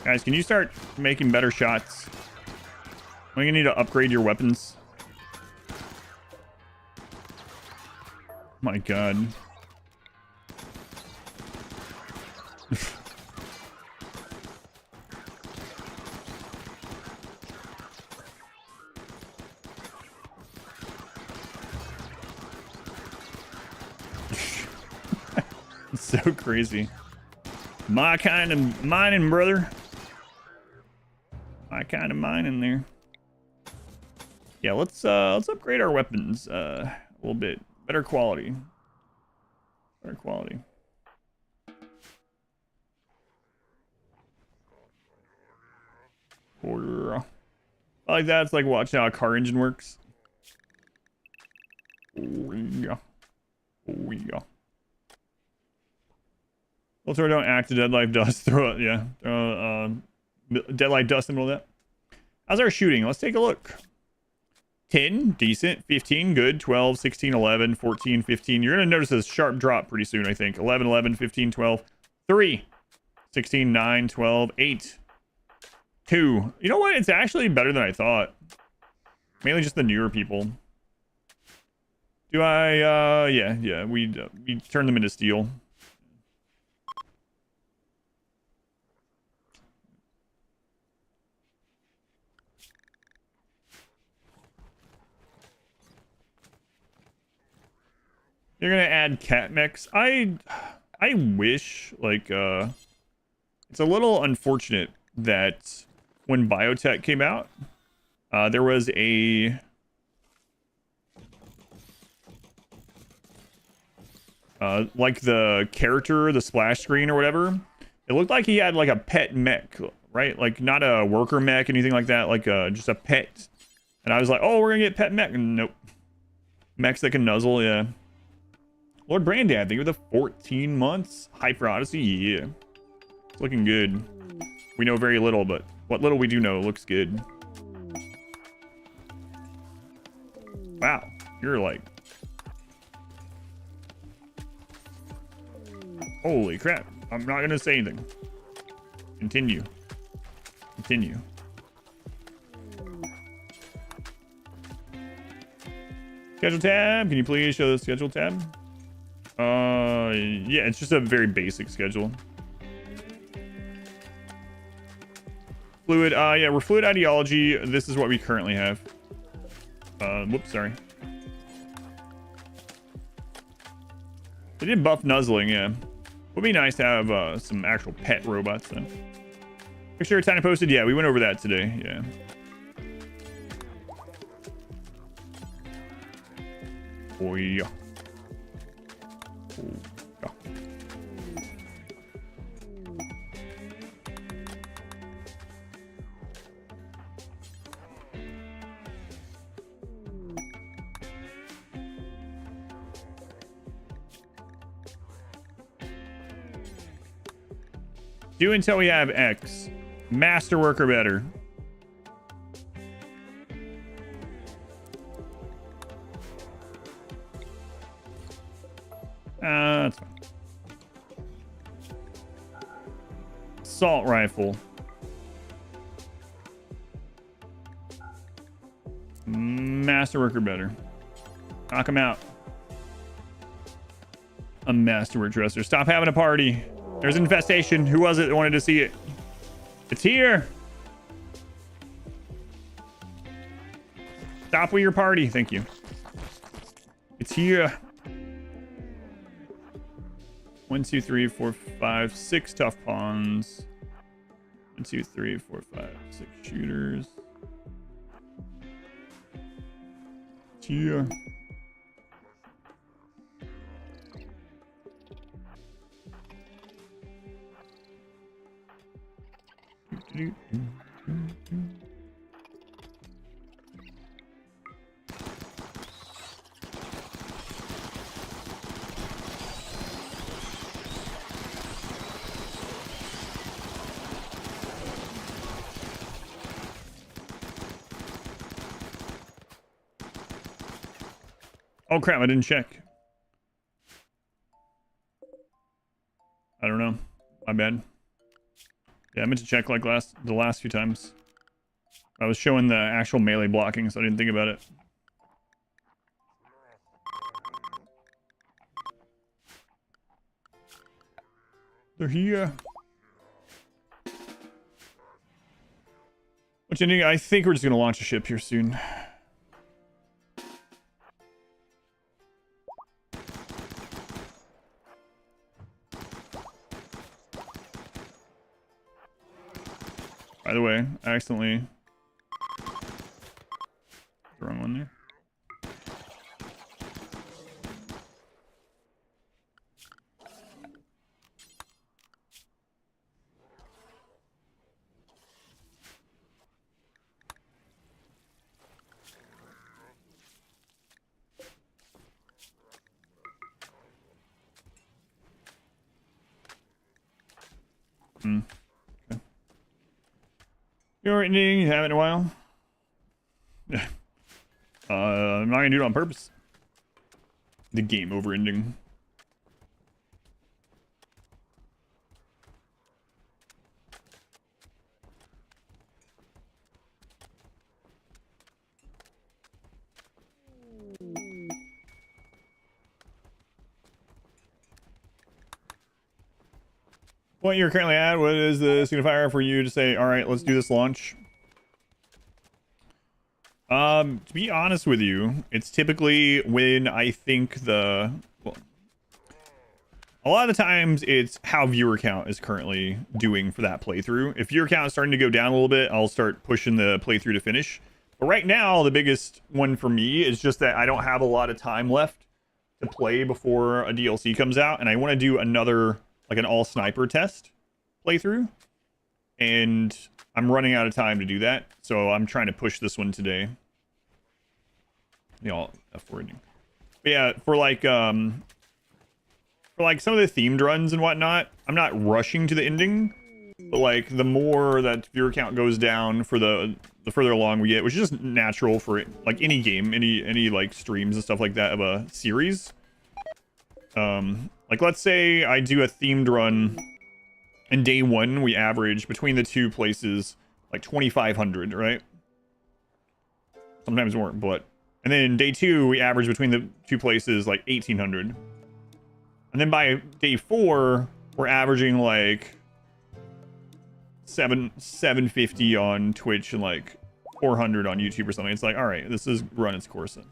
Guys, can you start making better shots? We're gonna need to upgrade your weapons. My God. So crazy. My kind of mining, brother. My kind of mining there. Yeah, let's upgrade our weapons a little bit. Better quality. Better quality. I like that. It's like watching how a car engine works. Oh yeah. Oh yeah. Well, throw don't act to deadlight dust. Throw it, yeah. Deadlight dust in the middle of that. How's our shooting? Let's take a look. 10, decent. 15, good. 12, 16, 11, 14, 15. You're going to notice a sharp drop pretty soon, I think. 11, 11, 15, 12. 3, 16, 9, 12, 8. 2. You know what? It's actually better than I thought. Mainly just the newer people. Do I, yeah, we turn them into steel. You're gonna add cat mechs. I wish, like, it's a little unfortunate that when biotech came out, there was a like the character, the splash screen or whatever, it looked like he had like a pet mech, right? Like not a worker mech, anything like that, like just a pet. And I was like, oh, we're gonna get pet mech. Nope. Mechs that can nuzzle, yeah. Lord Brandad, thank you for the 14 months. Hyper Odyssey, yeah. It's looking good. We know very little, but what little we do know looks good. Wow, you're like... Holy crap. I'm not gonna say anything. Continue. Continue. Schedule tab. Can you please show the schedule tab? Yeah, it's just a very basic schedule. Fluid, yeah, we're fluid ideology. This is what we currently have. Whoops, sorry. They did buff nuzzling, yeah. Would be nice to have some actual pet robots then. Make sure Tiny posted, yeah, we went over that today, yeah. Oh yeah. Oh, yeah. Do until we have X. Masterwork or better. That's fine. Assault rifle. Masterwork or better. Knock him out. A masterwork dresser. Stop having a party. There's infestation. Who was it that wanted to see it? It's here. Stop with your party. Thank you. It's here. 1, 2, 3, 4, 5, 6 tough pawns. 1, 2, 3, 4, 5, 6 shooters. It's here. Oh crap, I didn't check. I don't know. My bad. Yeah, I meant to check like the last few times. I was showing the actual melee blocking, so I didn't think about it. They're here. Which ending? I think we're just gonna launch a ship here soon. By the way, I accidentally... The wrong one there. Okay. You're ending, you haven't in a while. I'm not gonna do it on purpose. The game over ending. What you're currently at, what is the signifier for you to say, all right, let's do this launch? To be honest with you, it's typically when I think well, a lot of the times it's how viewer count is currently doing for that playthrough. If viewer count is starting to go down a little bit, I'll start pushing the playthrough to finish. But right now, the biggest one for me is just that I don't have a lot of time left to play before a DLC comes out, and I want to do another, like an all sniper test playthrough, and I'm running out of time to do that, so I'm trying to push this one today. Y'all F-wording. But yeah, for like some of the themed runs and whatnot, I'm not rushing to the ending, but like the more that viewer count goes down for the further along we get, which is just natural for it, like any game, any like streams and stuff like that of a series. Like let's say I do a themed run, and day one we average between the two places like 2,500, right? Sometimes more, but and then day two we average between the two places like 1,800, and then by day 4 we're averaging like 750 on Twitch and like 400 on YouTube or something. It's like, all right, this has run its course then.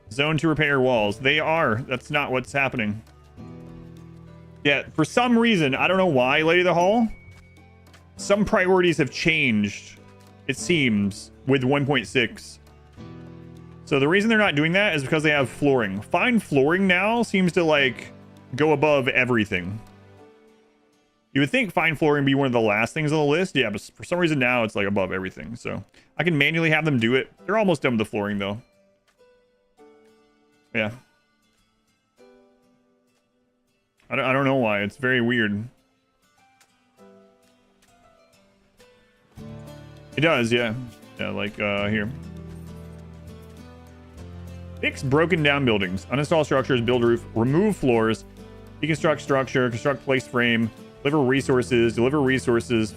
Zone to repair walls. They are. That's not what's happening. Yeah, for some reason, I don't know why, Lady of the Hall, some priorities have changed, it seems, with 1.6. So the reason they're not doing that is because they have flooring. Fine flooring now seems to, like, go above everything. You would think fine flooring would be one of the last things on the list. Yeah, but for some reason now it's, like, above everything. So I can manually have them do it. They're almost done with the flooring, though. Yeah. I don't know why. It's very weird. It does, yeah. Yeah, like, here. Fix broken down buildings. Uninstall structures, build roof, remove floors, deconstruct structure, construct placed frame, deliver resources,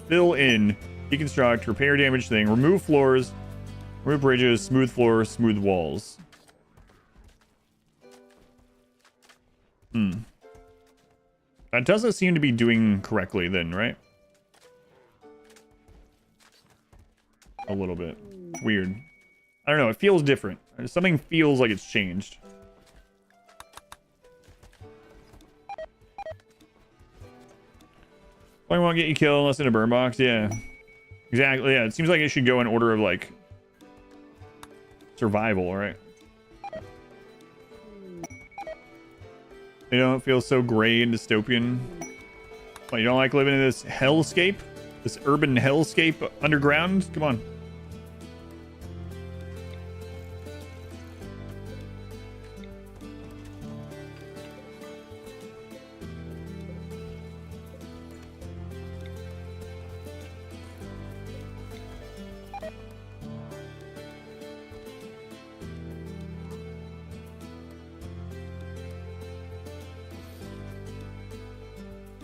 fill in, deconstruct, repair damaged thing, remove floors, Roof bridges, smooth floor, smooth walls. That doesn't seem to be doing correctly then, right? A little bit. It's weird. I don't know. It feels different. Something feels like it's changed. I won't get you killed unless in a burn box. Yeah. Exactly. Yeah. It seems like it should go in order of like survival, right? They don't feel so gray and dystopian. What, you don't like living in this hellscape? This urban hellscape underground? Come on.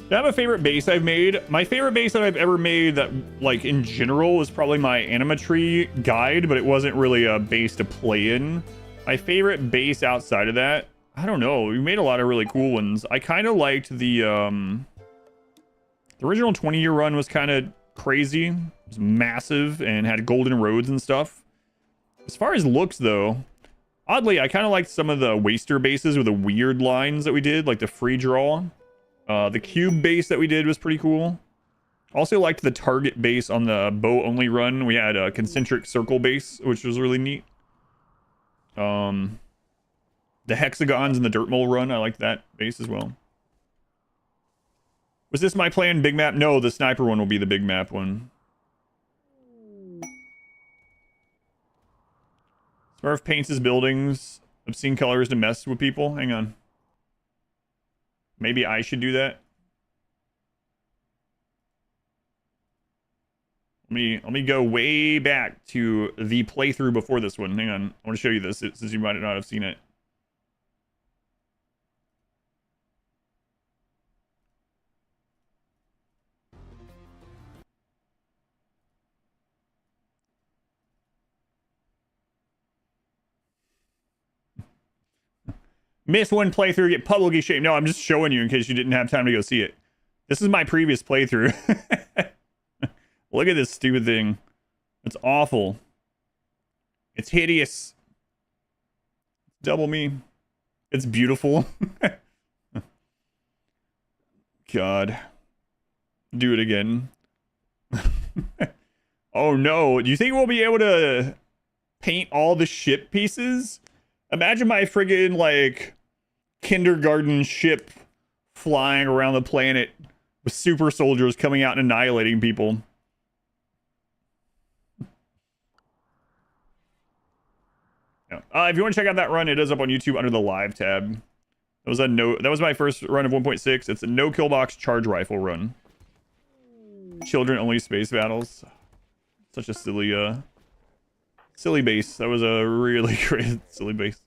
Do I have a favorite base I've made? My favorite base that I've ever made that, like, in general was probably my Animatree guide, but it wasn't really a base to play in. My favorite base outside of that, I don't know. We made a lot of really cool ones. I kind of liked the original 20-year run was kind of crazy. It was massive and had golden roads and stuff. As far as looks, though, oddly, I kind of liked some of the Waster bases with the weird lines that we did, like the free draw. The cube base that we did was pretty cool. Also liked the target base on the bow only run. We had a concentric circle base, which was really neat. The hexagons in the dirt mole run, I liked that base as well. Was this my plan, big map? No, the sniper one will be the big map one. Smurf paints his buildings. Obscene colors to mess with people. Hang on. Maybe I should do that. Let me go way back to the playthrough before this one. Hang on. I want to show you this since you might not have seen it. Miss one playthrough, get publicly shamed. No, I'm just showing you in case you didn't have time to go see it. This is my previous playthrough. Look at this stupid thing. It's awful. It's hideous. Double me. It's beautiful. God. Do it again. Oh no. Do you think we'll be able to paint all the ship pieces? Imagine my friggin' like kindergarten ship flying around the planet with super soldiers coming out and annihilating people. Yeah. If you want to check out that run, it is up on YouTube under the live tab. That was my first run of 1.6. It's a no kill box charge rifle run. Children only space battles. Such a silly base. That was a really great silly base.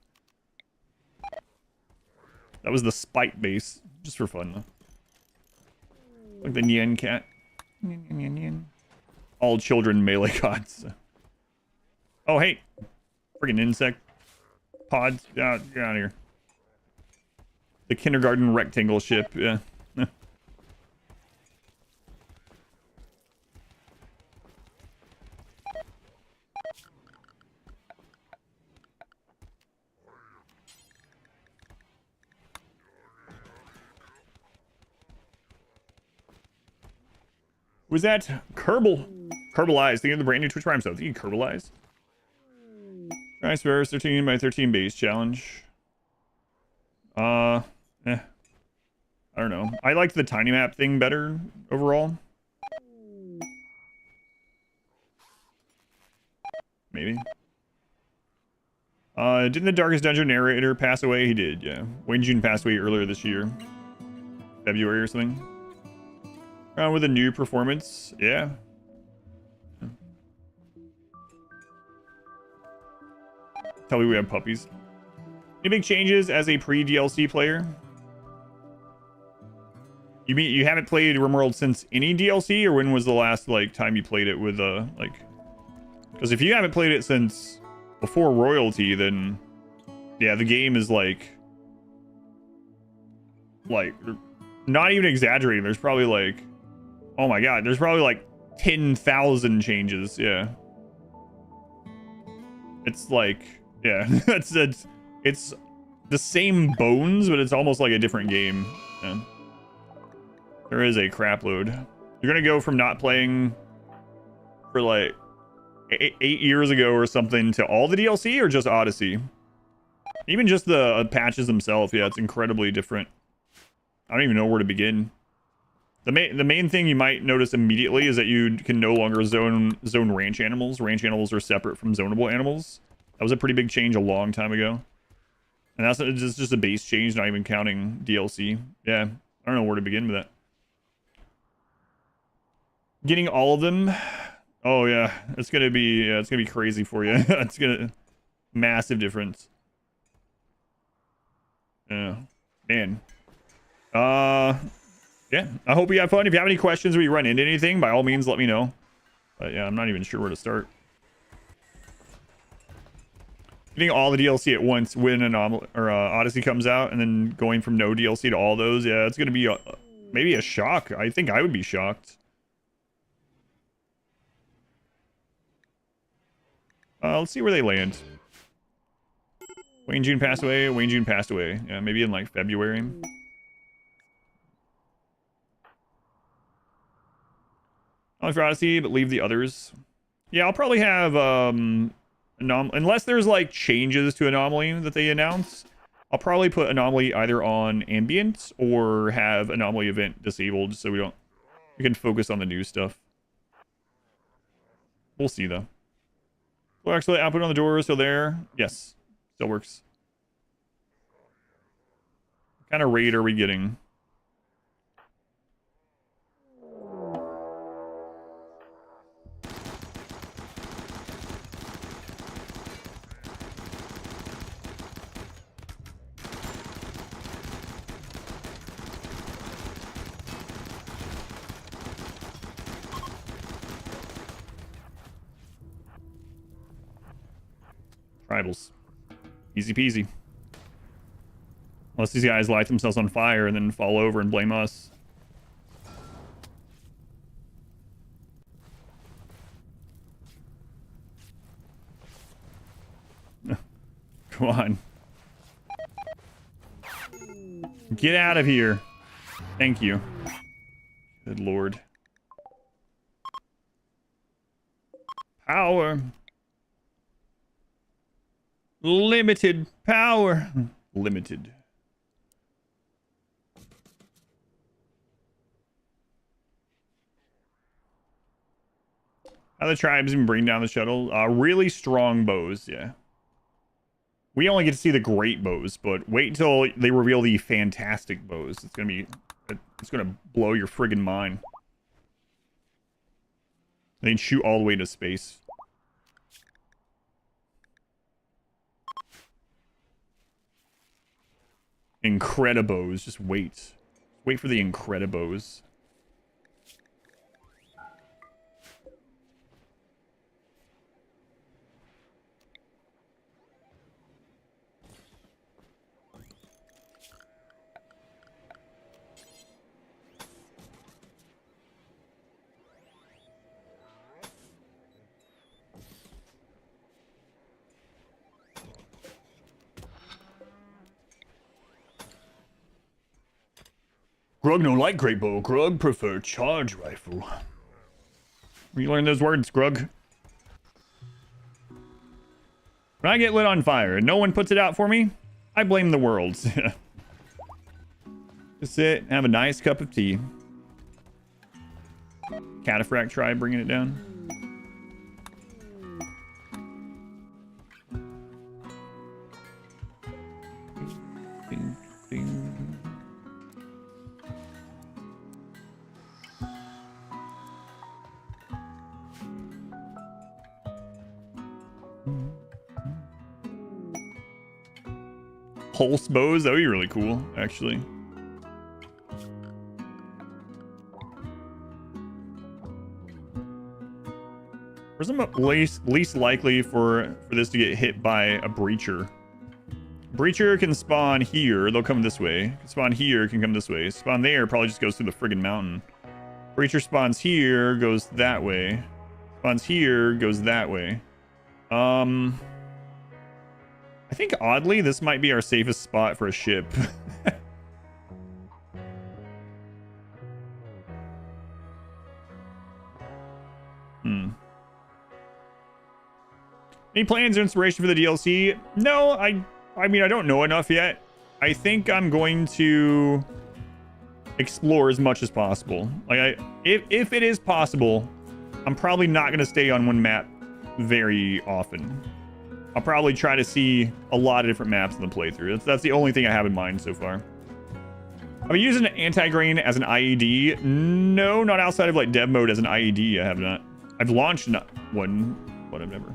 That was the spite base, just for fun though. Like the Nyan cat. All children melee gods. Oh hey, friggin' insect pods. Get out of here. The kindergarten rectangle ship. Yeah. Was that Kerbal? Kerbalize. Thinking of the brand new Twitch Prime stuff. Thinking Kerbalize. Nice verse 13 by 13 base challenge. I don't know. I liked the tiny map thing better overall. Maybe. Didn't the Darkest Dungeon narrator pass away? He did, yeah. Wayne June passed away earlier this year. February or something. With a new performance, yeah. Tell me we have puppies. Any big changes as a pre-DLC player? You mean you haven't played RimWorld since any DLC, or when was the last like time you played it with like Because if you haven't played it since before royalty, then yeah, the game is like not even exaggerating. There's probably like, oh my god, there's probably like 10,000 changes. Yeah, it's like, yeah, it's the same bones, but it's almost like a different game. Yeah. There is a crap load. You're gonna go from not playing for like 8 years ago or something to all the DLC, or just Odyssey? Even just the patches themselves, yeah, it's incredibly different. I don't even know where to begin. The main thing you might notice immediately is that you can no longer zone ranch animals. Ranch animals are separate from zonable animals. That was a pretty big change a long time ago. And that's just a base change, not even counting DLC. Yeah, I don't know where to begin with that. Getting all of them. Oh yeah, it's gonna be crazy for you. It's gonna massive difference. Yeah, man. Yeah, I hope you have fun. If you have any questions or you run into anything, by all means let me know. But yeah, I'm not even sure where to start. Getting all the DLC at once when Odyssey comes out, and then going from no DLC to all those, yeah, it's gonna be maybe a shock. I think I would be shocked. Let's see where they land. Wayne June passed away. Wayne June passed away. Yeah, maybe in like February. Only for Odyssey, but leave the others. Yeah, I'll probably have unless there's like changes to Anomaly that they announce, I'll probably put Anomaly either on ambient or have Anomaly event disabled, so we can focus on the new stuff. We'll see though. Well, actually, output on the door is still there. Yes, still works. What kind of raid are we getting? Tribals. Easy peasy. Unless these guys light themselves on fire and then fall over and blame us. Come on. Get out of here. Thank you. Good lord. Power. Limited power. Limited. How the tribes even bring down the shuttle? Really strong bows, yeah. We only get to see the great bows, but wait until they reveal the fantastic bows. It's gonna blow your friggin' mind. They can shoot all the way to space. Incredibos. Just wait. Wait for the Incredibos. Grug no like great bow. Grug prefer charge rifle. Where you learn those words, Grug? When I get lit on fire and no one puts it out for me, I blame the world. Just sit and have a nice cup of tea. Cataphract tribe bringing it down. Ding, ding. Pulse bows, that would be really cool, actually. Where's the least likely for this to get hit by a breacher? Breacher can spawn here. They'll come this way. Spawn here, can come this way. Spawn there probably just goes through the friggin' mountain. Breacher spawns here, goes that way. Spawns here, goes that way. I think oddly, this might be our safest spot for a ship. Any plans or inspiration for the DLC? No, I mean, I don't know enough yet. I think I'm going to explore as much as possible. Like, if it is possible, I'm probably not going to stay on one map very often. I'll probably try to see a lot of different maps in the playthrough. That's the only thing I have in mind so far. Have you used an anti-grain as an IED? No, not outside of like dev mode as an IED. I have not. I've launched one, but I've never.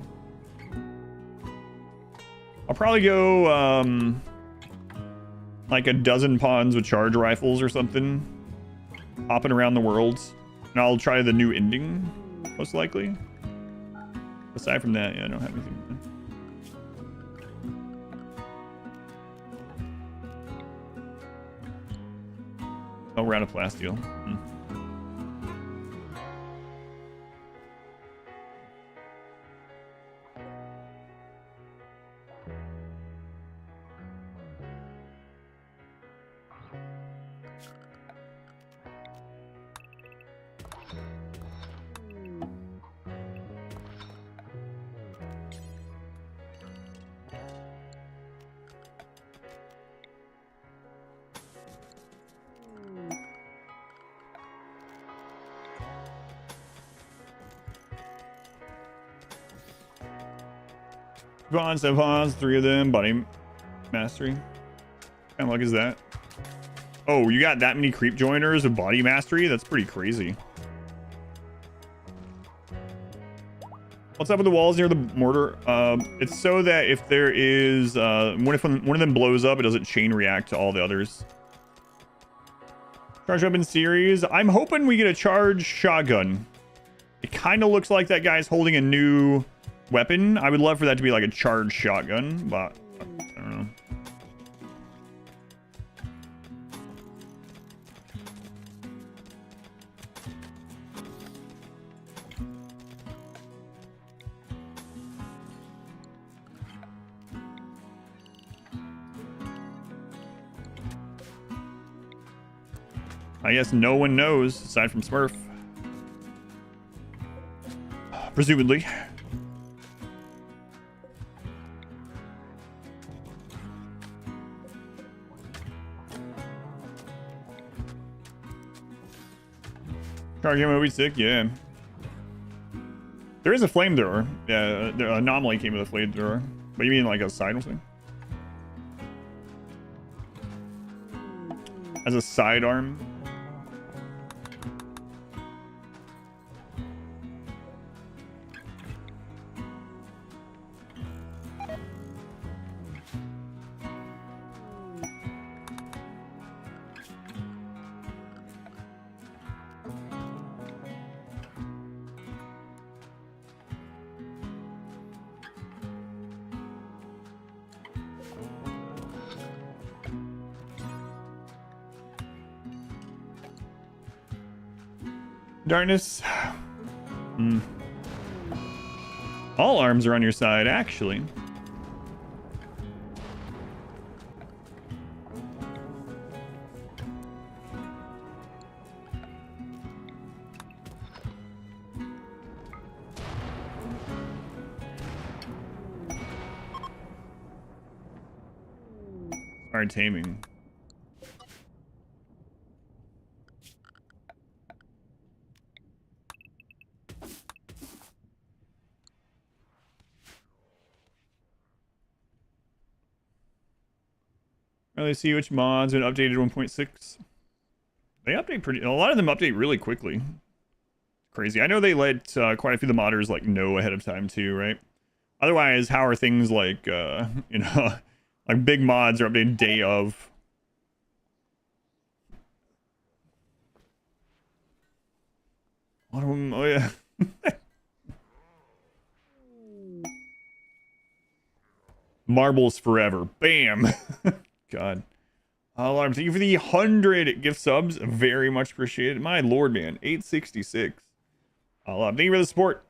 I'll probably go like a dozen pawns with charge rifles or something, hopping around the world, and I'll try the new ending, most likely. Aside from that, yeah, I don't have anything. Oh, we're out of plasteel. Pawns, 7 pawns, 3 of them, body mastery. What kind of luck is that? Oh, you got that many creep joiners of body mastery? That's pretty crazy. What's up with the walls near the mortar? It's so that if there is one of them blows up, it doesn't chain react to all the others. Charge weapon series. I'm hoping we get a charge shotgun. It kind of looks like that guy's holding a new weapon. I would love for that to be like a charged shotgun, but I don't know. I guess no one knows aside from Smurf. Presumably. Charge ammo would be sick, yeah. There is a flamethrower. Yeah, the anomaly came with a flamethrower. But you mean like a side thing? As a sidearm? Darkness. All arms are on your side, actually. Hard taming. Really see which mods been updated 1.6. They update a lot of them update really quickly. Crazy. I know they let quite a few of the modders like know ahead of time too, right? Otherwise, how are things like you know, like big mods are updated day of? A lot of them, oh yeah. Marbles forever. Bam. God. Alarm. Thank you for the 100 gift subs. Very much appreciated. My lord, man. 866. Thank you for the support.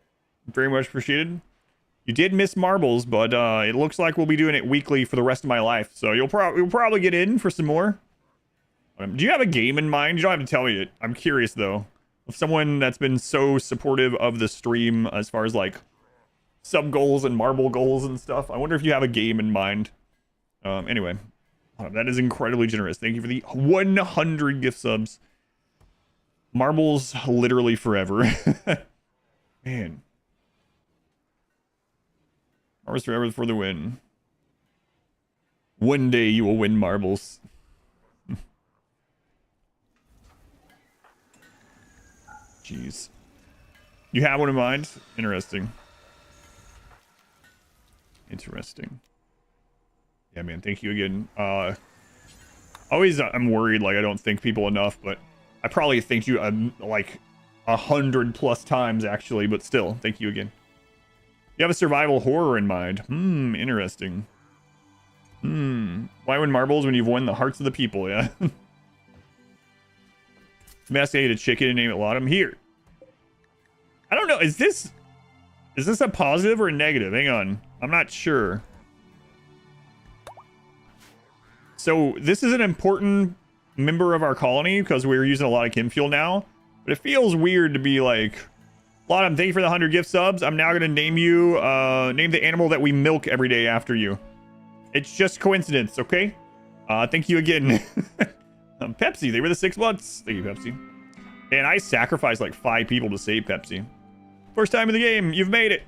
Very much appreciated. You did miss marbles, but it looks like we'll be doing it weekly for the rest of my life. So you'll probably get in for some more. Do you have a game in mind? You don't have to tell me it. I'm curious, though. Of someone that's been so supportive of the stream as far as, like, sub goals and marble goals and stuff. I wonder if you have a game in mind. Anyway. That is incredibly generous. Thank you for the 100 gift subs. Marbles literally forever. Man. Marbles forever for the win. One day you will win marbles. Jeez. You have one in mind? Interesting. Interesting. Yeah, man, thank you again. Always I'm worried, like, I don't thank people enough, but I probably thank you, like, 100+ times, actually, but still, thank you again. You have a survival horror in mind. Interesting. Why win marbles when you've won the hearts of the people, yeah? Domesticate a chicken and name it Laudanum. Here. I don't know, is this a positive or a negative? Hang on. I'm not sure. So this is an important member of our colony because we're using a lot of chem fuel now. But it feels weird to be like, Laudanum, thank you for the 100 gift subs. I'm now going to name you, name the animal that we milk every day after you. It's just coincidence, okay? Thank you again. Pepsi, they were the 6 months. Thank you, Pepsi. And I sacrificed like 5 people to save Pepsi. First time in the game, you've made it.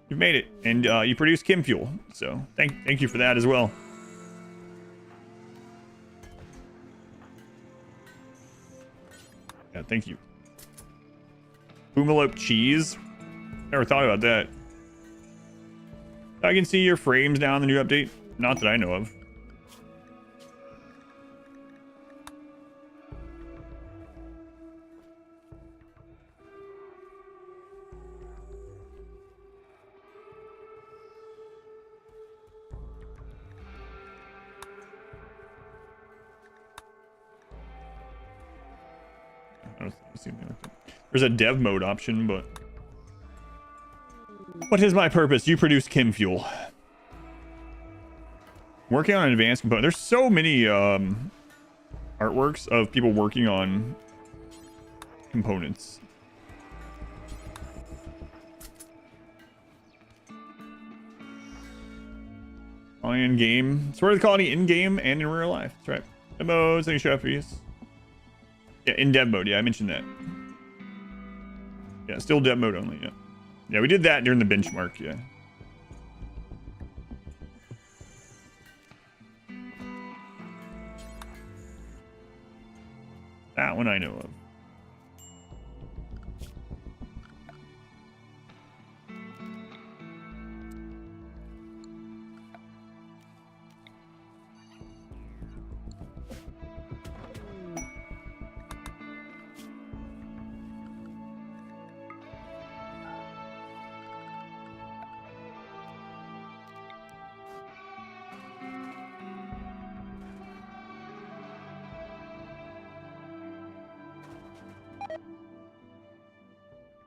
You've made it. And you produce chem fuel. So thank you for that as well. Yeah, thank you. Boomalope cheese. Never thought about that. I can see your frames now in the new update. Not that I know of. There's a dev mode option, but what is my purpose? You produce chem fuel. Working on an advanced component. There's so many artworks of people working on components. In game. Sort of the quality in game and in real life. That's right. Demos, any shuffies. Yeah, in dev mode. Yeah, I mentioned that. Yeah, still dev mode only. Yeah. Yeah, we did that during the benchmark. Yeah. That one I know of.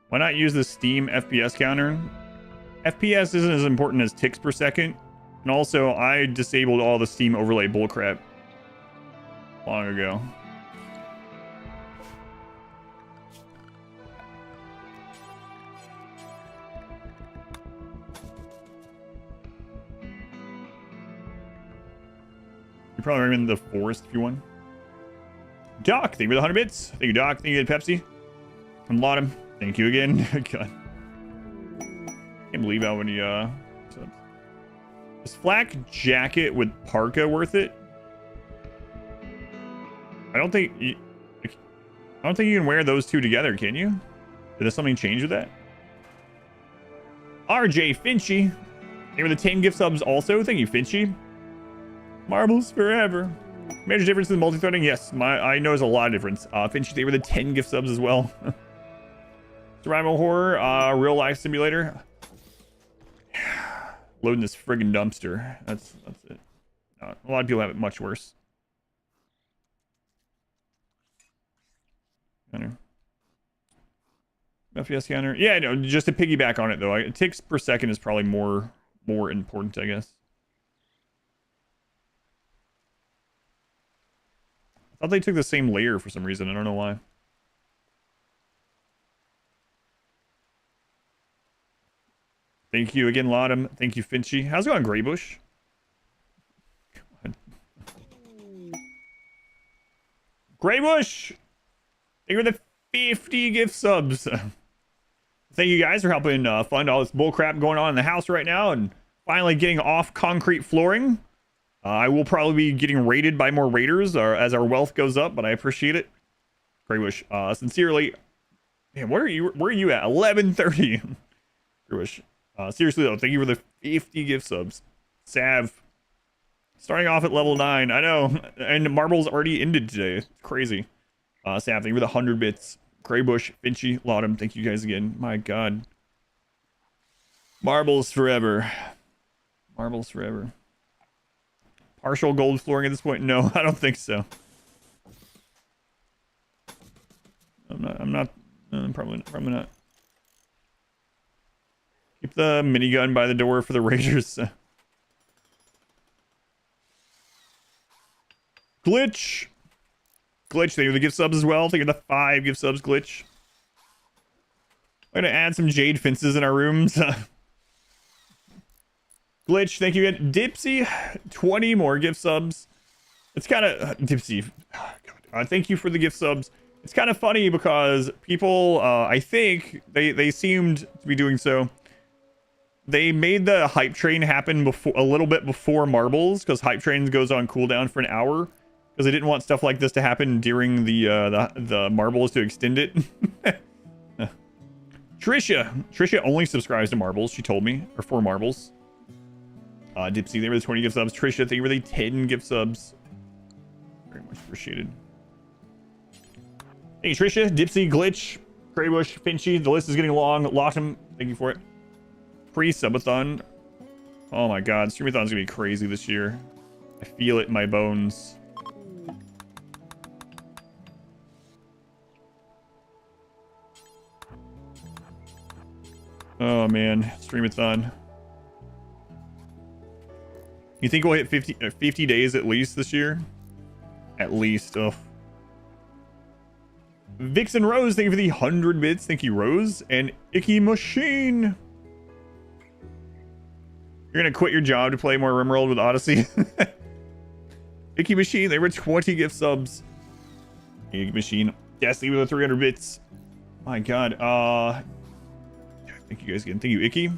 Why not use the Steam FPS counter? FPS isn't as important as ticks per second. And also, I disabled all the Steam overlay bullcrap long ago. You probably recommend the Forest if you want. Doc, thank you for the 100 bits. Thank you, Doc. Thank you, Pepsi. And Laudanum. Thank you again. God. Can't believe how many, is flak jacket with parka worth it? I don't think you can wear those two together, can you? Did something change with that? RJ Finchy. They were the 10 gift subs also. Thank you, Finchy. Marbles forever. Major difference in multi-threading? Yes, I know there's a lot of difference. Finchy, they were the 10 gift subs as well. Survival horror, real life simulator. Loading this friggin' dumpster. That's it. A lot of people have it much worse. Scanner. FPS scanner. Yeah, no, just to piggyback on it though. It ticks per second is probably more important, I guess. I thought they took the same layer for some reason. I don't know why. Thank you again, Lottom. Thank you, Finchy. How's it going, Greybush? Greybush! Thank you for the 50 gift subs. Thank you guys for helping fund all this bullcrap going on in the house right now and finally getting off concrete flooring. I will probably be getting raided by more raiders as our wealth goes up, but I appreciate it. Greybush, sincerely. Man, where are you at? 11:30. Greybush. Seriously though, thank you for the 50 gift subs. Sav. Starting off at level 9. I know. And Marble's already ended today. It's crazy. Sav, thank you for the 100 bits. Greybush, Finchy, Lottom, thank you guys again. My god. Marbles forever. Marbles forever. Partial gold flooring at this point? No, I don't think so. Probably not. Keep the minigun by the door for the raiders. Glitch, thank you for the gift subs as well. Thank you for the 5 gift subs, Glitch. I'm gonna add some jade fences in our rooms. Glitch, thank you again. Dipsy, 20 more gift subs. It's kind of Dipsy. Thank you for the gift subs. It's kind of funny because people, I think they seemed to be doing so. They made the hype train happen before a little bit before Marbles, because hype train goes on cooldown for an hour, because they didn't want stuff like this to happen during the Marbles to extend it. Trisha only subscribes to Marbles. She told me, or 4 Marbles. Dipsy, they were the 20 gift subs. Trisha, thank you for the 10 gift subs. Very much appreciated. Thank you, Trisha, Dipsy, Glitch, Greybush, Finchy. The list is getting long. Lottom, thank you for it. Pre-subathon. Oh my god, streamathon's gonna be crazy this year. I feel it in my bones. Oh man, streamathon. You think we'll hit 50 days at least this year? At least. Oh. Vixen Rose, thank you for the 100 bits. Thank you, Rose. And Icky Machine. You're gonna quit your job to play more RimWorld with Odyssey. Icky Machine, they were 20 gift subs. Icky Machine. Yes, even with 300 bits. My god. Thank you guys again. Thank you, Icky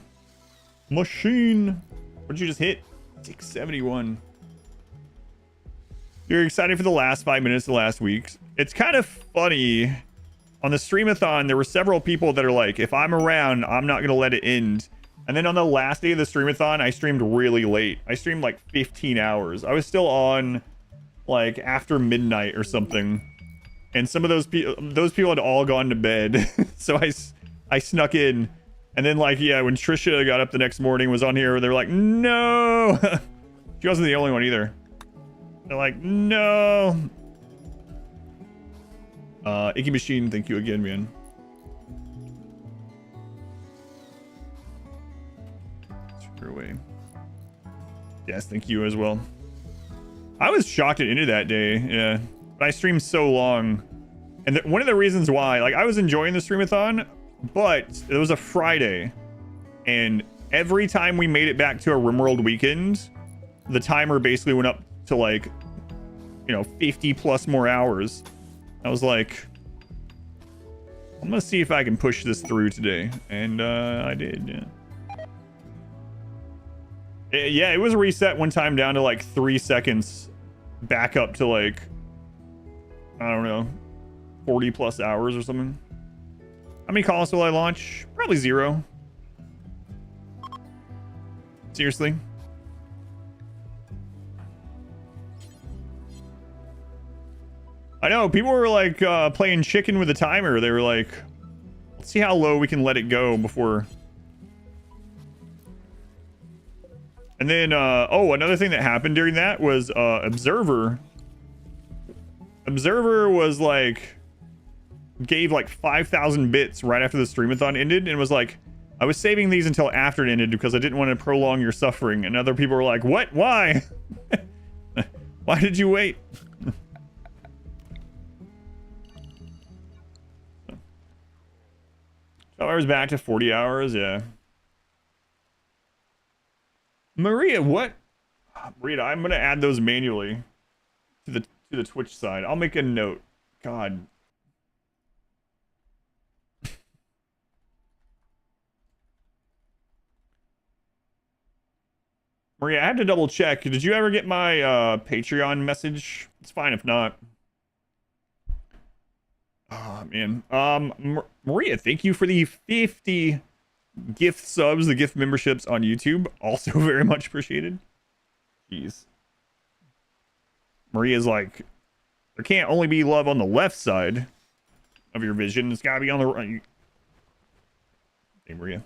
Machine. What did you just hit? 671. You're excited for the last 5 minutes of last week's. It's kind of funny. On the streamathon, there were several people that are like, if I'm around, I'm not gonna let it end. And then on the last day of the streamathon, I streamed really late. I streamed like 15 hours. I was still on like after midnight or something. And some of those people had all gone to bed. So I snuck in. And then like, yeah, when Trisha got up the next morning, was on here, they're like, no. She wasn't the only one either. They're like, no. Icky Machine, thank you again, man. Away. Yes, thank you as well. I was shocked it ended that day. Yeah, but I streamed so long, and one of the reasons why, like, I was enjoying the streamathon, but it was a Friday, and every time we made it back to a RimWorld weekend, the timer basically went up to like, 50 plus more hours. I was like, I'm gonna see if I can push this through today, and I did. Yeah. Yeah, it was reset one time down to like 3 seconds, back up to like, I don't know, 40 plus hours or something. How many colonists will I launch? Probably 0. Seriously. I know, people were like playing chicken with the timer. They were like, let's see how low we can let it go before... And then, oh, another thing that happened during that was Observer was like, gave like 5,000 bits right after the streamathon ended and was like, I was saving these until after it ended because I didn't want to prolong your suffering. And other people were like, what? Why? Why did you wait? Hours back to 40 hours, yeah. Maria, what? Maria, I'm gonna add those manually to the Twitch side. I'll make a note. God. Maria, I had to double check. Did you ever get my Patreon message? It's fine if not. Oh man. Maria, thank you for the 50 gift subs, the gift memberships on YouTube. Also very much appreciated. Jeez. Maria's like, there can't only be love on the left side of your vision. It's gotta be on the right. Hey, Maria.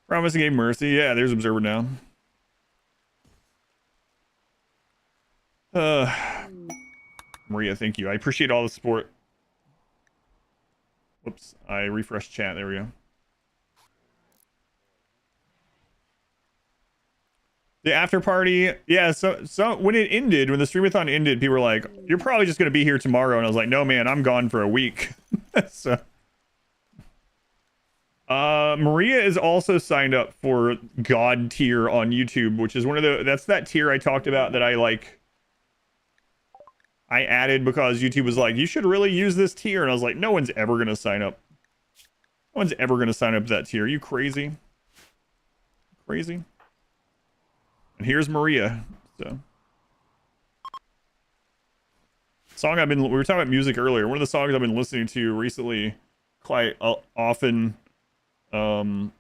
Promise gave mercy. Yeah, there's Observer now. Maria, thank you. I appreciate all the support. Whoops, I refreshed chat. There we go. The after party, yeah. So when it ended, when the streamathon ended, people were like, "You're probably just gonna be here tomorrow," and I was like, "No, man, I'm gone for a week." So. Maria is also signed up for God tier on YouTube, which is one of the, that's that tier I talked about that I added because YouTube was like, you should really use this tier. And I was like, no one's ever going to sign up. No one's ever going to sign up to that tier. Are you crazy? Crazy? And here's Maria. So. Song we were talking about music earlier. One of the songs I've been listening to recently quite often. One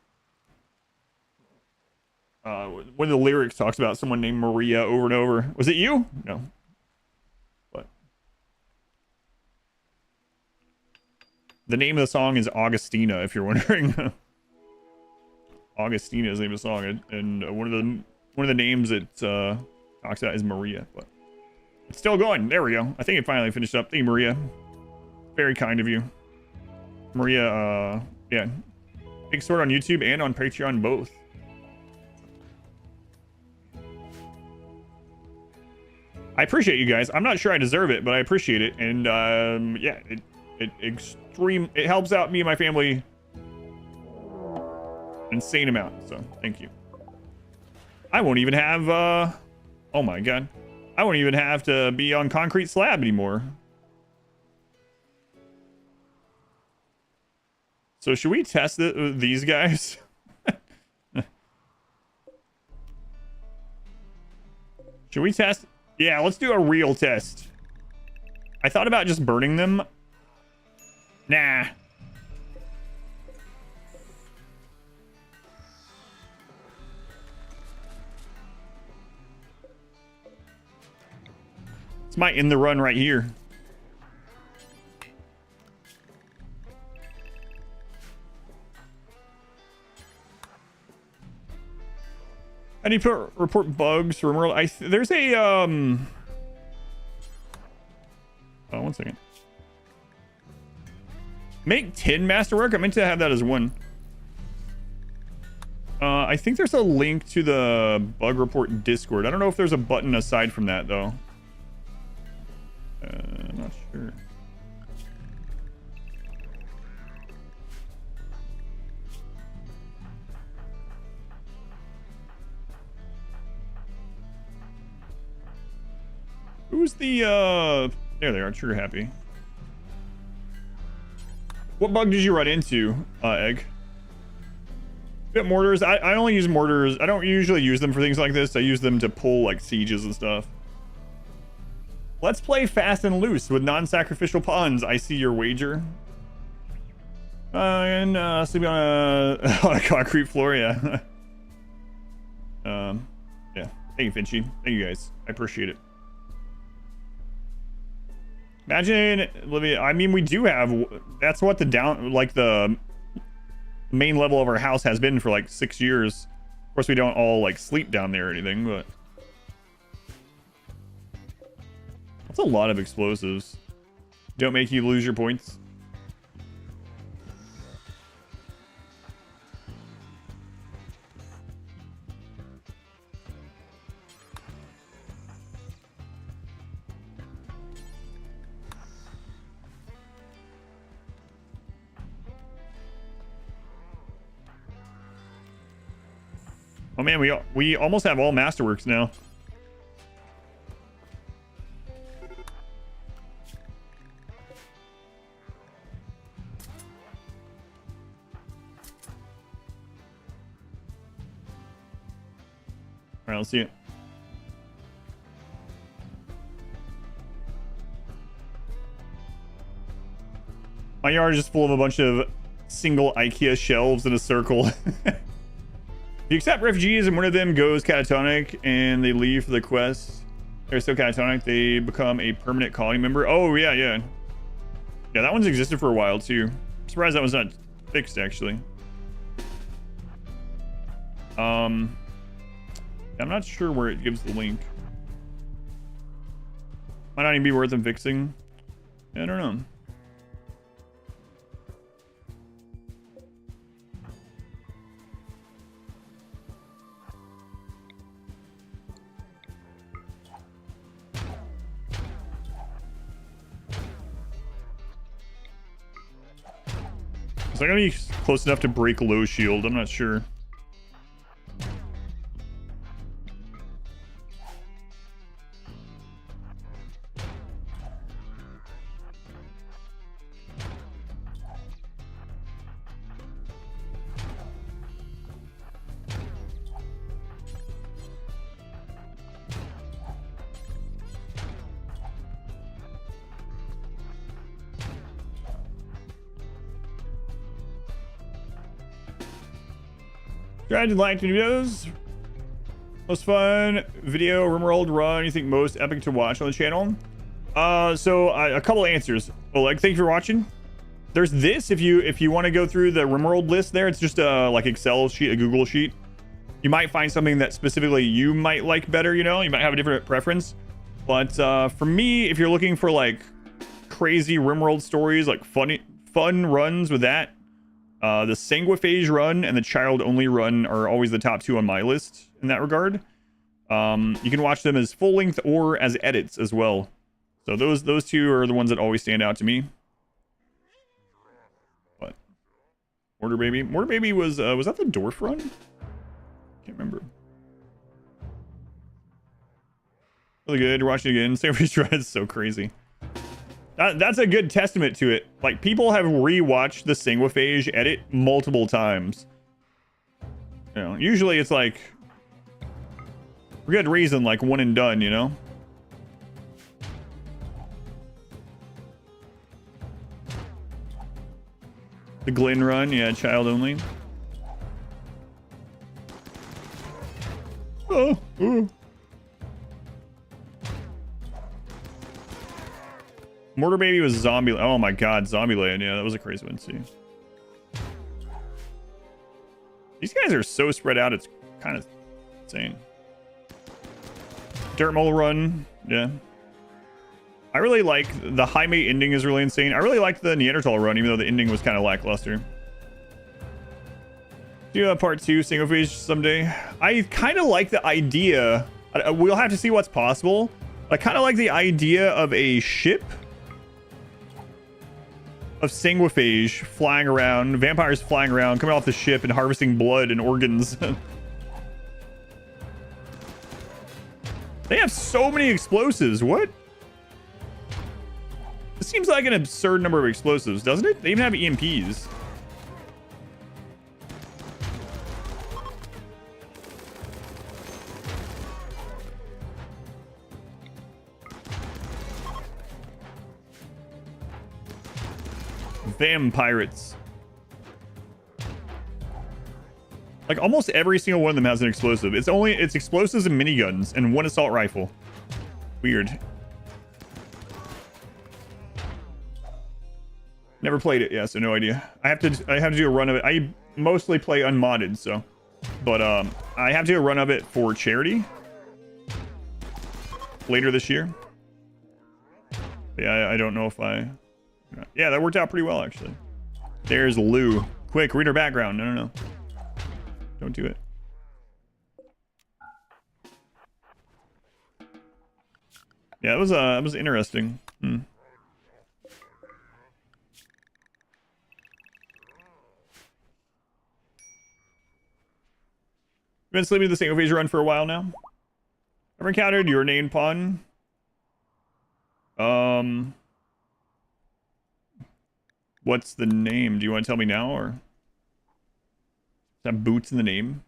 of the lyrics talks about someone named Maria over and over. Was it you? No. But the name of the song is Augustina, if you're wondering. Augustina is the name of the song, and one of the names it talks about is Maria. But it's still going. There we go. I think it finally finished up. Thank you, Maria. Very kind of you, Maria. Yeah. Big sword on YouTube and on Patreon both. I appreciate you guys. I'm not sure I deserve it, but I appreciate it. And yeah, it helps out me and my family an insane amount. So thank you. I won't even have oh my god. I won't even have to be on concrete slab anymore. So should we test these guys? Should we test? Yeah, let's do a real test. I thought about just burning them. Nah. It's my in the run right here. How do you report bugs for RimWorld? There's a oh, 1 second. Make 10 masterwork. I meant to have that as one. I think there's a link to the bug report Discord. I don't know if there's a button aside from that though. I'm not sure. Who's the there they are, trigger happy. What bug did you run into, Egg? You got mortars. I only use mortars. I don't usually use them for things like this. I use them to pull like sieges and stuff. Let's play fast and loose with non-sacrificial pawns. I see your wager. And sleeping on a concrete floor, yeah. Yeah. Thank you, Finchy. Thank you guys. I appreciate it. Imagine living. I mean, we do have. That's what the main level of our house has been for like 6 years. Of course, we don't all like sleep down there or anything, but that's a lot of explosives. Don't make you lose your points. Oh man, we almost have all masterworks now. All right, let's see it. My yard is just full of a bunch of single IKEA shelves in a circle. If you accept refugees and one of them goes catatonic and they leave for the quest, they're still catatonic, they become a permanent colony member. Oh, yeah. Yeah, that one's existed for a while, too. I'm surprised that one's not fixed, actually. I'm not sure where it gives the link. Might not even be worth them fixing. I don't know. Is that gonna be close enough to break low shield? I'm not sure. Tried to like the videos. Most fun video RimWorld Run you think most epic to watch on the channel? So a couple of answers. Oleg, thank you for watching. There's this if you want to go through the RimWorld list there. It's just a like Excel sheet, a Google sheet. You might find something that specifically you might like better, you know? You might have a different preference. But for me, if you're looking for like crazy RimWorld stories, like fun runs with that, the Sanguiphage run and the Child Only run are always the top two on my list in that regard. You can watch them as full length or as edits as well. So those two are the ones that always stand out to me. What? Mortar Baby? Mortar Baby was that the Dwarf run? Can't remember. Really good. Watch it again. Sanguiphage run is so crazy. That's a good testament to it. Like, people have rewatched the Sanguiphage edit multiple times. You know, usually it's like for good reason, like one and done, you know? The Glen run, yeah, Child Only. Oh. Mortar Baby was Zombie. Oh my god, Zombieland. Yeah, that was a crazy one too. These guys are so spread out, it's kind of insane. Dirt Mole run. Yeah. I really like the Jaime ending is really insane. I really liked the Neanderthal run, even though the ending was kind of lackluster. Do you have part 2 Sanguiphage someday? I kind of like the idea. We'll have to see what's possible. I kind of like the idea of a ship of Sanguiphage flying around, vampires flying around, coming off the ship and harvesting blood and organs. They have so many explosives. What? This seems like an absurd number of explosives, doesn't it? They even have EMPs. Vampirates. Like almost every single one of them has an explosive. It's explosives and miniguns and one assault rifle. Weird. Never played it, yeah, so no idea. I have to do a run of it. I mostly play unmodded, so. But I have to do a run of it for charity later this year. But yeah, I don't know if I... Yeah, that worked out pretty well, actually. There's Lou. Quick, read her background. No. Don't do it. Yeah, it was interesting. We've been sleeping the single phase run for a while now. Ever encountered your named pawn? What's the name? Do you want to tell me now, or? Does that have boots in the name?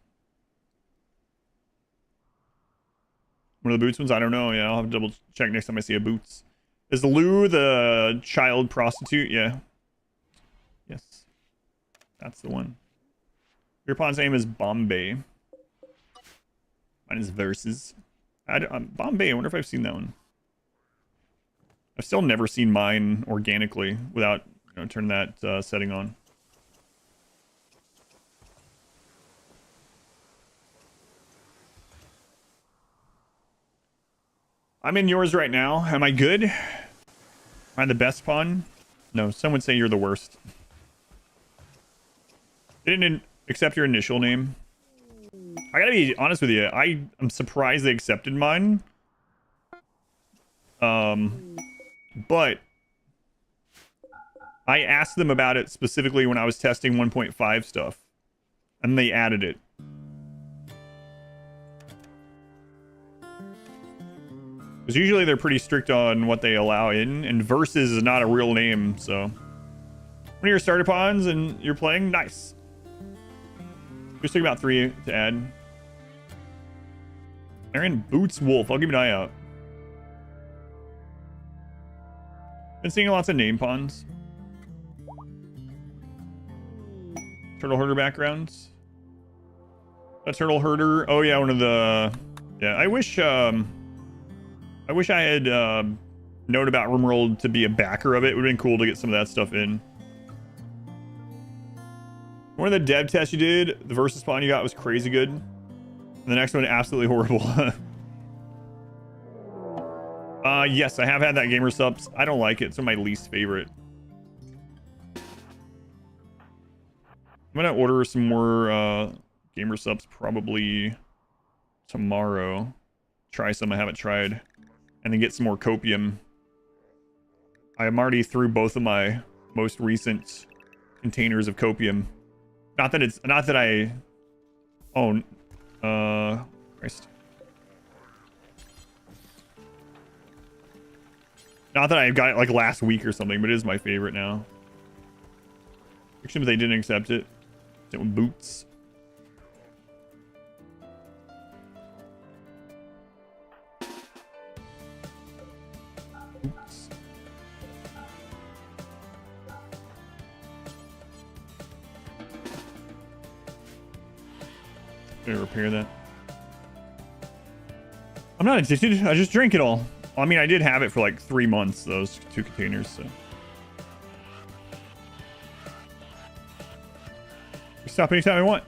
One of the boots ones? I don't know. Yeah, I'll have to double check next time I see a boots. Is Lou the child prostitute? Yeah. Yes. That's the one. Your pawn's name is Bombay. Mine is Versus. Bombay, I wonder if I've seen that one. I've still never seen mine organically without, you know, turning that setting on. I'm in yours right now. Am I good? Am I the best pawn? No, some would say you're the worst. They didn't accept your initial name. I gotta be honest with you. I'm surprised they accepted mine. But I asked them about it specifically when I was testing 1.5 stuff, and they added it. Because usually they're pretty strict on what they allow in, and Versus is not a real name, so. One of your starter pawns and you're playing? Nice. We're still about 3 to add. Aaron Boots Wolf. I'll keep an eye out. Been seeing lots of name pawns. Turtle herder backgrounds. A turtle herder. Oh yeah, one of the. Yeah, I wish I had known about RimWorld to be a backer of it. It would have been cool to get some of that stuff in. One of the dev tests you did, the Versus pawn you got was crazy good. And the next one, absolutely horrible. Yes, I have had that gamer subs. I don't like it. It's my least favorite. I'm gonna order some more gamer subs probably tomorrow. Try some I haven't tried. And then get some more copium. I'm already through both of my most recent containers of copium. Not that I own. Christ. Not that I got it like last week or something, but it is my favorite now. Actually, but they didn't accept it. It with boots. Oops. Gonna repair that. I'm not addicted. I just drink it all. I mean, I did have it for like 3 months, those 2 containers, so. Stop anytime I want.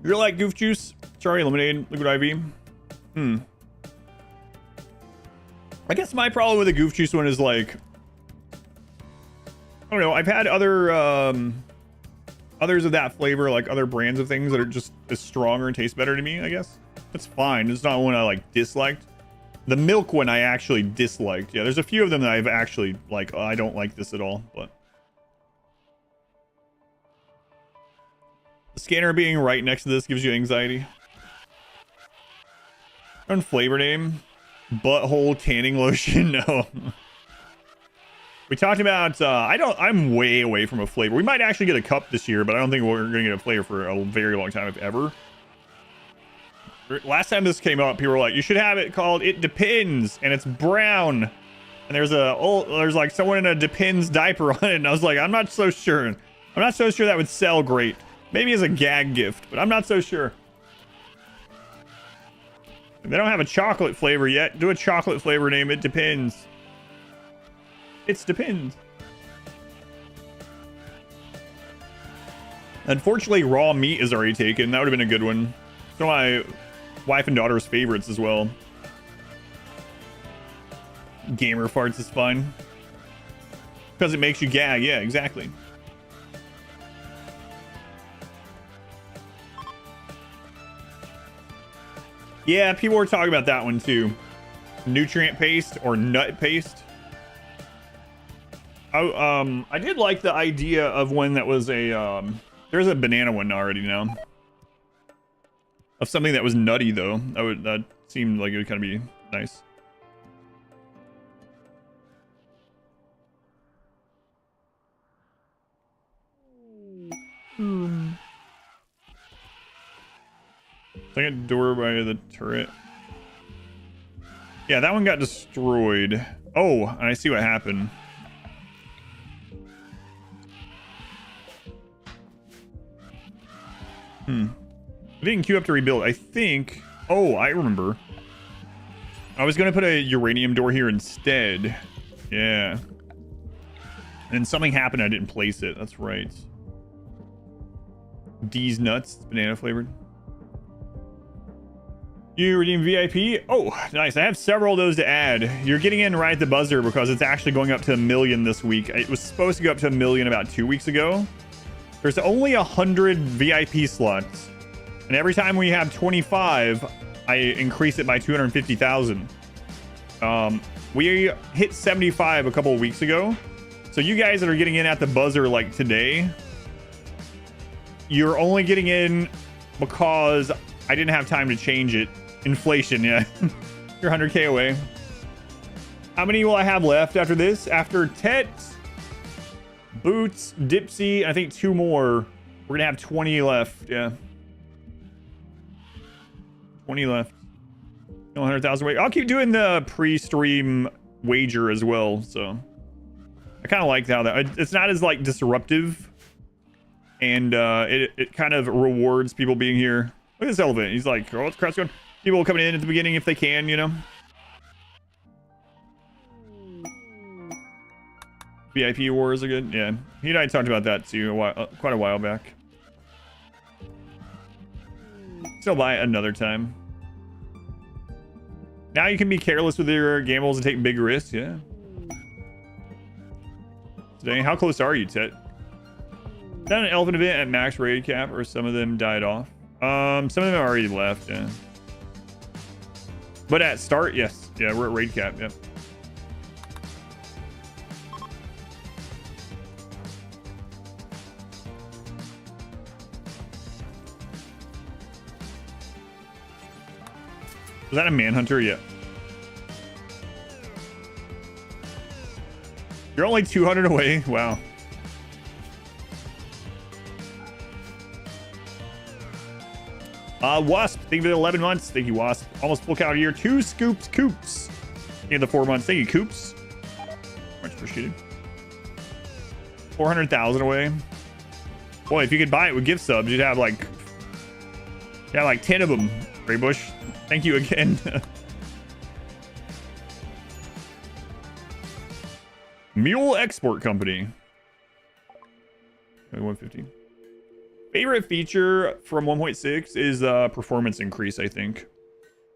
You're like Goof Juice, Sorry Lemonade, Liquid IV. I guess my problem with the Goof Juice one is like, I don't know, I've had other others of that flavor, like other brands of things that are just as stronger and taste better to me, I guess. It's fine. It's not one I like disliked. The milk one I actually disliked. Yeah, there's a few of them that I've actually like, oh, I don't like this at all, but the scanner being right next to this gives you anxiety. On flavor name, butthole tanning lotion. No. We talked about, I'm way away from a flavor. We might actually get a cup this year, but I don't think we're going to get a flavor for a very long time, if ever. Last time this came up, people were like, you should have it called It Depends, and it's brown. And there's like someone in a Depends diaper on it, and I was like, I'm not so sure. I'm not so sure that would sell great. Maybe as a gag gift, but I'm not so sure. They don't have a chocolate flavor yet. Do a chocolate flavor name. It depends. It depends. Unfortunately, raw meat is already taken. That would have been a good one. It's one of my wife and daughter's favorites as well. Gamer farts is fun. Because it makes you gag. Yeah, exactly. Yeah, people were talking about that one too. Nutrient paste or nut paste. I did like the idea of one that was a there's a banana one already now. Of something that was nutty though. That seemed like it would kind of be nice. Second door by the turret. Yeah, that one got destroyed. Oh, I see what happened. I didn't queue up to rebuild. I think... Oh, I remember. I was going to put a uranium door here instead. Yeah. And something happened. I didn't place it. That's right. D's nuts. Banana flavored. You redeem VIP? Oh, nice. I have several of those to add. You're getting in right at the buzzer because it's actually going up to 1 million this week. It was supposed to go up to 1 million about 2 weeks ago. There's only 100 VIP slots. And every time we have 25, I increase it by 250,000. We hit 75 a couple of weeks ago. So you guys that are getting in at the buzzer like today, you're only getting in because I didn't have time to change it. Inflation, yeah. You're 100k away. How many will I have left after this? After Tet, Boots, Dipsy, I think 2 more. We're gonna have 20 left, yeah. 20 left. 100,000 away. I'll keep doing the pre-stream wager as well, so. I kind of like how that, it's not as like disruptive. And it kind of rewards people being here. Look at this elephant. He's like, oh, what's crap's going? People coming in at the beginning if they can, you know. VIP wars are good. Yeah, he and I talked about that too quite a while back. So buy another time. Now you can be careless with your gambles and take big risks. Yeah. Today, how close are you, Tet? Done an elephant event at max raid cap, or some of them died off. Some of them already left. Yeah. But at start, yes. Yeah, we're at raid cap. Yep. Was that a manhunter? Yeah. You're only 200 away. Wow. Wasp, thank you for the 11 months. Thank you, Wasp. Almost full calendar year. 2 scoops, Coops. In the 4 months. Thank you, Coops. Much appreciated. 400,000 away. Boy, if you could buy it with gift subs, you'd have like 10 of them. Graybush, thank you again. Mule Export Company. 150. Favorite feature from 1.6 is performance increase, I think.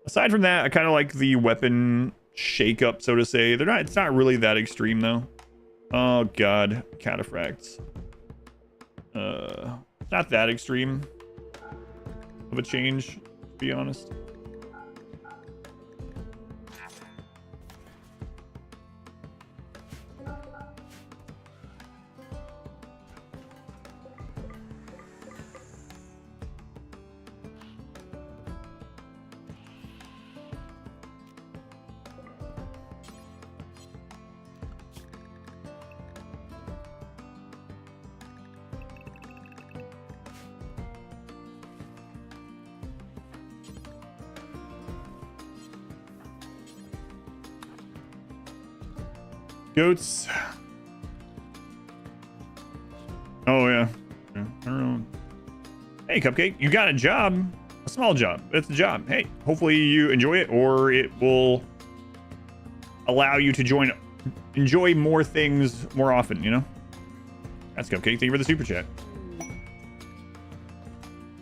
Aside from that, I kind of like the weapon shake-up, so to say. It's not really that extreme, though. Oh, God. Cataphracts. Not that extreme of a change, to be honest. Goats. Oh, yeah. I don't know. Hey, Cupcake, you got a job. A small job. It's a job. Hey, hopefully you enjoy it, or it will allow you to enjoy more things more often, you know? That's Cupcake. Thank you for the super chat.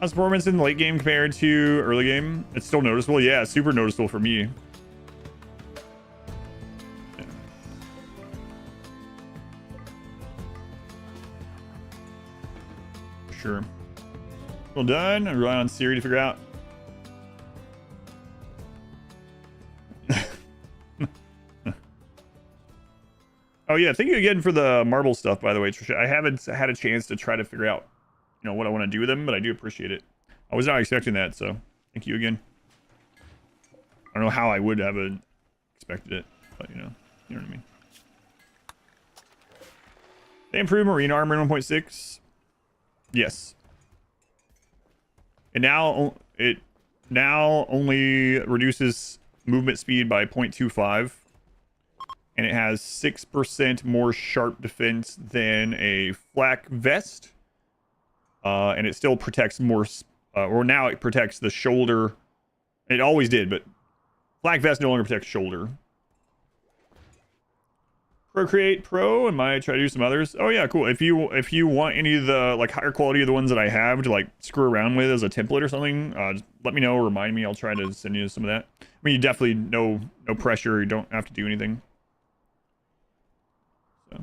How's performance in the late game compared to early game? It's still noticeable. Yeah, super noticeable for me. Yeah. Sure. Well done. I rely on Siri to figure out. Oh yeah, thank you again for the marble stuff, by the way, Trisha. I haven't had a chance to try to figure out, you know, what I want to do with them, but I do appreciate it. I was not expecting that, so thank you again. I don't know how I would have expected it, but you know what I mean. They improved marine armor in 1.6. Yes. And it now only reduces movement speed by 0.25. And it has 6% more sharp defense than a flak vest. And it still protects more, or now it protects the shoulder. It always did, but flak vest no longer protects shoulder. Procreate Pro, and might try to do some others. Oh yeah, cool. If you want any of the like higher quality of the ones that I have to like screw around with as a template or something, just let me know or remind me. I'll try to send you some of that. I mean, you definitely no pressure. You don't have to do anything. So.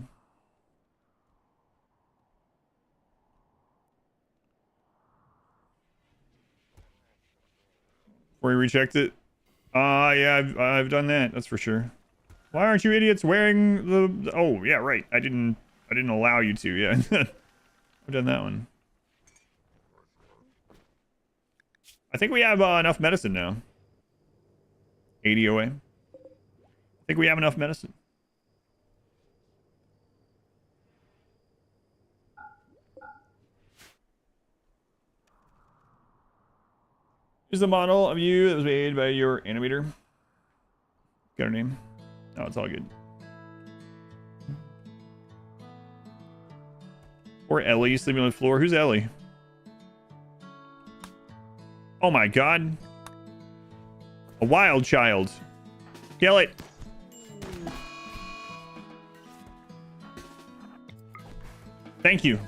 Before you rechecked it. Yeah, I've done that. That's for sure. Why aren't you idiots wearing the... Oh, yeah, right. I didn't allow you to, yeah. I've done that one. I think we have enough medicine now. 80 away. I think we have enough medicine. Here's the model of you that was made by your animator. Got her name? Oh, it's all good. Or Ellie sleeping on the floor. Who's Ellie? Oh my god. A wild child. Kill it. Thank you.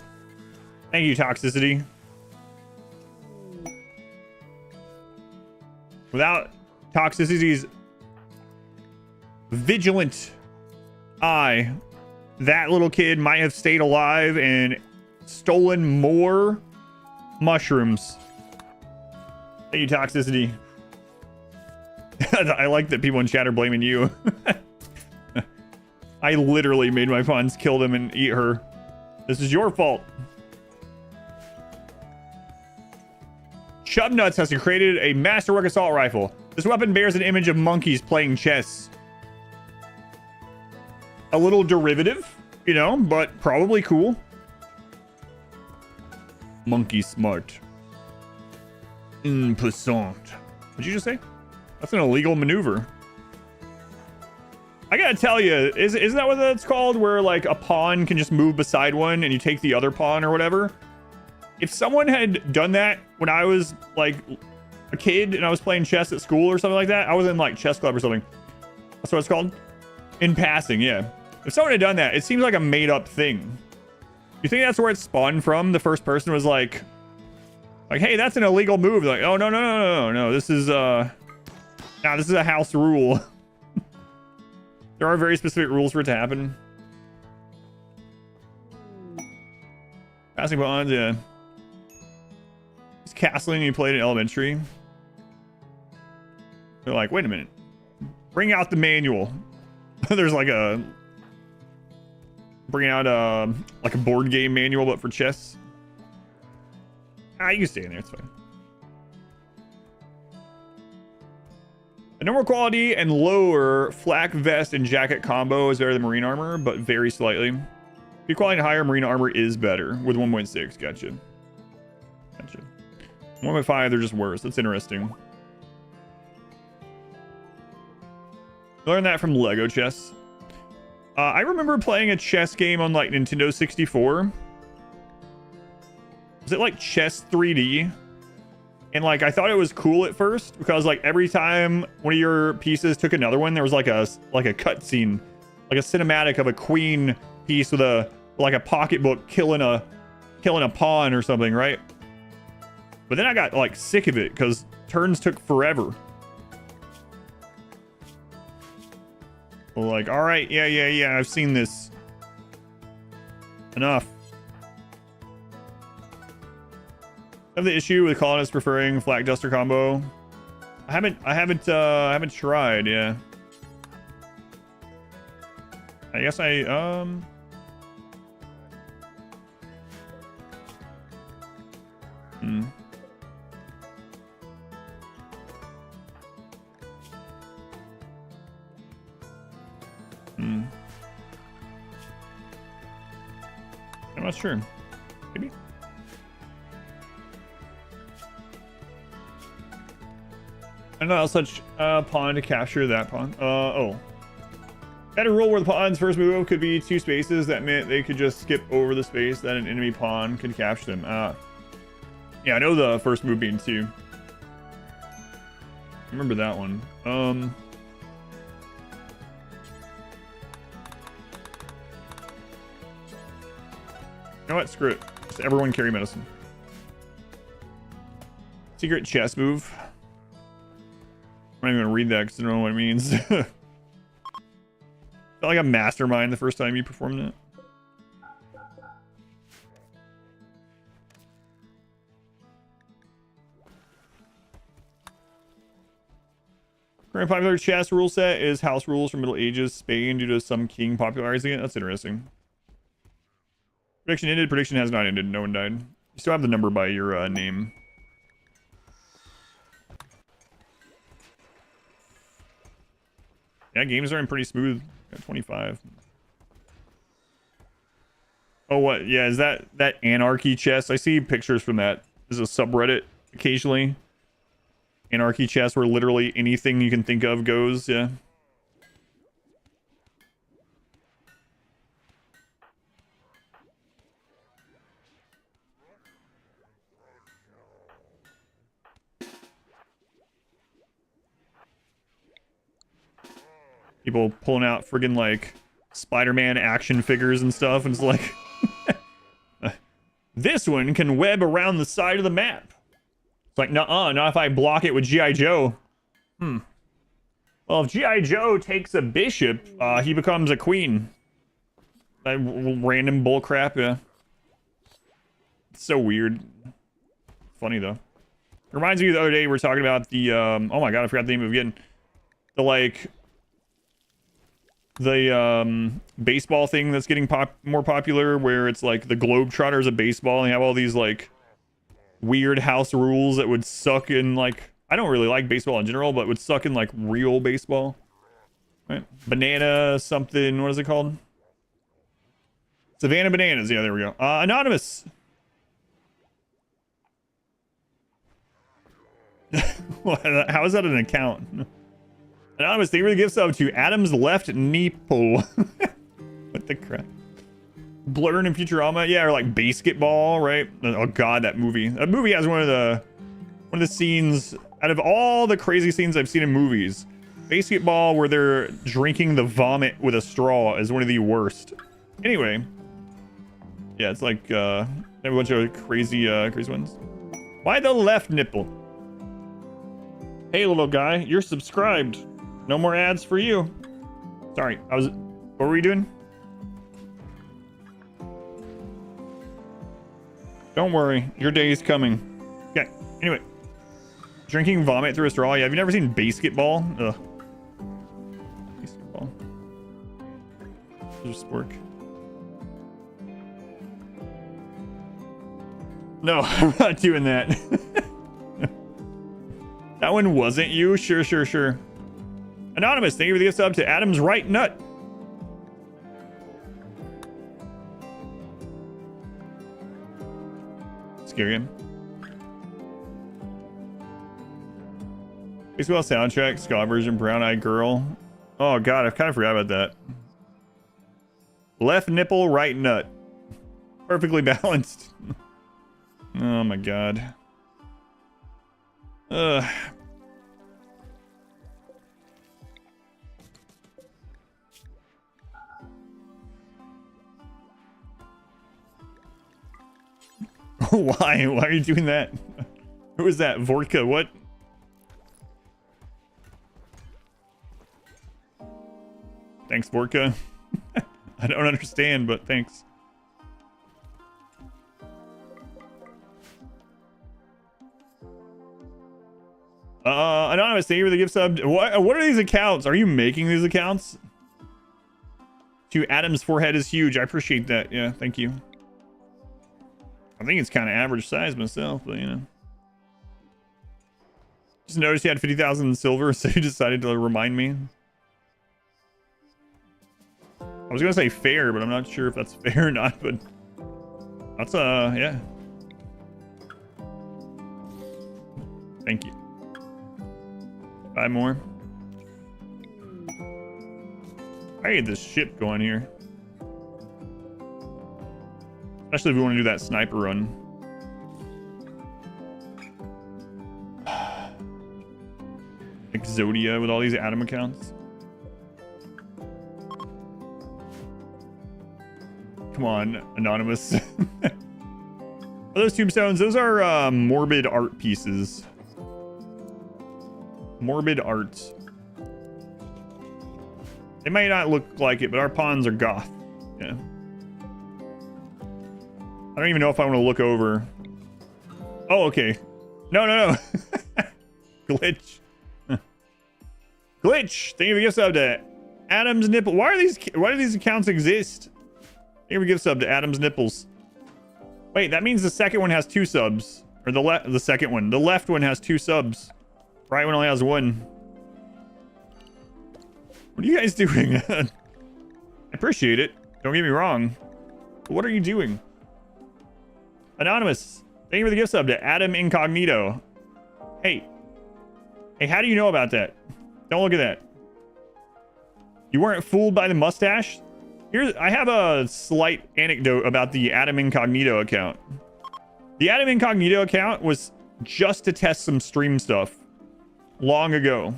Thank you, Toxicity. Without Toxicity's vigilant eye, that little kid might have stayed alive and stolen more mushrooms. Thank you, Toxicity. I like that people in chat are blaming you. I literally made my pawns kill them and eat her. This is your fault. Chubnuts has created a masterwork assault rifle. This weapon bears an image of monkeys playing chess. A little derivative, you know, but probably cool. Monkey smart. Passant. What'd you just say? That's an illegal maneuver. I gotta tell you, isn't that what that's called? Where like a pawn can just move beside one and you take the other pawn or whatever? If someone had done that when I was like a kid and I was playing chess at school or something like that, I was in like chess club or something. That's what it's called? In passing, yeah. If someone had done that, it seems like a made up thing. You think that's where it spawned from? The first person was like, hey, that's an illegal move. Like, oh, no. This is, this is a house rule. There are very specific rules for it to happen. Passing bonds, yeah. It's castling you played in elementary. They're like, wait a minute. Bring out the manual. There's like a... Bring out like a board game manual, but for chess. You can stay in there, it's fine. A normal quality and lower flak vest and jacket combo is better than marine armor, but very slightly. If you quality higher, marine armor is better with 1.6. Gotcha. 1.5, they're just worse. That's interesting. Learned that from Lego chess. I remember playing a chess game on like Nintendo 64. Was it like Chess 3D? And like I thought it was cool at first because like every time one of your pieces took another one, there was like a cutscene, like a cinematic of a queen piece with a pocketbook killing a pawn or something, right? But then I got like sick of it because turns took forever. Like, all right, yeah, I've seen this. Enough. I have the issue with Colonist preferring Flak Duster combo. I haven't tried, yeah. I guess I'm not sure. Maybe. I don't know how such pawn to capture that pawn. Oh. Had a rule where the pawn's first move could be 2 spaces. That meant they could just skip over the space that an enemy pawn could capture them. Yeah, I know the first move being 2. I remember that one. You know what? Screw it. Just everyone carry medicine. Secret chess move. I'm not even gonna read that because I don't know what it means. Felt like a mastermind the first time you performed it. Current popular chess rule set is house rules from Middle Ages Spain due to some king popularizing it. That's interesting. Prediction ended. Prediction has not ended. No one died. You still have the number by your name. Yeah, games are in pretty smooth. Got 25. Oh, what? Yeah, is that Anarchy chess? I see pictures from that. There's a subreddit occasionally. Anarchy chess where literally anything you can think of goes, yeah. People pulling out friggin' like Spider-Man action figures and stuff, and it's like this one can web around the side of the map. It's like, nuh-uh, not if I block it with G.I. Joe. Well, if G.I. Joe takes a bishop, he becomes a queen. That random bullcrap, yeah. It's so weird. Funny, though. It reminds me the other day we were talking about the, oh my god, I forgot the name of it again. The baseball thing that's getting more popular, where it's like the Globetrotters of baseball, and you have all these, like, weird house rules that would suck in, like, I don't really like baseball in general, but would suck in like real baseball, right? Banana something, what is it called? Savannah Bananas. Yeah, there we go. Anonymous. How is that an account? Anonymous, thank you for the gift sub to Adam's left nipple. What the crap? Blurring in Futurama, yeah, or like Basketball, right? Oh god, that movie. That movie has one of the scenes out of all the crazy scenes I've seen in movies. Basketball, where they're drinking the vomit with a straw, is one of the worst. Anyway, yeah, it's like a bunch of crazy ones. Why the left nipple? Hey, little guy, you're subscribed. No more ads for you. Sorry, what were we doing? Don't worry, your day is coming. Okay, anyway. Drinking vomit through a straw. Yeah, have you never seen Basketball? Ugh. Basketball. There's a spork. No, I'm not doing that. That one wasn't you? Sure. Anonymous, thank you for the gift sub to Adam's right nut. Scary game. Baseball soundtrack, ska version, brown eyed girl. Oh god, I kind of forgot about that. Left nipple, right nut. Perfectly balanced. Oh my god. Why? Why are you doing that? Who is that? Vorka? What? Thanks, Vorka. I don't understand, but thanks. Anonymous, thank you for the gift sub. What are these accounts? Are you making these accounts? To Adam's forehead is huge. I appreciate that. Yeah, thank you. I think it's kind of average size myself, but you know. Just noticed he had 50,000 in silver, so he decided to remind me. I was gonna say fair, but I'm not sure if that's fair or not, but that's yeah. Thank you. 5 more. I need this ship going here. Especially if we want to do that sniper run. Exodia with all these Adam accounts. Come on, Anonymous. Are those tombstones? Those are morbid art pieces. Morbid art. They might not look like it, but our pawns are goth. Yeah. I don't even know if I want to look over. Oh, okay. No. Glitch. Glitch. Thank you for gift sub to Adam's nipple. Why do these accounts exist? Thank you for gift sub to Adam's nipples. Wait, that means the second one has 2 subs. Or the second one. The left one has 2 subs. Right one only has 1. What are you guys doing? I appreciate it. Don't get me wrong. But what are you doing? Anonymous, thank you for the gift sub to Adam Incognito. Hey, how do you know about that? Don't look at that. You weren't fooled by the mustache? I have a slight anecdote about the Adam Incognito account. The Adam Incognito account was just to test some stream stuff long ago.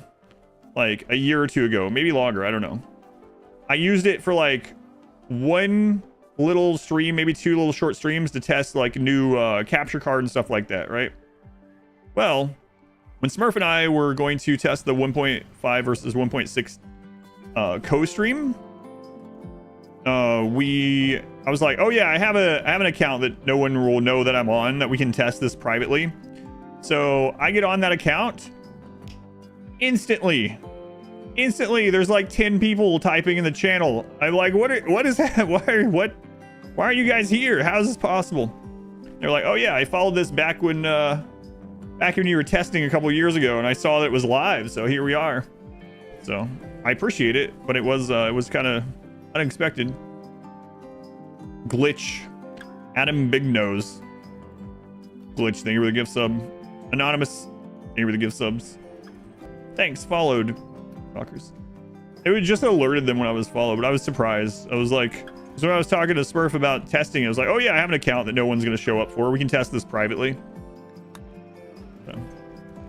Like a year or 2 ago, maybe longer, I don't know. I used it for like 1 little stream, maybe 2 little short streams to test like new capture card and stuff like that, right? Well, when Smurf and I were going to test the 1.5 versus 1.6 co-stream, I was like, oh yeah, I have an account that no one will know that I'm on, that we can test this privately. So I get on that account. Instantly there's like 10 people typing in the channel. I'm like, what is that? Why are you guys here? How is this possible? They're like, oh yeah, I followed this back when you were testing a couple years ago, and I saw that it was live, so here we are. So I appreciate it, but it was kind of unexpected. Glitch. Adam Big Nose. Glitch, thank you for the gift sub. Anonymous, thank you for the gift subs. Thanks, followed. Fuckers. It was just alerted them when I was followed, but I was surprised. I was like, so when I was talking to Smurf about testing, I was like, oh yeah, I have an account that no one's going to show up for. We can test this privately. So,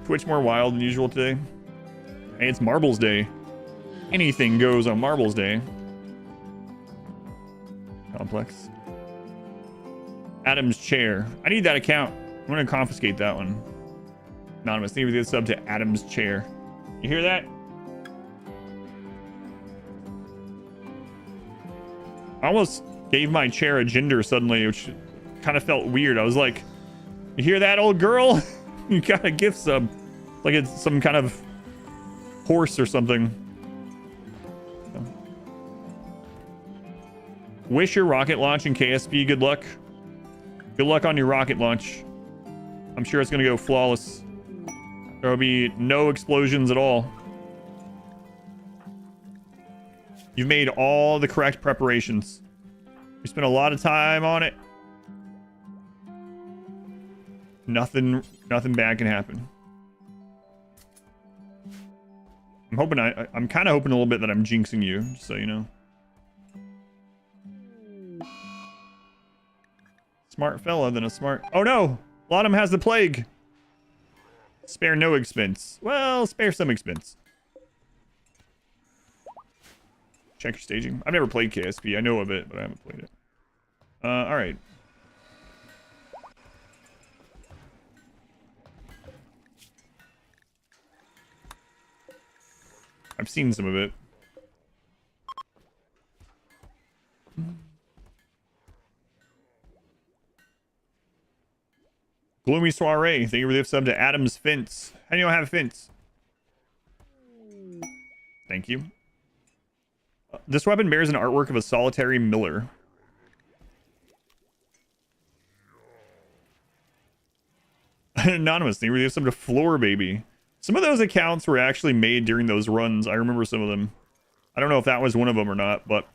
Twitch more wild than usual today. Hey, it's Marbles Day. Anything goes on Marbles Day. Complex. Adam's chair. I need that account. I'm going to confiscate that one. Anonymous, thank you for the sub to Adam's chair. You hear that? I almost gave my chair a gender suddenly, which kind of felt weird. I was like, you hear that, old girl? You got a gift sub. Like it's some kind of horse or something. Wish your rocket launch in KSP good luck. Good luck on your rocket launch. I'm sure it's going to go flawless. There will be no explosions at all. You've made all the correct preparations. You spent a lot of time on it. Nothing bad can happen. I'm kind of hoping a little bit that I'm jinxing you, just so you know. Smart fella than a smart... Oh no! Lottom has the plague. Spare no expense. Well, spare some expense. Check your staging. I've never played KSP. I know of it, but I haven't played it. All right. I've seen some of it. Gloomy Soiree. Thank you for the sub to Adam's Fence. How do you have a fence? Thank you. This weapon bears an artwork of a solitary miller. Anonymous. Thank you for the sub to Floor Baby. Some of those accounts were actually made during those runs. I remember some of them. I don't know if that was one of them or not, but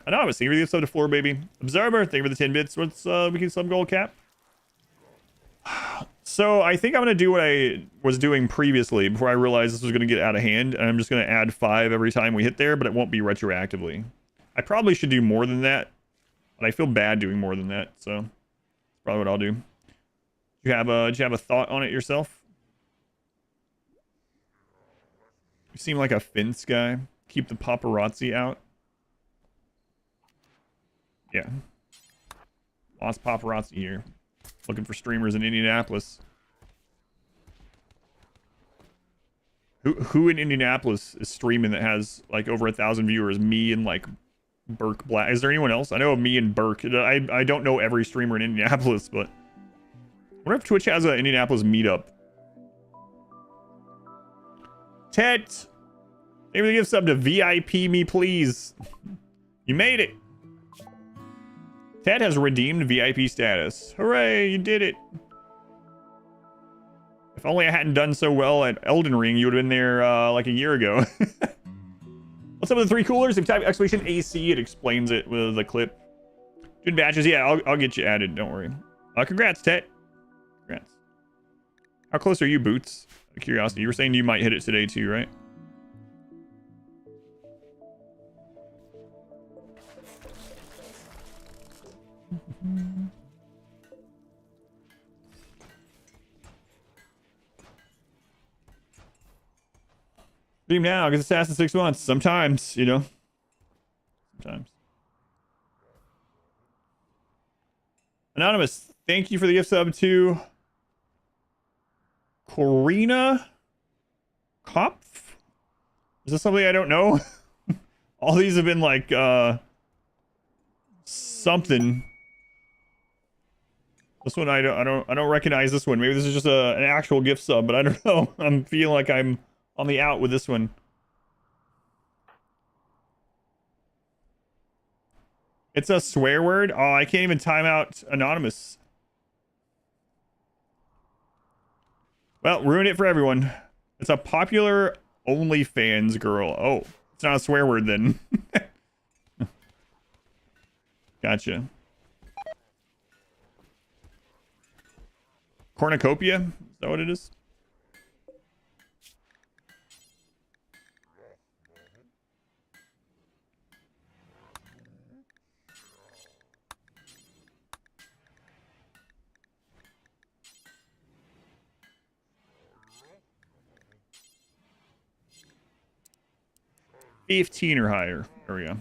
Anonymous. Thank you for the sub to Floor Baby. Observer. Thank you for the 10 bits. What's weekly sub goal cap? So I think I'm going to do what I was doing previously before I realized this was going to get out of hand. And I'm just going to add 5 every time we hit there, but it won't be retroactively. I probably should do more than that, but I feel bad doing more than that. So that's probably what I'll do. Do you have a thought on it yourself? You seem like a fence guy. Keep the paparazzi out. Yeah. Lots of paparazzi here. Looking for streamers in Indianapolis. Who in Indianapolis is streaming that has like over 1,000 viewers? Me and like Burke Black. Is there anyone else? I know of me and Burke. I don't know every streamer in Indianapolis, but I wonder if Twitch has an Indianapolis meetup. Tet! Maybe they give sub to VIP me, please. You made it. Ted has redeemed VIP status. Hooray, you did it. If only I hadn't done so well at Elden Ring, you would have been there like a year ago. What's up with the 3 coolers? If you type exclamation AC, it explains it with a clip. Doing batches, yeah, I'll get you added, don't worry. Congrats, Ted. Congrats. How close are you, Boots? Out of curiosity, you were saying you might hit it today too, right? Stream now, because it's past 6 months. Sometimes, you know. Sometimes. Anonymous, thank you for the gift sub to Corina Kopf. Is this something I don't know? All these have been like something. This one I don't recognize this one. Maybe this is just an actual gift sub, but I don't know. I'm feeling like I'm on the out with this one. It's a swear word? Oh, I can't even time out Anonymous. Well, ruin it for everyone. It's a popular OnlyFans girl. Oh, it's not a swear word then. Gotcha. Cornucopia? Is that what it is? $15 or higher. There we go.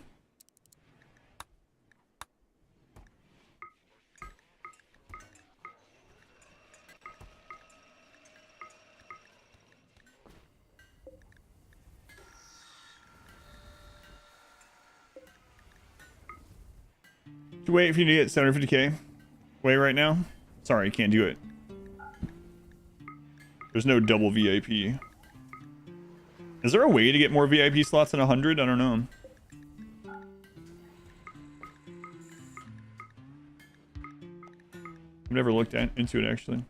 Wait if you need it. 750k. Wait right now. Sorry, can't do it. There's no double VIP. Is there a way to get more VIP slots than 100? I don't know. I've never looked into it actually.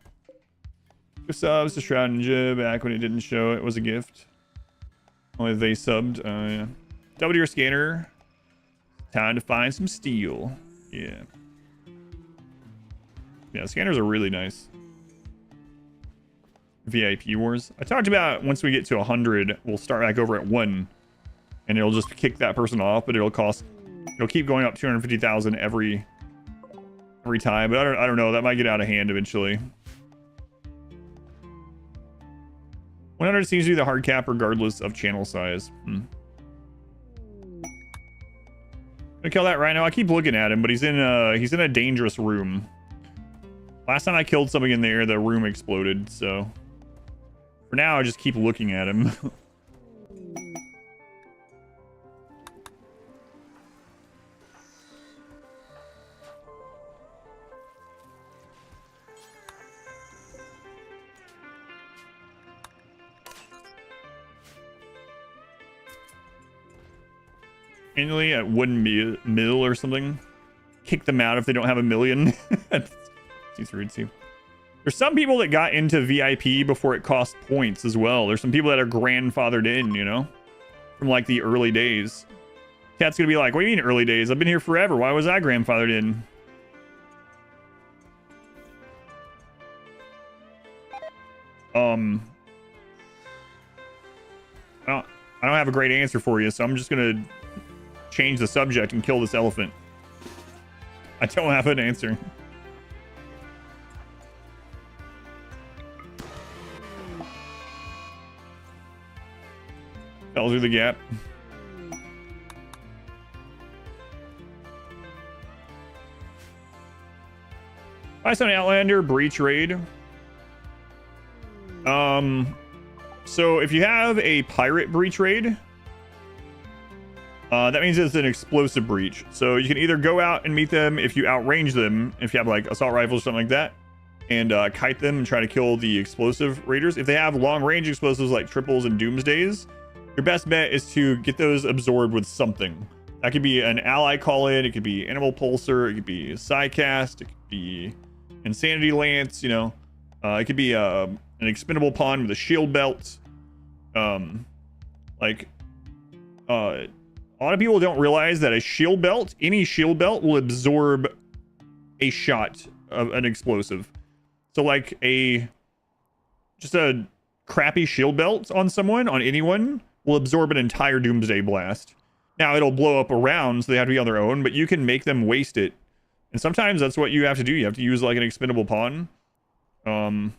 Gift subs to Shroud Ninja back when it didn't show. It was a gift. Only they subbed. Yeah. W your scanner. Time to find some steel. Yeah. Yeah, scanners are really nice. VIP wars. I talked about once we get to 100, we'll start back over at 1, and it'll just kick that person off, but it'll keep going up 250,000 every time. But I don't know. That might get out of hand eventually. 100 seems to be the hard cap regardless of channel size. Gonna kill that rhino. I keep looking at him, but he's in a dangerous room. Last time I killed something in there, the room exploded, so for now I just keep looking at him. Annually at wooden mill or something. Kick them out if they don't have 1 million. Seems rude too. There's some people that got into VIP before it cost points as well. There's some people that are grandfathered in, you know, from like the early days. Cat's gonna be like, what do you mean early days? I've been here forever. Why was I grandfathered in? I don't have a great answer for you, so I'm just gonna change the subject and kill this elephant. I don't have an answer. Fell through the gap. Bison Outlander breach raid. So if you have a pirate breach raid, that means it's an explosive breach. So you can either go out and meet them if you outrange them, if you have like assault rifles or something like that, and kite them and try to kill the explosive raiders. If they have long range explosives like triples and doomsdays, your best bet is to get those absorbed with something. That could be an ally call in, it could be animal pulsar, it could be psycast, it could be insanity lance, you know, it could be an expendable pawn with a shield belt. A lot of people don't realize that a shield belt, any shield belt, will absorb a shot of an explosive. So like just a crappy shield belt on someone, on anyone, will absorb an entire doomsday blast. Now it'll blow up around, so they have to be on their own, but you can make them waste it. And sometimes that's what you have to do. You have to use like an expendable pawn. You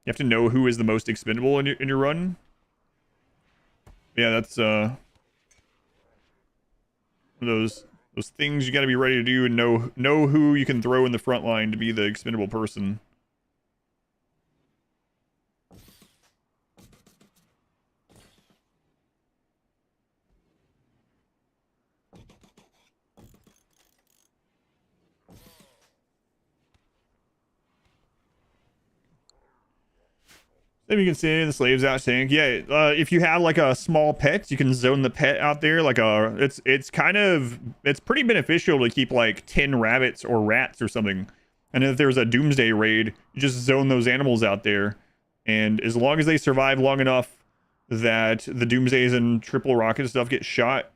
have to know who is the most expendable in your run. Yeah, that's those things you got to be ready to do and know who you can throw in the front line to be the expendable person. Then you can see the slaves out saying, yeah, if you have like a small pet, you can zone the pet out there. Like it's pretty beneficial to keep like 10 rabbits or rats or something. And if there's a doomsday raid, you just zone those animals out there. And as long as they survive long enough that the doomsdays and triple rocket stuff get shot.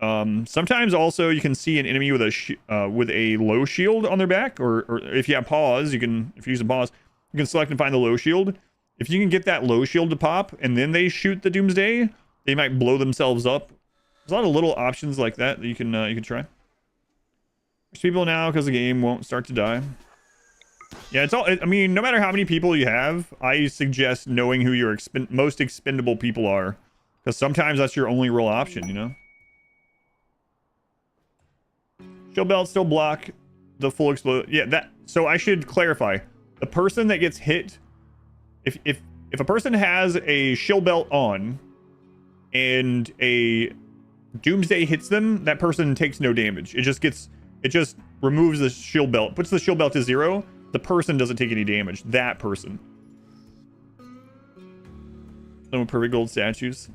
Sometimes also you can see an enemy with a low shield on their back, or if you have paws, if you use a pause, you can select and find the low shield. If you can get that low shield to pop and then they shoot the doomsday, they might blow themselves up. There's a lot of little options like that you can try. There's people now because the game won't start to die. Yeah, it's all. I mean, no matter how many people you have, I suggest knowing who your most expendable people are, because sometimes that's your only real option, you know. Shield belt still block the full explode. Yeah, that. So I should clarify: the person that gets hit. If a person has a shield belt on and a doomsday hits them, that person takes no damage. It just removes the shield belt, puts the shield belt to 0. The person doesn't take any damage. That person. Some perfect gold statues.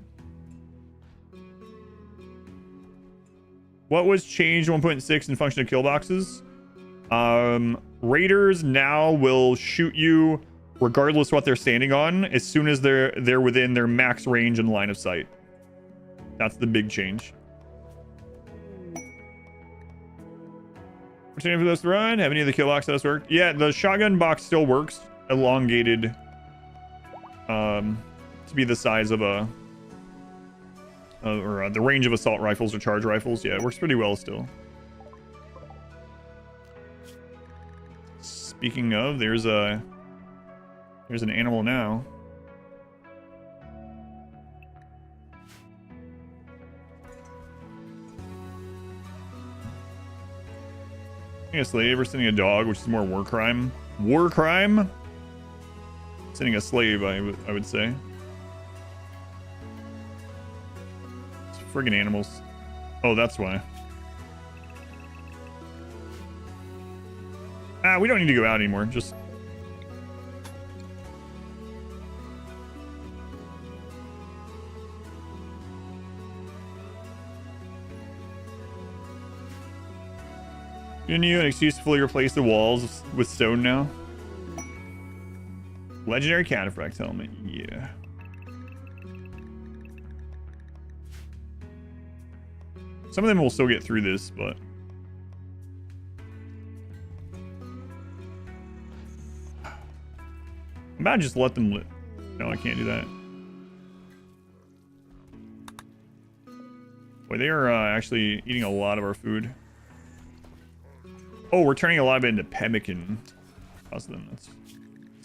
What was changed 1.6 in function of kill boxes? Raiders now will shoot you regardless what they're standing on, as soon as they're within their max range and line of sight. That's the big change. Opportunity for those to run. Have any of the kill box does work? Yeah, the shotgun box still works. Elongated. To be the size of the range of assault rifles or charge rifles. Yeah, it works pretty well still. Speaking of, there's an animal now. Sending a slave or sending a dog, which is more war crime. War crime? Sending a slave, I would say. It's friggin' animals. Oh, that's why. Ah, we don't need to go out anymore. Just... Giving you an excuse to fully replace the walls with stone now. Legendary Cataphract helmet, yeah. Some of them will still get through this, but... I'm about to just let them live. No, I can't do that. Boy, they are actually eating a lot of our food. Oh, we're turning a lot of it into pemmican. Them. That's...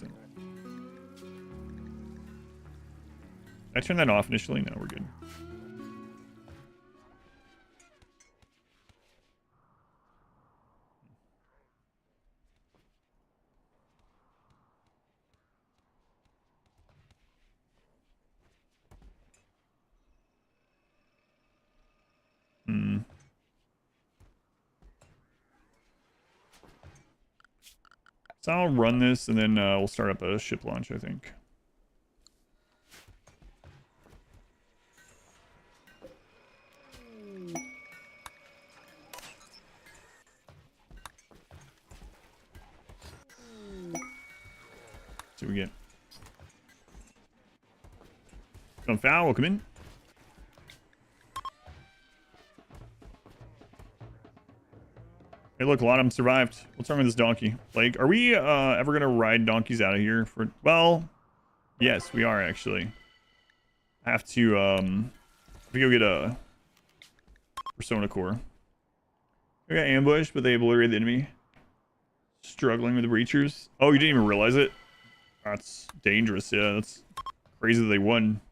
Did I turn that off initially? No, we're good. So I'll run this and then we'll start up a ship launch, I think. See what we get. Don't foul, welcome in. Hey, look, a lot of them survived. What's wrong with this donkey? Like, are we ever gonna ride donkeys out of here for... Well, yes, we are actually. I have to go get a Persona core. We got ambushed, but they obliterated the enemy. Struggling with the breachers. Oh, you didn't even realize it? That's dangerous, yeah. That's crazy that they won.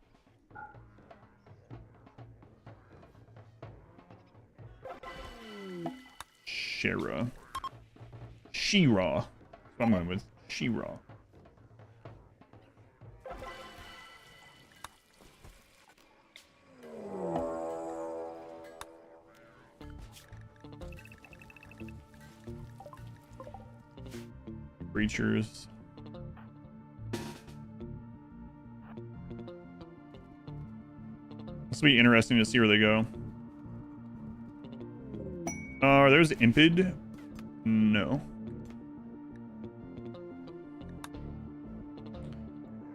Shira. She-Ra. I'm going with She-Ra. Breachers. This will be interesting to see where they go. There's Impid. No.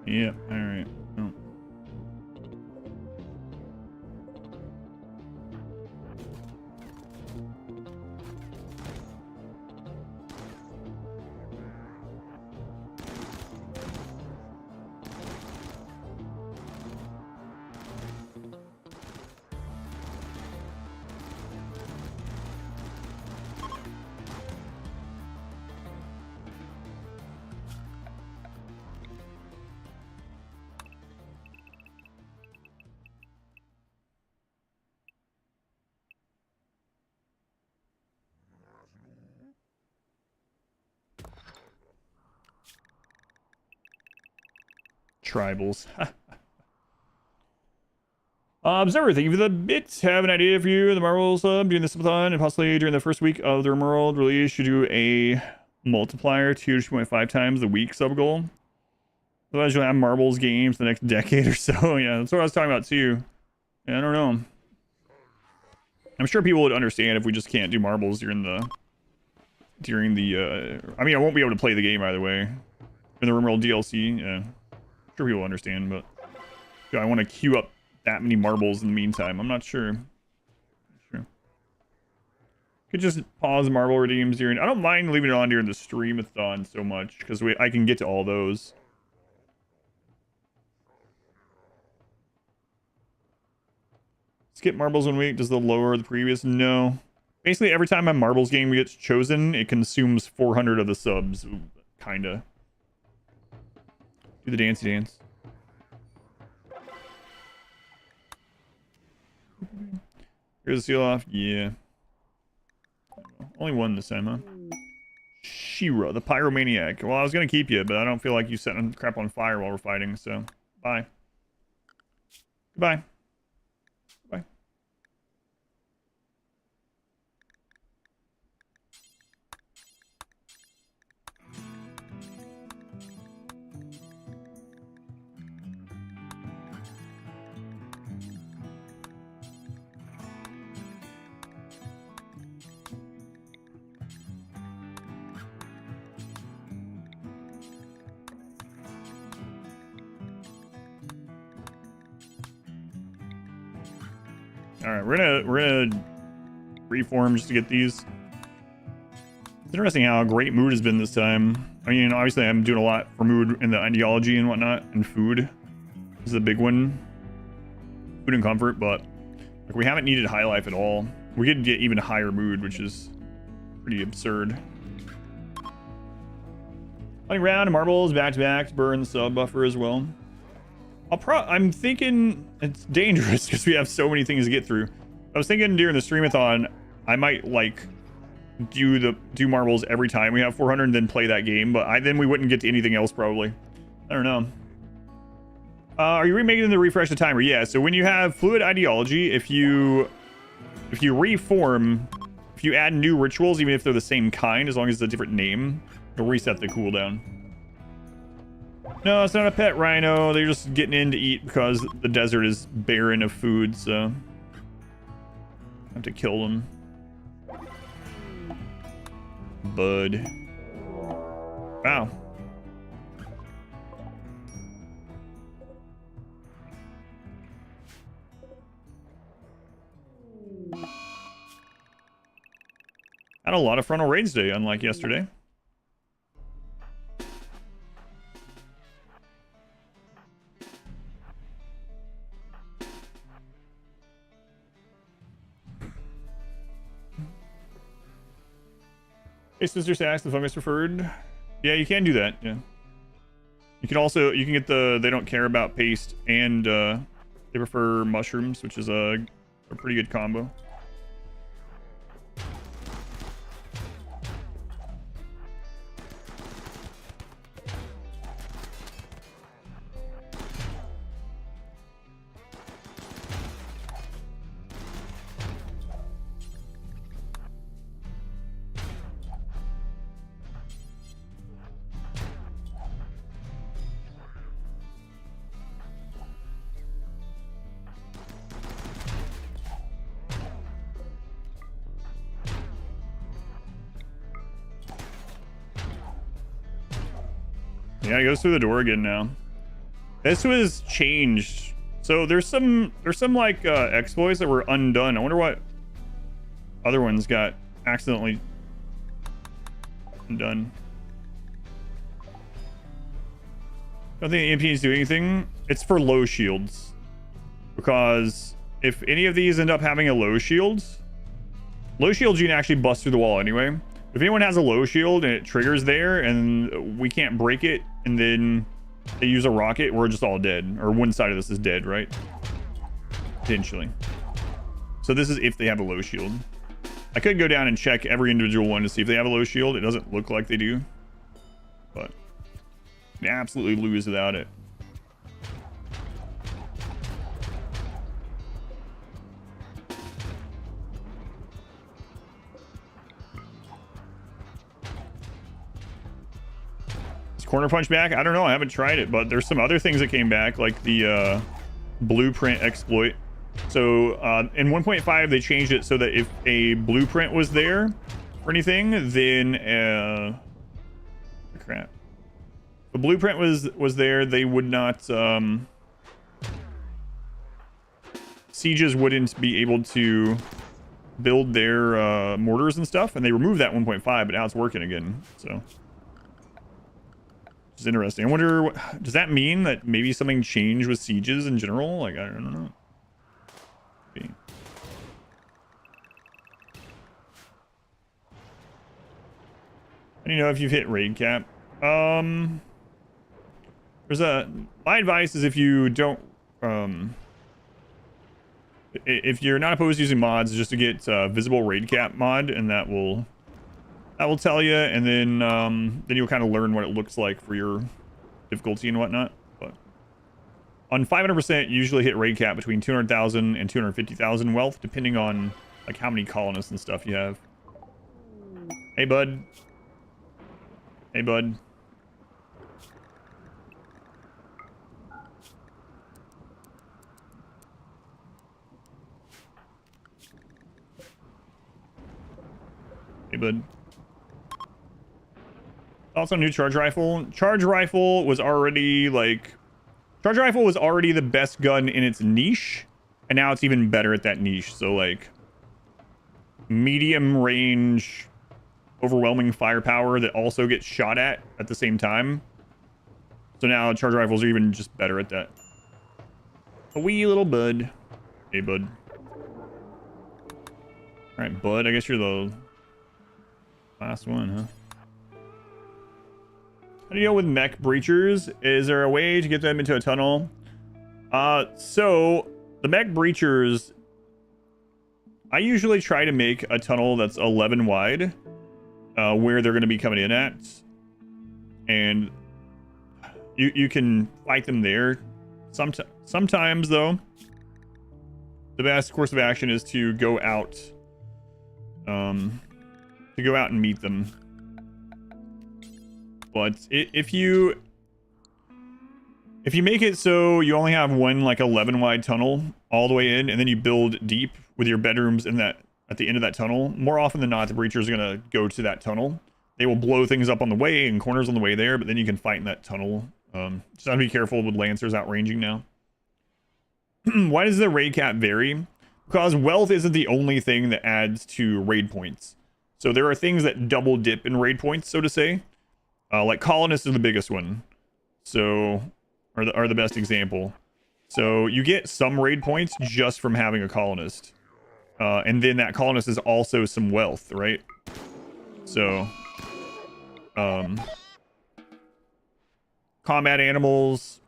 Yeah, alright. Oh. Tribals. Observer, thank you for the bits. Have an idea for you. The Marvels doing this subathon and possibly during the first week of the RimWorld release, you do a multiplier to 2.5 times the week sub goal. Otherwise, you'll have Marbles games the next decade or so. Yeah, that's what I was talking about too. Yeah, I don't know. I'm sure people would understand if we just can't do Marbles during the I mean, I won't be able to play the game either way. In the RimWorld DLC, yeah. Sure people understand, but do I want to queue up that many marbles in the meantime? I'm not sure. Sure. Could just pause marble redeems during... I don't mind leaving it on during the streamathon so much, because I can get to all those. Skip marbles 1 week. Does the lower the previous? No. Basically, every time a marbles game gets chosen, it consumes 400 of the subs. Kinda. Do the dancey dance. Here's the seal off. Yeah. Only one this time, huh? Shira, the pyromaniac. Well, I was gonna keep you, but I don't feel like you setting crap on fire while we're fighting, so bye. Goodbye. Bye. All right, we're gonna reform just to get these. It's interesting how great mood has been this time. I mean, obviously I'm doing a lot for mood in the ideology and whatnot, and food is a big one. Food and comfort, but like, we haven't needed high life at all. We could get even higher mood, which is pretty absurd. Running around and marbles back to back to burn the sub buffer as well. I'm thinking it's dangerous because we have so many things to get through. I was thinking during the streamathon, I might like do marbles every time we have 400 and then play that game, but then we wouldn't get to anything else probably. I don't know. Are you remaking the refresh the timer? Yeah. So when you have fluid ideology, if you reform, if you add new rituals, even if they're the same kind, as long as it's a different name, it'll reset the cooldown. No, it's not a pet rhino. They're just getting in to eat because the desert is barren of food, so I have to kill them. Bud. Wow. Had a lot of frontal raids today, unlike yesterday. Hey, Sister Sax, the fungus preferred. Yeah, you can do that. Yeah. You can get the they don't care about paste, and they prefer mushrooms, which is a pretty good combo. Yeah, it goes through the door again now. This was changed. So there's some like exploits that were undone. I wonder what other ones got accidentally undone. Don't think the EMP needs to do anything. It's for low shields. Because if any of these end up having a low shield you can actually bust through the wall anyway. If anyone has a low shield and it triggers there and we can't break it, and then they use a rocket, we're just all dead. Or one side of this is dead, right? Potentially. So this is if they have a low shield. I could go down and check every individual one to see if they have a low shield. It doesn't look like they do. But they absolutely lose without it. Corner punch back? I don't know. I haven't tried it, but there's some other things that came back, like the blueprint exploit. So in 1.5 they changed it so that if a blueprint was there or anything, then crap. If the blueprint was there, they would not sieges wouldn't be able to build their mortars and stuff, and they removed that 1.5, but now it's working again. So it's interesting. I wonder, does that mean that maybe something changed with sieges in general? Like, I don't know. Okay. How do you know if you've hit raid cap? My advice is if you don't, if you're not opposed to using mods, just to get visible raid cap mod, and that will That will tell you, and then you'll kind of learn what it looks like for your difficulty and whatnot. But on 500%, you usually hit raid cap between 200,000 and 250,000 wealth, depending on like how many colonists and stuff you have. Hey, bud. Hey, bud. Hey, bud. Also, new charge rifle. Charge rifle was already the best gun in its niche, and now it's even better at that niche. So like medium range, overwhelming firepower that also gets shot at the same time. So now charge rifles are even just better at that. A wee little bud. Hey, bud. All right, bud. I guess you're the last one, huh? How do you deal with mech breachers? Is there a way to get them into a tunnel? So the mech breachers, I usually try to make a tunnel that's 11 wide, where they're going to be coming in at, and you can fight them there. Sometimes though, the best course of action is to go out, and meet them. But if you make it so you only have one like 11 wide tunnel all the way in, and then you build deep with your bedrooms in that at the end of that tunnel, more often than not the breachers are gonna go to that tunnel. They will blow things up on the way and corners on the way there, but then you can fight in that tunnel. Just have to be careful with lancers outranging now. Why does the raid cap vary? Because wealth isn't the only thing that adds to raid points. So there are things that double dip in raid points, so to say. Like Colonist is the biggest one, so are the best example. So you get some raid points just from having a Colonist, and then that Colonist is also some wealth, right? So combat animals,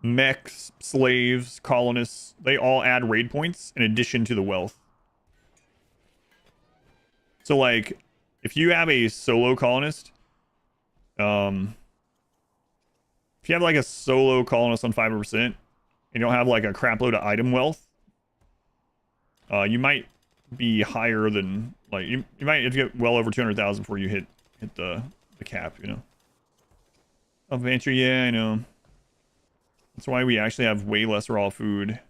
mechs, slaves, colonists, they all add raid points in addition to the wealth. So like if you have a solo colonist, if you have like a solo colonist on 5%, and you don't have like a crap load of item wealth, you might be higher than like you might have to get well over 200,000 before you hit the cap, you know. Adventure, yeah, I know. That's why we actually have way less raw food.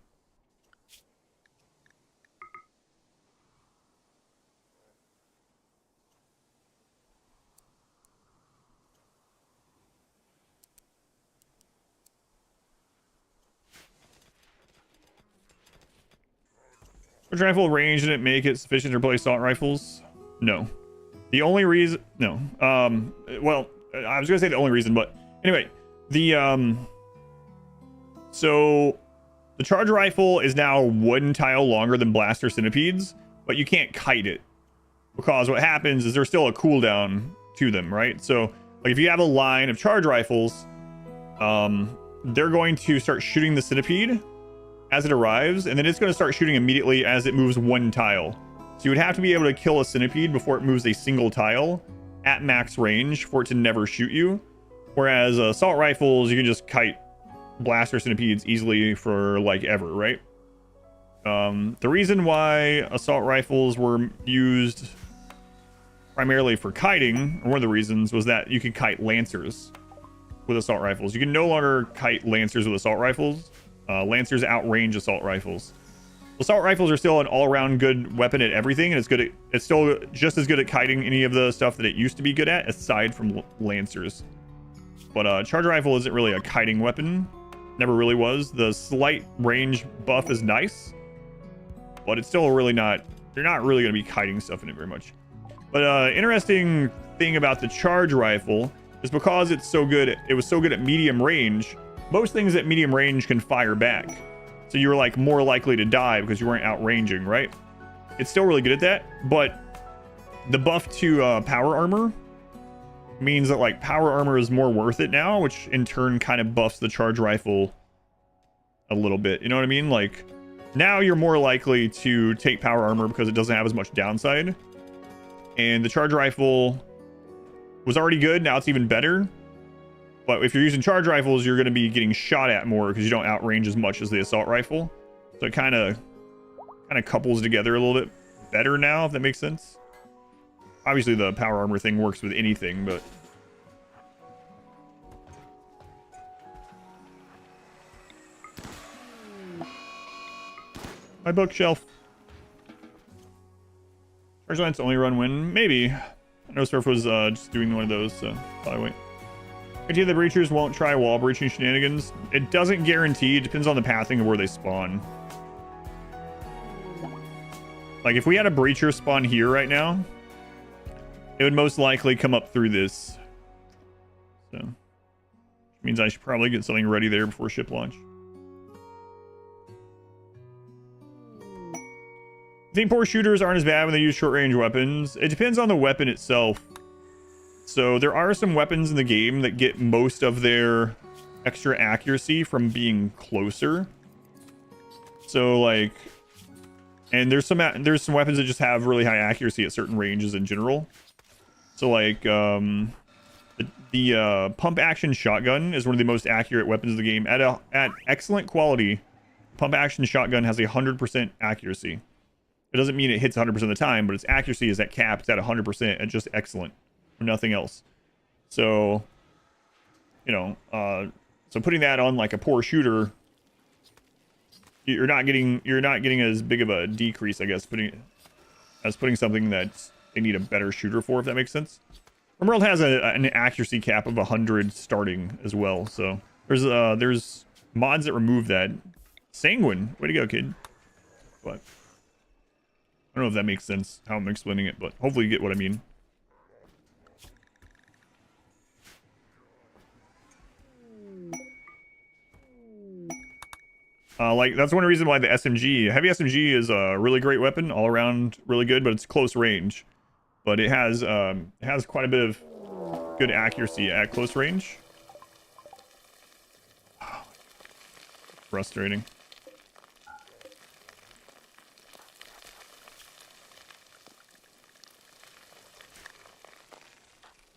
Charge rifle range didn't make it sufficient to replace assault rifles? No. The only reason... No. Well, I was going to say the only reason, but... Anyway, so the charge rifle is now one tile longer than blaster centipedes, but you can't kite it. Because what happens is there's still a cooldown to them, right? So, like, if you have a line of charge rifles, they're going to start shooting the centipede as it arrives, and then it's going to start shooting immediately as it moves one tile. So you would have to be able to kill a centipede before it moves a single tile at max range for it to never shoot you. Whereas assault rifles, you can just kite blaster centipedes easily for like ever, right? The reason why assault rifles were used primarily for kiting, or one of the reasons, was that you could kite lancers with assault rifles. You can no longer kite lancers with assault rifles. Lancers outrange assault rifles. Assault rifles are still an all-around good weapon at everything, and it's still just as good at kiting any of the stuff that it used to be good at, aside from lancers. But charge rifle isn't really a kiting weapon. Never really was. The slight range buff is nice, but it's still really not... You're not really going to be kiting stuff in it very much. But interesting thing about the charge rifle is because it's so good, it was so good at medium range, most things at medium range can fire back. So you were like more likely to die because you weren't outranging, right? It's still really good at that, but the buff to power armor means that like power armor is more worth it now, which in turn kind of buffs the charge rifle a little bit. You know what I mean? Like now you're more likely to take power armor because it doesn't have as much downside. And the charge rifle was already good. Now it's even better. But if you're using charge rifles, you're going to be getting shot at more because you don't outrange as much as the assault rifle. So it kind of couples together a little bit better now, if that makes sense. Obviously, the power armor thing works with anything, but... My bookshelf. Charge Lance only run when? Maybe. I know Surf was just doing one of those, so probably wait. Guarantee the breachers won't try wall breaching shenanigans. It doesn't guarantee. It depends on the pathing of where they spawn. Like, if we had a breacher spawn here right now, it would most likely come up through this. So, which means I should probably get something ready there before ship launch. I think poor shooters aren't as bad when they use short-range weapons. It depends on the weapon itself. So there are some weapons in the game that get most of their extra accuracy from being closer. So like, and there's some weapons that just have really high accuracy at certain ranges in general. So like the pump action shotgun is one of the most accurate weapons of the game. At excellent quality, pump action shotgun has 100% accuracy. It doesn't mean it hits 100% of the time, but its accuracy is at cap. It's at 100% and just excellent. Nothing else. So, you know, so putting that on like a poor shooter, you're not getting as big of a decrease, I guess, putting something that they need a better shooter for, if that makes sense. RimWorld has an accuracy cap of 100 starting as well, so there's mods that remove that. Sanguine, way to go, kid. But I don't know if that makes sense how I'm explaining it, but hopefully you get what I mean. Like, that's one reason why the SMG, heavy SMG is a really great weapon, all around really good, but it's close range. But it has quite a bit of good accuracy at close range. Frustrating.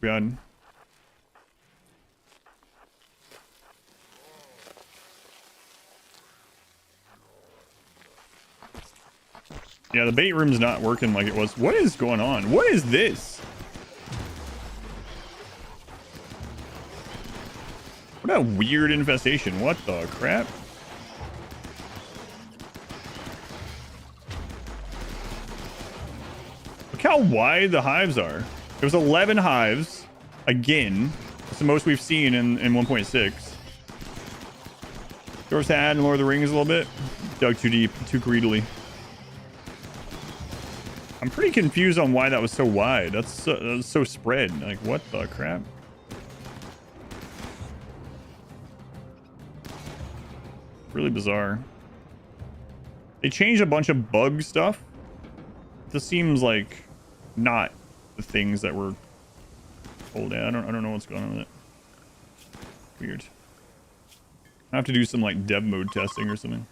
God. Yeah, the bait room's not working like it was. What is going on? What is this? What a weird infestation. What the crap? Look how wide the hives are. There was 11 hives. Again. It's the most we've seen in 1.6. Doors had and Lord of the Rings a little bit. Dug too deep, too greedily. I'm pretty confused on why that was so wide. That was so spread. Like, what the crap? Really bizarre. They changed a bunch of bug stuff. This seems like not the things that were told. I don't know what's going on with it. Weird. I have to do some like dev mode testing or something.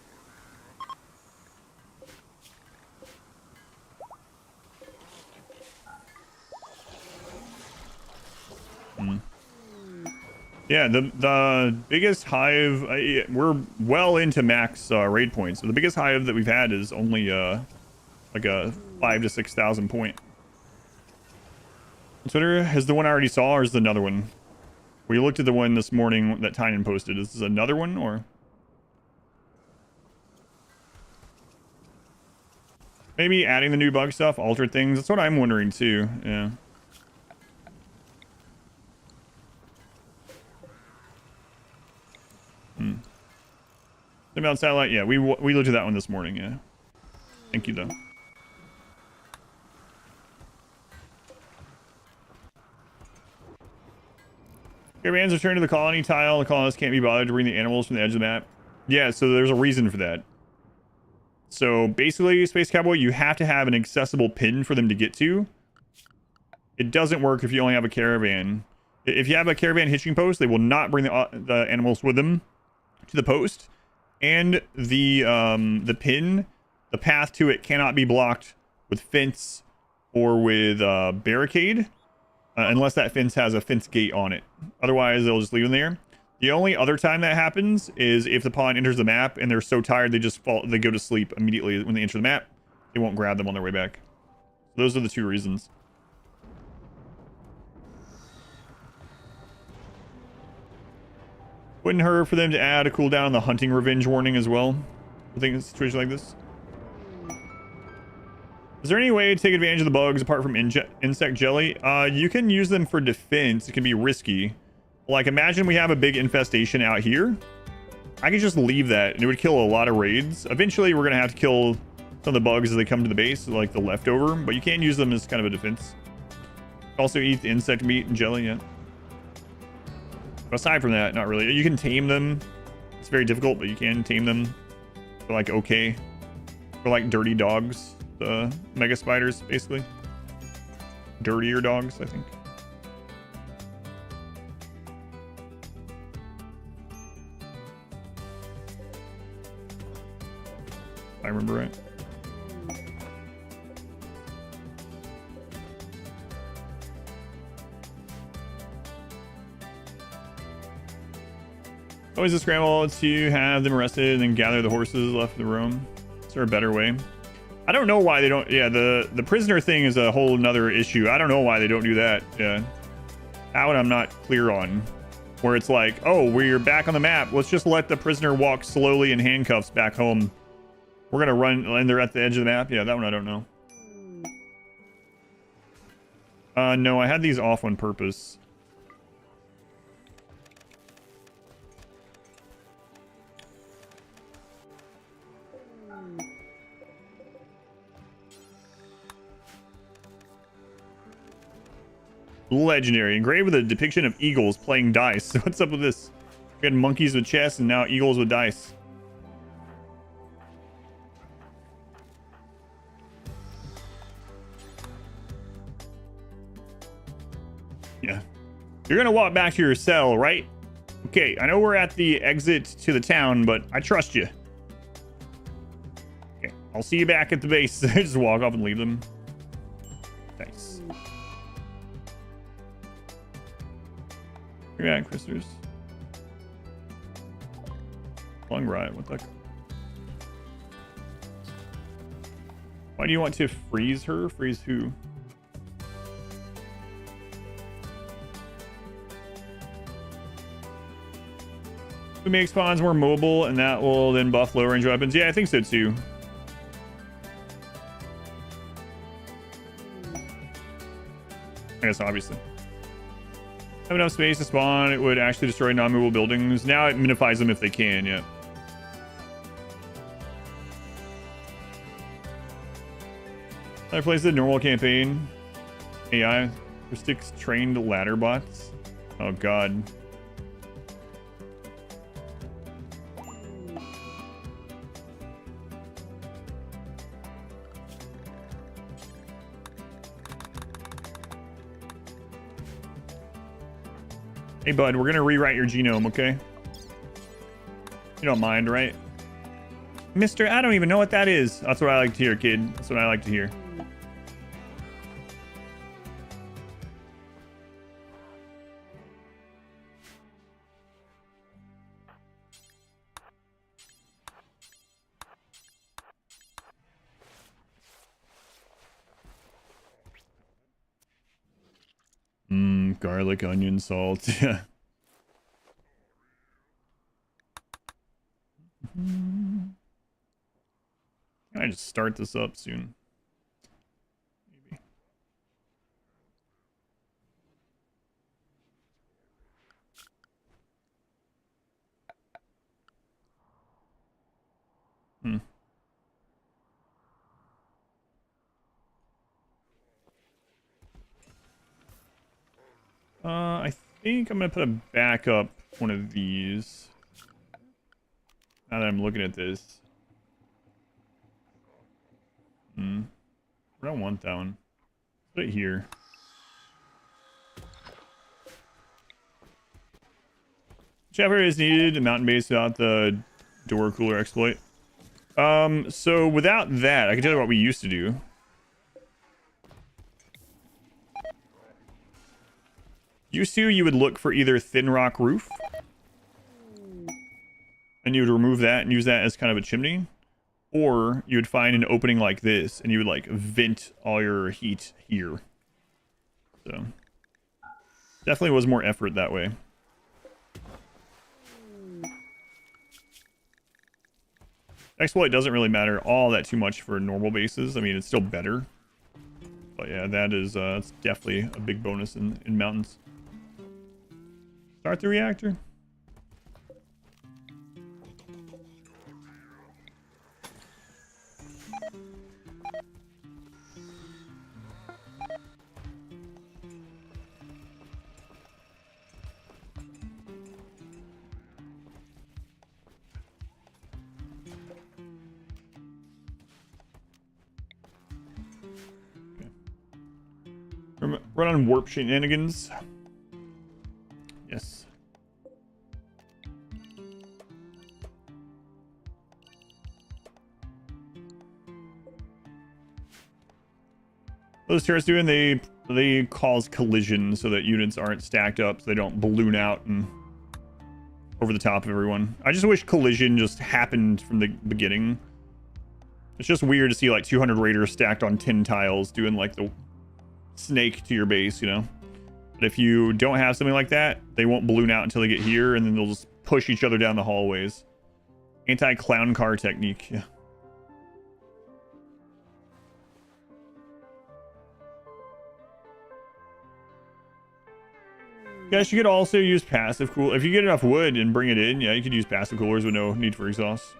Yeah, the biggest hive, we're well into max raid points. So the biggest hive that we've had is only like a 5,000 to 6,000 point. Twitter, is the one I already saw, or is the another one? We looked at the one this morning that Tynan posted. Is this another one, or? Maybe adding the new bug stuff, altered things. That's what I'm wondering too, yeah. About satellite, yeah, we looked at that one this morning, yeah. Thank you, though. Caravans return to the colony tile. The colonists can't be bothered to bring the animals from the edge of the map. Yeah, so there's a reason for that. So basically, Space Cowboy, you have to have an accessible pin for them to get to. It doesn't work if you only have a caravan. If you have a caravan hitching post, they will not bring the animals with them to the post. And the pin, the path to it cannot be blocked with fence or with barricade, unless that fence has a fence gate on it. Otherwise, they'll just leave them there. The only other time that happens is if the pawn enters the map and they're so tired they just fall, they go to sleep immediately when they enter the map. They won't grab them on their way back. Those are the two reasons. Wouldn't hurt for them to add a cooldown on the hunting revenge warning as well. I think in a situation like this. Is there any way to take advantage of the bugs apart from insect jelly? You can use them for defense. It can be risky. Like, imagine we have a big infestation out here. I could just leave that, and it would kill a lot of raids. Eventually, we're going to have to kill some of the bugs as they come to the base, like the leftover. But you can use them as kind of a defense. Also eat the insect meat and jelly, yeah. But aside from that, not really. You can tame them. It's very difficult, but you can tame them. They're like, okay. They're like dirty dogs. The mega spiders, basically. Dirtier dogs, I think. If I remember right. Always a scramble to have them arrested and then gather the horses left to roam. Is there a better way? I don't know why they don't. Yeah, the prisoner thing is a whole nother issue. I don't know why they don't do that. Yeah, that one I'm not clear on. Where it's like, oh, we're back on the map. Let's just let the prisoner walk slowly in handcuffs back home. We're gonna run, and they're at the edge of the map. Yeah, that one I don't know. No, I had these off on purpose. Legendary. Engraved with a depiction of eagles playing dice. What's up with this? We had monkeys with chess and now eagles with dice. Yeah. You're gonna walk back to your cell, right? Okay, I know we're at the exit to the town, but I trust you. Okay, I'll see you back at the base. Just walk off and leave them. Thanks. Yeah, Christers. Long ride, what the? Why do you want to freeze her? Freeze who? We make spawns more mobile, and that will then buff low range weapons. Yeah, I think so too. I guess obviously. Have enough space to spawn, it would actually destroy non-movable buildings. Now it minifies them if they can, yeah. Other places, the normal campaign. AI for 6 trained ladder bots. Oh god. Hey, bud, we're going to rewrite your genome, okay? You don't mind, right? Mister, I don't even know what that is. That's what I like to hear, kid. That's what I like to hear. Garlic, onion, salt. Yeah. I just start this up soon. Maybe. I think I'm gonna put a backup one of these. Now that I'm looking at this. I don't want that one. Put it here. Whichever is needed, a mountain base without the door cooler exploit. So without that, I can tell you what we used to do. Used to, you would look for either thin rock roof, and you would remove that and use that as kind of a chimney, or you would find an opening like this, and you would like vent all your heat here. So definitely was more effort that way. Exploit doesn't really matter all that too much for normal bases. I mean, it's still better. But yeah, that is it's definitely a big bonus in mountains. Start the reactor. Run on warp shenanigans. Yes. Those turrets doing, they cause collision so that units aren't stacked up, so they don't balloon out and over the top of everyone. I just wish collision just happened from the beginning. It's just weird to see like 200 raiders stacked on 10 tiles doing like the snake to your base, you know. But if you don't have something like that, they won't balloon out until they get here, and then they'll just push each other down the hallways. Anti-clown car technique. Yeah. Guess you could also use passive cool. If you get enough wood and bring it in, yeah, you could use passive coolers with no need for exhaust.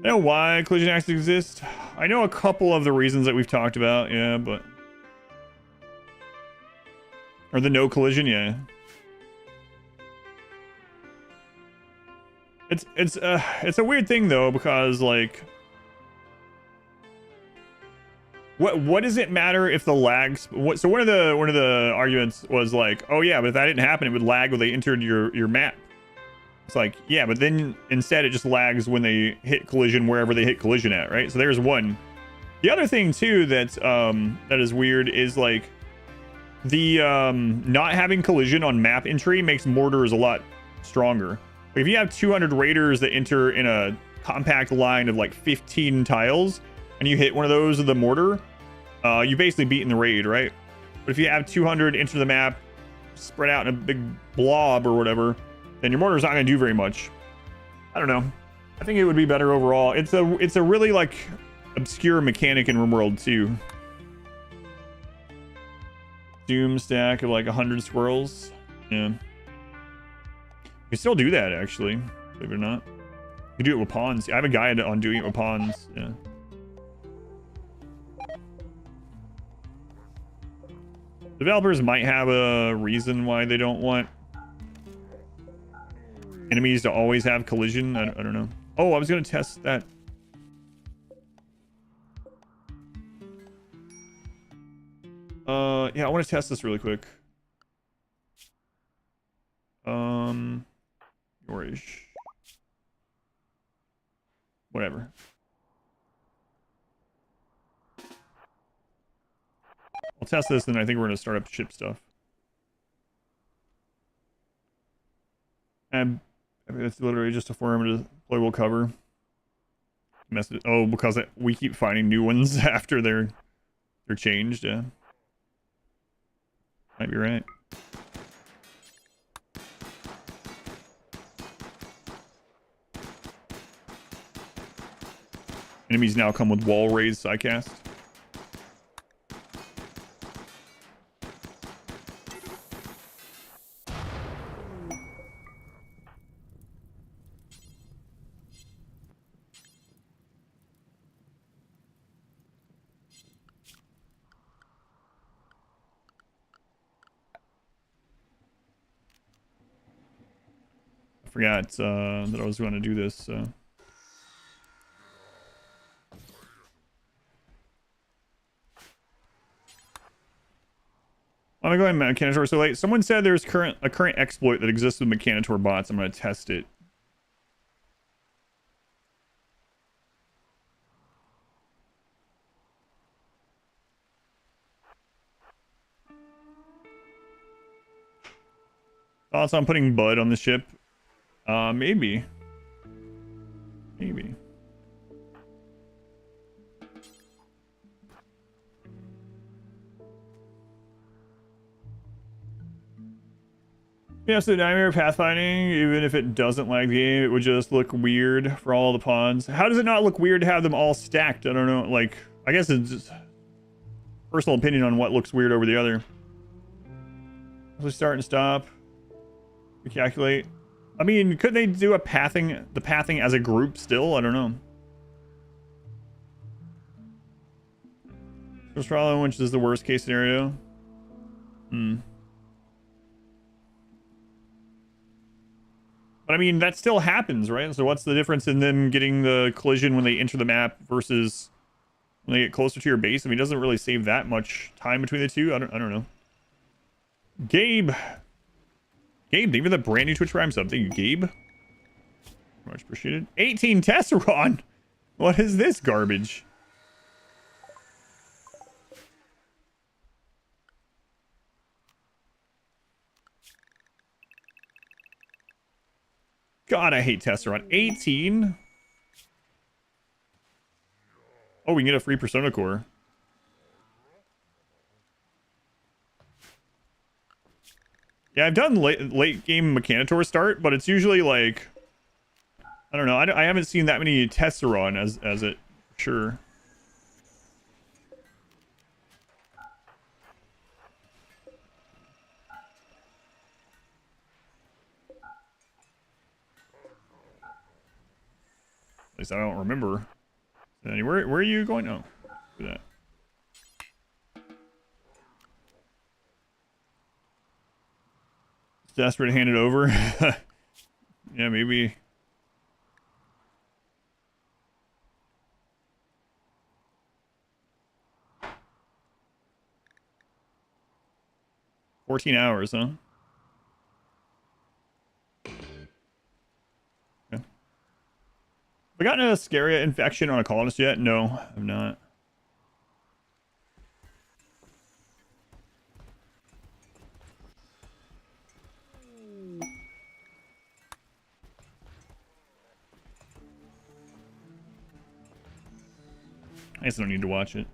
I know why collision axes exist. I know a couple of the reasons that we've talked about, yeah, but or the no collision, yeah. It's a weird thing though, because like what does it matter if the lags so one of the arguments was like, oh yeah, but if that didn't happen, it would lag when they entered your map. It's like, yeah, but then instead it just lags when they hit collision wherever they hit collision at, right? So there's one. The other thing too that is weird is like the not having collision on map entry makes mortars a lot stronger. If you have 200 raiders that enter in a compact line of like 15 tiles and you hit one of those with the mortar, you basically beaten the raid, right? But if you have 200 enter the map spread out in a big blob or whatever, then your mortar's not going to do very much. I don't know. I think it would be better overall. It's a really like obscure mechanic in RimWorld 2. Doom stack of like 100 squirrels. Yeah. You still do that actually, believe it or not. You can do it with pawns. I have a guide on doing it with pawns. Yeah. Developers might have a reason why they don't want enemies to always have collision. I don't know. Oh, I was going to test that. Yeah, I want to test this really quick. Yorish. Whatever. I'll test this, and I think we're going to start up ship stuff. And I mean, it's literally just a form to deployable cover. Message. Oh, because we keep finding new ones after they're changed. Yeah, might be right. Enemies now come with wall raised sidecast. I forgot that I was going to do this. So. I'm gonna go ahead and Mechanitor. So like someone said there's a current exploit that exists with Mechanitor bots. I'm gonna test it. Thoughts on putting Bud on the ship? Maybe. Maybe. Yeah, so the nightmare of pathfinding, even if it doesn't lag the game, it would just look weird for all the pawns. How does it not look weird to have them all stacked? I don't know. Like, I guess it's just personal opinion on what looks weird over the other. So start and stop. Recalculate. I mean, could they do the pathing as a group still? I don't know. First trial, which is the worst case scenario. But I mean, that still happens, right? So what's the difference in them getting the collision when they enter the map versus when they get closer to your base? I mean, it doesn't really save that much time between the two. I don't know. Gabe, thank you for the brand new Twitch Prime sub. Thank you, Gabe. Much appreciated. 18 Tesseron. What is this garbage? God, I hate Tesseron. 18. Oh, we can get a free Persona Core. Yeah, I've done late game Mechanitor start, but it's usually like, I don't know. I haven't seen that many Tesseron as it, sure. At least I don't remember. Where are you going? Oh, do that. Desperate to hand it over. Yeah, maybe. $14 hours, huh? Have I gotten a Scaria infection on a Colonist yet? No, I've not. I guess I don't need to watch it.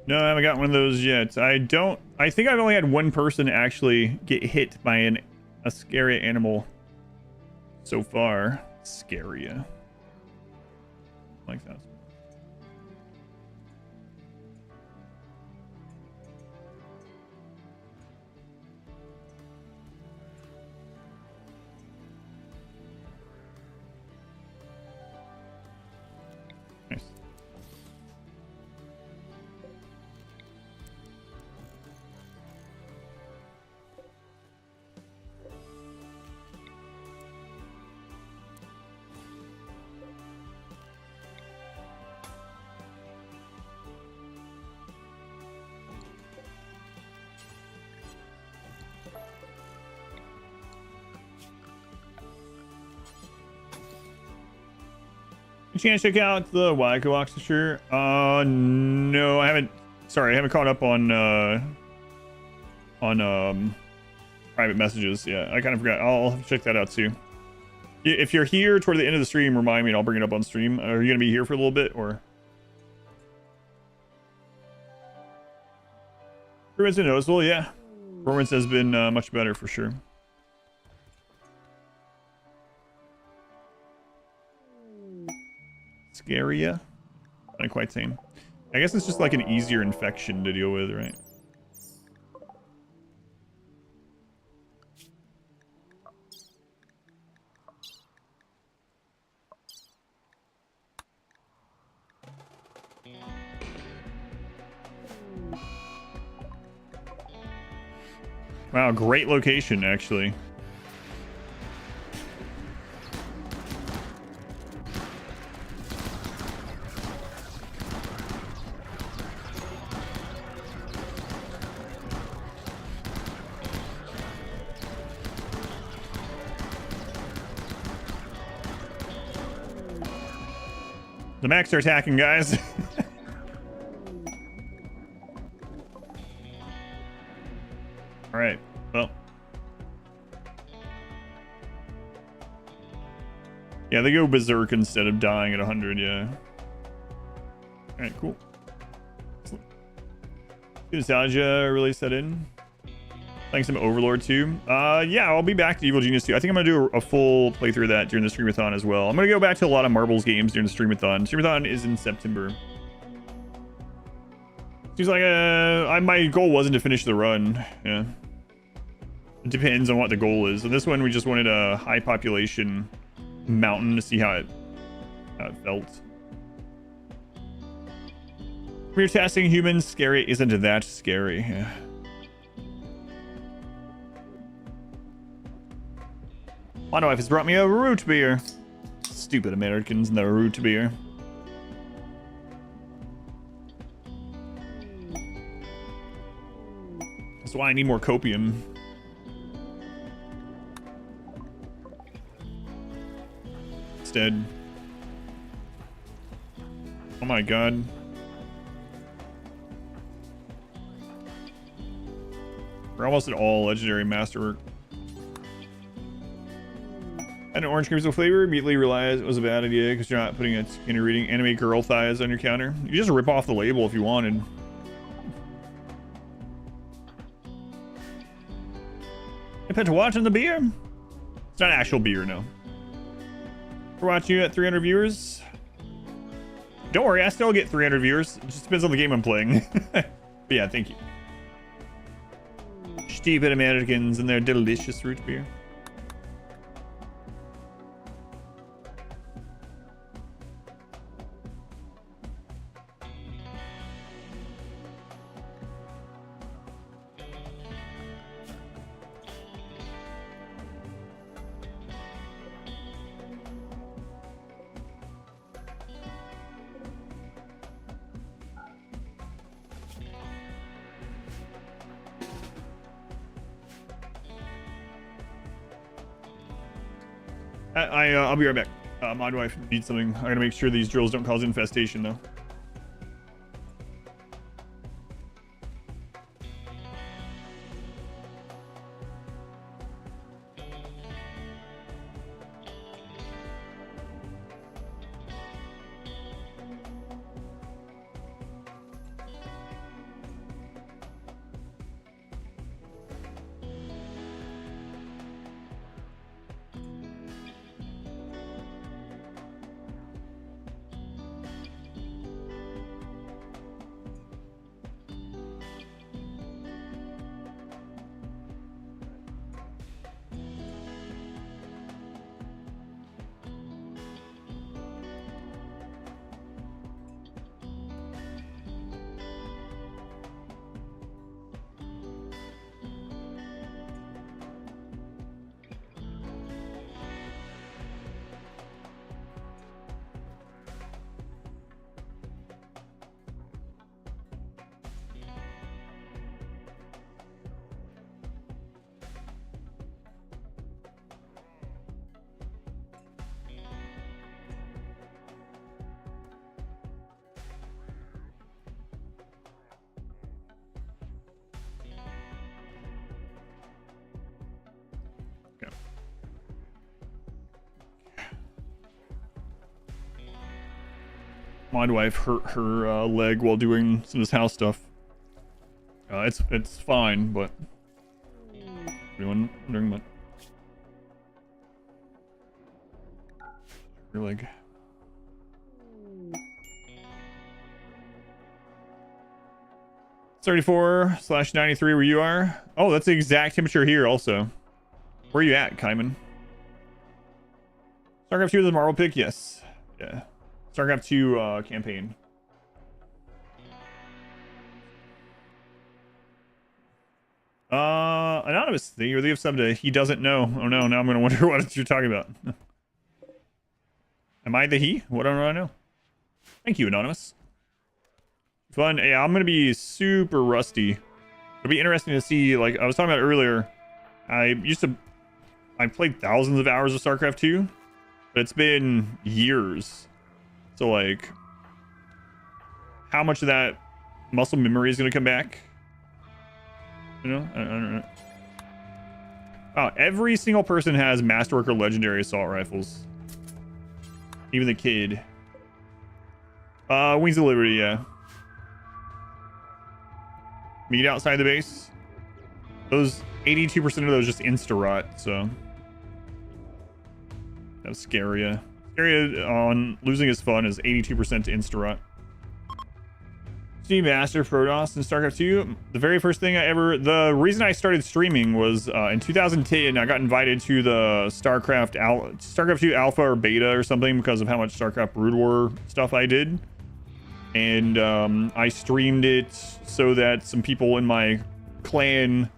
No, I haven't got one of those yet. I think I've only had one person actually get hit by a Scaria animal so far. Scaria. Like that. Nice. Chance to check out the Waiko Oxfordshire? No, I haven't. Sorry, I haven't caught up on private messages. Yeah, I kind of forgot. I'll have to check that out too. If you're here toward the end of the stream, remind me and I'll bring it up on stream. Are you gonna be here for a little bit or? Performance been noticeable, yeah. Performance has been much better for sure. Scaria? Not quite same. I guess it's just like an easier infection to deal with, right? Wow, great location, actually. The mechs are attacking, guys. All right. Well. Yeah, they go berserk instead of dying at 100, yeah. All right, cool. Nostalgia really set in. Playing some Overlord too. Yeah, I'll be back to Evil Genius too. I think I'm gonna do a full playthrough of that during the Streamathon as well. I'm gonna go back to a lot of Marbles games during the Streamathon. Streamathon is in September. Seems like my goal wasn't to finish the run. Yeah. It depends on what the goal is. And this one, we just wanted a high population mountain to see how it felt. We're testing humans. Scary isn't that scary. Yeah. My wife has brought me a root beer. Stupid Americans and the root beer. That's why I need more copium. Instead. Oh my god. We're almost at all legendary masterwork. And an orange creamsicle flavor, immediately realized it was a bad idea because you're not putting a skinny reading anime girl thighs on your counter. You just rip off the label if you wanted. Hey, Pet, watching the beer? It's not actual beer, no. We're watching you at 300 viewers. Don't worry, I still get 300 viewers. It just depends on the game I'm playing. But yeah, thank you. Stupid Americans and their delicious root beer. I'll be right back. My wife needs something. I gotta make sure these drills don't cause infestation, though. My wife hurt her leg while doing some of this house stuff. It's fine, but everyone wondering what your leg. (34/93) where you are. Oh, that's the exact temperature here also. Where are you at, Kaiman? Starcraft 2 is the Marvel pick? Yes. Yeah. Starcraft 2 campaign. Anonymous, you leave sub to he doesn't know. Oh no, now I'm gonna wonder what you're talking about. Am I the he? What don't I know? Thank you, Anonymous. Fun. Yeah, I'm gonna be super rusty. It'll be interesting to see, like I was talking about earlier, I played thousands of hours of StarCraft 2, but it's been years So like, how much of that muscle memory is going to come back? You know, I don't know. Oh, every single person has Masterwork or Legendary assault rifles. Even the kid. Wings of Liberty, yeah. Meet outside the base. Those 82% of those just insta-rot, so that's scary. Yeah. Scary on losing his fun is 82% to insta-rot. Steve Master Protoss in StarCraft 2. The very first thing the reason I started streaming was in 2010. I got invited to the StarCraft 2 Alpha or Beta or something because of how much StarCraft Brood War stuff I did. And I streamed it so that some people in my clan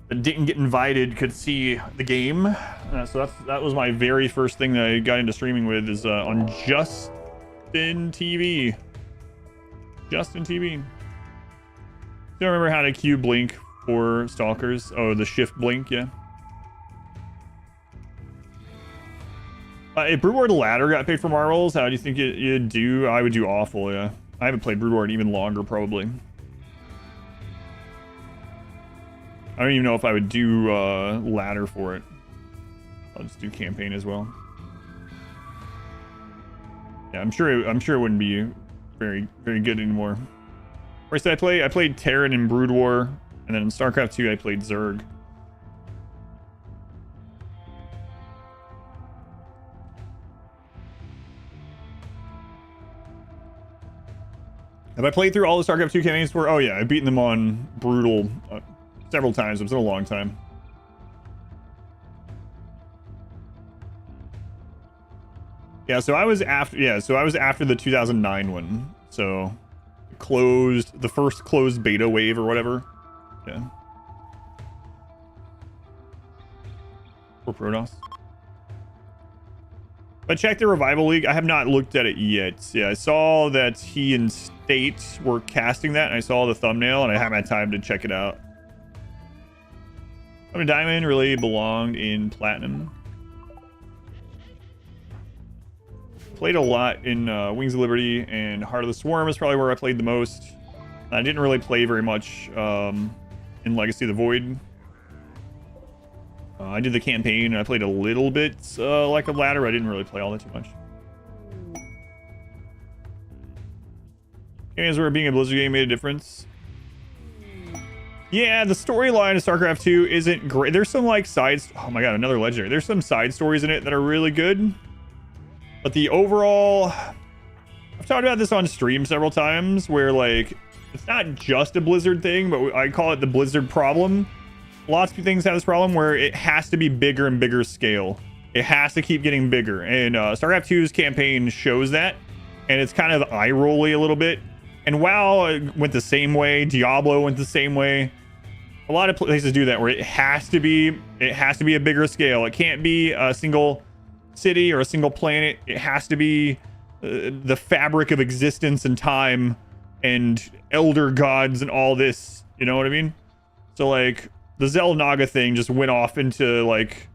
that didn't get invited could see the game. So that was my very first thing that I got into streaming with, is on Justin TV. Justin TV. Don't remember how to Q blink for stalkers. Oh, the shift blink, yeah. If Brood War ladder got picked for Marvels, how do you think you'd do? I would do awful, yeah. I haven't played Brood War in even longer, probably. I don't even know if I would do ladder for it. I'll just do campaign as well. Yeah, I'm sure it wouldn't be very good anymore. Where did I play? I played Terran in Brood War, and then in StarCraft 2 I played Zerg. Have I played through all the StarCraft 2 campaigns before? Oh yeah, I've beaten them on Brutal several times. It's been a long time. Yeah, so I was after the 2009 one. So the first closed beta wave or whatever. Yeah. For Protoss. But check the Revival League. I have not looked at it yet. Yeah, I saw that he and State were casting that, and I saw the thumbnail, and I haven't had time to check it out. Diamond really belonged in Platinum. Played a lot in Wings of Liberty, and Heart of the Swarm is probably where I played the most. I didn't really play very much in Legacy of the Void. I did the campaign, and I played a little bit like a ladder. I didn't really play all that too much. Games where being a Blizzard game made a difference. Yeah, the storyline of StarCraft 2 isn't great. There's some like sides. Oh my god, another legendary. There's some side stories in it that are really good. But the overall, I've talked about this on stream several times, where like it's not just a Blizzard thing, but I call it the Blizzard problem. Lots of things have this problem where it has to be bigger and bigger scale. It has to keep getting bigger, and StarCraft 2's campaign shows that, and it's kind of eye-rolly a little bit. And WoW went the same way. Diablo went the same way. A lot of places do that, where it has to be a bigger scale. It can't be a single city or a single planet. It has to be the fabric of existence and time and elder gods and all this. You know what I mean? So like the Xel'Naga thing just went off into like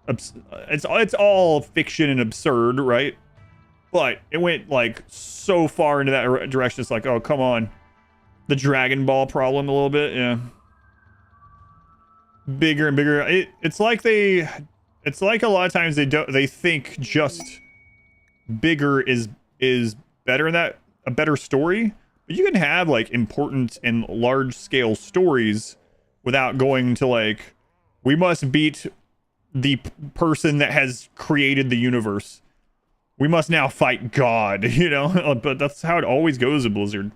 it's all fiction and absurd, right? But it went like so far into that direction. It's like, oh come on, the Dragon Ball problem a little bit, yeah. Bigger and bigger. It's like a lot of times they think just bigger is better in that a better story, but you can have like important and large scale stories without going to like, we must beat the person that has created the universe. We must now fight God, you know? But that's how it always goes with Blizzard.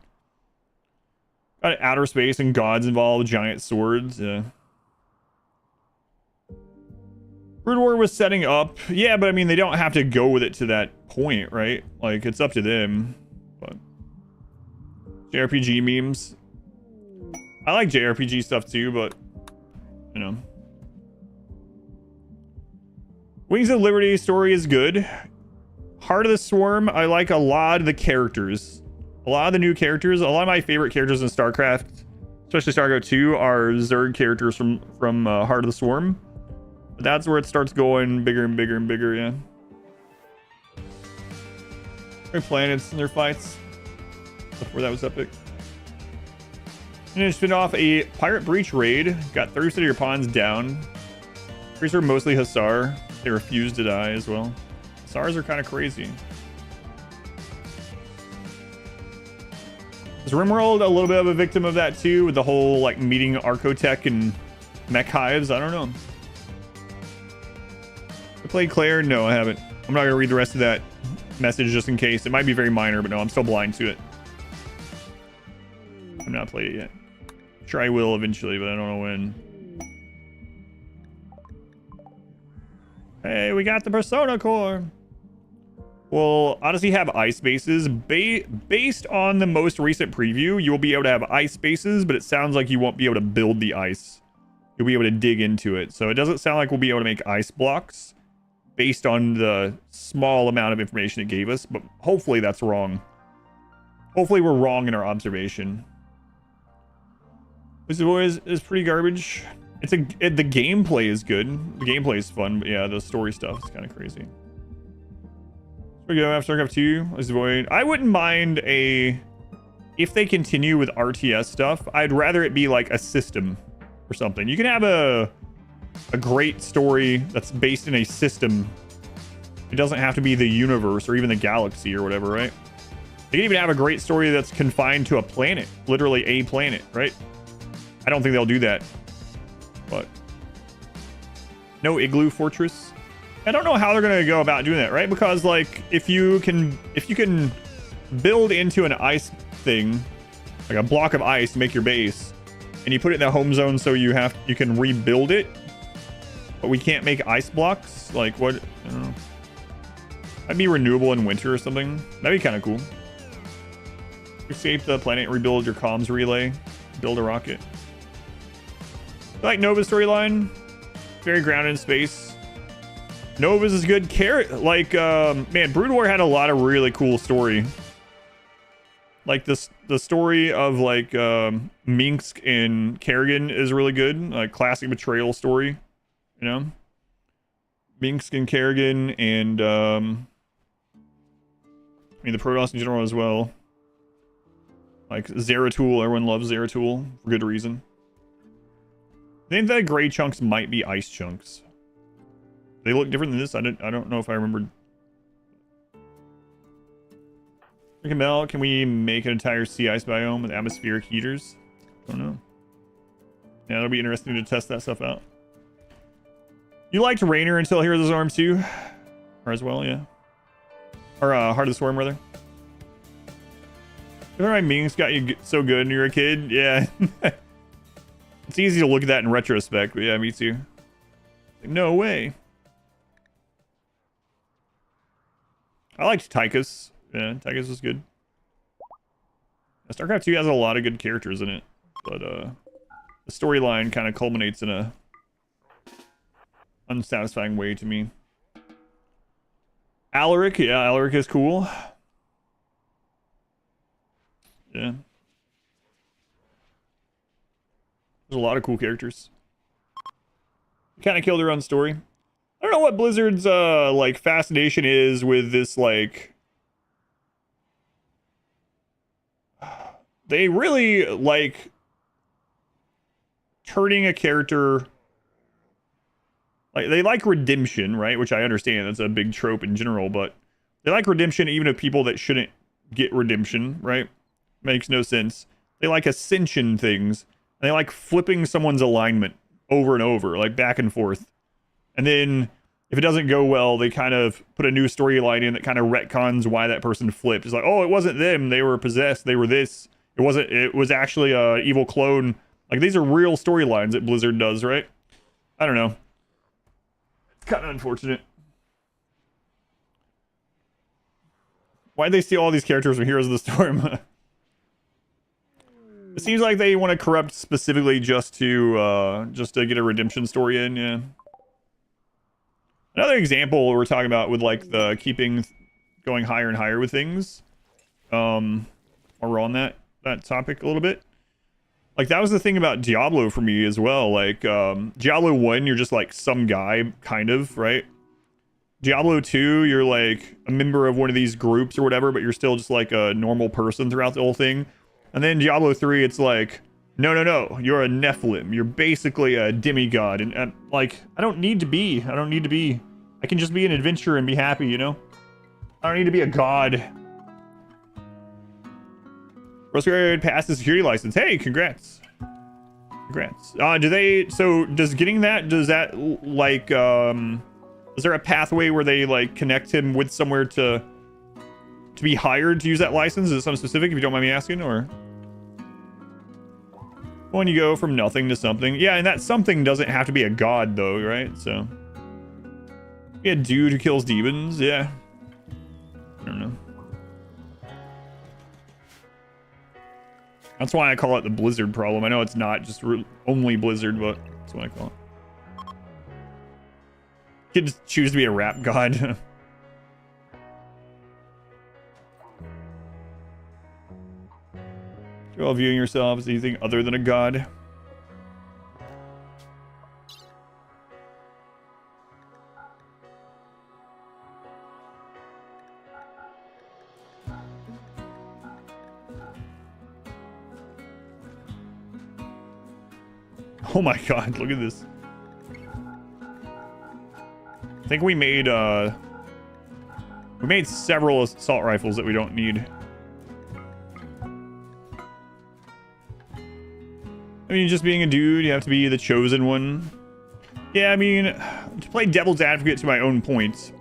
Got outer space and gods involved, giant swords. Brood War was setting up. Yeah, but I mean, they don't have to go with it to that point, right? Like, it's up to them. But JRPG memes. I like JRPG stuff too, but, you know. Wings of Liberty story is good. Heart of the Swarm, I like a lot of the characters. A lot of the new characters. A lot of my favorite characters in StarCraft, especially StarCraft 2, are Zerg characters from Heart of the Swarm. But that's where it starts going bigger and bigger and bigger, yeah. planets in their fights. Before that was epic. And then spin off a Pirate Breach raid. Got 30% of your pawns down. Priests are mostly Hussar. They refuse to die as well. Hussars are kind of crazy. Is RimWorld a little bit of a victim of that too? With the whole like meeting Archotech and mech hives? I don't know. I played Claire? No, I haven't. I'm not going to read the rest of that message just in case. It might be very minor, but no, I'm still blind to it. I've not played it yet. Sure I will eventually, but I don't know when. Hey, we got the Persona Core. Will Odyssey have ice bases? Based on the most recent preview, you will be able to have ice bases, but it sounds like you won't be able to build the ice. You'll be able to dig into it. So it doesn't sound like we'll be able to make ice blocks based on the small amount of information it gave us, but hopefully that's wrong. Hopefully we're wrong in our observation. This is pretty garbage. The gameplay is good. The gameplay is fun, but yeah, the story stuff is kind of crazy. Here we go, after Starcraft 2, let's avoid. I wouldn't mind if they continue with RTS stuff, I'd rather it be like a system or something. You can have a great story that's based in a system. It doesn't have to be the universe or even the galaxy or whatever, right? They can even have a great story that's confined to a planet, literally a planet, right? I don't think they'll do that, but no Igloo Fortress. I don't know how they're gonna go about doing that, right? Because like if you can build into an ice thing, like a block of ice, make your base, and you put it in the home zone so you can rebuild it, but we can't make ice blocks. Like what? I don't know. That'd be renewable in winter or something. That'd be kind of cool. Escape the planet, rebuild your comms relay, build a rocket. I like Nova's storyline. Very grounded in space. Nova's is good. Man, Brood War had a lot of really cool story. Like the story of like Minsk and Kerrigan is really good. Like classic betrayal story, you know. Minsk and Kerrigan and I mean the Protoss in general as well. Like Zeratul, everyone loves Zeratul for good reason. I think the gray chunks might be ice chunks. They look different than this. I don't know if I remembered. Mel, can we make an entire sea ice biome with atmospheric heaters? I don't know. Yeah, that'll be interesting to test that stuff out. You liked Rainer until Heroes of the Storm 2? Or as well, yeah. Or Heart of the Storm, rather. Remember my Mings got you so good when you were a kid? Yeah. It's easy to look at that in retrospect, but yeah, me too. No way. I liked Tychus. Yeah, Tychus was good. StarCraft 2 has a lot of good characters in it, but the storyline kind of culminates in a unsatisfying way to me. Alaric, yeah, Alaric is cool. Yeah. There's a lot of cool characters. Kind of killed their own story. I don't know what Blizzard's like fascination is with this, like they really like turning a character, like they like redemption, right? Which I understand, that's a big trope in general, but they like redemption even of people that shouldn't get redemption, right? Makes no sense. They like ascension things. And they like flipping someone's alignment over and over, like back and forth. And then if it doesn't go well, they kind of put a new storyline in that kind of retcons why that person flipped. It's like, oh, it wasn't them. They were possessed. They were this. It was actually a evil clone. Like these are real storylines that Blizzard does, right? I don't know. It's kind of unfortunate. Why'd they steal all these characters from Heroes of the Storm? It seems like they want to corrupt specifically just to get a redemption story in, yeah. Another example we're talking about with like the going higher and higher with things. While we're on that topic a little bit. Like that was the thing about Diablo for me as well. Like Diablo 1, you're just like some guy, kind of, right? Diablo 2, you're like a member of one of these groups or whatever, but you're still just like a normal person throughout the whole thing. And then Diablo 3, it's like, no, you're a Nephilim. You're basically a demigod. And like, I don't need to be. I can just be an adventurer and be happy, you know? I don't need to be a god. Roscoe passed the security license. Hey, congrats. Does getting that, like, is there a pathway where they like connect him with somewhere to be hired to use that license? Is it something specific, if you don't mind me asking, or when you go from nothing to something? Yeah, and that something doesn't have to be a god though, right? So be a dude who kills demons. Yeah, I don't know. That's why I call it the Blizzard problem. I know it's not just only Blizzard, but that's what I call it. You could just choose to be a rap god. You're all viewing yourself as anything other than a god. Oh my god, look at this. I think we made several assault rifles that we don't need. I mean, just being a dude, you have to be the chosen one. Yeah, I mean, to play devil's advocate to my own points.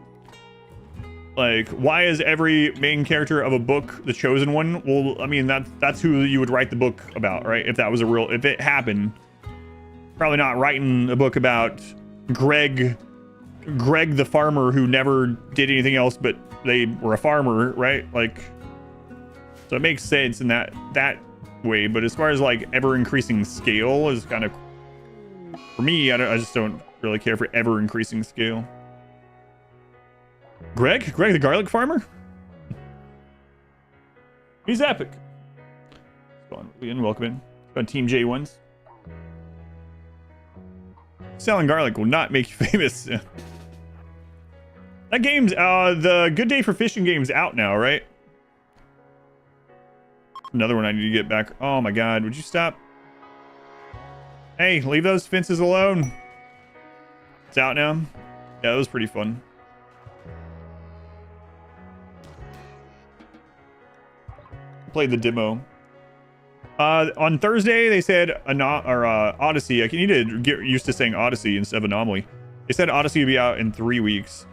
Like, why is every main character of a book the chosen one? Well, I mean, that's who you would write the book about, right? If that was if it happened. Probably not writing a book about Greg the farmer who never did anything else but they were a farmer, right? Like, so it makes sense in that way. But as far as like ever increasing scale is kind of, for me, I just don't really care for ever increasing scale. Greg the garlic farmer, he's epic. Go on, Ian, welcome in. Go on Team J1s. Selling garlic will not make you famous. That game's the Good Day for Fishing game's out now, right? Another one I need to get back. Oh my god, would you stop? Hey, leave those fences alone. It's out now. Yeah, that was pretty fun. Played the demo. On Thursday, they said Odyssey. I need to get used to saying Odyssey instead of Anomaly. They said Odyssey would be out in 3 weeks.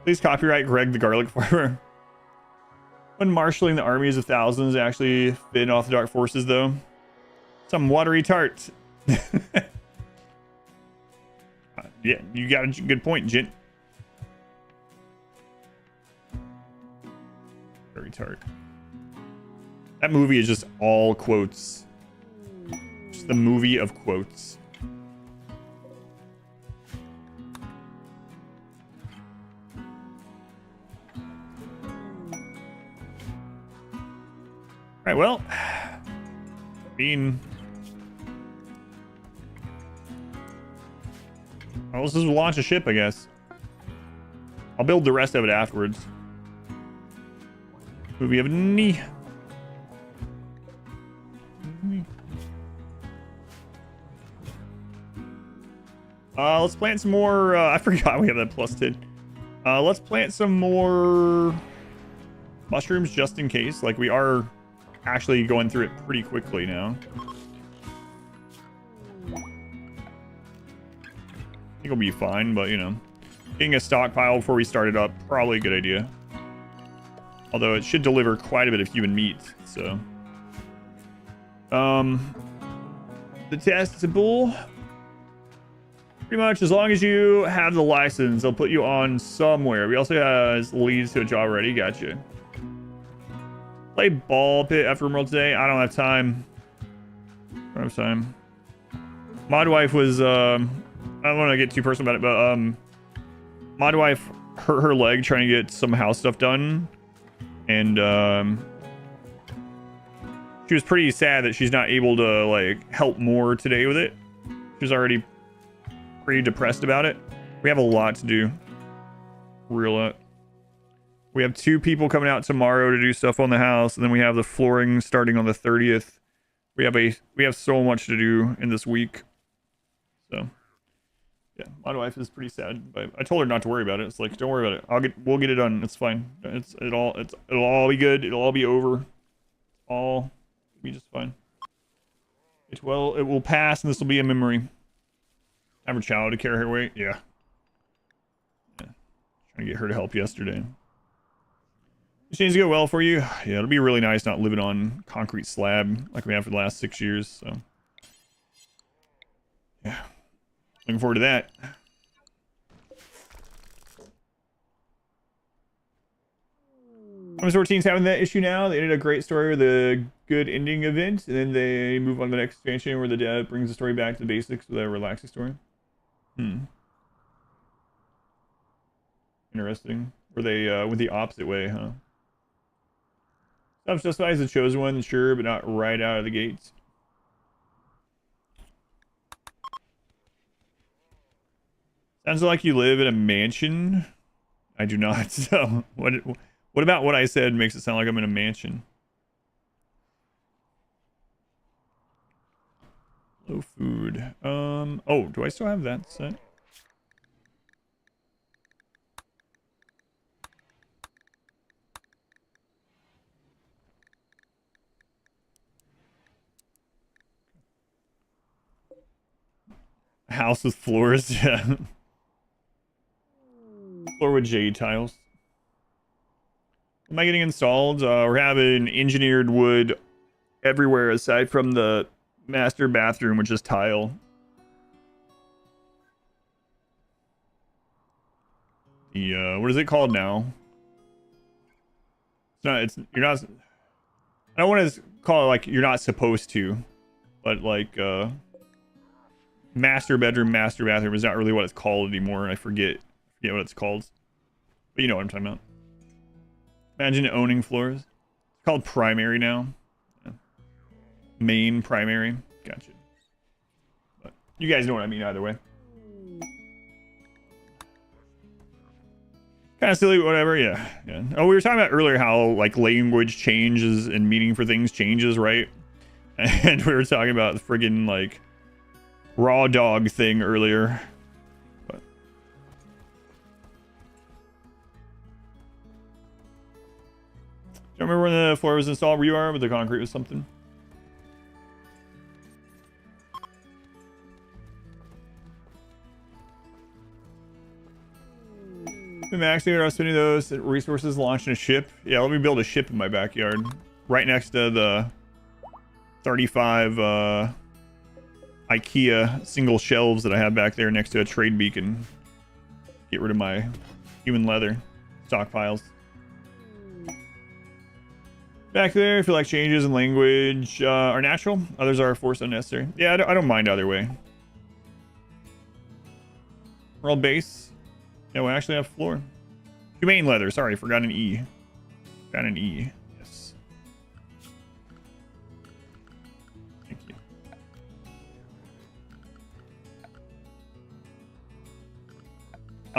Please copyright Greg the garlic farmer. When marshaling the armies of thousands, actually fend off the dark forces, though. Some watery tart. Yeah, you got a good point, Jint. Watery tart. That movie is just all quotes. Just the movie of quotes. Alright, well. Well, let's just launch a ship, I guess. I'll build the rest of it afterwards. Movie of knee. Let's plant some more. I forgot we have that plus 10. Let's plant some more mushrooms just in case. Like, we are actually going through it pretty quickly now. I think it'll be fine, but you know, getting a stockpile before we start it up, probably a good idea. Although it should deliver quite a bit of human meat, so. The testable. Pretty much, as long as you have the license, they'll put you on somewhere. We also have leads to a job already. Gotcha. Play ball pit after RimWorld today. I don't have time. I don't have time. Modwife was, I don't want to get too personal about it, but Modwife hurt her leg trying to get some house stuff done. And she was pretty sad that she's not able to like help more today with it. She's already pretty depressed about it. We have a lot to do. real at. We have 2 people coming out tomorrow to do stuff on the house, and then we have the flooring starting on the 30th. We have so much to do in this week. So yeah, my wife is pretty sad, but I told her not to worry about it. It's like, don't worry about it. We'll get it done. It's fine. It'll all be good. It'll all be over. All be just fine. It will pass, and this will be a memory. Have her child to carry her weight. Yeah. Trying to get her to help yesterday. Machines go well for you. Yeah, it'll be really nice not living on concrete slab like we have for the last 6 years. So yeah, looking forward to that. Some teams having that issue now. They ended a great story with a good ending event, and then they move on to the next expansion where the dev brings the story back to the basics with a relaxing story. Interesting. Were they went the opposite way, huh? Stuff justifies the chosen one, sure, but not right out of the gates. Sounds like you live in a mansion. I do not. So what about what I said makes it sound like I'm in a mansion? Low food. Oh, do I still have that set? House with floors, yeah. Floor with jade tiles. Am I getting installed? We're having engineered wood everywhere aside from the master bathroom, which is tile. The what is it called now? You're not. I don't want to call it like you're not supposed to, but like master bedroom, master bathroom is not really what it's called anymore. I forget what it's called. But you know what I'm talking about. Imagine owning floors. It's called primary now. Yeah. Main primary. Gotcha. But you guys know what I mean either way. Kind of silly, whatever. Yeah. Oh, we were talking about earlier how like language changes and meaning for things changes, right? And we were talking about the friggin' like raw dog thing earlier. But don't remember when the floor was installed where you are, but the concrete was something. Maxing, I was spending those resources launching a ship. Yeah, let me build a ship in my backyard. Right next to the 35 IKEA single shelves that I have back there next to a trade beacon. Get rid of my human leather stockpiles. Back there, I feel like changes in language are natural. Others are forced unnecessary. Yeah, I don't mind either way. World base. Yeah, we actually have floor. Humane leather. Sorry, forgot an E. Got an E. Yes. Thank you.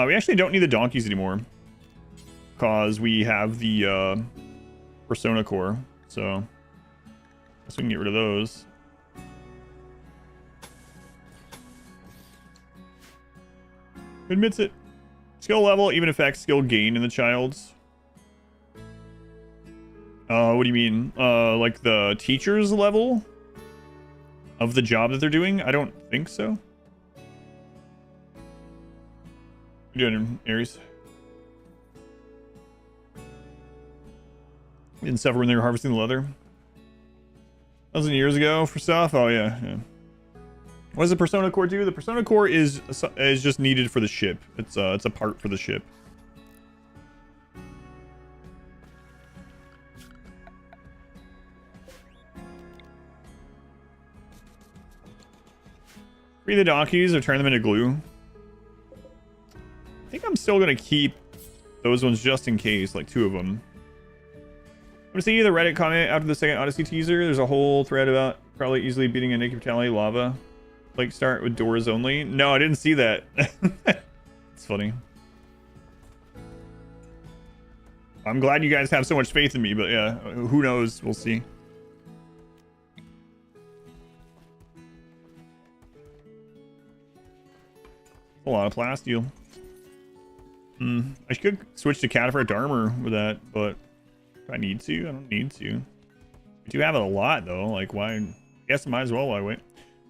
We actually don't need the donkeys anymore, because we have the Persona core. So I guess we can get rid of those. Admits it. Skill level even affects skill gain in the child's. What do you mean? Like the teacher's level of the job that they're doing? I don't think so. What are you doing, Ares? Didn't suffer when they were harvesting the leather. 1,000 years ago for stuff? Oh yeah. What does the Persona core do? The Persona core is just needed for the ship. It's a part for the ship. Free the donkeys or turn them into glue. I think I'm still gonna keep those ones just in case, like 2 of them. I'm gonna see the Reddit comment after the second Odyssey teaser. There's a whole thread about probably easily beating a naked fatality lava. Like start with doors only. No, I didn't see that. It's funny. I'm glad you guys have so much faith in me, but yeah, who knows? We'll see. A lot of plasteel. I could switch to cadaverite armor with that, but if I need to, I don't need to. I do have it a lot though. Like, why? I guess I might as well. Why wait?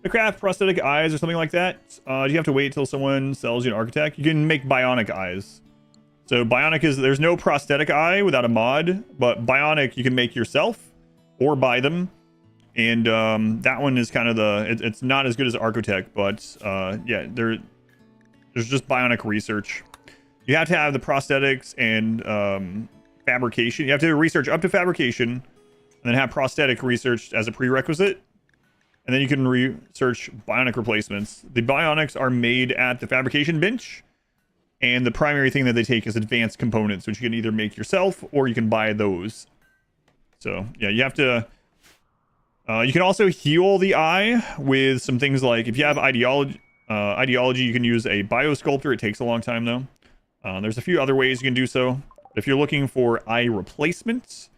To craft prosthetic eyes or something like that, do you have to wait till someone sells you an architect? You can make bionic eyes. So bionic is, there's no prosthetic eye without a mod, but bionic you can make yourself or buy them. And that one is kind of it's not as good as architect, but yeah, there's just bionic research. You have to have the prosthetics and fabrication. You have to research up to fabrication and then have prosthetic research as a prerequisite. And then you can research bionic replacements. The bionics are made at the fabrication bench. And the primary thing that they take is advanced components, which you can either make yourself or you can buy those. So yeah, you have to... you can also heal the eye with some things like, if you have ideology, you can use a biosculptor. It takes a long time though. There's a few other ways you can do so. If you're looking for eye replacements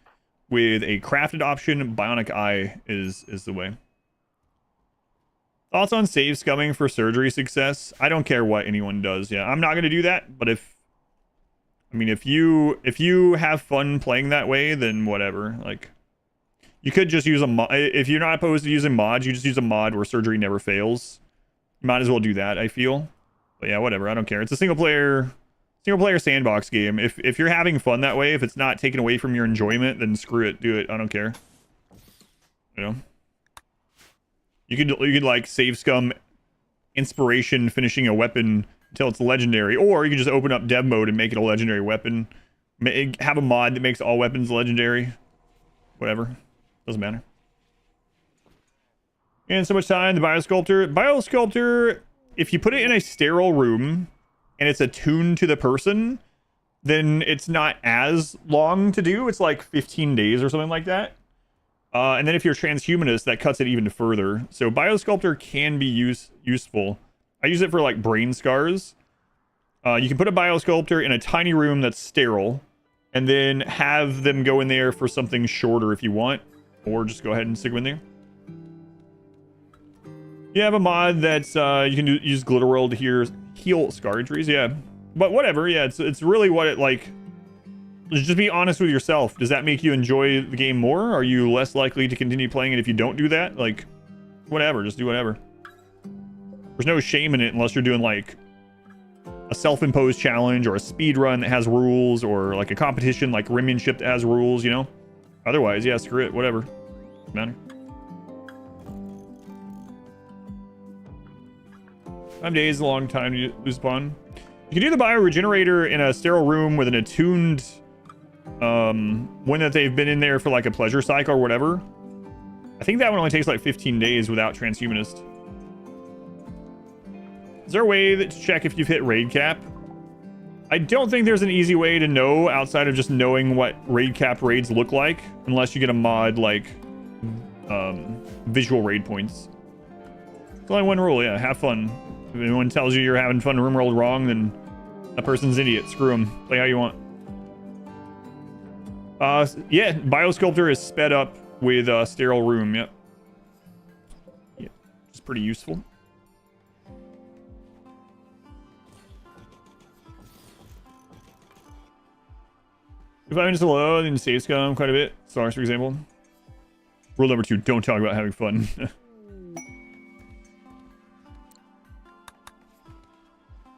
with a crafted option, bionic eye is the way. Thoughts on save scumming for surgery success? I don't care what anyone does. Yeah, I'm not going to do that. But if you have fun playing that way, then whatever. Like, you could just use a mod. If you're not opposed to using mods, you just use a mod where surgery never fails. You might as well do that, I feel. But yeah, whatever. I don't care. It's a single player sandbox game. If you're having fun that way, if it's not taken away from your enjoyment, then screw it. Do it. I don't care. You know? You could like save scum inspiration finishing a weapon until it's legendary, or you can just open up dev mode and make it a legendary weapon. Have a mod that makes all weapons legendary. Whatever. Doesn't matter. And so much time, the biosculptor. Biosculptor, if you put it in a sterile room and it's attuned to the person, then it's not as long to do. It's like 15 days or something like that. And then if you're transhumanist, that cuts it even further. So biosculptor can be useful. I use it for like brain scars. You can put a biosculptor in a tiny room that's sterile and then have them go in there for something shorter if you want, or just go ahead and stick them in there. You have a mod that's you can use glitter world to heal scar injuries. Yeah, but whatever. Yeah, it's really what it like. Just be honest with yourself. Does that make you enjoy the game more? Are you less likely to continue playing it if you don't do that? Like, whatever. Just do whatever. There's no shame in it unless you're doing like a self-imposed challenge or a speed run that has rules, or like a competition like Rimmanship that has rules, you know? Otherwise, yeah, screw it. Whatever. Doesn't matter. 5 days is a long time to lose spawn. You can do the bioregenerator in a sterile room with an attuned one that they've been in there for like a pleasure cycle or whatever. I think that one only takes like 15 days without transhumanist. Is there a way to check if you've hit raid cap? I don't think there's an easy way to know outside of just knowing what raid cap raids look like, unless you get a mod like visual raid points. It's only one rule. Yeah, have fun. If anyone tells you you're having fun RimWorld wrong, then that person's an idiot. Screw them. Play how you want. Yeah, biosculptor is sped up with sterile room. Yep. Yeah, it's pretty useful. If I'm just low, then save scum quite a bit. Stars, for example. Rule number 2: don't talk about having fun.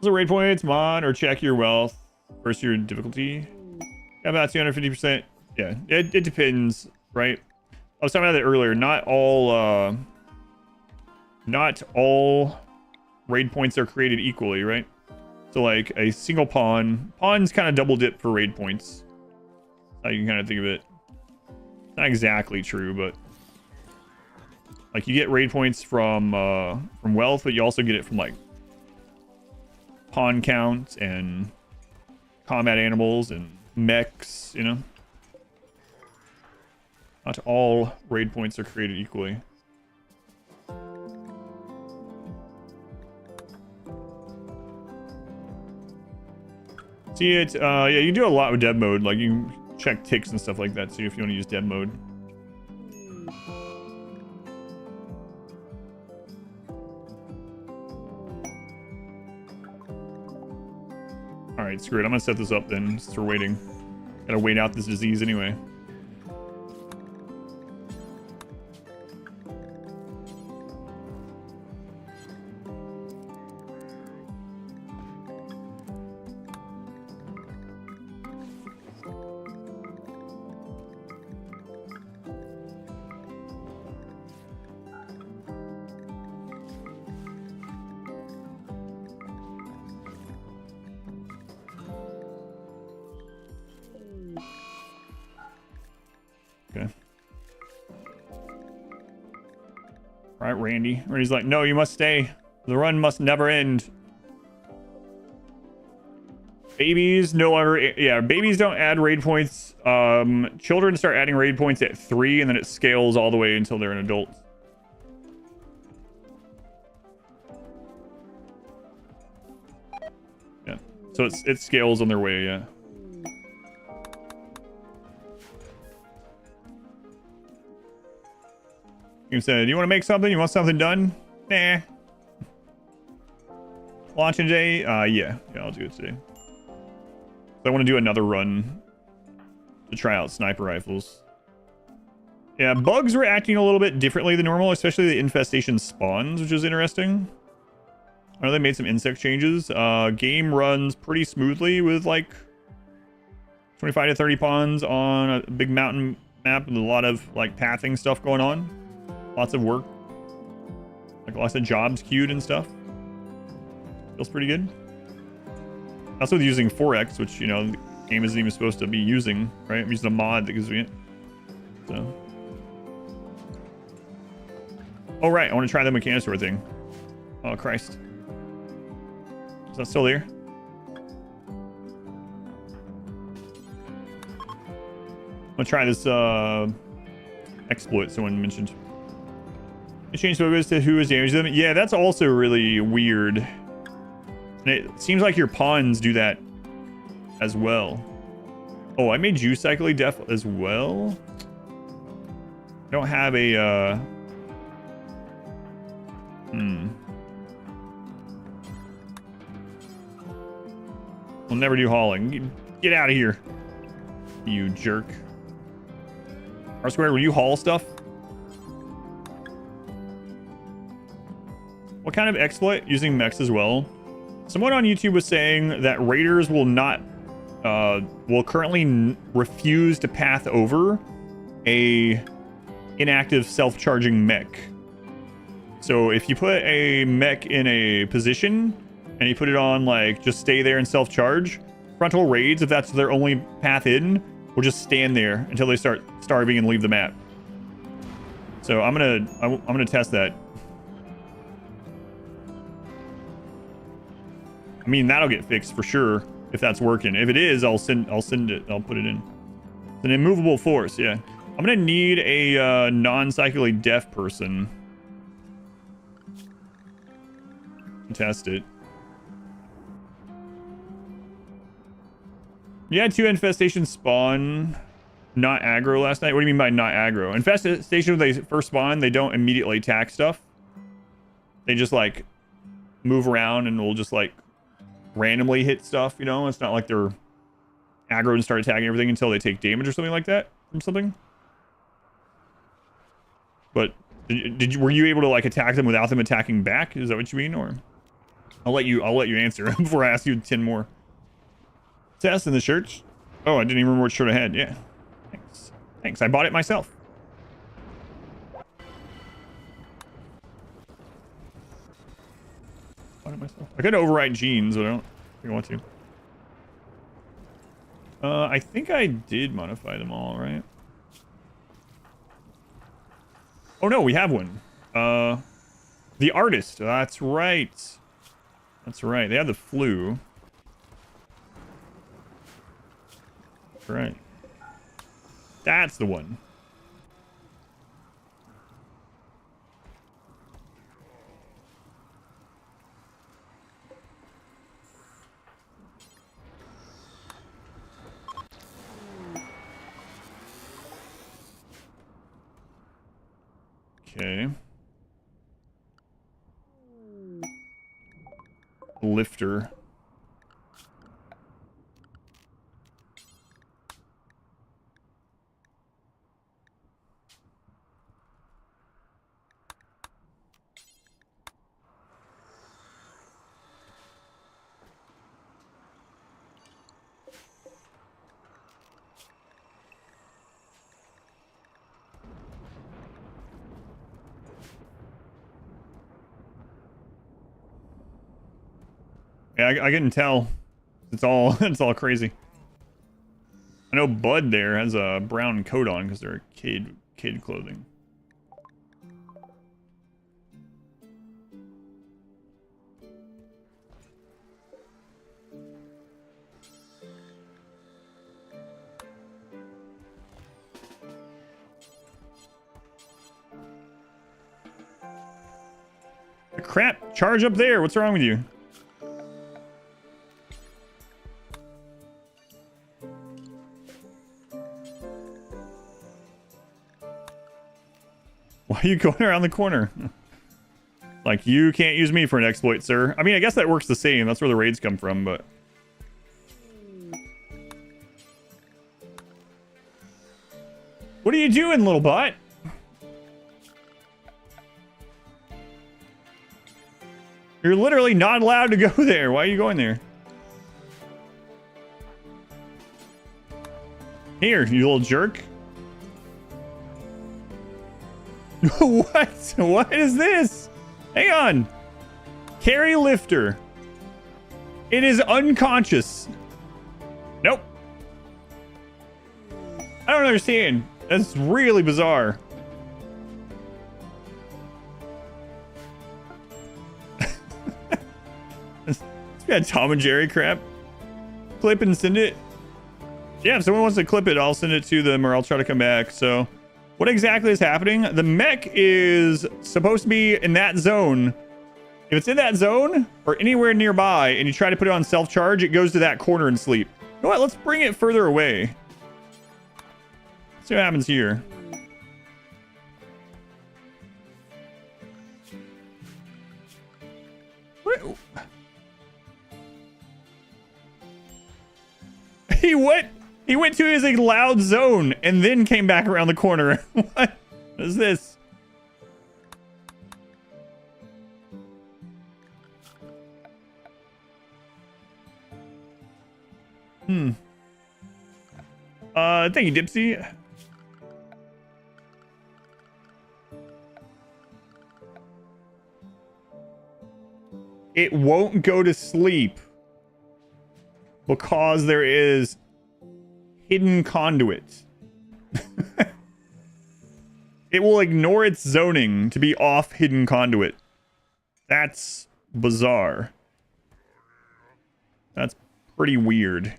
So raid points, mod, or check your wealth. First your difficulty. About 250%. Yeah, it depends, right? I was talking about that earlier. Not all raid points are created equally, right? So like a single pawn's kind of double dip for raid points. How you can kind of think of it. Not exactly true, but like you get raid points from wealth, but you also get it from like pawn counts and combat animals and mechs, you know? Not all raid points are created equally. See it, yeah, you do a lot with dev mode. Like you check ticks and stuff like that too if you want to use dead mode. All right, screw it. I'm gonna set this up then since we're waiting. Gotta wait out this disease anyway. Okay. All right, Randy. Randy's like, no, you must stay. The run must never end. Babies no longer, yeah, babies don't add raid points. Children start adding raid points at 3, and then it scales all the way until they're an adult. Yeah, so it scales on their way, yeah. You said, you want to make something? You want something done? Nah. Launching today? Yeah, I'll do it today. So I want to do another run to try out sniper rifles. Yeah, bugs were acting a little bit differently than normal, especially the infestation spawns, which is interesting. I know they made some insect changes. Game runs pretty smoothly with like 25 to 30 pawns on a big mountain map with a lot of like pathing stuff going on. Lots of work. Like lots of jobs queued and stuff. Feels pretty good. Also using 4x, which, you know, the game isn't even supposed to be using, right? I'm using a mod that gives me it. So. Oh, right. I want to try the mechanosaur thing. Oh, Christ. Is that still there? I'm going to try this exploit someone mentioned. It changed focus to who is damaging them. Yeah, that's also really weird. And it seems like your pawns do that as well. Oh, I made you cyclically def as well. I don't have a We'll never do hauling. Get out of here, you jerk. R squared, will you haul stuff? What kind of exploit? Using mechs as well. Someone on YouTube was saying that raiders will not, will currently refuse to path over a inactive self-charging mech. So if you put a mech in a position and you put it on like just stay there and self-charge, frontal raids, if that's their only path in, will just stand there until they start starving and leave the map. So I'm gonna test that. I mean, that'll get fixed for sure if that's working. If it is, I'll send it. I'll put it in. It's an immovable force, yeah. I'm gonna need a non-psychically deaf person to test it. You had 2 infestations spawn not aggro last night. What do you mean by not aggro? Infestation, when they first spawn, they don't immediately attack stuff. They just like move around and will just like randomly hit stuff, you know? It's not like they're aggro and start attacking everything until they take damage or something like that from something. But were you able to like attack them without them attacking back? Is that what you mean? Or I'll let you answer before I ask you 10 more. Test in the shirts. Oh, I didn't even remember what shirt I had. Yeah. Thanks. I bought it myself. I could overwrite genes, but I don't think I want to. I think I did modify them all, right? Oh no, we have one. The artist. That's right. That's right. They have the flu. That's right. That's the one. Okay. Lifter. Yeah, I can tell. It's all it's all crazy. I know Bud there has a brown coat on because they're kid clothing. Crap! Charge up there. What's wrong with you? Why are you going around the corner? Like, you can't use me for an exploit, sir. I mean, I guess that works the same. That's where the raids come from, but... What are you doing, little bot? You're literally not allowed to go there. Why are you going there? Here, you little jerk. What? What is this? Hang on. Carry lifter. It is unconscious. Nope. I don't understand. That's really bizarre. It's got Tom and Jerry crap. Clip and send it. Yeah, if someone wants to clip it, I'll send it to them or I'll try to come back. So what exactly is happening? The mech is supposed to be in that zone. If it's in that zone or anywhere nearby and you try to put it on self-charge, it goes to that corner and sleep. You know what? Let's bring it further away. Let's see what happens here. What? He went to his loud zone and then came back around the corner. What is this? Thank you, Dipsy. It won't go to sleep because there is hidden conduit. It will ignore its zoning to be off hidden conduit. That's bizarre. That's pretty weird.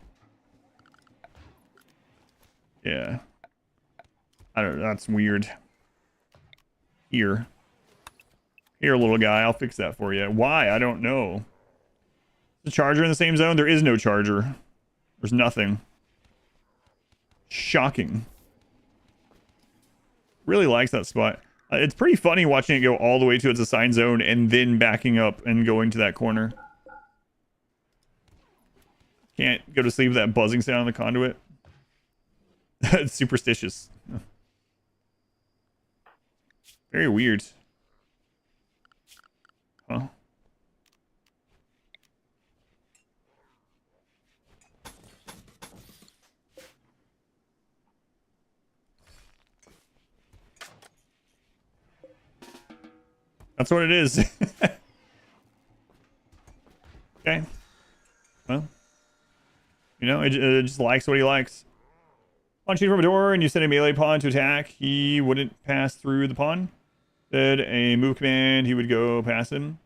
Yeah. I don't know. That's weird. Here, little guy. I'll fix that for you. Why? I don't know. The charger in the same zone? There is no charger. There's nothing. Shocking. Really likes that spot. It's pretty funny watching it go all the way to its assigned zone and then backing up and going to that corner. Can't go to sleep with that buzzing sound on the conduit. It's superstitious. Very weird. Huh? That's what it is. Okay. Well, you know, it just likes what he likes. Punch you from a door and you send a melee pawn to attack. He wouldn't pass through the pawn. Did a move command, he would go past him.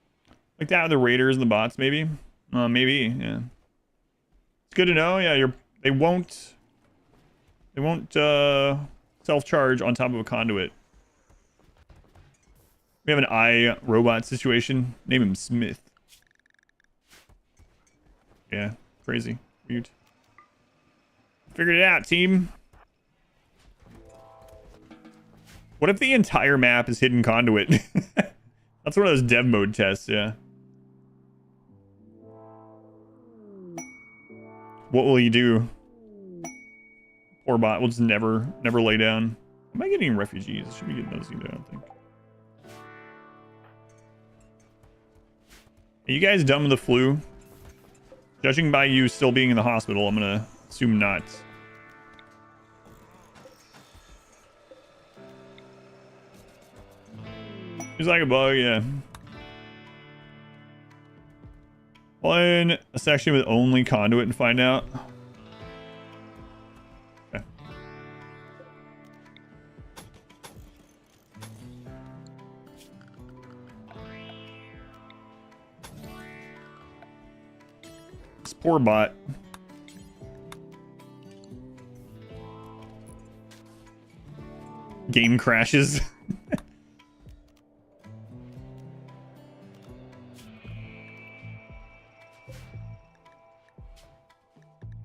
Like that with the raiders and the bots, maybe. Maybe, yeah. It's good to know. Yeah, they won't self-charge on top of a conduit. We have an iRobot situation. Name him Smith. Yeah, crazy. Weird. Figured it out, team. What if the entire map is hidden conduit? That's one of those dev mode tests, yeah. What will you do? Poor bot will just never lay down. Am I getting refugees? Should be getting those either, I don't think. Are you guys done with the flu? Judging by you still being in the hospital, I'm gonna assume not. Seems like a bug, yeah. Playing a section with only conduit and find out. Okay. This poor bot. Game crashes.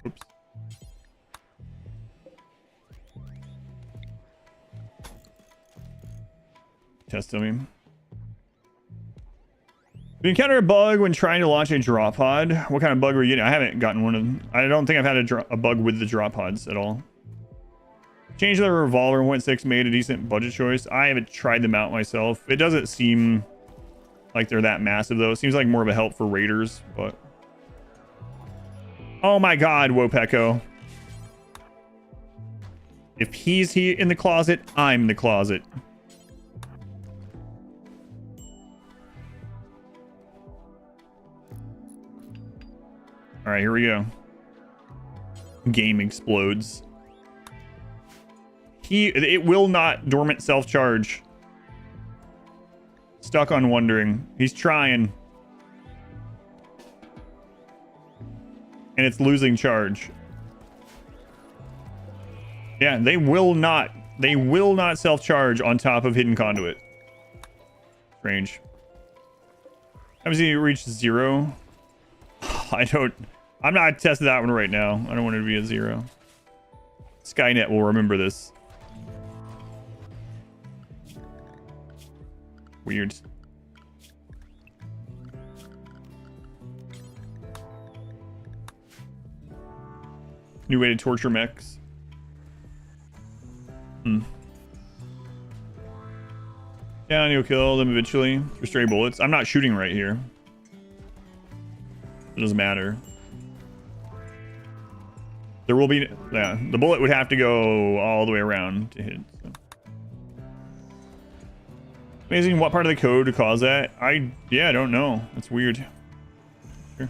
Oops. Test dummy. You encounter a bug when trying to launch a drop pod. What kind of bug were you getting? I haven't gotten one of them. I don't think I've had a bug with the drop pods at all. Change the revolver 1.6 made a decent budget choice. I haven't tried them out myself. It doesn't seem like they're that massive though. It seems like more of a help for raiders, but oh my god, Wopeko. If he's here in the closet, I'm the closet. All right, here we go. Game explodes. It will not dormant self-charge. Stuck on wondering. He's trying. And it's losing charge. Yeah, they will not self-charge on top of hidden conduit. Strange. How does he reach 0? I'm not testing that one right now. I don't want it to be a 0. Skynet will remember this. Weird. New way to torture mechs. Yeah, and you'll kill them eventually for stray bullets. I'm not shooting right here. It doesn't matter. There will be, yeah, the bullet would have to go all the way around to hit. So. Amazing, what part of the code to cause that? I don't know. That's weird. Sure.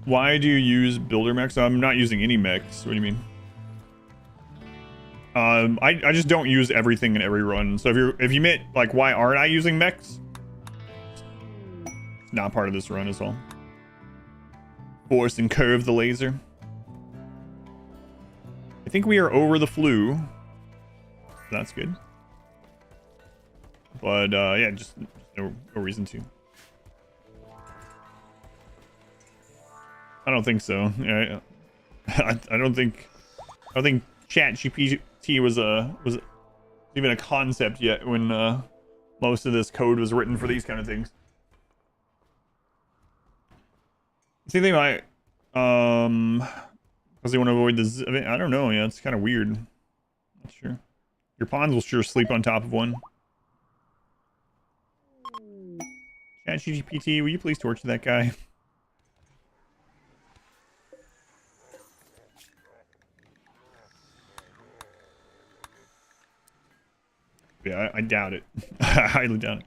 Why do you use builder mechs? I'm not using any mechs. What do you mean? I just don't use everything in every run. So if you meant like why aren't I using mechs? It's not part of this run is all. Force and curve the laser. I think we are over the flu. That's good. But yeah, just no reason to. I don't think so. Yeah, I don't think ChatGPT was even a concept yet when most of this code was written for these kind of things. Same thing like because they want to avoid this. I mean, I don't know. Yeah, it's kind of weird. Not sure. Your pawns will sure sleep on top of one. ChatGPT, will you please torture that guy? Yeah, I doubt it. I highly doubt it.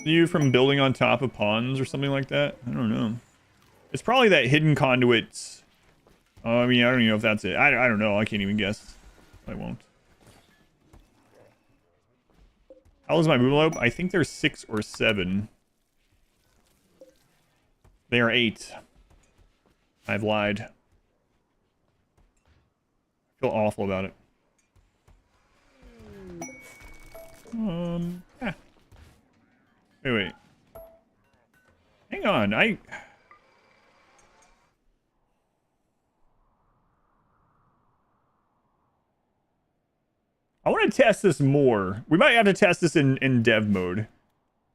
You from building on top of pawns or something like that? I don't know. It's probably that hidden conduits. I mean, I don't even know if that's it. I don't know. I can't even guess. I won't. How old is my boomlope? I think they're 6 or 7. They are 8. I've lied. feel awful about it. Yeah. Wait. Hang on, I want to test this more. We might have to test this in dev mode.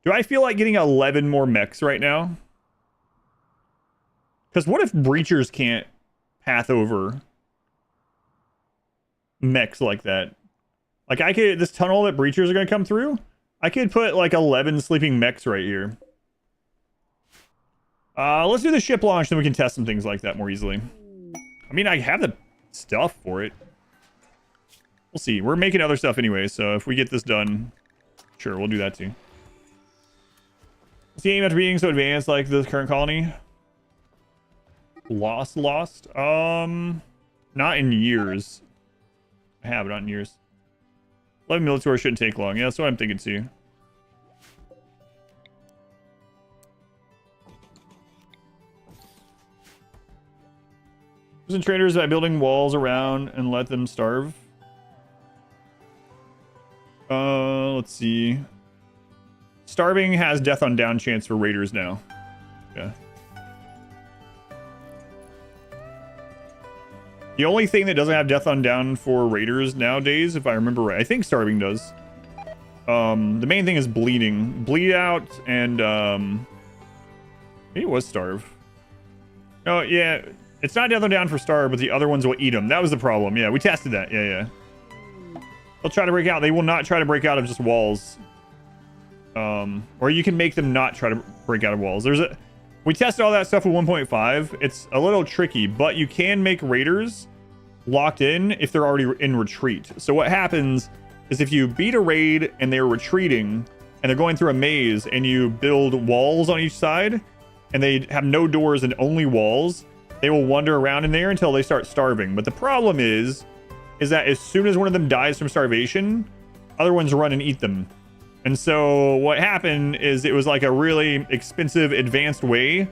Do I feel like getting 11 more mechs right now? Because what if breachers can't path over mechs like that? Like, I could, this tunnel that breachers are going to come through, I could put like 11 sleeping mechs right here. Let's do the ship launch, then we can test some things like that more easily. I mean, I have the stuff for it. We'll see. We're making other stuff anyway, so if we get this done, sure, we'll do that too. What's the aim after being so advanced like the current colony? Lost? Not in years. I have, but not in years. 11 military shouldn't take long. Yeah, that's what I'm thinking too. Using traders by building walls around and let them starve. Let's see. Starving has death on down chance for raiders now. Yeah. The only thing that doesn't have death on down for raiders nowadays, if I remember right, I think starving does. The main thing is bleeding. Bleed out and maybe it was starve. Oh yeah, it's not death on down for starve, but the other ones will eat them. That was the problem. Yeah, we tested that. Yeah. They'll try to break out. They will not try to break out of just walls. Or you can make them not try to break out of walls. We tested all that stuff with 1.5. It's a little tricky, but you can make raiders locked in if they're already in retreat. So what happens is if you beat a raid and they're retreating and they're going through a maze and you build walls on each side and they have no doors and only walls, they will wander around in there until they start starving. But the problem is that as soon as one of them dies from starvation, other ones run and eat them. And so what happened is it was like a really expensive advanced way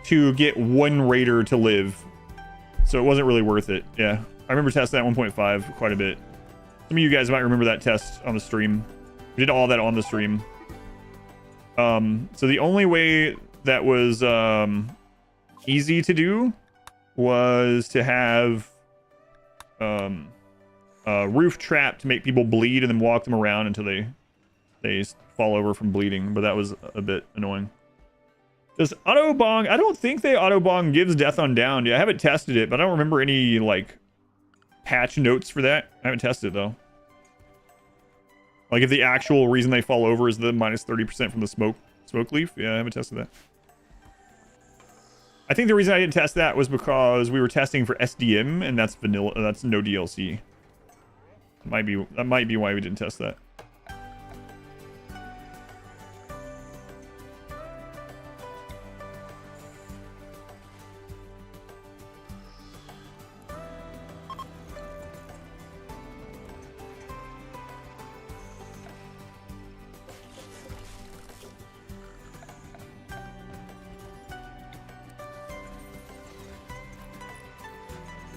to get one raider to live. So it wasn't really worth it. Yeah. I remember testing that 1.5 quite a bit. Some of you guys might remember that test on the stream. We did all that on the stream. So the only way that was easy to do was to have a roof trap to make people bleed and then walk them around until they fall over from bleeding, but that was a bit annoying. Does auto bong? I don't think the auto bong gives death on down. Yeah, I haven't tested it, but I don't remember any like patch notes for that. I haven't tested it though. Like if the actual reason they fall over is the minus 30% from the smoke leaf. Yeah, I haven't tested that. I think the reason I didn't test that was because we were testing for SDM and that's vanilla. That's no DLC. That might be why we didn't test that.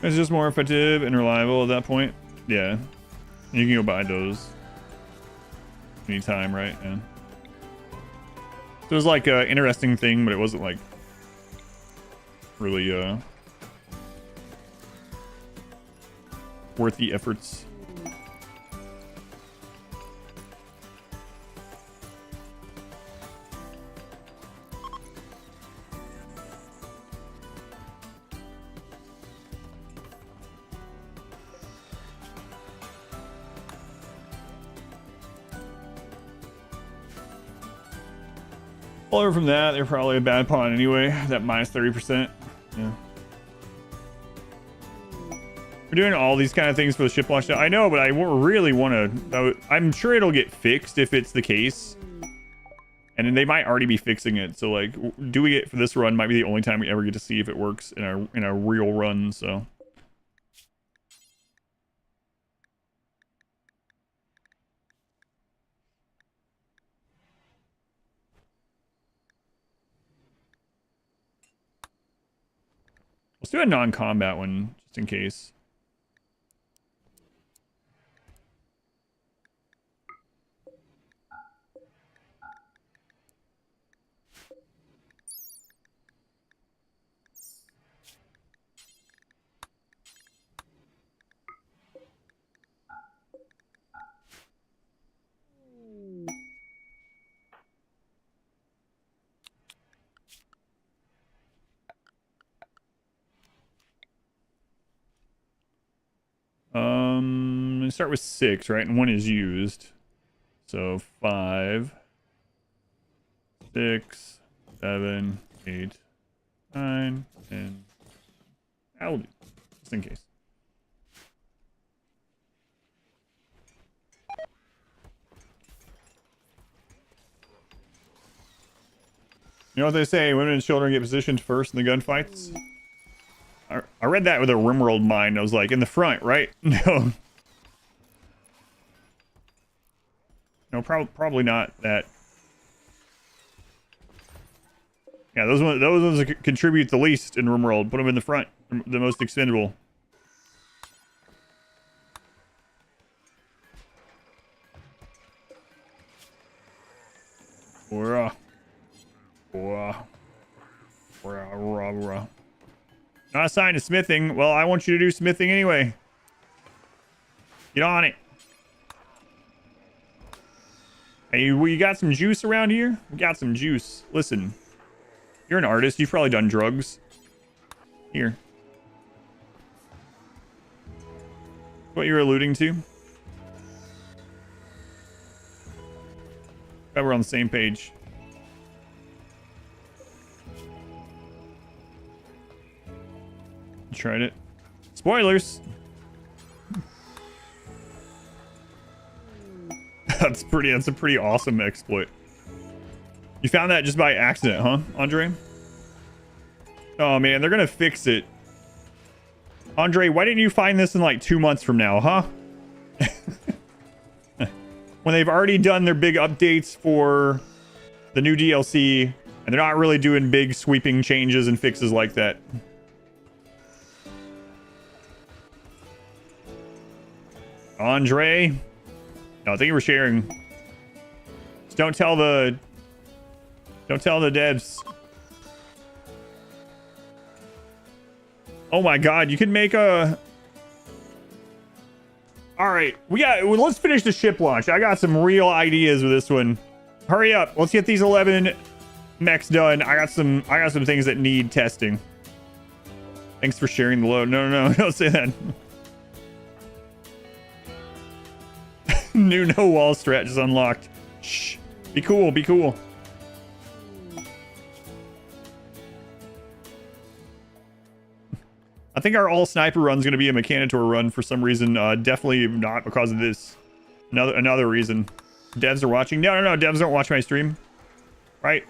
It's just more effective and reliable at that point. Yeah. You can go buy those anytime, right? Yeah. So it was like an interesting thing, but it wasn't like really worth the efforts. Over from that, they're probably a bad pawn anyway. That minus 30%. Yeah. We're doing all these kind of things for the ship launch now. I know, but I really want to. I'm sure it'll get fixed if it's the case. And then they might already be fixing it. So, like, doing it for this run might be the only time we ever get to see if it works in a real run. So. Let's do a non-combat one, just in case. Let's start with 6, right? And 1 is used. So 5, 6, 7, 8, 9, 10. That'll do, just in case. You know what they say, women and children get positioned first in the gunfights? I read that with a RimWorld mind. I was like, in the front, right? No. No, probably not that. Yeah, those ones that contribute the least in RimWorld. Put them in the front. The most expendable. Not assigned to smithing. Well, I want you to do smithing anyway. Get on it. Hey, we got some juice around here? We got some juice. Listen, you're an artist. You've probably done drugs. Here. What you're alluding to? Bet we're on the same page. Tried it. Spoilers. That's a pretty awesome exploit. You found that just by accident, huh, Andre? Oh man, they're gonna fix it. Andre, why didn't you find this in like 2 months from now, huh? When they've already done their big updates for the new DLC, and they're not really doing big sweeping changes and fixes like that. Andre? No, thank you for sharing. Just don't tell the devs. Oh my god, you can make a... Alright, let's finish the ship launch. I got some real ideas with this one. Hurry up, let's get these 11 mechs done. I got some things that need testing. Thanks for sharing the load. No, don't say that. New no wall strat is unlocked. Shh. Be cool, be cool. I think our all sniper run's gonna be a Mechanitor run for some reason. Definitely not because of this. Another reason. Devs are watching. No, devs don't watch my stream. Right?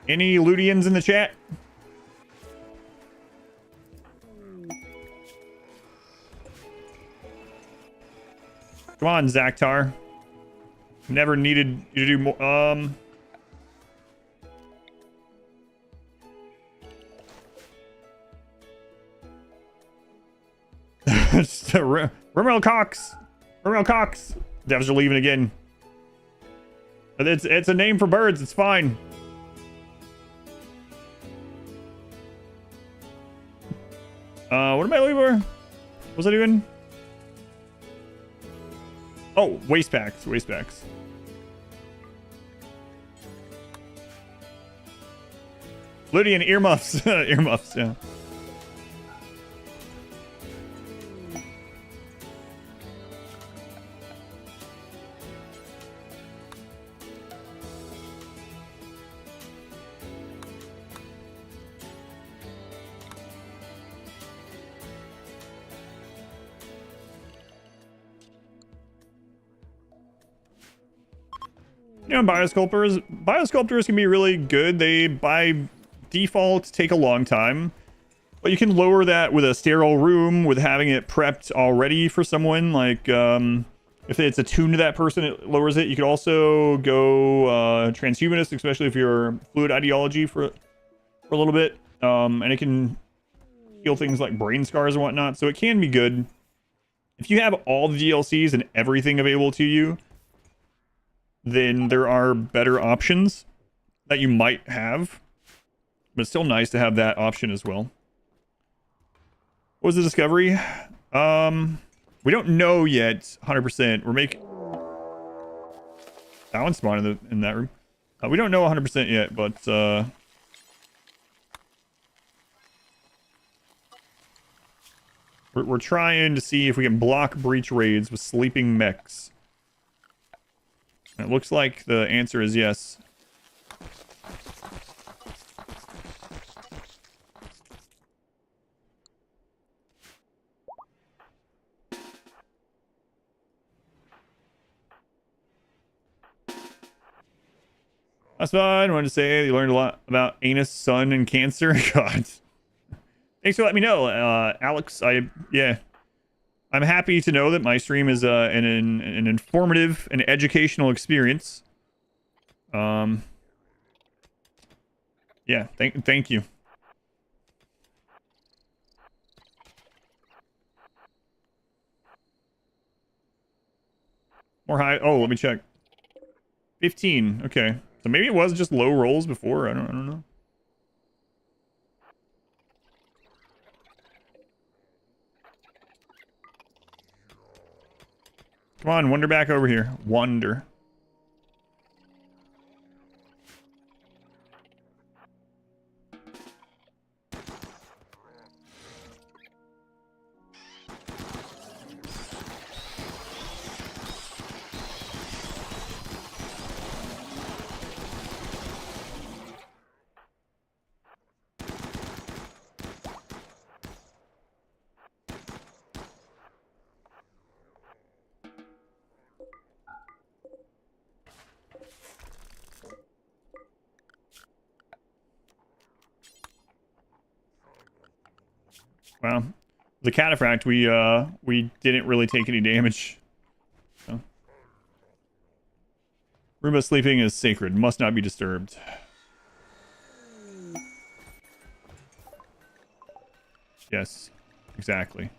Any Ludians in the chat? Come on, Zaktar. Never needed you to do more. RimWorld Cox. RimWorld Cox. Devs are leaving again. But it's a name for birds. It's fine. What am I looking for? What was I doing? Oh, waste packs. Waste packs. Ludian earmuffs. Earmuffs, yeah. You know, biosculptors can be really good. They, by default, take a long time. But you can lower that with a sterile room, with having it prepped already for someone. Like, if it's attuned to that person, it lowers it. You could also go transhumanist, especially if you're fluid ideology for a little bit. And it can heal things like brain scars and whatnot. So it can be good. If you have all the DLCs and everything available to you, then there are better options that you might have. But it's still nice to have that option as well. What was the discovery? We don't know yet 100%. We're making... That one spawned in that room. We don't know 100% yet, but... We're trying to see if we can block breach raids with sleeping mechs. It looks like the answer is yes. That's fine. I wanted to say you learned a lot about anus, sun, and cancer. God. Thanks for letting me know, Alex. Yeah. I'm happy to know that my stream is an informative and educational experience. Yeah, thank you. More high. Oh, let me check. 15. Okay. So maybe it was just low rolls before. I don't know. Come on, wander back over here. Wander. Wow. The cataphract, we didn't really take any damage. So. Roomba sleeping is sacred, must not be disturbed. Yes, exactly.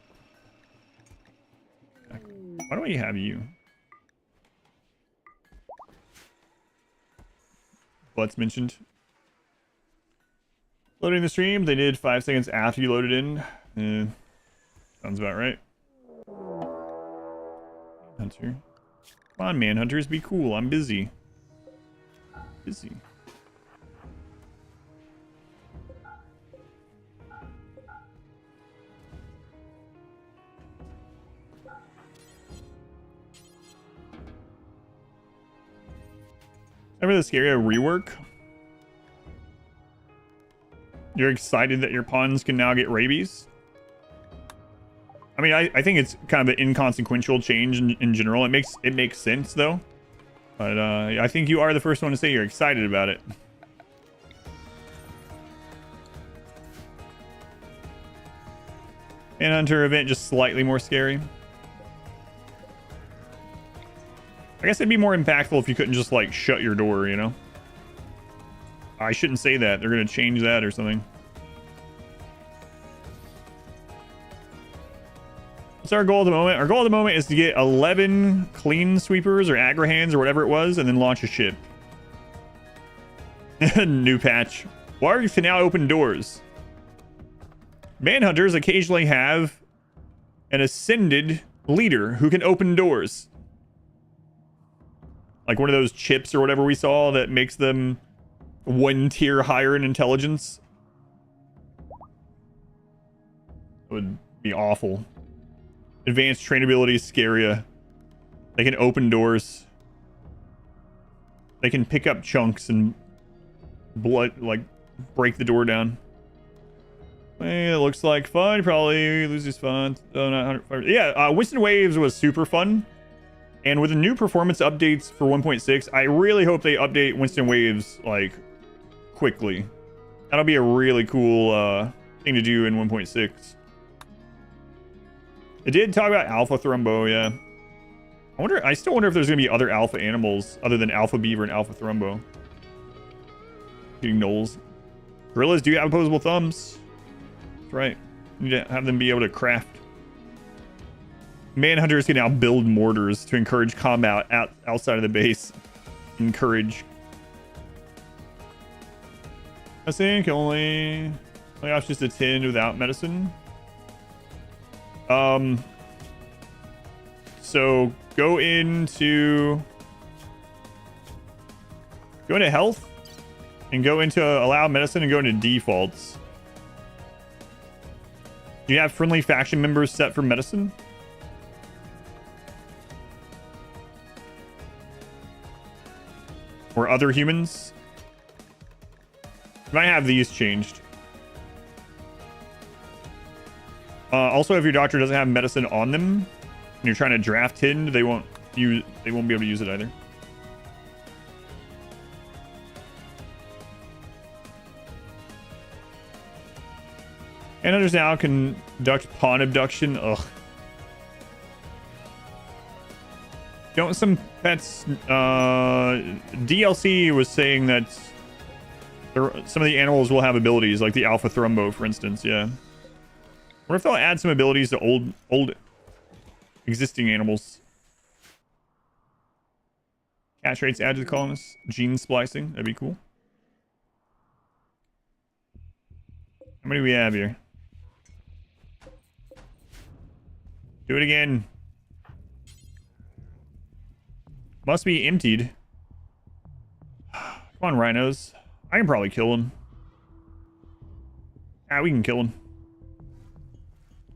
Why do I have you? Butts mentioned. Loading the stream, they did 5 seconds after you loaded in. Sounds about right. Hunter. Come on, manhunters, be cool. I'm busy. Busy. Remember the scary rework? You're excited that your pawns can now get rabies? I mean, I think it's kind of an inconsequential change in general. It makes sense though. But I think you are the first one to say you're excited about it. Manhunter event just slightly more scary. I guess it'd be more impactful if you couldn't just like shut your door, you know? I shouldn't say that. They're gonna change that or something. What's our goal at the moment? Our goal at the moment is to get 11 clean sweepers or aggro-hands or whatever it was, and then launch a ship. New patch. Wargs can now open doors. Manhunters occasionally have an ascended leader who can open doors. Like one of those chips or whatever we saw that makes them 1 tier higher in intelligence. It would be awful. Advanced trainability is scarier. They can open doors. They can pick up chunks and blood, like break the door down. Hey, it looks like fun. Probably loses fun. Oh, not 100. Yeah, Winston Waves was super fun. And with the new performance updates for 1.6, I really hope they update Winston Waves like quickly. That'll be a really cool thing to do in 1.6. It did talk about Alpha Thrumbo, yeah. I still wonder if there's gonna be other alpha animals other than Alpha Beaver and Alpha Thrumbo. Getting gnolls. Gorillas do have opposable thumbs. That's right. You need to have them be able to craft. Manhunters can now build mortars to encourage combat outside of the base. Encourage. I think only off just a 10 without medicine. So go into health and go into allow medicine and go into defaults. Do you have friendly faction members set for medicine? Or other humans? You might have these changed. Also, if your doctor doesn't have medicine on them, and you're trying to draft Hind, they won't be able to use it either. And others now conduct pawn abduction. Ugh. Don't some pets... DLC was saying that some of the animals will have abilities, like the Alpha Thrumbo, for instance, yeah. What if they'll add some abilities to old existing animals? Catch rates added to the colonists. Gene splicing, that'd be cool. How many do we have here? Do it again. Must be emptied. Come on, rhinos. I can probably kill him. Ah, we can kill him.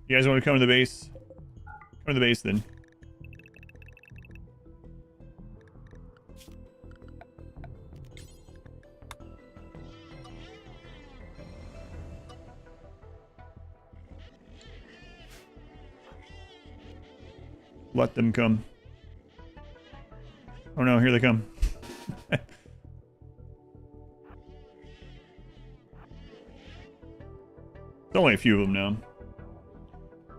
You guys want to come to the base? Come to the base then. Let them come. Oh no, here they come. There's only a few of them now.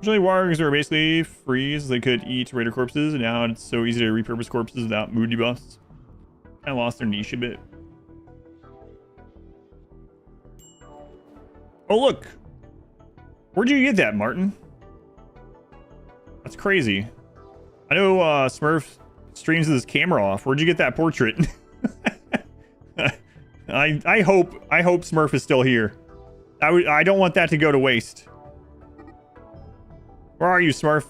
Usually wargs are basically freeze. They could eat raider corpses, and now it's so easy to repurpose corpses without mood debuffs. Kind of lost their niche a bit. Oh look! Where'd you get that, Martin? That's crazy. I know Smurf streams with his camera off. Where'd you get that portrait? I hope Smurf is still here. I don't want that to go to waste. Where are you, Smurf?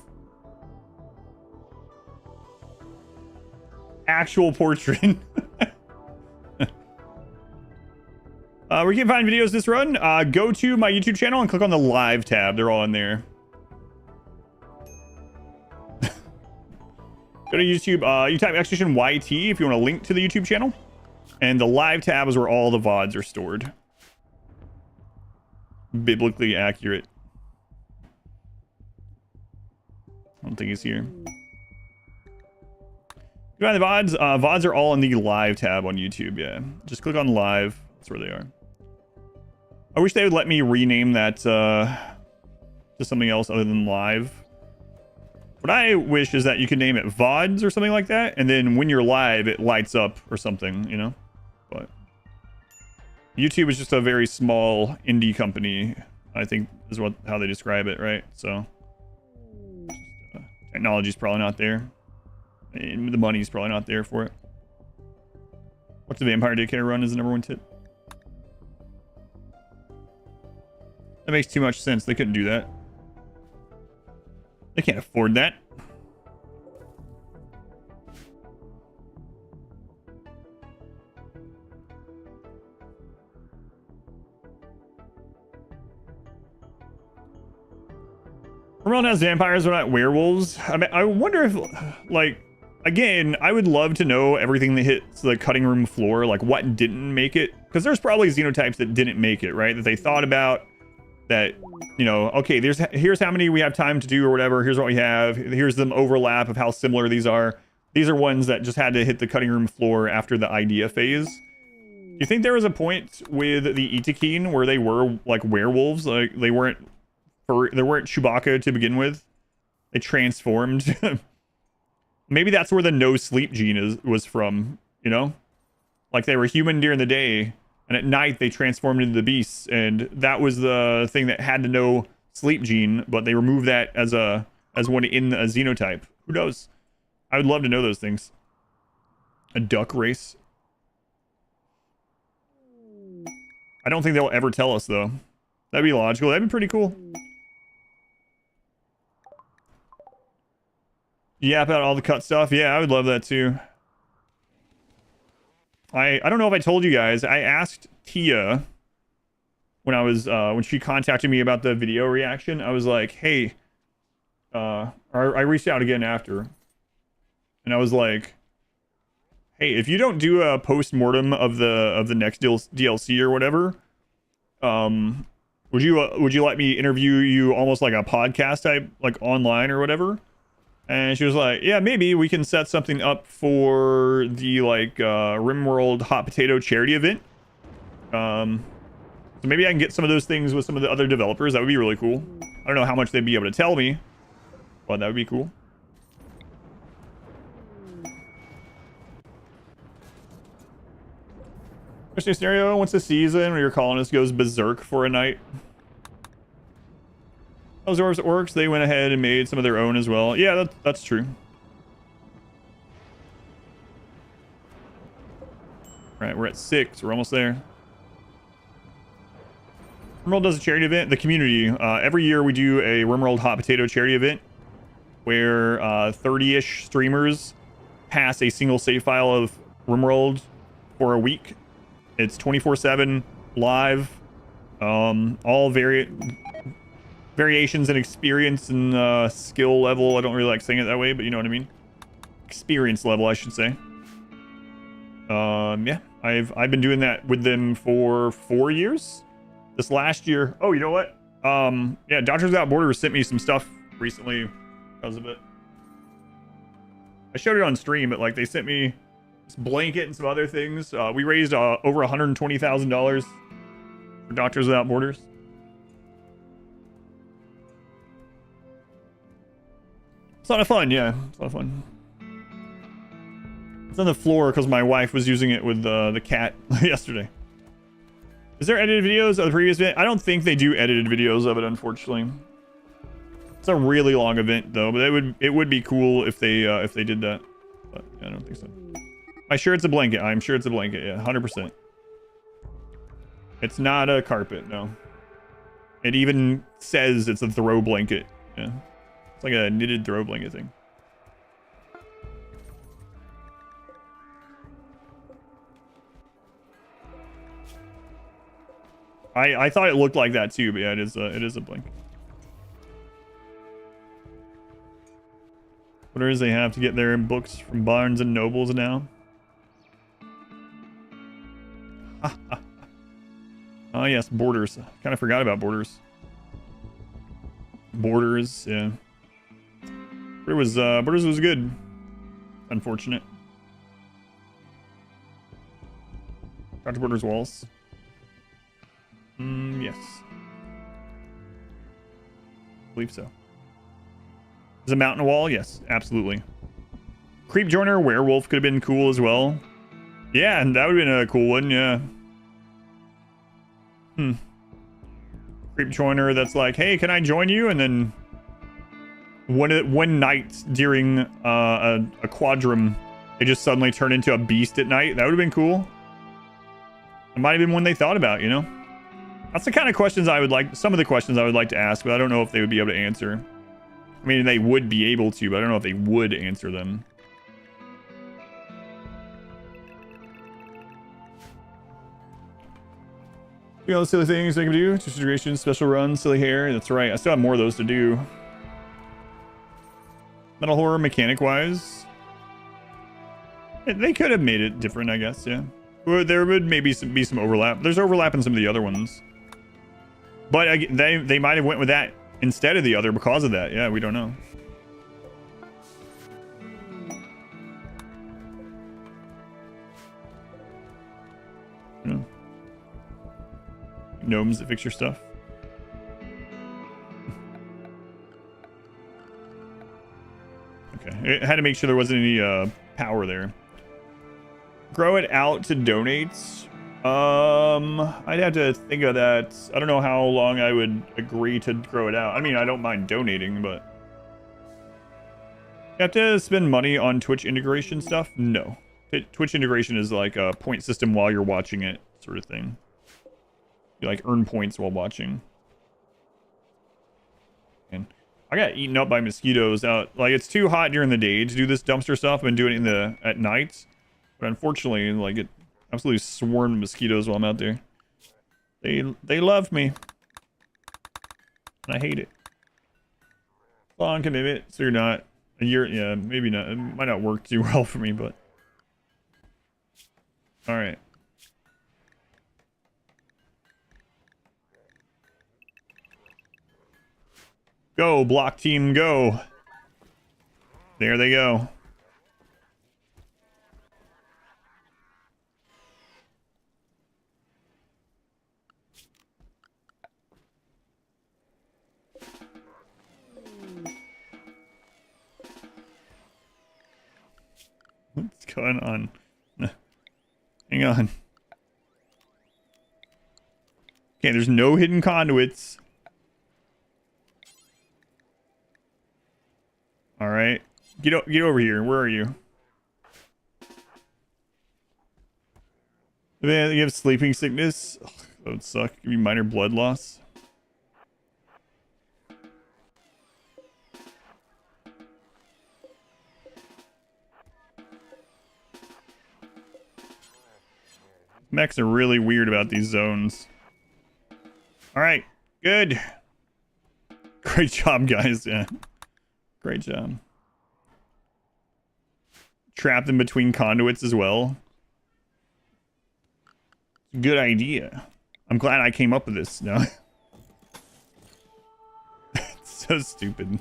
Actual portrait. Where you can find videos this run, go to my YouTube channel and click on the live tab. They're all in there. Go to YouTube, you type exclamation YT if you want a link to the YouTube channel. And the live tab is where all the VODs are stored. Biblically accurate. I don't think he's here. You find the VODs? VODs are all in the live tab on YouTube, yeah. Just click on live. That's where they are. I wish they would let me rename that to something else other than live. What I wish is that you could name it VODs or something like that, and then when you're live, it lights up or something, you know? But YouTube is just a very small indie company, I think is how they describe it, right? So technology's probably not there. And the money's probably not there for it. What's the Vampire Daycare Run is the #1 tip? That makes too much sense. They couldn't do that. They can't afford that. RimWorld has vampires, but not werewolves. I mean, I wonder if, like, again, I would love to know everything that hits the cutting room floor, like what didn't make it. Because there's probably xenotypes that didn't make it, right? That they thought about. That, you know, okay, here's how many we have time to do or whatever. Here's what we have. Here's the overlap of how similar these are. These are ones that just had to hit the cutting room floor after the idea phase. Do you think there was a point with the Itakeen where they were like werewolves? Like they weren't Chewbacca to begin with. They transformed. Maybe that's where the no sleep gene was from, you know? Like they were human during the day. And at night, they transformed into the beasts, and that was the thing that had to know sleep gene, but they removed that as one in a xenotype. Who knows? I would love to know those things. A duck race. I don't think they'll ever tell us, though. That'd be logical. That'd be pretty cool. Yap out all the cut stuff. Yeah, I would love that, too. I don't know if I told you guys. I asked Tia when I was when she contacted me about the video reaction, I was like, hey, I reached out again after, and I was like, hey, if you don't do a post-mortem of the next DLC or whatever, would you let me interview you almost like a podcast type, like online or whatever? And she was like, yeah, maybe we can set something up for the like RimWorld Hot Potato charity event. So maybe I can get some of those things with some of the other developers. That would be really cool. I don't know how much they'd be able to tell me, but that would be cool. Question scenario: once a season where your colonist goes berserk for a night. Those orcs, they went ahead and made some of their own as well. Yeah, that's true. All right, we're at 6. We're almost there. RimWorld does a charity event. The community, every year we do a RimWorld Hot Potato charity event where 30-ish streamers pass a single save file of RimWorld for a week. It's 24/7 live. All variations in experience and skill level. I don't really like saying it that way, but you know what I mean. Experience level, I should say. Yeah, I've been doing that with them for 4 years. This last year, oh, you know what? Yeah, Doctors Without Borders sent me some stuff recently because of it. I showed it on stream, but like they sent me this blanket and some other things. We raised over $120,000 for Doctors Without Borders. It's a lot of fun, yeah. It's a lot of fun. It's on the floor because my wife was using it with the cat yesterday. Is there edited videos of the previous event? I don't think they do edited videos of it, unfortunately. It's a really long event though, but it would be cool if they did that. But yeah, I don't think so. I'm sure it's a blanket. I'm sure it's a blanket. Yeah, 100%. It's not a carpet. No. It even says it's a throw blanket. Yeah, it's like a knitted throw blanket thing. I thought it looked like that too, but yeah, it is a blanket. What orders they have to get their books from Barnes and Nobles now? Oh yes, Borders. Kind of forgot about Borders. Borders, yeah. Borders was good. Unfortunate. Dr. Borders walls. Yes. I believe so. Is a mountain wall? Yes, absolutely. Creep Joiner Werewolf could have been cool as well. Yeah, and that would have been a cool one, yeah. Creep Joiner that's like, hey, can I join you? And then one night during a quadrum, they just suddenly turn into a beast at night. That would have been cool. It might have been one they thought about, you know? That's the kind of questions I would like, some of the questions I would like to ask, but I don't know if they would be able to answer. I mean, they would be able to, but I don't know if they would answer them. You know, the silly things I can do. Disintegration, special run, silly hair. That's right. I still have more of those to do. Metal horror, mechanic-wise. They could have made it different, I guess, yeah. There would maybe be some overlap. There's overlap in some of the other ones. But they might have went with that instead of the other because of that. Yeah, we don't know. Yeah. Gnomes that fix your stuff. Okay, it had to make sure there wasn't any power there. Grow it out to donates. I'd have to think of that. I don't know how long I would agree to grow it out. I mean, I don't mind donating, but you have to spend money on Twitch integration stuff? No. Twitch integration is like a point system while you're watching it, sort of thing. You like earn points while watching. And I got eaten up by mosquitoes out. Like, it's too hot during the day to do this dumpster stuff. I've been doing it at night. But unfortunately, like, it absolutely swarmed mosquitoes while I'm out there. They love me. And I hate it. Long commitment, so you're not a year. Yeah, maybe not. It might not work too well for me, but all right. Go, block team, go. There they go. What's going on? Hang on. Okay, there's no hidden conduits. All right. Get over here. Where are you? Man, you have sleeping sickness. Ugh, that would suck. Give you minor blood loss. Mechs are really weird about these zones. All right, good. Great job, guys. Yeah, great job. Trap them between conduits as well. Good idea. I'm glad I came up with this. No, it's so stupid.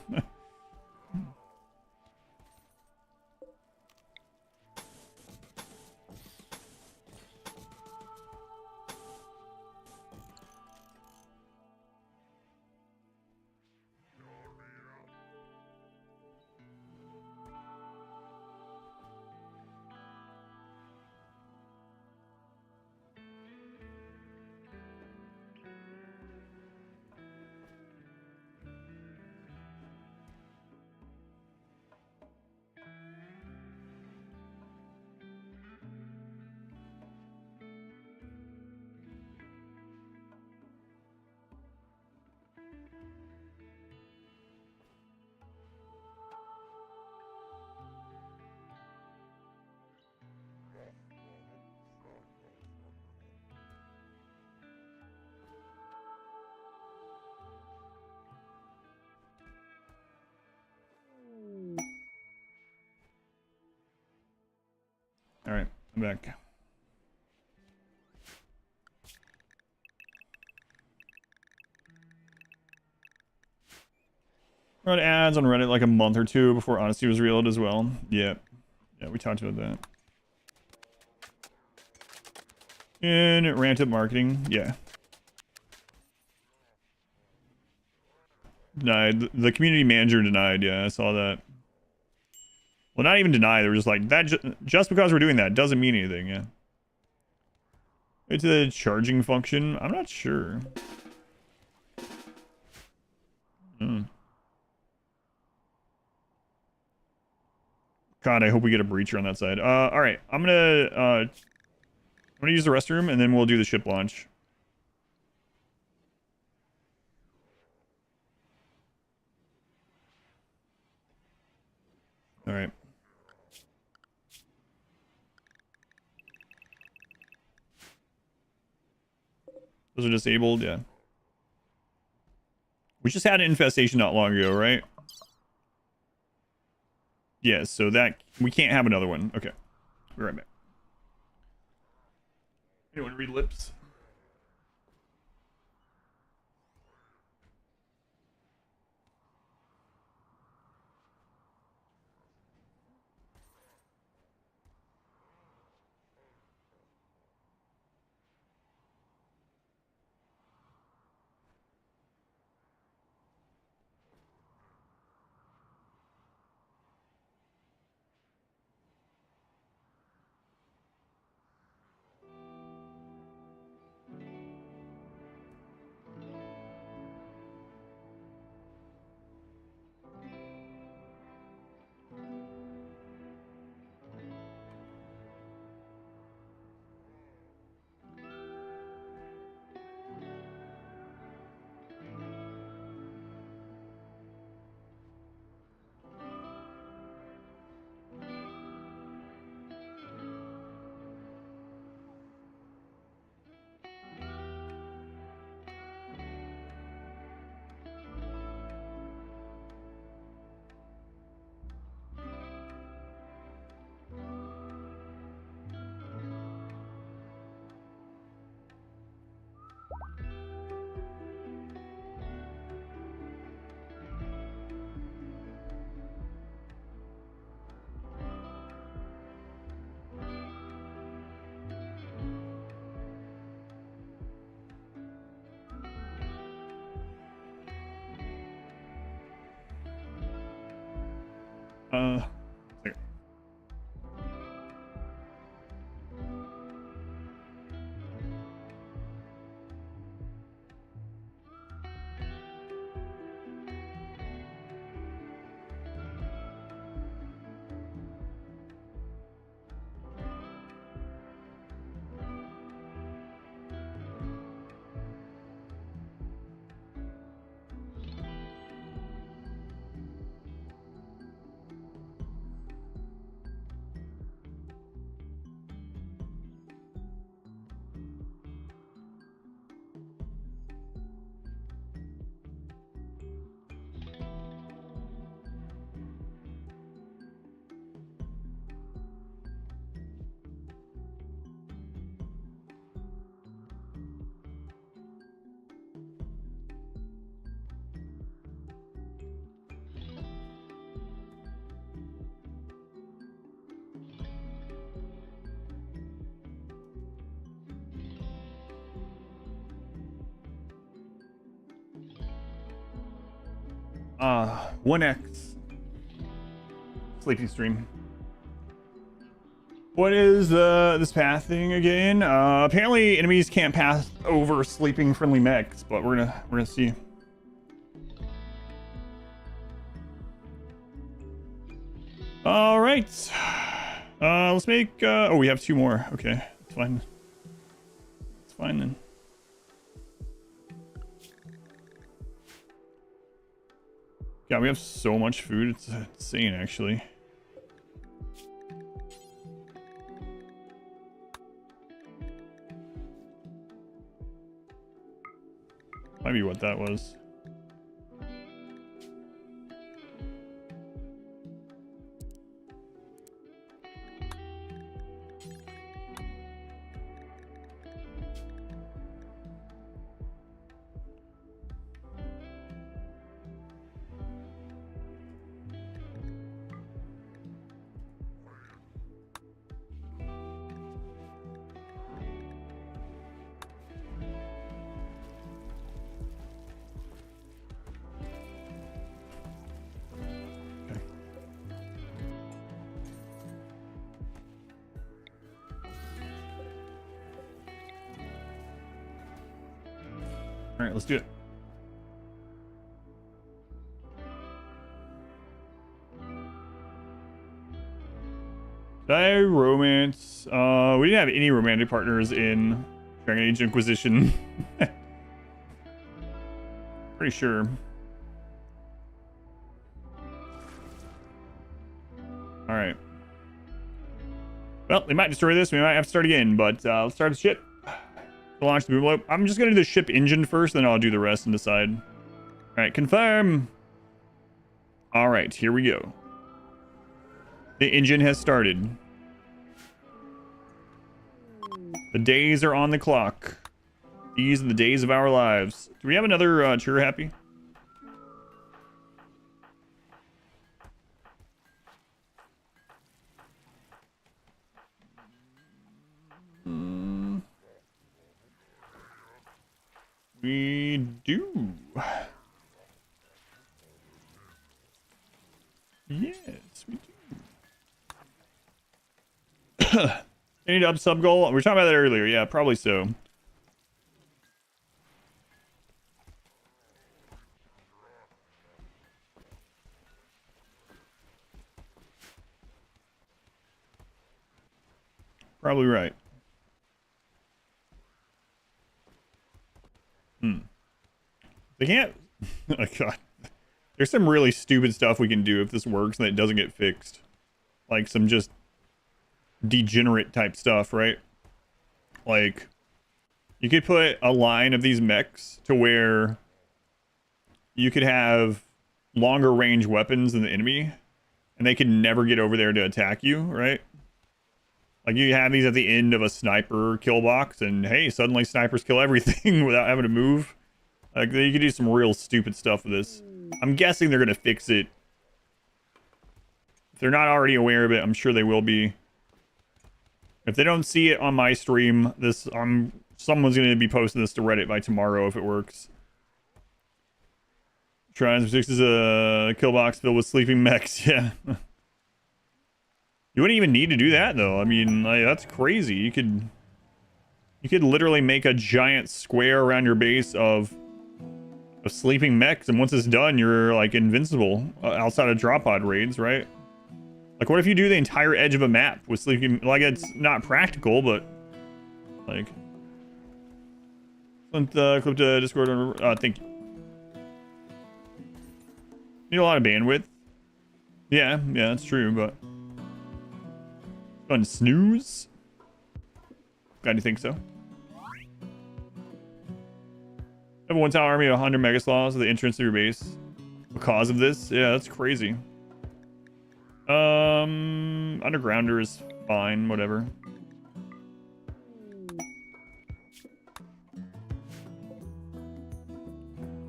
All right, I'm back. Run ads on Reddit like a month or two before Odyssey was reloaded as well. Yeah, we talked about that. And it ramped up marketing. Yeah. Denied. The community manager denied. Yeah, I saw that. Well, not even denied. They were just like, that just because we're doing that doesn't mean anything. Yeah. Wait to the charging function. I'm not sure. God, I hope we get a breacher on that side. All right. I'm gonna use the restroom and then we'll do the ship launch. All right. Those are disabled, yeah. We just had an infestation not long ago, right? Yeah, so that we can't have another one. Okay. Be right back. Anyone read lips? Uh, uh, 1x. Sleeping stream. What is this path thing again? Apparently enemies can't pass over sleeping friendly mechs, but we're gonna see. All right. Let's make oh, we have 2 more. Okay, it's fine. It's fine then. Yeah, we have so much food. It's insane, actually. Might be what that was. All right, let's do it. Romance. We didn't have any romantic partners in Dragon Age Inquisition. Pretty sure. All right. Well, they might destroy this. We might have to start again, but let's start the ship. Launch the boom. I'm just gonna do the ship engine first, then I'll do the rest and decide. All right, confirm. All right, here we go. The engine has started. The days are on the clock. These are the days of our lives. Do we have another cheer happy? We do. Yes, we do. Any up sub goal? We were talking about that earlier. Yeah, probably so. Probably right. They can't. Oh God. There's some really stupid stuff we can do if this works and it doesn't get fixed. Like some just degenerate type stuff, right? Like, you could put a line of these mechs to where you could have longer range weapons than the enemy, and they could never get over there to attack you, right? Like, you have these at the end of a sniper kill box, and hey, suddenly snipers kill everything without having to move. Like, you could do some real stupid stuff with this. I'm guessing they're gonna fix it. If they're not already aware of it, I'm sure they will be. If they don't see it on my stream, someone's gonna be posting this to Reddit by tomorrow if it works. Tries fixes a kill box filled with sleeping mechs. Yeah. You wouldn't even need to do that though. I mean, like, that's crazy. You could literally make a giant square around your base of sleeping mechs, and once it's done, you're like invincible outside of drop pod raids, right? Like, what if you do the entire edge of a map with sleeping? Like, it's not practical, but like, clip to Discord. Thank you. Need a lot of bandwidth. Yeah, that's true, but fun snooze. Glad you think so. Have a one-town army of 100 megaslaws at the entrance to your base because of this. Yeah, that's crazy. Undergrounder is fine, whatever.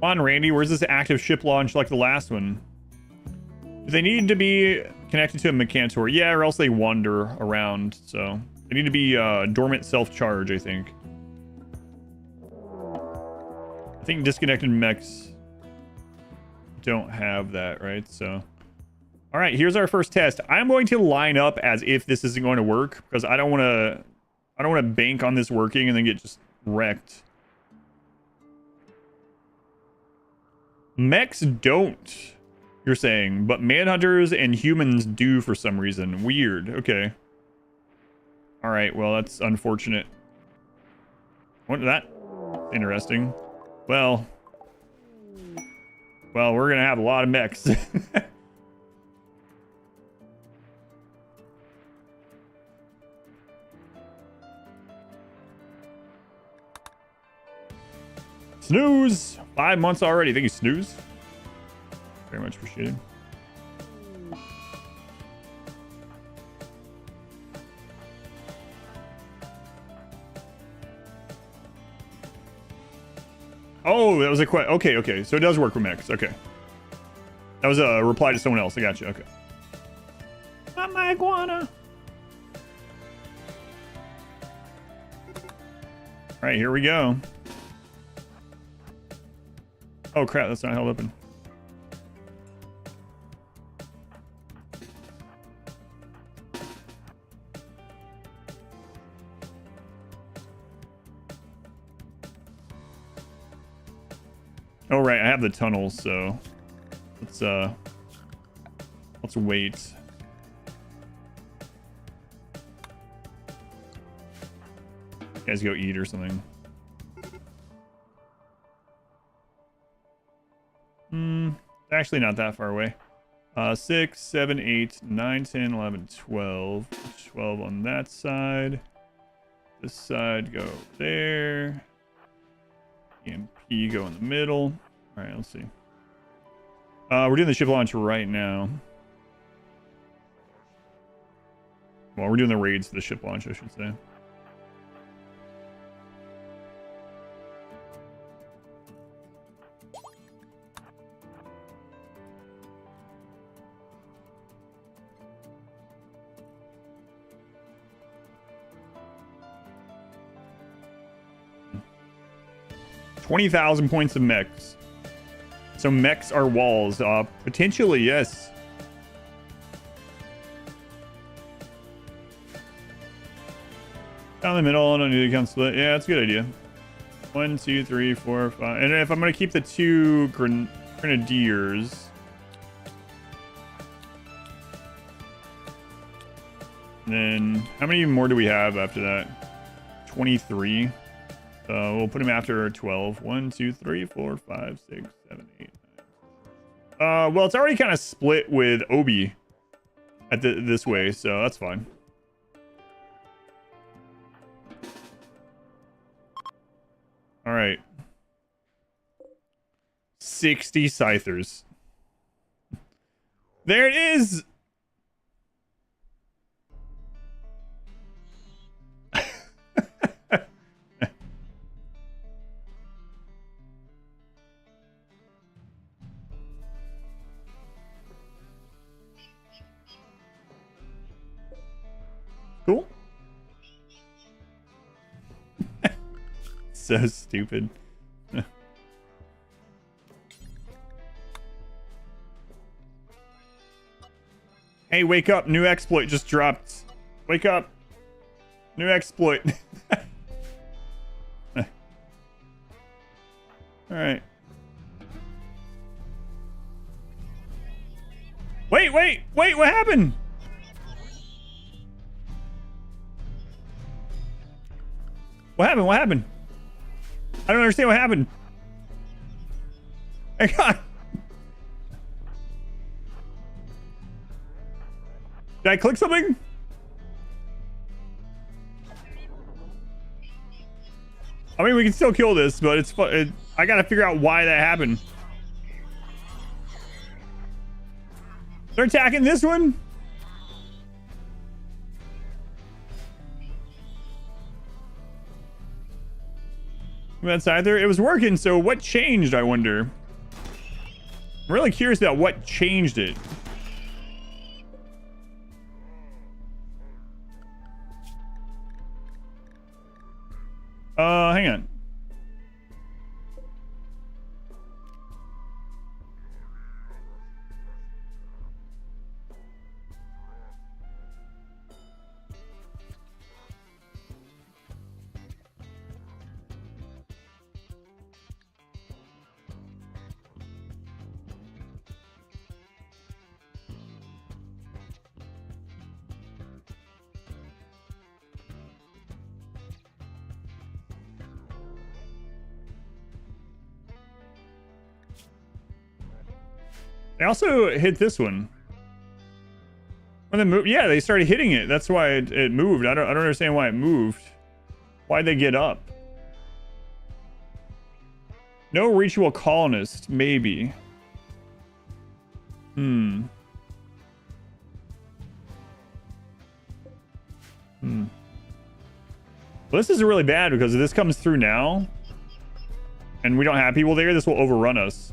Come on, Randy, where's this active ship launch like the last one? Do they need to be connected to a Mecantor? Yeah, or else they wander around, so they need to be dormant self-charge, I think. I think disconnected mechs don't have that, right? So, all right, here's our first test. I'm going to line up as if this isn't going to work because I don't want to bank on this working and then get just wrecked. Mechs don't, you're saying, but manhunters and humans do for some reason. Weird. Okay. All right. Well, that's unfortunate. What that? Interesting. Well, we're gonna have a lot of mechs. Snooze! 5 months already. Thank you, Snooze. Very much appreciated. Oh, that was a question. Okay. So it does work with mechs. Okay. That was a reply to someone else. I got you. Okay. Not my iguana. All right, here we go. Oh, crap. That's not held open. Oh, right. I have the tunnels, so let's wait. You guys go eat or something. Actually not that far away. 6, 7, 8, 9, 10, 11, 12. 12 on that side. This side go there. EMP go in the middle. All right, let's see. We're doing the ship launch right now. Well, we're doing the raids to the ship launch, I should say. $20,000 points of mechs. So mechs are walls. Potentially, yes. Down the middle, I don't need to count split. Yeah, that's a good idea. 1, 2, 3, 4, 5. And if I'm going to keep the 2 grenadiers. Then, how many more do we have after that? 23. So we'll put him after 12. 1, 2, 3, 4, 5, 6, 7, 8, 9. Well, it's already kind of split with Obi at this way, so that's fine. All right. 60 Scythers. There it is! Cool. So stupid. Hey, wake up. New exploit just dropped. Wake up. New exploit. Alright. Wait, what happened? What happened? I don't understand what happened. Hang on. Did I click something? I mean, we can still kill this, but it's fun. I gotta figure out why that happened. They're attacking this one? That's either. It was working, so what changed, I wonder? I'm really curious about what changed it. Hang on. They also hit this one. When they moved, yeah, they started hitting it. That's why it moved. I don't understand why it moved. Why'd they get up? No reachable colonist, maybe. Well, this is really bad because if this comes through now and we don't have people there, this will overrun us.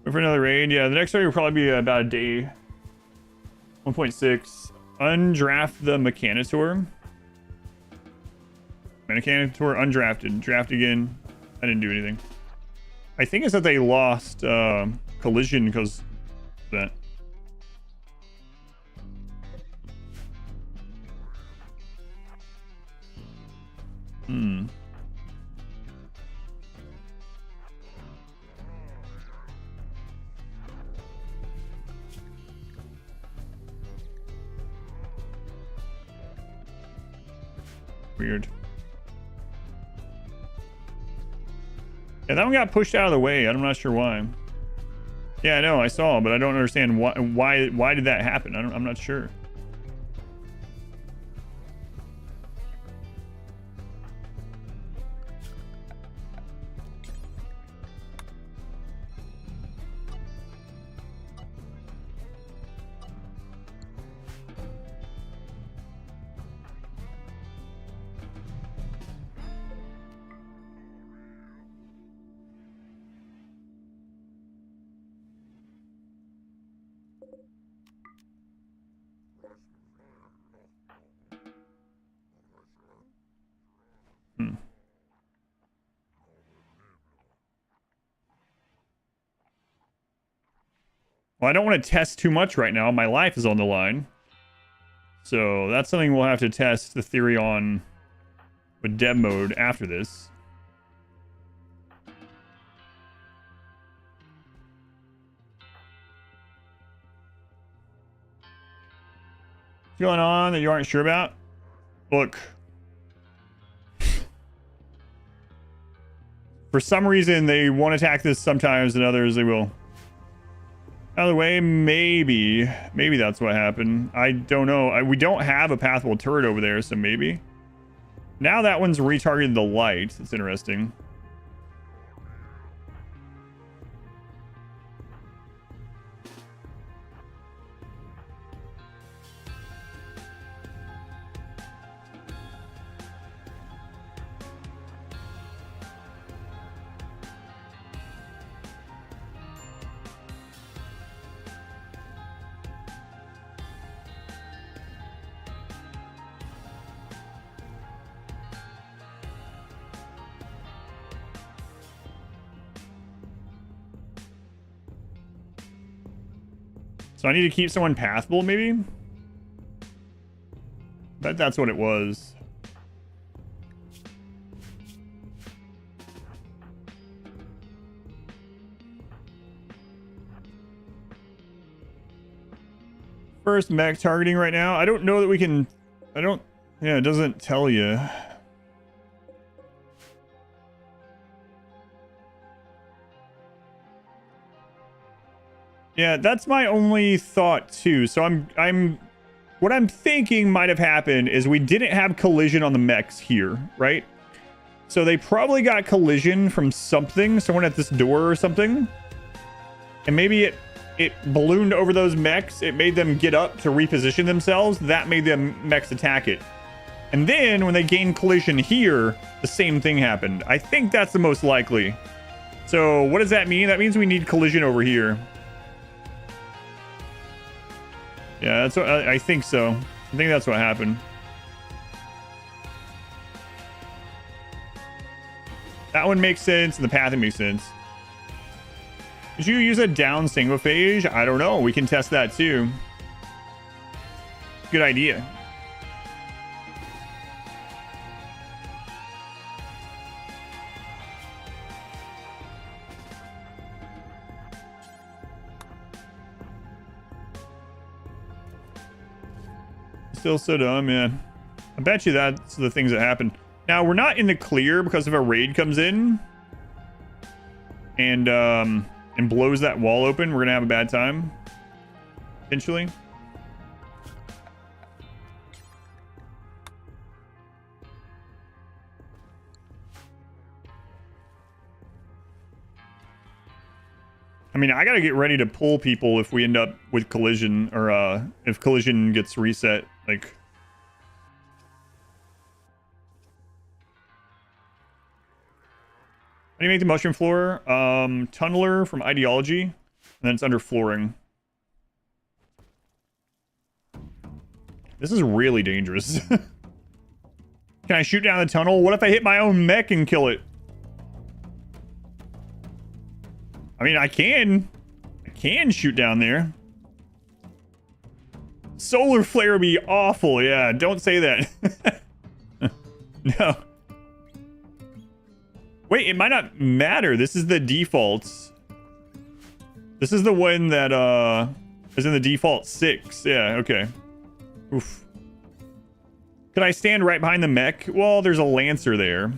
Wait for another raid. Yeah, the next raid will probably be about a day. 1.6. Undraft the Mechanitor. Mechanitor undrafted. Draft again. I didn't do anything. I think it's that they lost collision because of that. Weird. Yeah, that one got pushed out of the way. I'm not sure why. Yeah, I know, I saw, but I don't understand why did that happen? I'm not sure. Well, I don't want to test too much right now. My life is on the line. So that's something we'll have to test the theory on with dev mode after this. What's going on that you aren't sure about? Look. For some reason, they won't attack this sometimes, and others they will. Out of the way, maybe that's what happened. I don't know. We don't have a pathwell turret over there, so maybe. Now that one's retargeted the light. It's interesting. So I need to keep someone pathable, maybe? Bet that's what it was. First mech targeting right now. I don't know that we can... Yeah, it doesn't tell you. Yeah, that's my only thought too. So what I'm thinking might have happened is we didn't have collision on the mechs here, right? So they probably got collision from something, someone at this door or something. And maybe it ballooned over those mechs. It made them get up to reposition themselves. That made them mechs attack it. And then when they gained collision here, the same thing happened. I think that's the most likely. So what does that mean? That means we need collision over here. Yeah, that's what I think so. I think that's what happened. That one makes sense, and the pathing makes sense. Did you use a down single phage? I don't know. We can test that too. Good idea. Still so dumb, man. I bet you that's the things that happen. Now, we're not in the clear because if a raid comes in and blows that wall open, we're gonna have a bad time. Potentially. I mean, I gotta get ready to pull people if we end up with collision, or if collision gets reset. Like, how do you make the mushroom floor? Tunneler from ideology, and then it's under flooring. This is really dangerous. Can I shoot down the tunnel? What if I hit my own mech and kill it? I mean, I can shoot down there. Solar flare would be awful. Yeah, don't say that. No. Wait, it might not matter. This is the defaults. This is the one that is in the default 6. Yeah, okay. Oof. Could I stand right behind the mech? Well, there's a lancer there.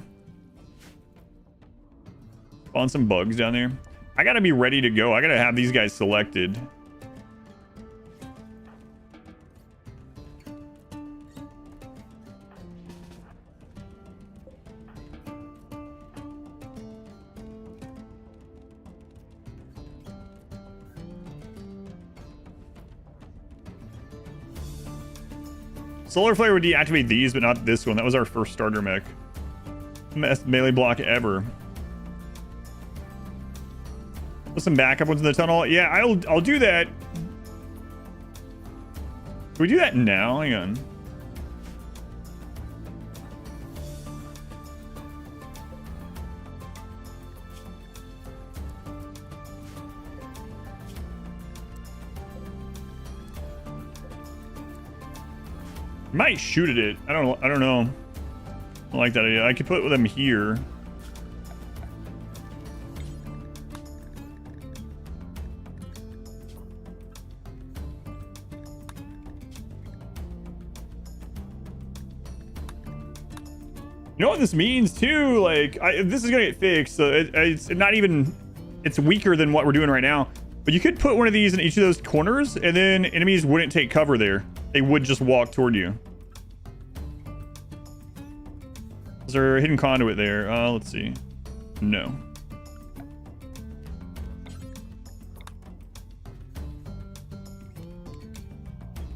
Spawn some bugs down there. I gotta be ready to go. I gotta have these guys selected. Solar Flare would deactivate these, but not this one. That was our first starter mech. Best melee block ever. Put some backup ones in the tunnel. Yeah, I'll do that. Can we do that now? Hang on. I might shoot at it. I don't know. I don't like that idea. I could put them here. You know what this means too? Like, this is gonna get fixed. So it's not even. It's weaker than what we're doing right now. But you could put one of these in each of those corners, and then enemies wouldn't take cover there. They would just walk toward you. Is there a hidden conduit there? Let's see. No.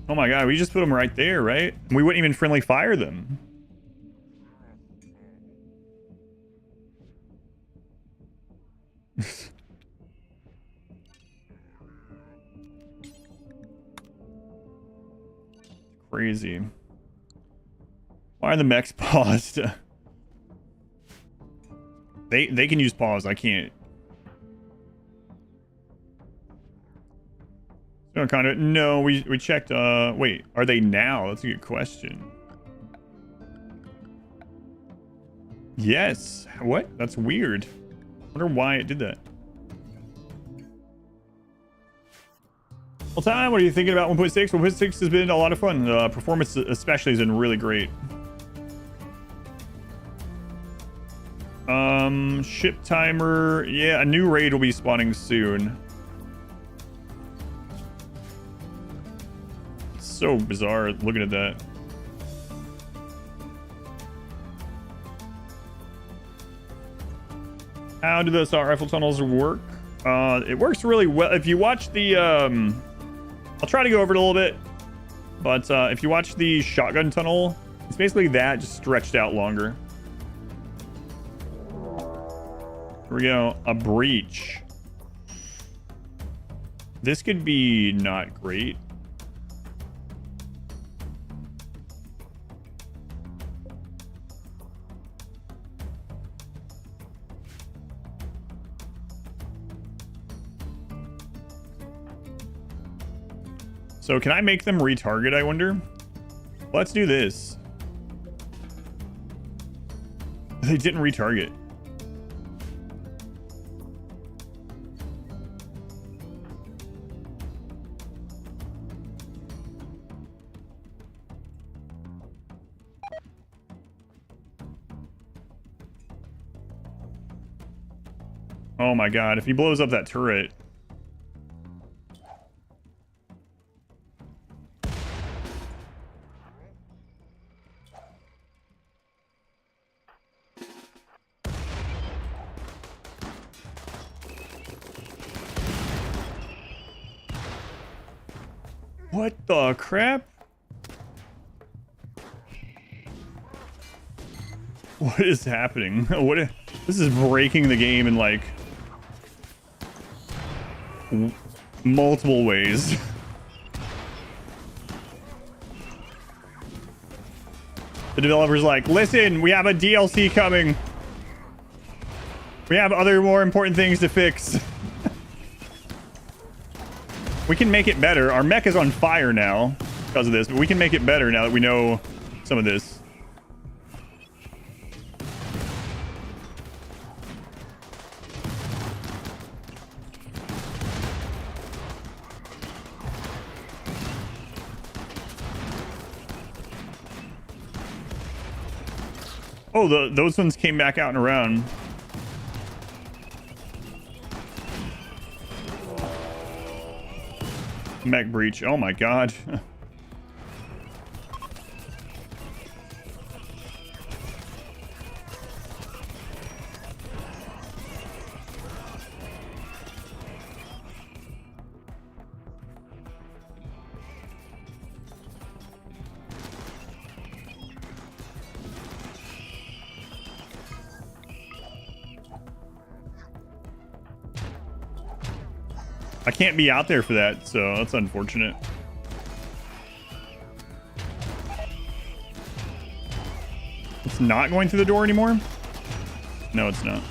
Oh my god, we just put them right there, right? We wouldn't even friendly fire them. Crazy. Why are the mechs paused? They can use pause. I can't. No, kind of. No, we checked. Wait, are they now? That's a good question. Yes. What? That's weird. I wonder why it did that. Well, Time, what are you thinking about 1.6? 1.6 has been a lot of fun. Performance especially has been really great. Ship timer. Yeah, a new raid will be spawning soon. It's so bizarre looking at that. How do the assault rifle tunnels work? It works really well. If you watch the, I'll try to go over it a little bit, but if you watch the shotgun tunnel, it's basically that, just stretched out longer. Here we go. A breach. This could be not great. So can I make them retarget, I wonder? Let's do this. They didn't retarget. Oh my god, if he blows up that turret. What the crap? What is happening? This is breaking the game in like multiple ways. The developer's like, listen, we have a DLC coming. We have other more important things to fix. We can make it better. Our mech is on fire now because of this, but we can make it better now that we know some of this. Oh, those ones came back out and around. Mech breach. Oh my god. I can't be out there for that, so that's unfortunate. It's not going through the door anymore? No, it's not.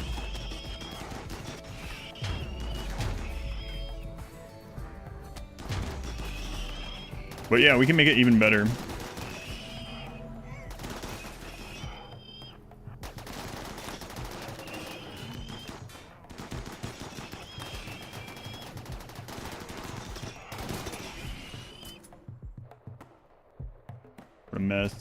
But yeah, we can make it even better. What a mess.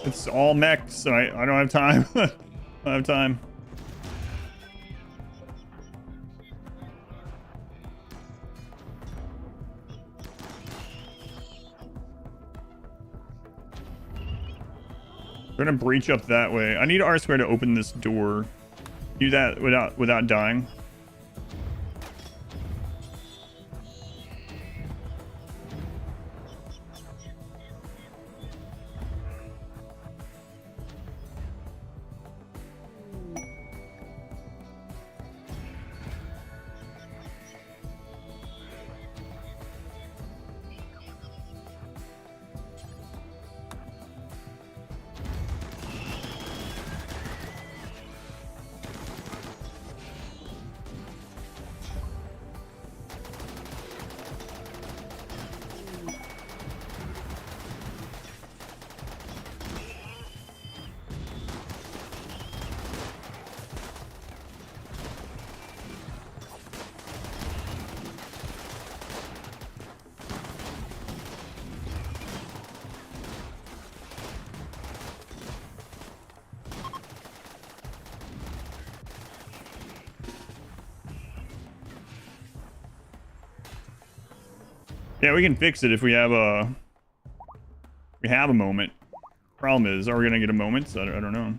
It's all mech, so I don't have time. I don't have time. We're gonna breach up that way. I need R-Square to open this door. Do that without dying. Yeah, we can fix it if we have a moment. Problem is, are we gonna get a moment? I don't know.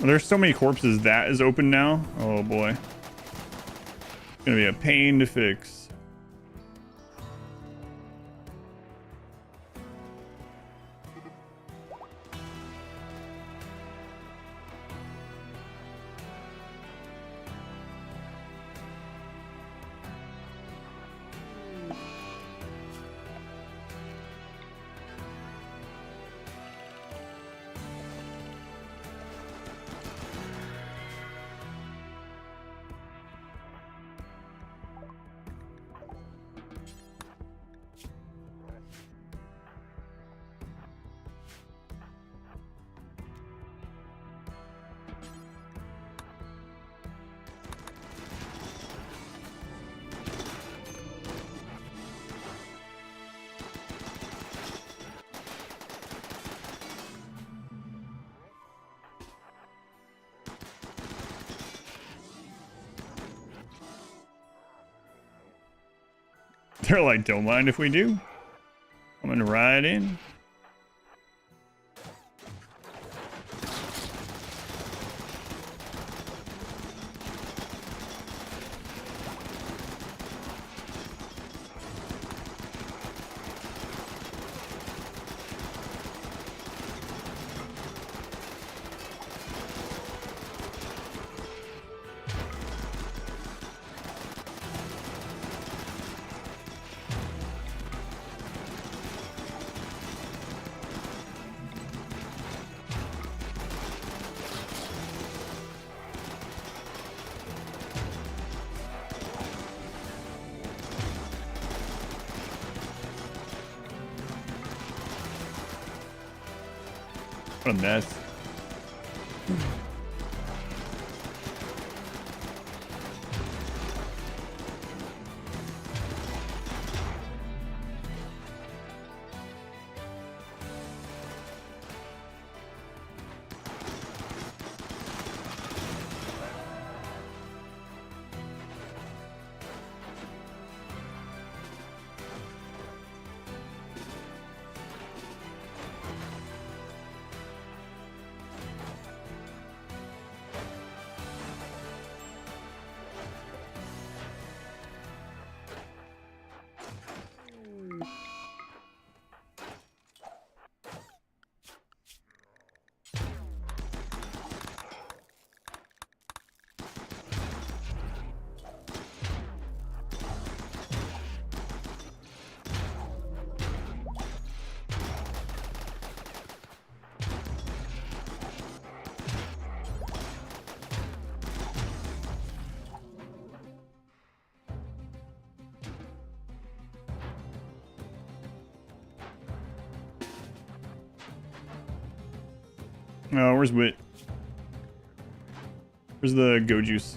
There's so many corpses that is open now. Oh boy. It's gonna be a pain to fix. They're like, don't mind if we do. I'm gonna ride in. What a mess. Oh, where's Wit? Where's the go juice?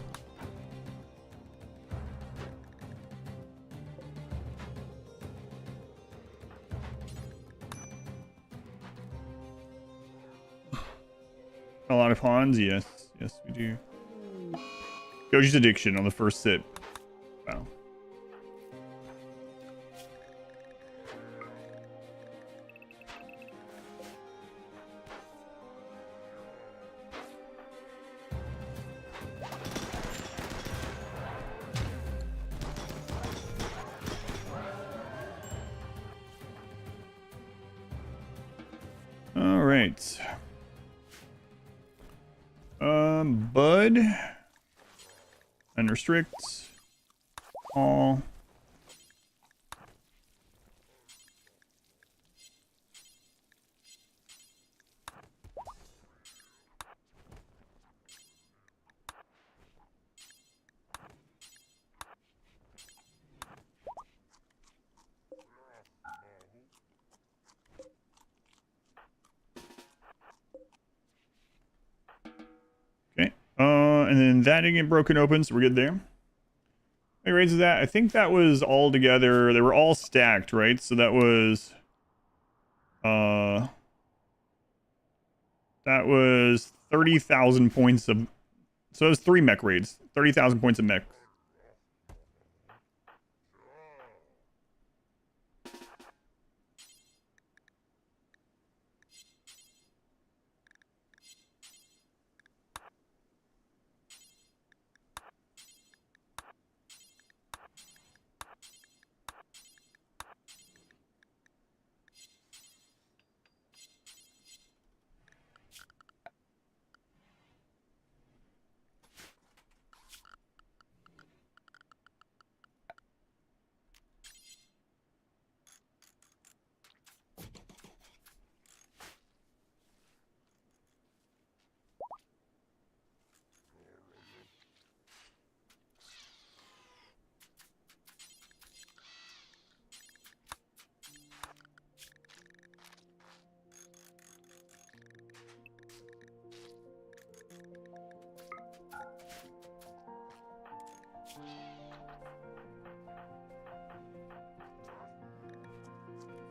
A lot of pawns? Yes. Yes, we do. Goju's addiction on the first sip. Wow. All right. Bud. Unrestrict. All. Okay. And then that didn't get broken open, so we're good there. How many raids is that? I think that was all together. They were all stacked, right? So that was that was 30,000 points of, so it was 3 mech raids. 30,000 points of mech.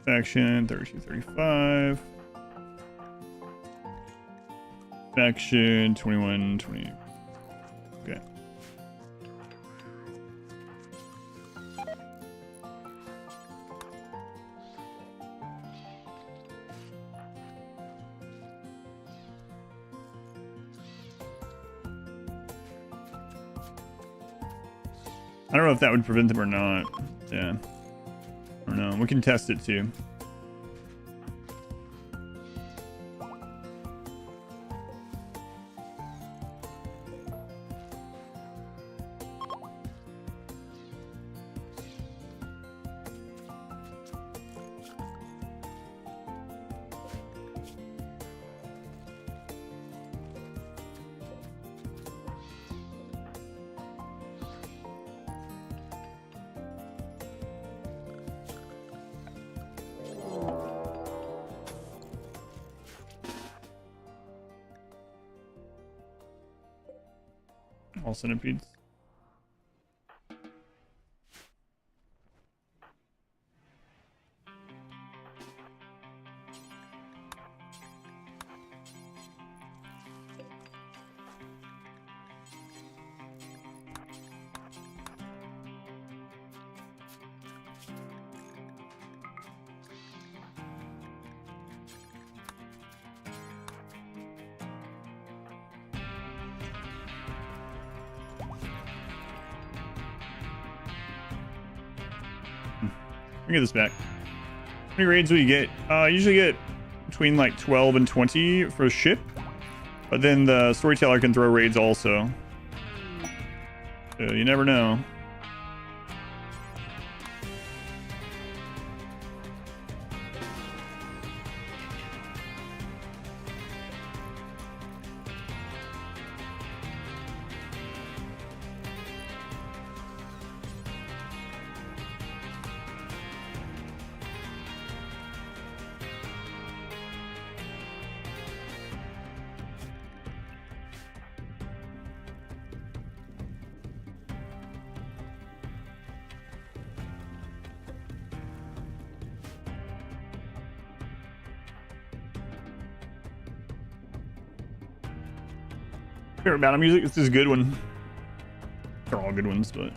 Faction 3235. Faction 2120. Okay. I don't know if that would prevent them or not. Yeah. I don't know. We can test it too. All centipedes. Let me get this back. How many raids will you get? Usually get between like 12 and 20 for a ship. But then the storyteller can throw raids also. So you never know. Favorite battle music? This is a good one. They're all good ones, but.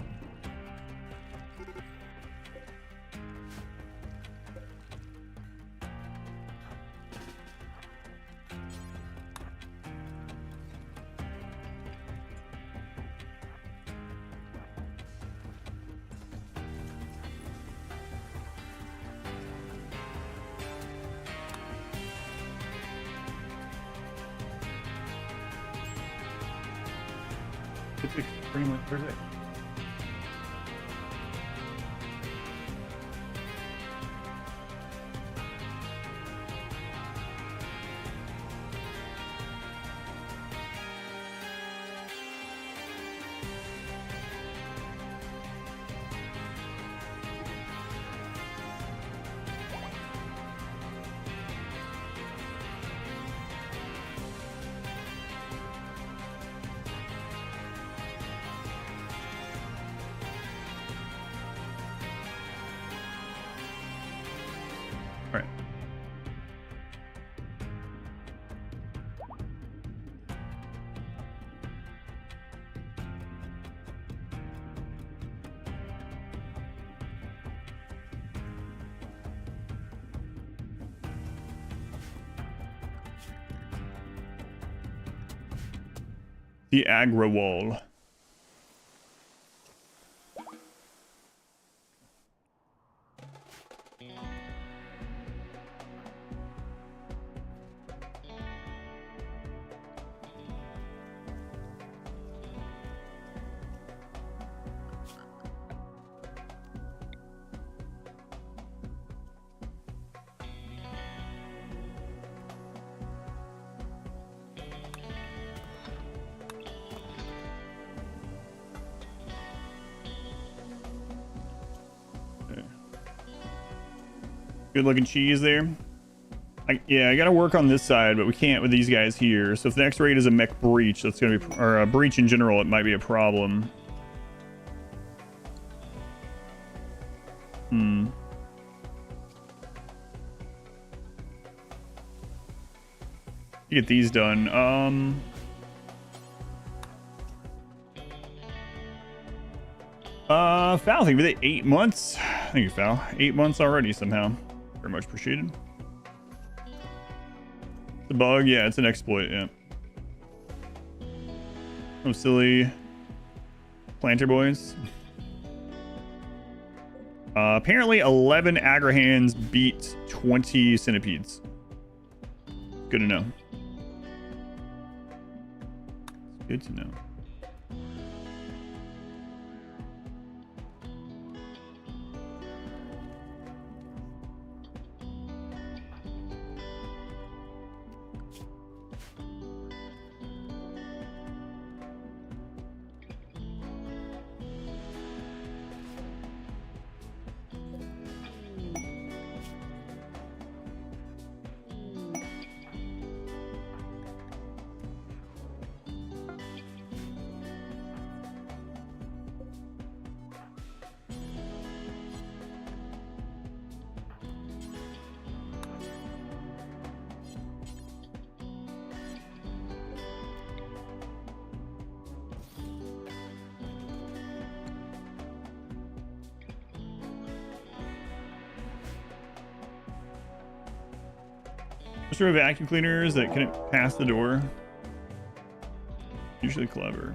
Where's it? All right. The aggro wall. Good looking cheese there. Yeah, I gotta work on this side, but we can't with these guys here. So if the next raid is a mech breach, that's gonna be, or a breach in general, it might be a problem. Get these done. Foul, thank you for the 8 months. Thank you, Foul. 8 months already somehow. Very much appreciated. The bug, yeah, it's an exploit, yeah. Oh, silly planter boys. Apparently 11 Agrahans beat 20 centipedes. Good to know. Good to know. Sort of vacuum cleaners that couldn't pass the door. Usually clever.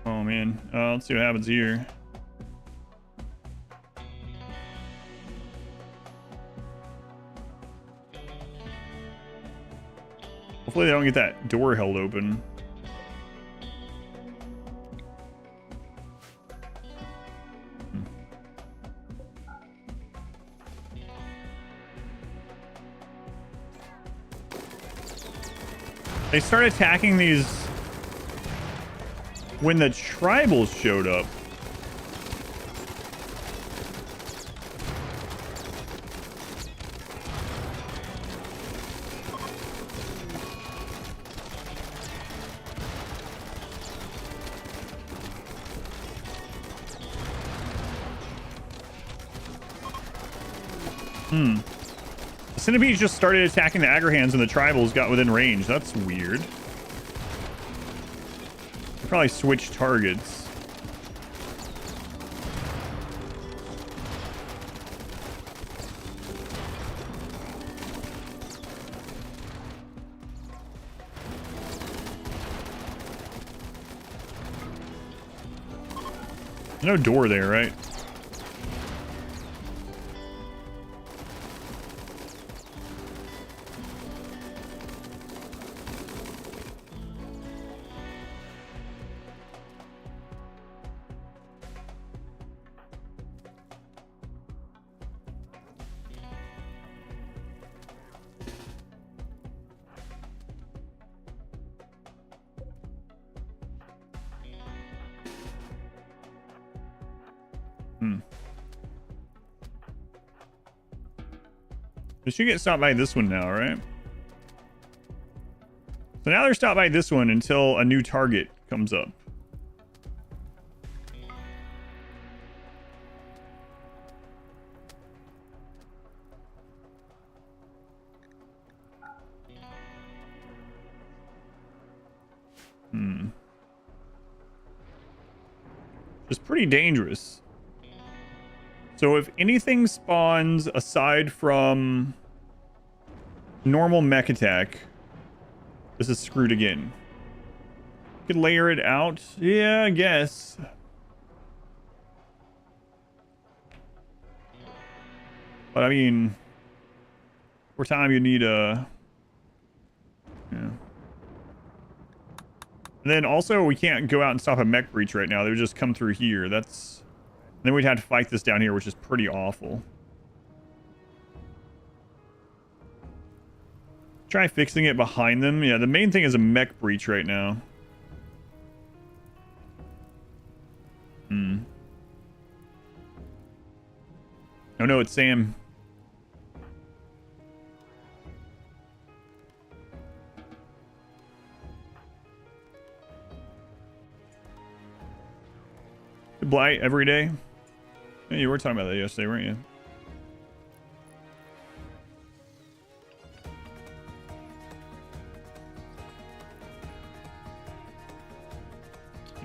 Oh man, let's see what happens here. Hopefully they don't get that door held open. They started attacking these when the tribals showed up. The centipedes just started attacking the Agrahans and the tribals got within range. That's weird. They probably switched targets. There's no door there, right? They should get stopped by this one now, right? So now they're stopped by this one until a new target comes up. It's pretty dangerous. So if anything spawns aside from normal mech attack, this is screwed again. Could layer it out? Yeah, I guess. But I mean, for time you need a... Yeah. And then also we can't go out and stop a mech breach right now. They would just come through here. That's... And then we'd have to fight this down here, which is pretty awful. Try fixing it behind them. Yeah, the main thing is a mech breach right now. Oh no, it's Sam. Blight every day. Yeah, you were talking about that yesterday, weren't you?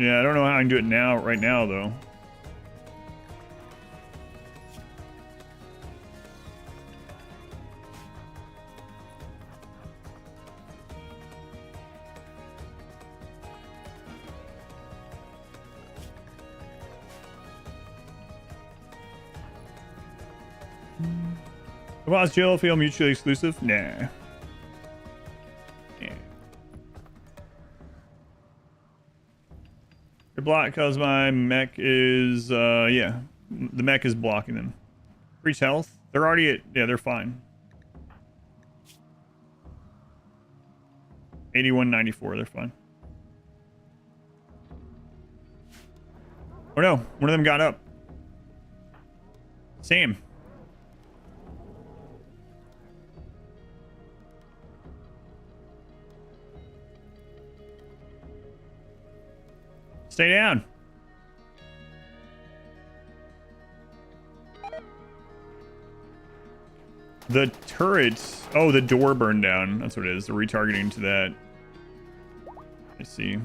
Yeah, I don't know how I can do it now, right now, though. The boss Jill feel mutually exclusive? Nah. Yeah. You're blocked because my mech is, yeah. The mech is blocking them. Breach health? They're already at, yeah, they're fine. 8194, they're fine. Oh no, one of them got up. Sam. Stay down. The turret. Oh, the door burned down. That's what it is. They're retargeting to that. I see.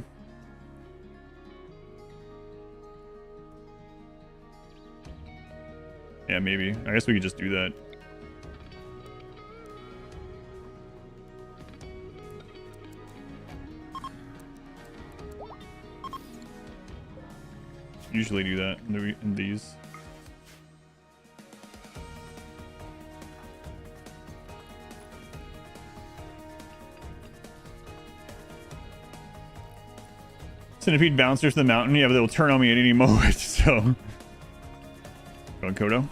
Yeah, maybe. I guess we could just do that. Usually do that in these. Centipede bouncers to the mountain. Yeah, but they'll turn on me at any moment, so. Go on, Kodo.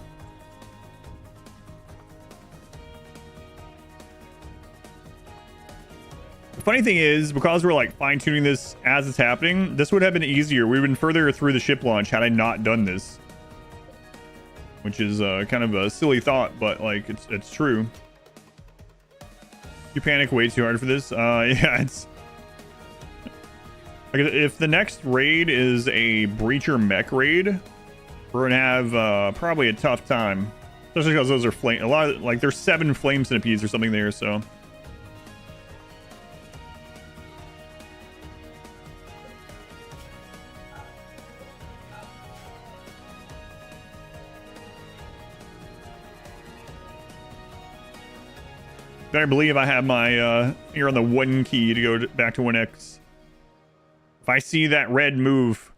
Funny thing is, because we're like fine-tuning this as it's happening, this would have been easier. We've been further through the ship launch had I not done this, which is kind of a silly thought, but like it's true. You panic way too hard for this. Yeah, it's like if the next raid is a breacher mech raid, we're gonna have probably a tough time Especially because those are flame. A lot of, like, there's 7 flame centipedes or something there, so. I believe I have my finger on the 1 key to go back to 1x. If I see that red move.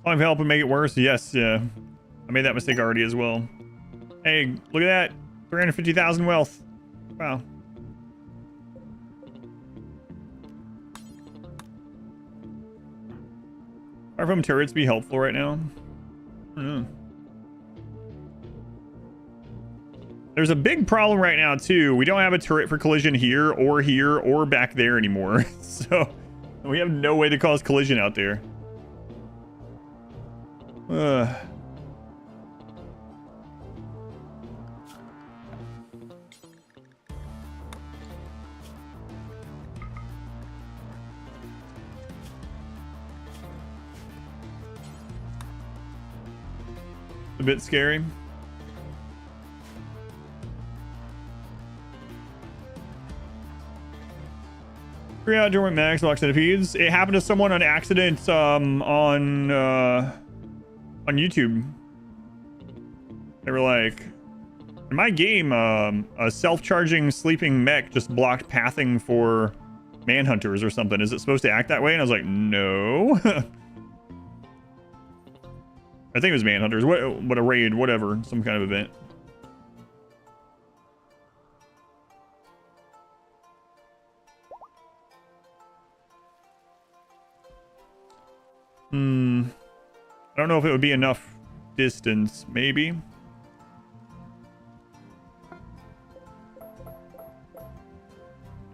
I'll help and make it worse. Yes, yeah. I made that mistake already as well. Hey, look at that. 350,000 wealth. Wow. Are from turrets be helpful right now? I don't know. There's a big problem right now too. We don't have a turret for collision here or back there anymore. So we have no way to cause collision out there. A bit scary. Free out during max box centipedes. It happened to someone on accident on YouTube. They were like, in my game, a self-charging sleeping mech just blocked pathing for manhunters or something. Is it supposed to act that way? And I was like, no. I think it was manhunters. What a raid, whatever, some kind of event. I don't know if it would be enough distance, maybe.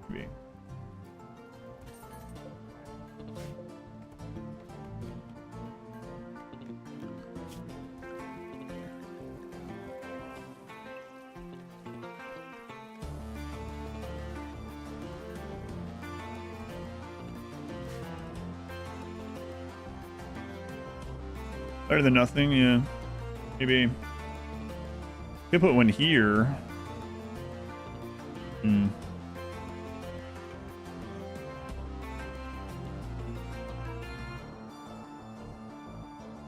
Maybe. Better than nothing, yeah. Maybe. Could put one here.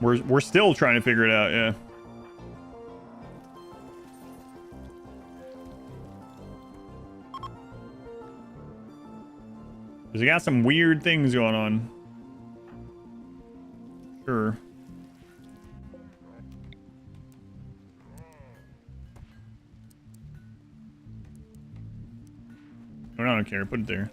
We're still trying to figure it out, yeah. Because we got some weird things going on. Sure. I don't care. Put it there.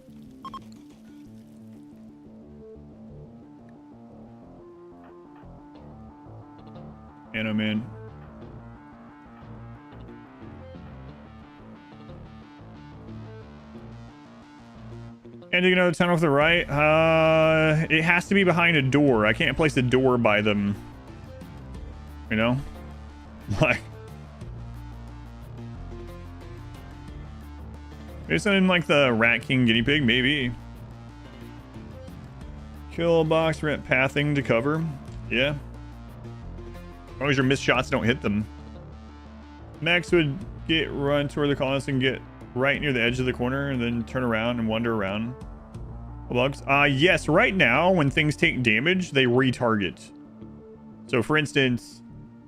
And I'm in. And you know, turn off the right. It has to be behind a door. I can't place a door by them. You know, like. Maybe something like the Rat King Guinea Pig, maybe. Kill box, rent pathing to cover. Yeah. As long as your missed shots don't hit them. Max would get run toward the colonist and get right near the edge of the corner and then turn around and wander around. Bugs. Yes, right now when things take damage, they retarget. So for instance,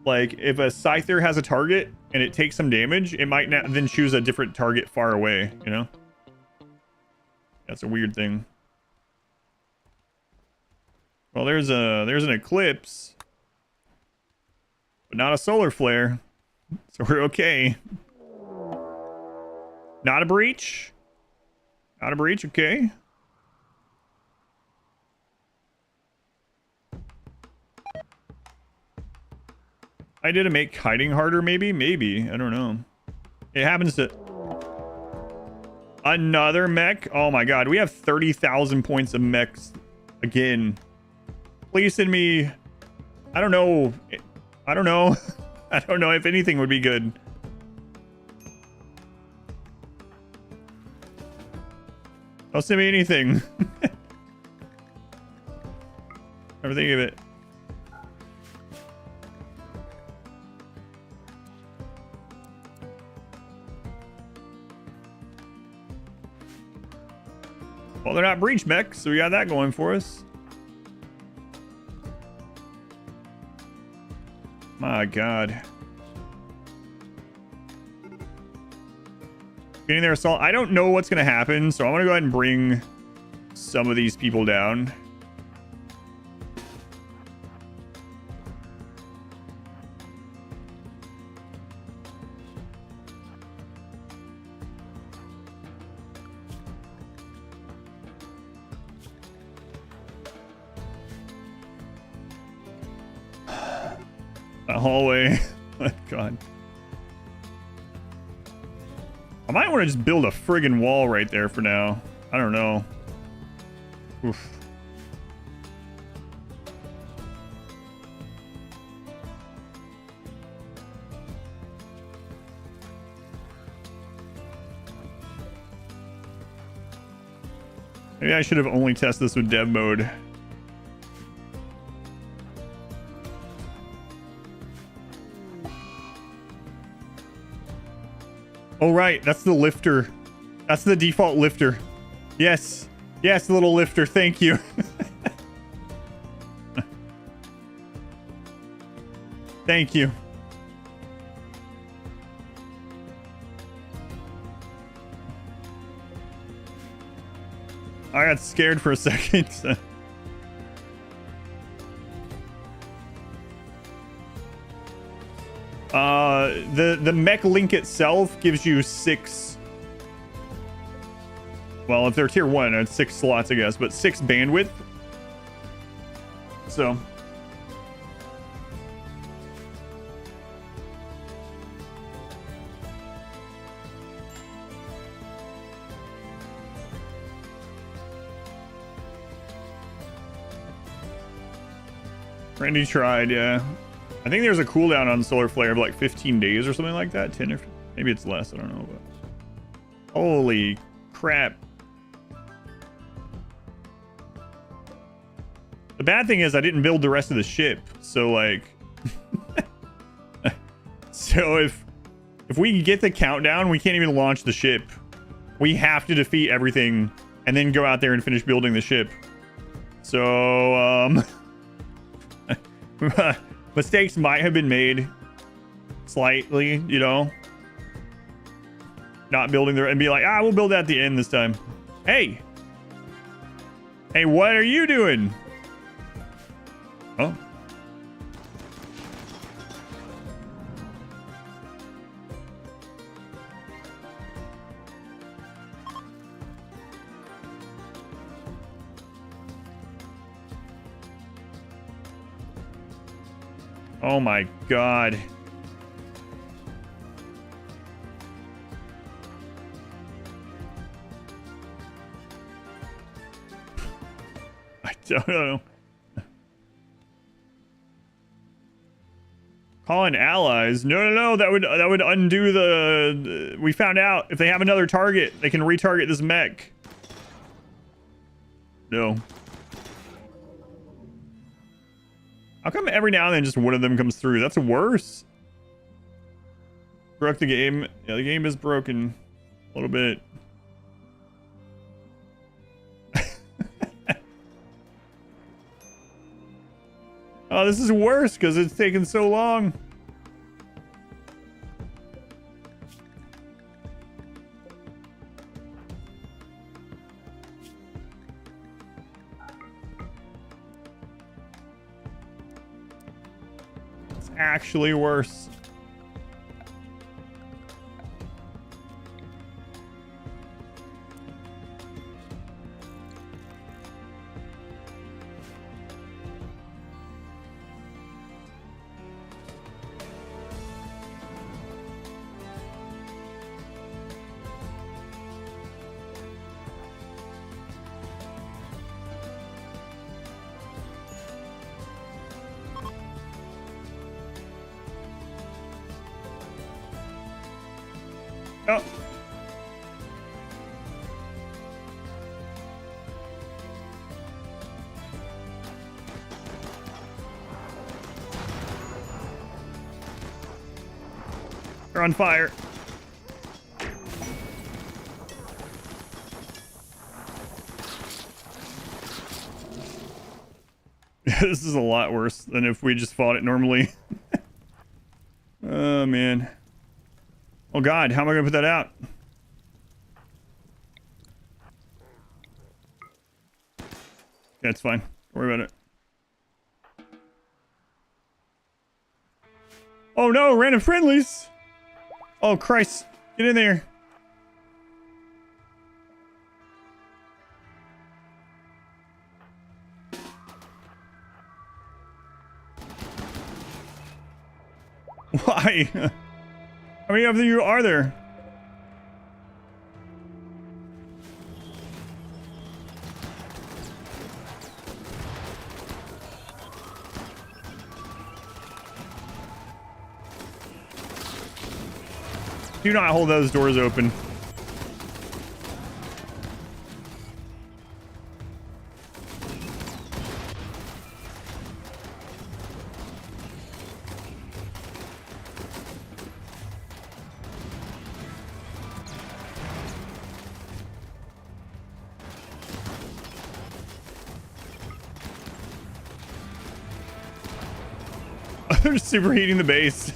like if a Scyther has a target and it takes some damage, it might not then choose a different target far away, you know? That's a weird thing. Well, there's an eclipse, but not a solar flare. So we're okay. Not a breach. Not a breach, okay. I did to make hiding harder, maybe? Maybe. I don't know. It happens to... Another mech? Oh my god. We have 30,000 points of mechs again. Please send me... I don't know. I don't know. I don't know if anything would be good. Don't send me anything. Never think of it. Well, they're not breach mechs, so we got that going for us. My God. Getting their assault. I don't know what's going to happen, so I'm going to go ahead and bring some of these people down. That hallway. My God. I might want to just build a friggin' wall right there for now. I don't know. Oof. Maybe I should have only tested this with dev mode. Oh, right. That's the lifter. That's the default lifter. Yes. Yes, little lifter. Thank you. Thank you. I got scared for a second. The mech link itself gives you 6. Well, if they're tier 1, it's 6 slots, I guess, but 6 bandwidth. So. Randy tried, yeah. I think there's a cooldown on Solar Flare of like 15 days or something like that. 10 or maybe it's less. I don't know. But holy crap. The bad thing is I didn't build the rest of the ship. So like... so if we get the countdown, we can't even launch the ship. We have to defeat everything and then go out there and finish building the ship. So, mistakes might have been made slightly, you know, not building there and be like, we'll build that at the end this time. Hey, what are you doing? Oh, oh my God. I don't know. Calling allies? No. That would undo the. We found out if they have another target, they can retarget this mech. No. How come every now and then just one of them comes through? That's worse. Broke the game. Yeah, the game is broken a little bit. Oh, this is worse because it's taken so long. It's actually worse. Oh. They're on fire. This is a lot worse than if we just fought it normally. Oh, man. Oh, God. How am I going to put that out? Yeah, it's fine. Don't worry about it. Oh, no. Random friendlies. Oh, Christ. Get in there. Why? How many of you are there? Do not hold those doors open. They're just superheating the base.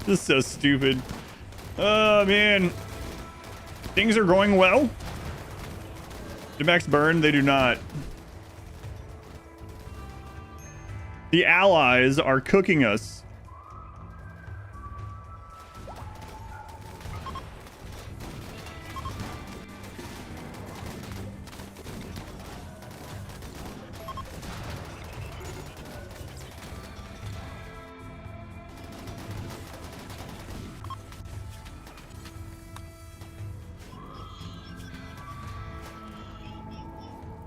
This is so stupid. Oh, man. Things are going well. Do Max burn? They do not. The allies are cooking us.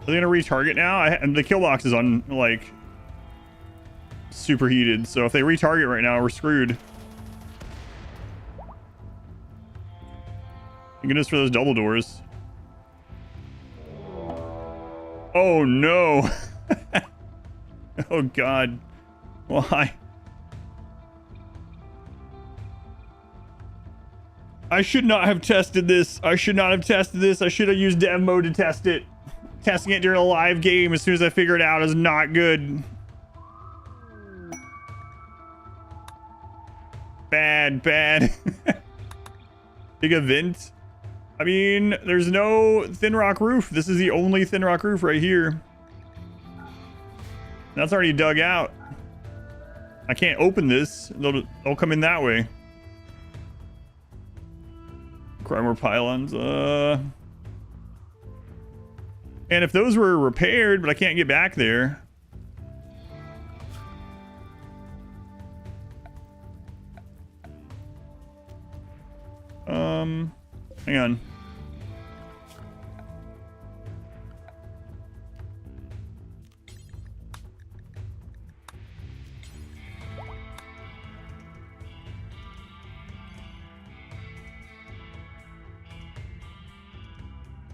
Are they gonna retarget now? And the kill box is on, like, superheated, so if they retarget right now, we're screwed. Thank goodness for those double doors. Oh no! Oh god. Why? I should not have tested this. I should not have tested this. I should have used dev mode to test it. Testing it during a live game as soon as I figure it out is not good. Bad. Big event. I mean, there's no thin rock roof. This is the only thin rock roof right here. That's already dug out. I can't open this. They'll come in that way. Cry more pylons. And if those were repaired, but I can't get back there. Hang on.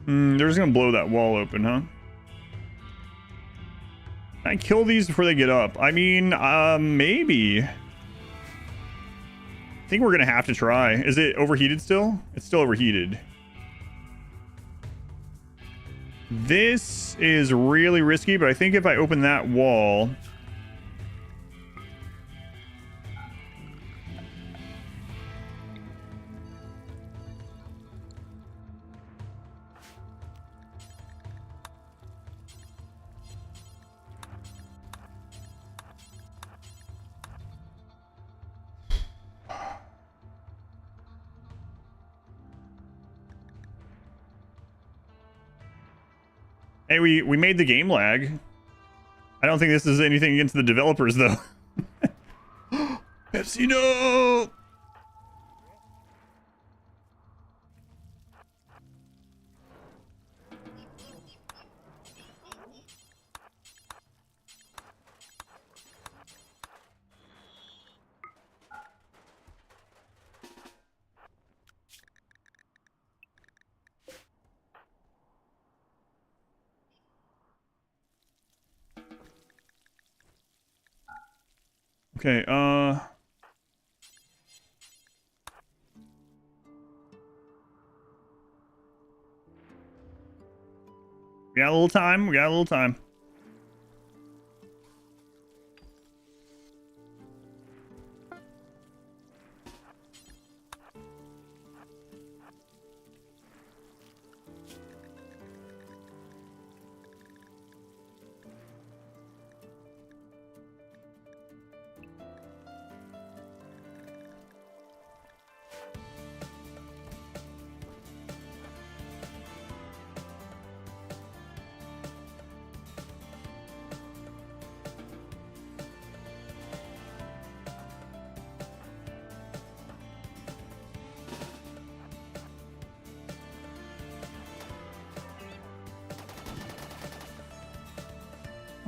They're just gonna blow that wall open, huh? Can I kill these before they get up? I mean, maybe. I think we're gonna have to try. Is it overheated still? It's still overheated. This is really risky, but I think if I open that wall... Hey, we made the game lag. I don't think this is anything against the developers, though. Pepsi, no! Okay, We got a little time. We got a little time.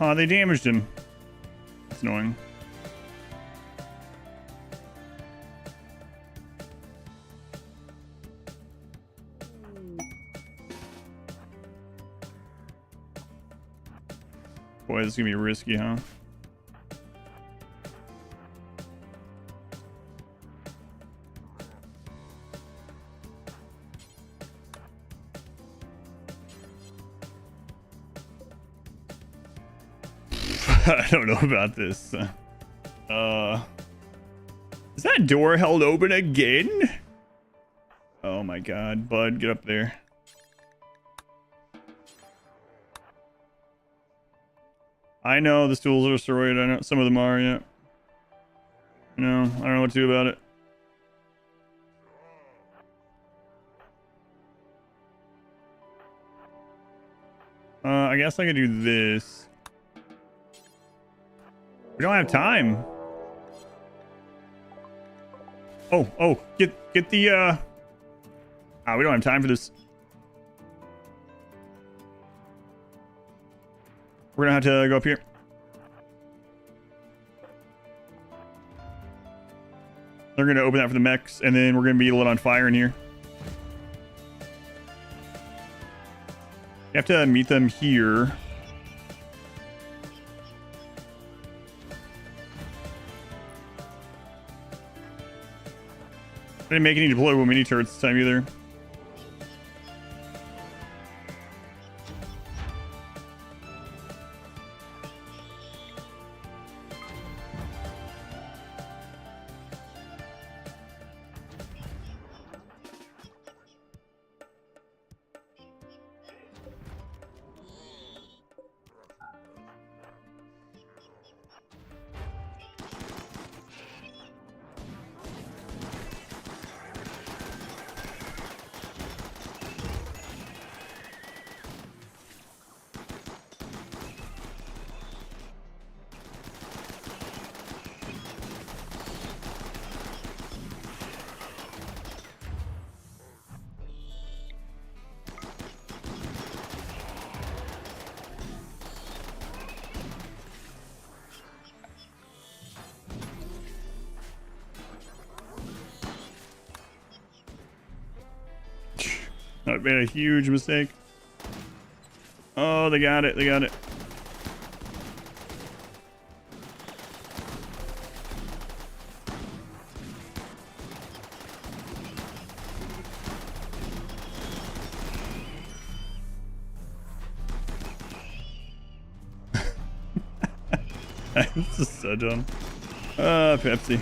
Oh, they damaged him. That's annoying. Boy, this is gonna be risky, huh? I don't know about this. Is that door held open again? Oh my god, bud, get up there. I know the stools are destroyed. I know some of them are, yeah. No, I don't know what to do about it. I guess I could do this. We don't have time. Oh, get the we don't have time for this. We're gonna have to go up here. They're gonna open that for the mechs, and then we're gonna be lit on fire in here. You have to meet them here. I didn't make any deployable mini turrets this time either. I made a huge mistake. Oh, they got it. They got it. This is so dumb. Pepsi.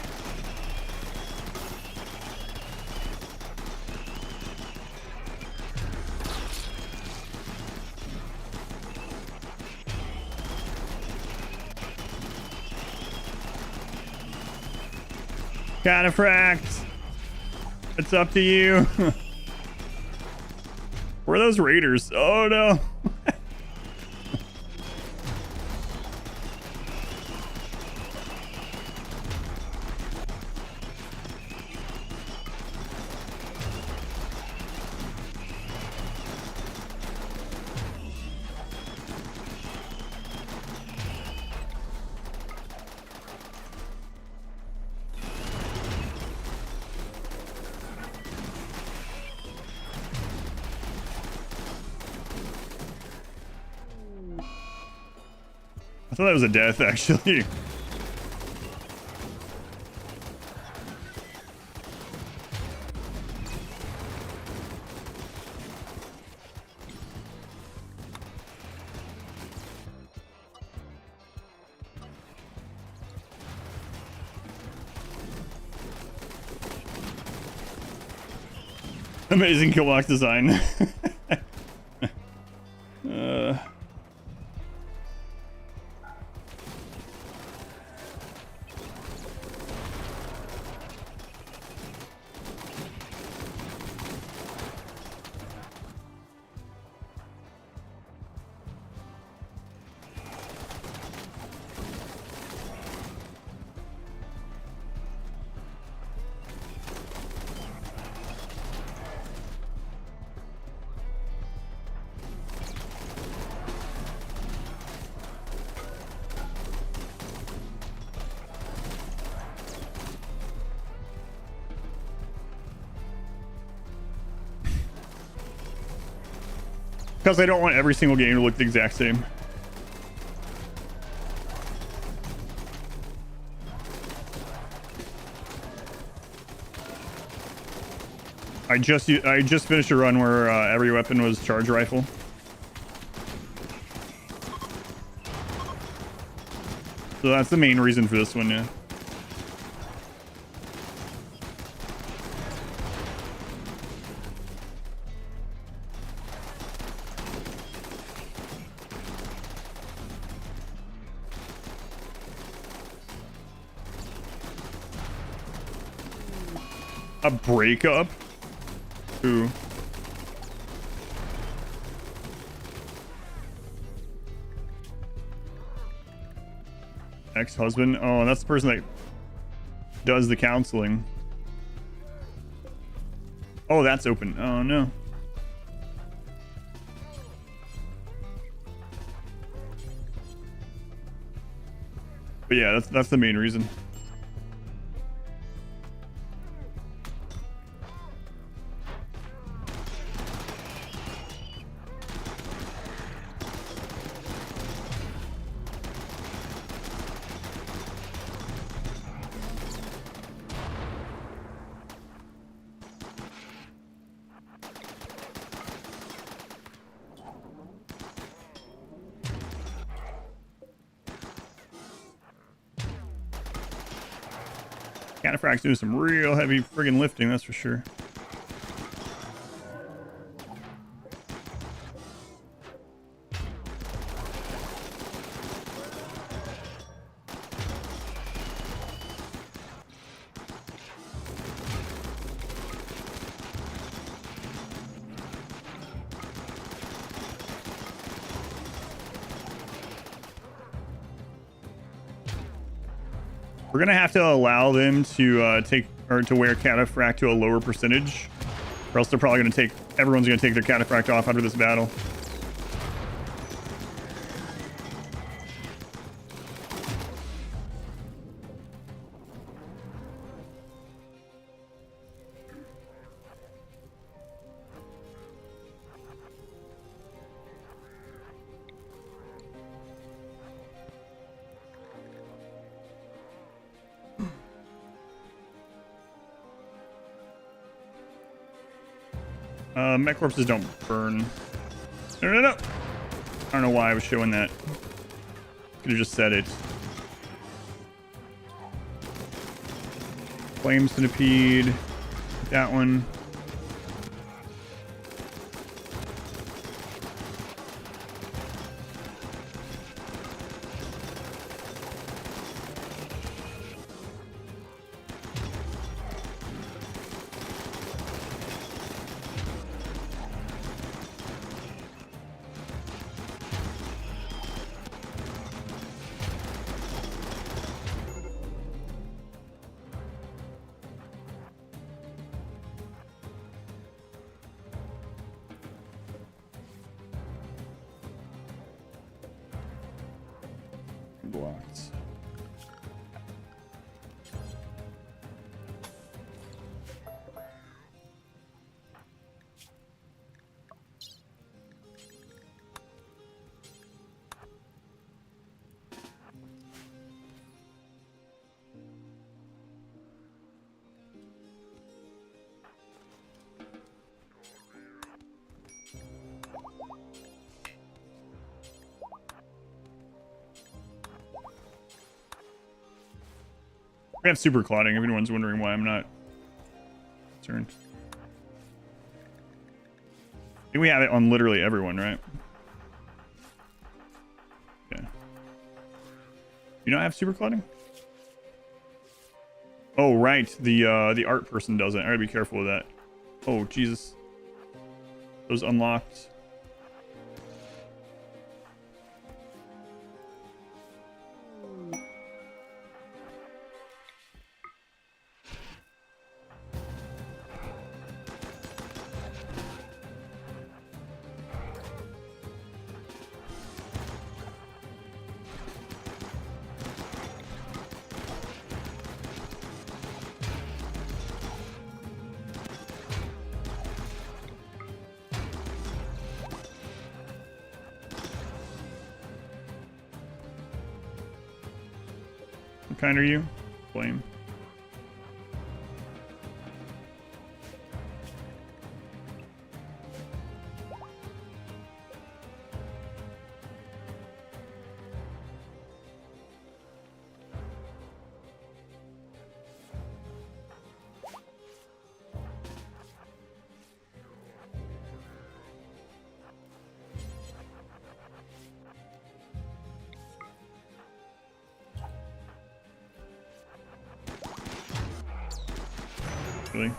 Cataphract. It's up to you. Where are those raiders? Oh no. I thought that was a death, actually. Amazing killbox design. Because I don't want every single game to look the exact same. I just finished a run where every weapon was charge rifle. So that's the main reason for this one, yeah. A breakup? Ooh. Ex-husband? Oh, that's the person that does the counseling. Oh, that's open. Oh, no. But yeah, that's the main reason. Cataphract's doing some real heavy friggin' lifting, that's for sure. We're gonna have to allow them to take or to wear cataphract to a lower percentage, or else they're probably gonna take. Everyone's gonna take their cataphract off after this battle. Mech corpses don't burn. No. I don't know why I was showing that. Could have just said it. Flame centipede. That one. Blocked. We have super clotting if anyone's wondering why I'm not concerned. think we have it on literally everyone, right? Yeah. You not have super clouding? Oh, right. The art person doesn't. I gotta be careful with that. Oh, Jesus. Those unlocked. What kind are you? Flame. Really?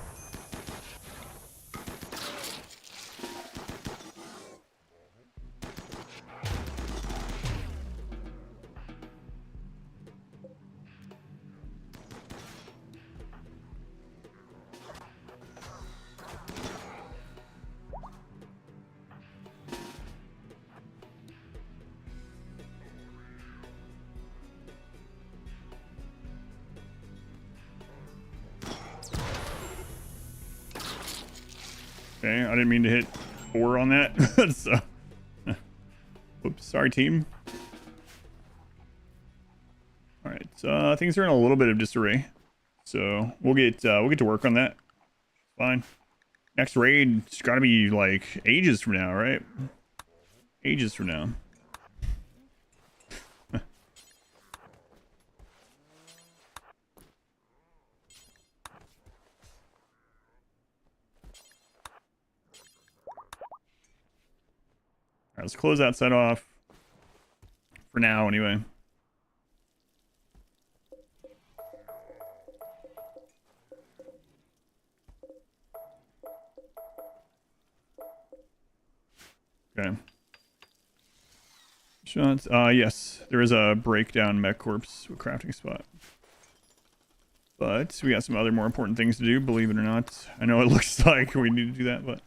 Okay, I didn't mean to hit 4 on that. So, oops, sorry, team. All right, things are in a little bit of disarray, so we'll get to work on that. Fine. Next raid, it's got to be like ages from now, right? Ages from now. Let's close that set off for now anyway. Okay. Shots. Yes, there is a breakdown mech corpse crafting spot. But we got some other more important things to do, believe it or not. I know it looks like we need to do that, but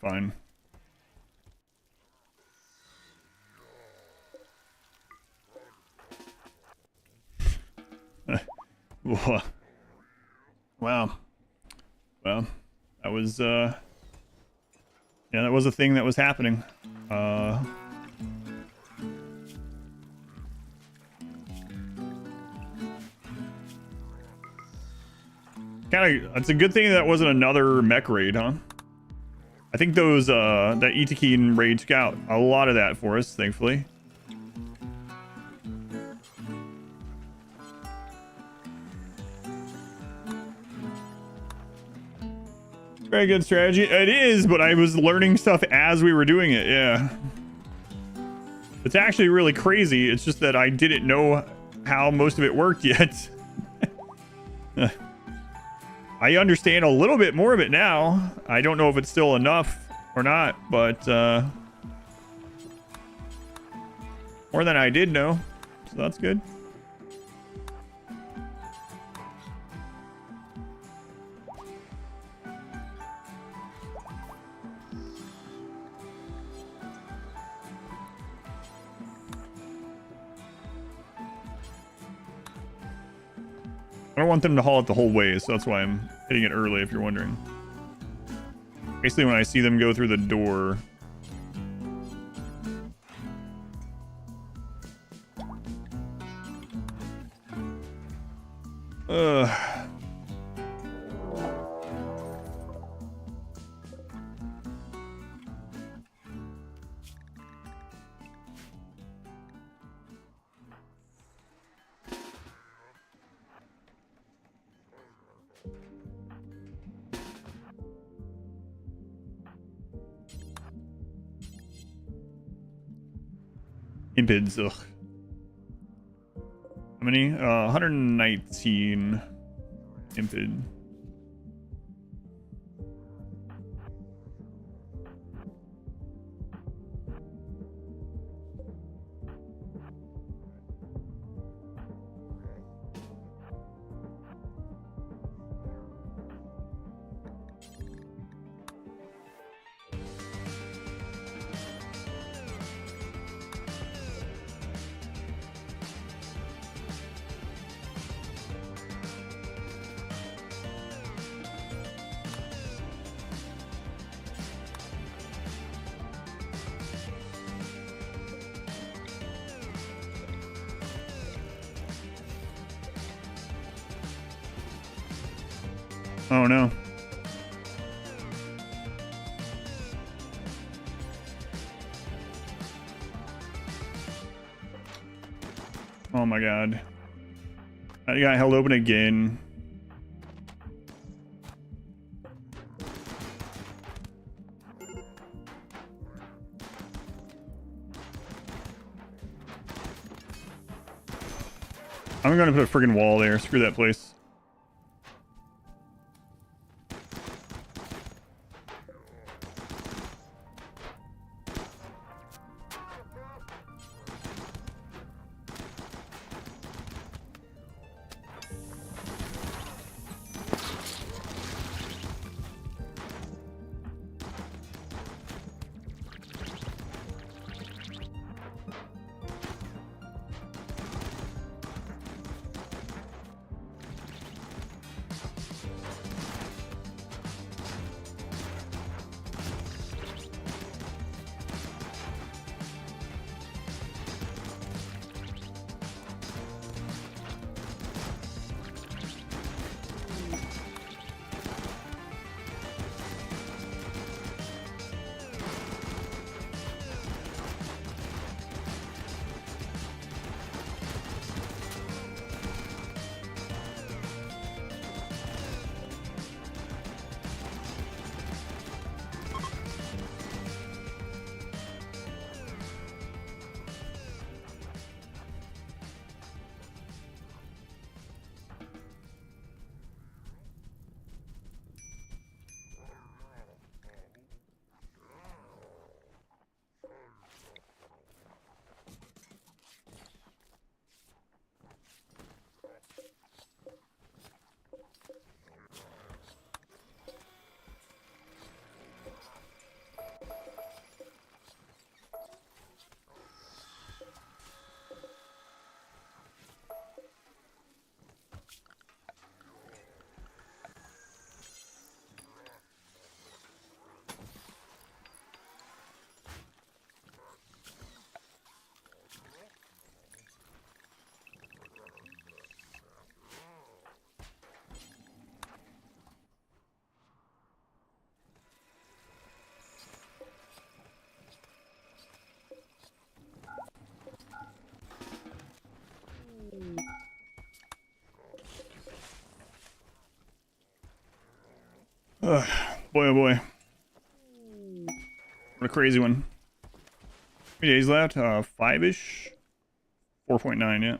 fine. Wow. Well, that was yeah, that was a thing that was happening. It's a good thing that wasn't another mech raid, huh? I think those that Itakin raid took out a lot of that for us, thankfully. Very good strategy. It is, but I was learning stuff as we were doing it, yeah. It's actually really crazy. It's just that I didn't know how most of it worked yet. I understand a little bit more of it now. I don't know if it's still enough or not, but more than I did know, so that's good. I don't want them to haul it the whole way, so that's why I'm hitting it early, if you're wondering. Basically, when I see them go through the door, Impids, ugh. How many? 119 impid. Oh no. Oh my god. I got held open again. I'm gonna put a friggin' wall there. Screw that place. Ugh, boy, oh boy. What a crazy one. How many days left? 5-ish? 4.9, yeah.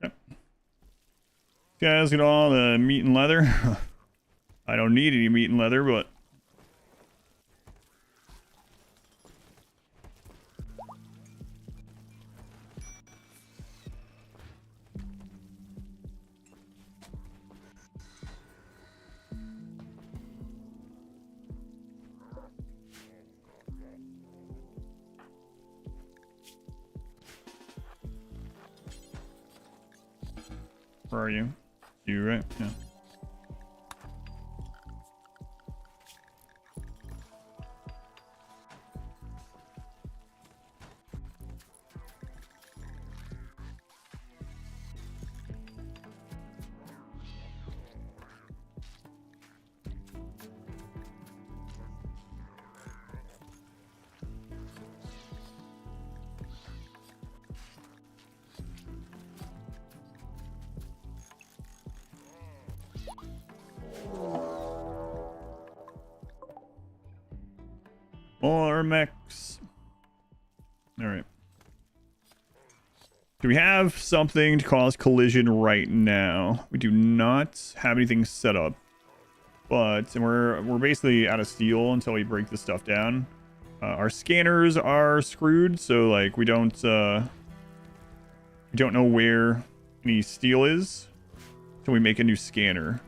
Okay. Guys, get all the meat and leather. I don't need any meat and leather, but where are you? You, right? Yeah. More mechs. All right. Do we have something to cause collision right now? We do not have anything set up, but we're basically out of steel until we break this stuff down. Our scanners are screwed, so like we don't know where any steel is, so we make a new scanner.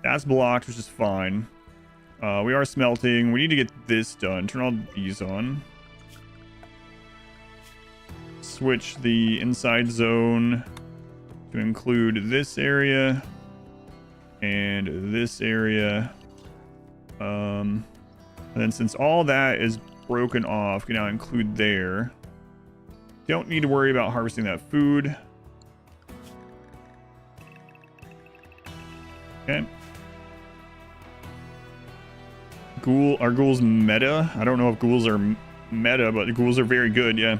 That's blocked, which is fine. We are smelting. We need to get this done. Turn all these on. Switch the inside zone to include this area and this area. And then since all that is broken off, we can now include there. Don't need to worry about harvesting that food. Okay. Are ghouls meta? I don't know if ghouls are meta, but the ghouls are very good, yeah.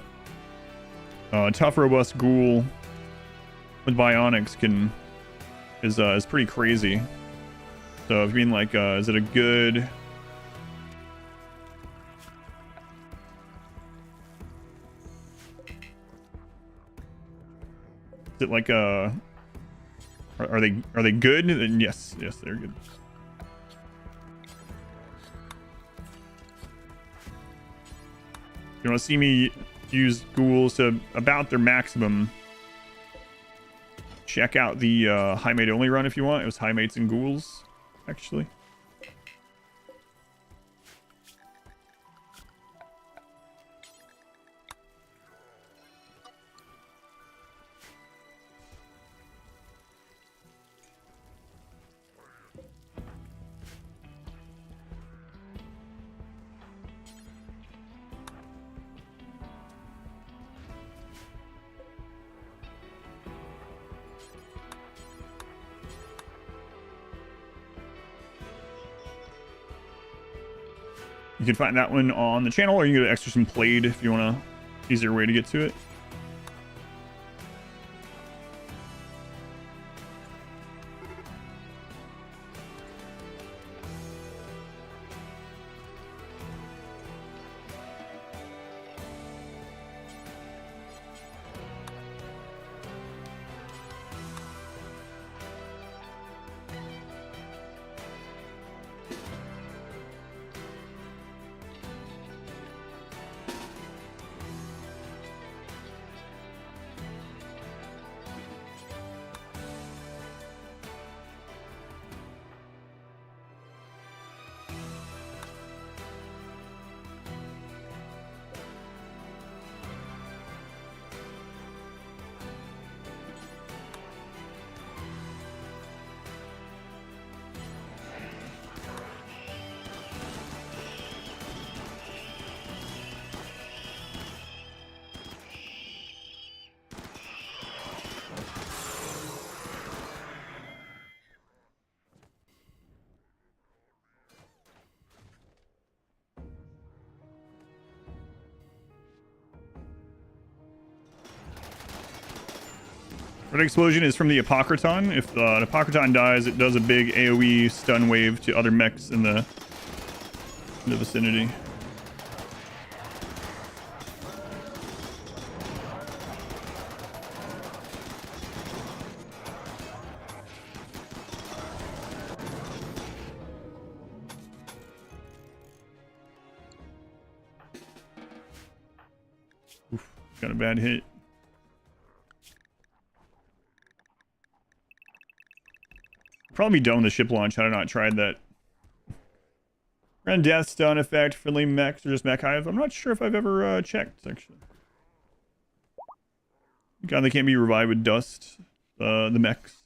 Tough, robust ghoul with bionics is pretty crazy. So if you mean like, is it a good... Is it like a... Are they good? And yes, they're good. You want to see me use ghouls to about their maximum? Check out the high mate only run if you want. It was high mates and ghouls, actually. You can find that one on the channel, or you can get extra some played if you want a easier way to get to it. Red explosion is from the Apocryton. If an Apocryton dies, it does a big AoE stun wave to other mechs in the vicinity. Oof, got a bad hit. Probably done with the ship launch had I not tried that. Random death stun effect, friendly mechs, or just mech hive. I'm not sure if I've ever checked, actually. God, they can't be revived with dust, the mechs.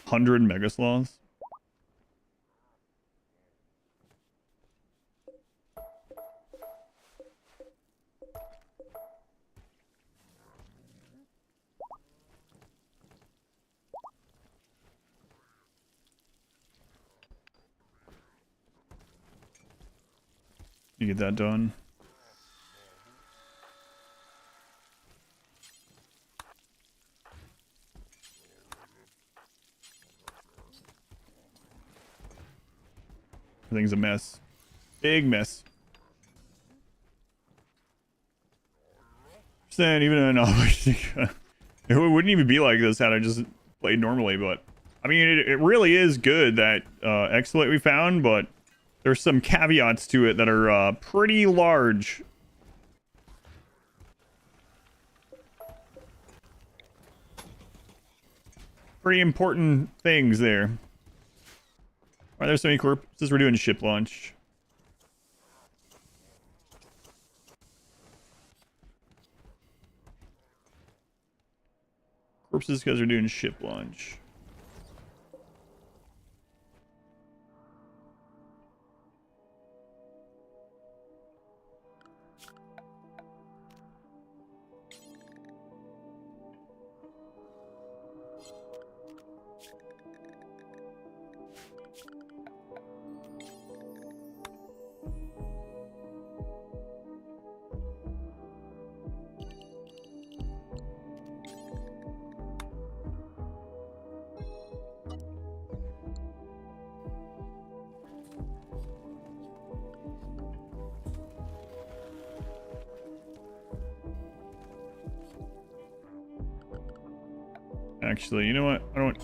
100 mega sloths. You get that done. Everything's a mess. Big mess. Then even an it wouldn't even be like this had I just played normally, but I mean it really is good, that exploit we found, but there's some caveats to it that are pretty large. Pretty important things there. Why are there so many corpses? We're doing ship launch. Corpses because we're doing ship launch. Actually, you know what? I don't...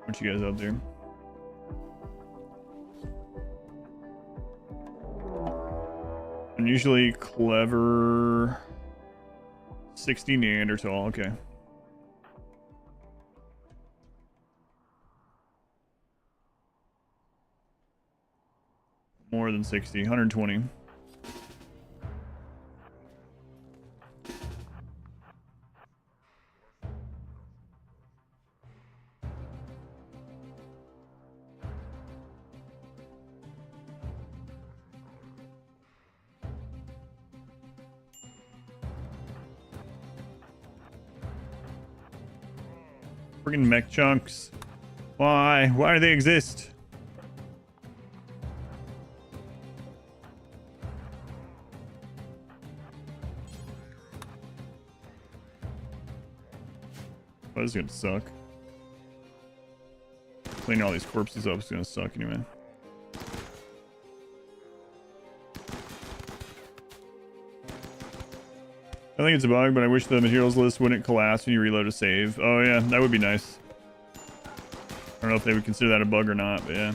want you guys out there. Unusually clever... 60 Neanderthal, okay. More than 60, 120. Friggin' mech chunks. Why? Why do they exist? This is gonna suck. Cleaning all these corpses up is gonna suck anyway. I think it's a bug, but I wish the materials list wouldn't collapse when you reload a save. Oh yeah, that would be nice. I don't know if they would consider that a bug or not, but yeah.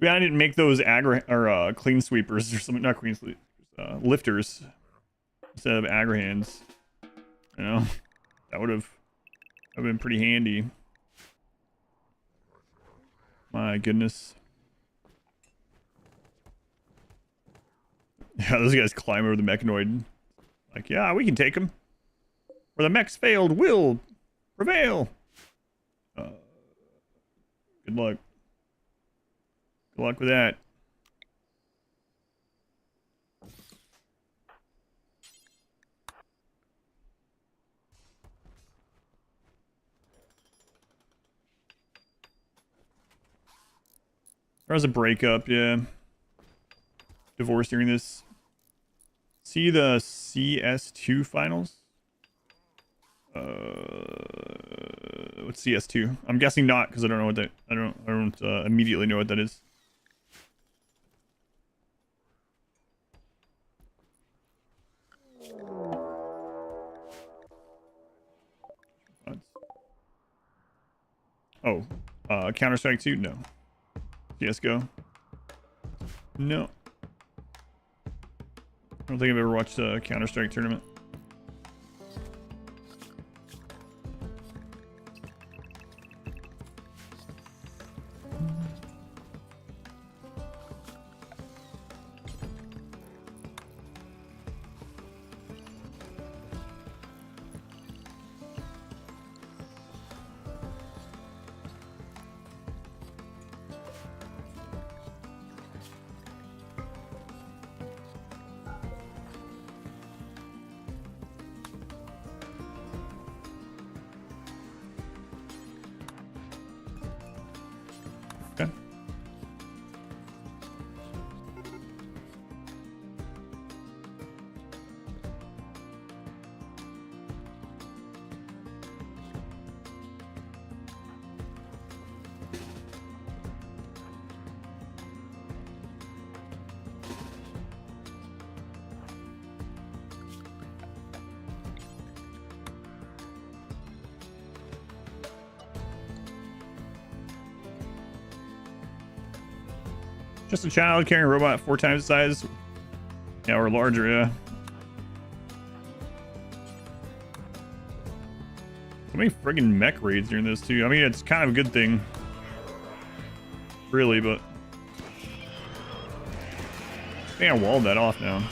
I didn't make those clean sweepers or something, not clean sweepers, lifters instead of agri-hands. You know, that would have been pretty handy. My goodness. Yeah, those guys climb over the mechanoid. Like, yeah, we can take them. Where the mechs failed, will prevail. Good luck. Good luck with that. There was a breakup, yeah. Divorce during this. See the CS2 finals? What's CS2? I'm guessing not, because I don't know what that. I don't immediately know what that is. Oh, Counter-Strike 2? No. CSGO? No. I don't think I've ever watched a Counter-Strike tournament. Okay. Just a child carrying a robot 4 times the size. Yeah, or larger, yeah. So many friggin' mech raids during this too. I mean, it's kind of a good thing. Really, but I think I walled that off now.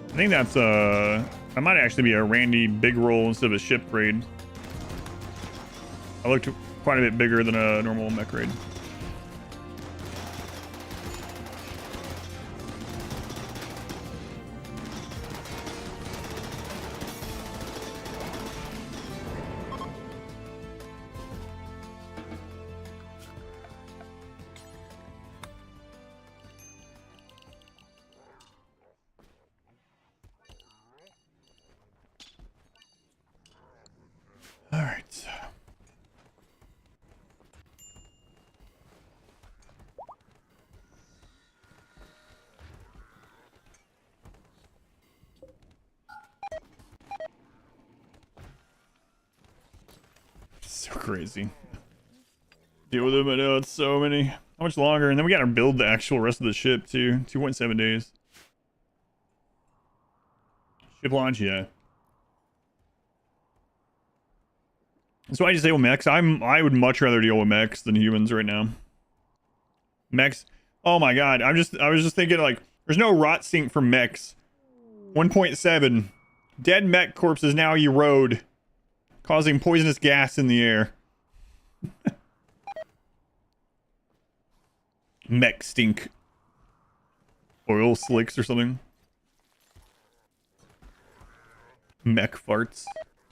I think that's that might actually be a Randy big roll instead of a ship raid. I looked quite a bit bigger than a normal mech raid. All right. So crazy. Deal with them, I know it's so many. How much longer? And then we gotta build the actual rest of the ship too. 2.7 days. Ship launch, yeah. So I just say with mechs. I would much rather deal with mechs than humans right now. Mechs. Oh my god. I was just thinking like there's no rot sink for mechs. 1.7. Dead mech corpses now erode, causing poisonous gas in the air. Mech stink. Oil slicks or something. Mech farts.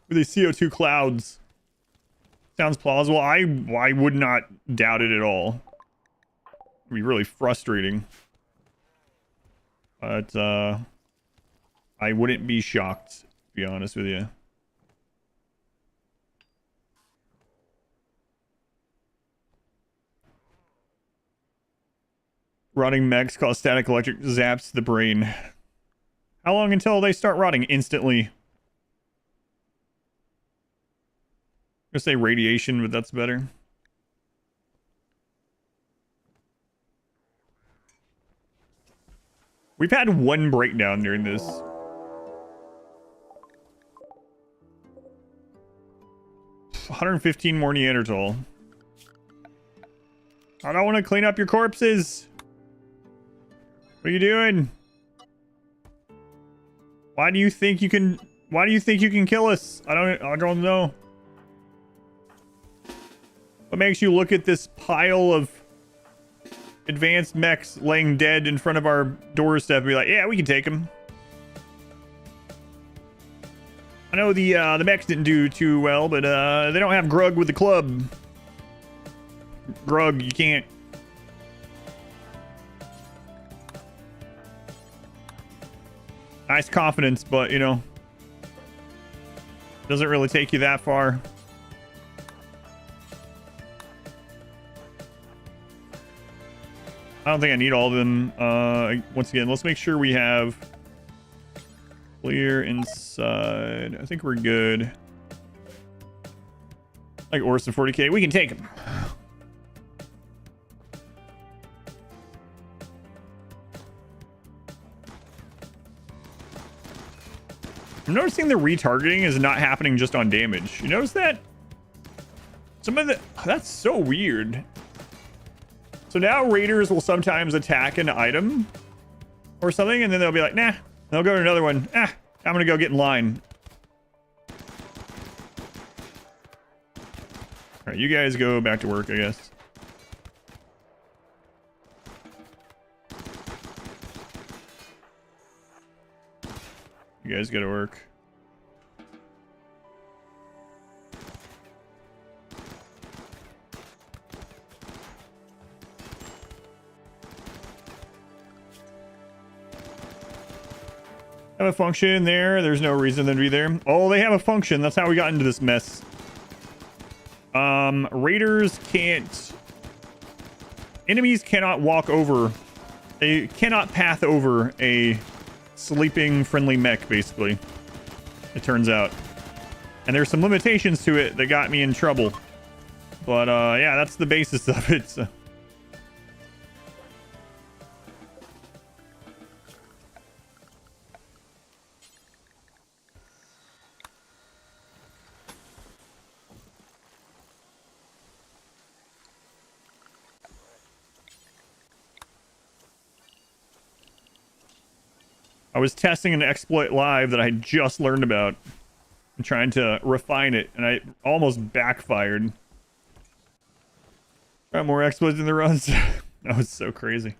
With these CO2 clouds. Sounds plausible. I would not doubt it at all. It'd be really frustrating. But I wouldn't be shocked, to be honest with you. Rotting mechs cause static electric zaps to the brain. How long until they start rotting? Instantly. I'm gonna say radiation, but that's better. We've had one breakdown during this. 115 more Neanderthal. I don't want to clean up your corpses. What are you doing? Why do you think you can kill us? I don't know. What makes you look at this pile of advanced mechs laying dead in front of our doorstep and be like, yeah, we can take them. I know the mechs didn't do too well, but they don't have grug with the club. Grug, you can't. Nice confidence, but you know, doesn't really take you that far. I don't think I need all of them. Once again, let's make sure we have clear inside. I think we're good. Like Orson 40k, we can take them. I'm noticing the retargeting is not happening just on damage. You notice that? That's so weird. So now raiders will sometimes attack an item or something, and then they'll be like, nah. They'll go to another one. I'm gonna go get in line. All right, you guys go back to work, I guess. You guys go to work. Have a function there. There's no reason to be there. Oh, they have a function. That's how we got into this mess. Raiders can't... Enemies cannot walk over... They cannot path over a sleeping friendly mech, basically. It turns out. And there's some limitations to it that got me in trouble. But, yeah, that's the basis of it, so... I was testing an exploit live that I just learned about. I'm trying to refine it, and I almost backfired. Got more exploits in the runs. That was so crazy.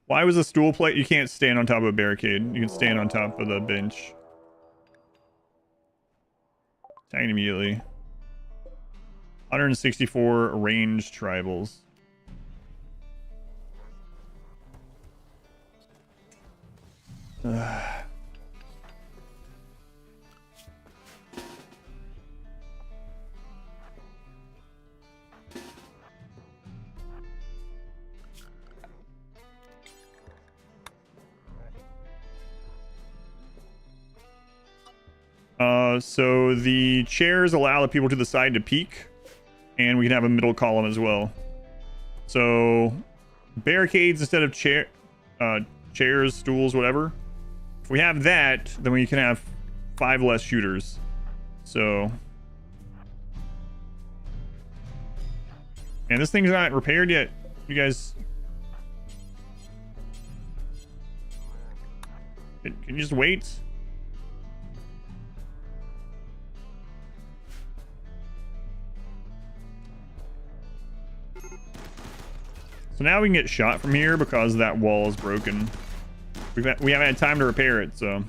Why was a stool plate? You can't stand on top of a barricade. You can stand on top of the bench. Attack immediately. 164 ranged tribals. So the chairs allow the people to the side to peek, and we can have a middle column as well. So barricades instead of chairs, stools, whatever. If we have that, then we can have 5 less shooters. So, and this thing's not repaired yet. You guys, can you just wait? So now we can get shot from here because that wall is broken. We haven't had time to repair it, so.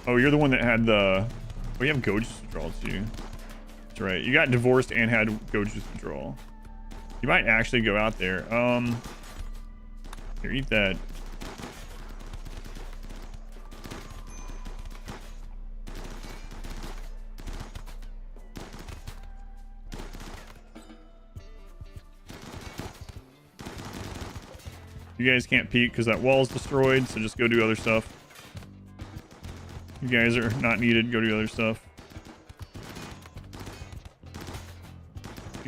Oh, you're the one that had the... Oh, you have Go Juice Withdrawal too. That's right. You got divorced and had Go Juice Withdrawal. You might actually go out there. Here, eat that. You guys can't peek because that wall is destroyed, so just go do other stuff. You guys are not needed. Go do other stuff.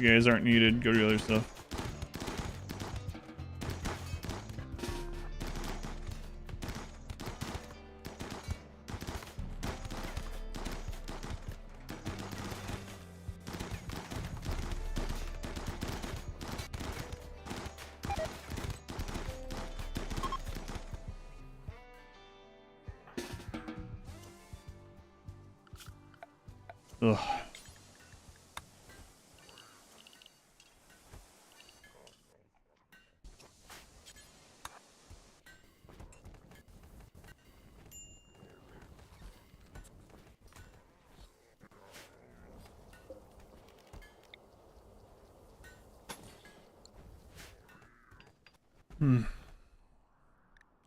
You guys aren't needed. Go do other stuff. Ugh.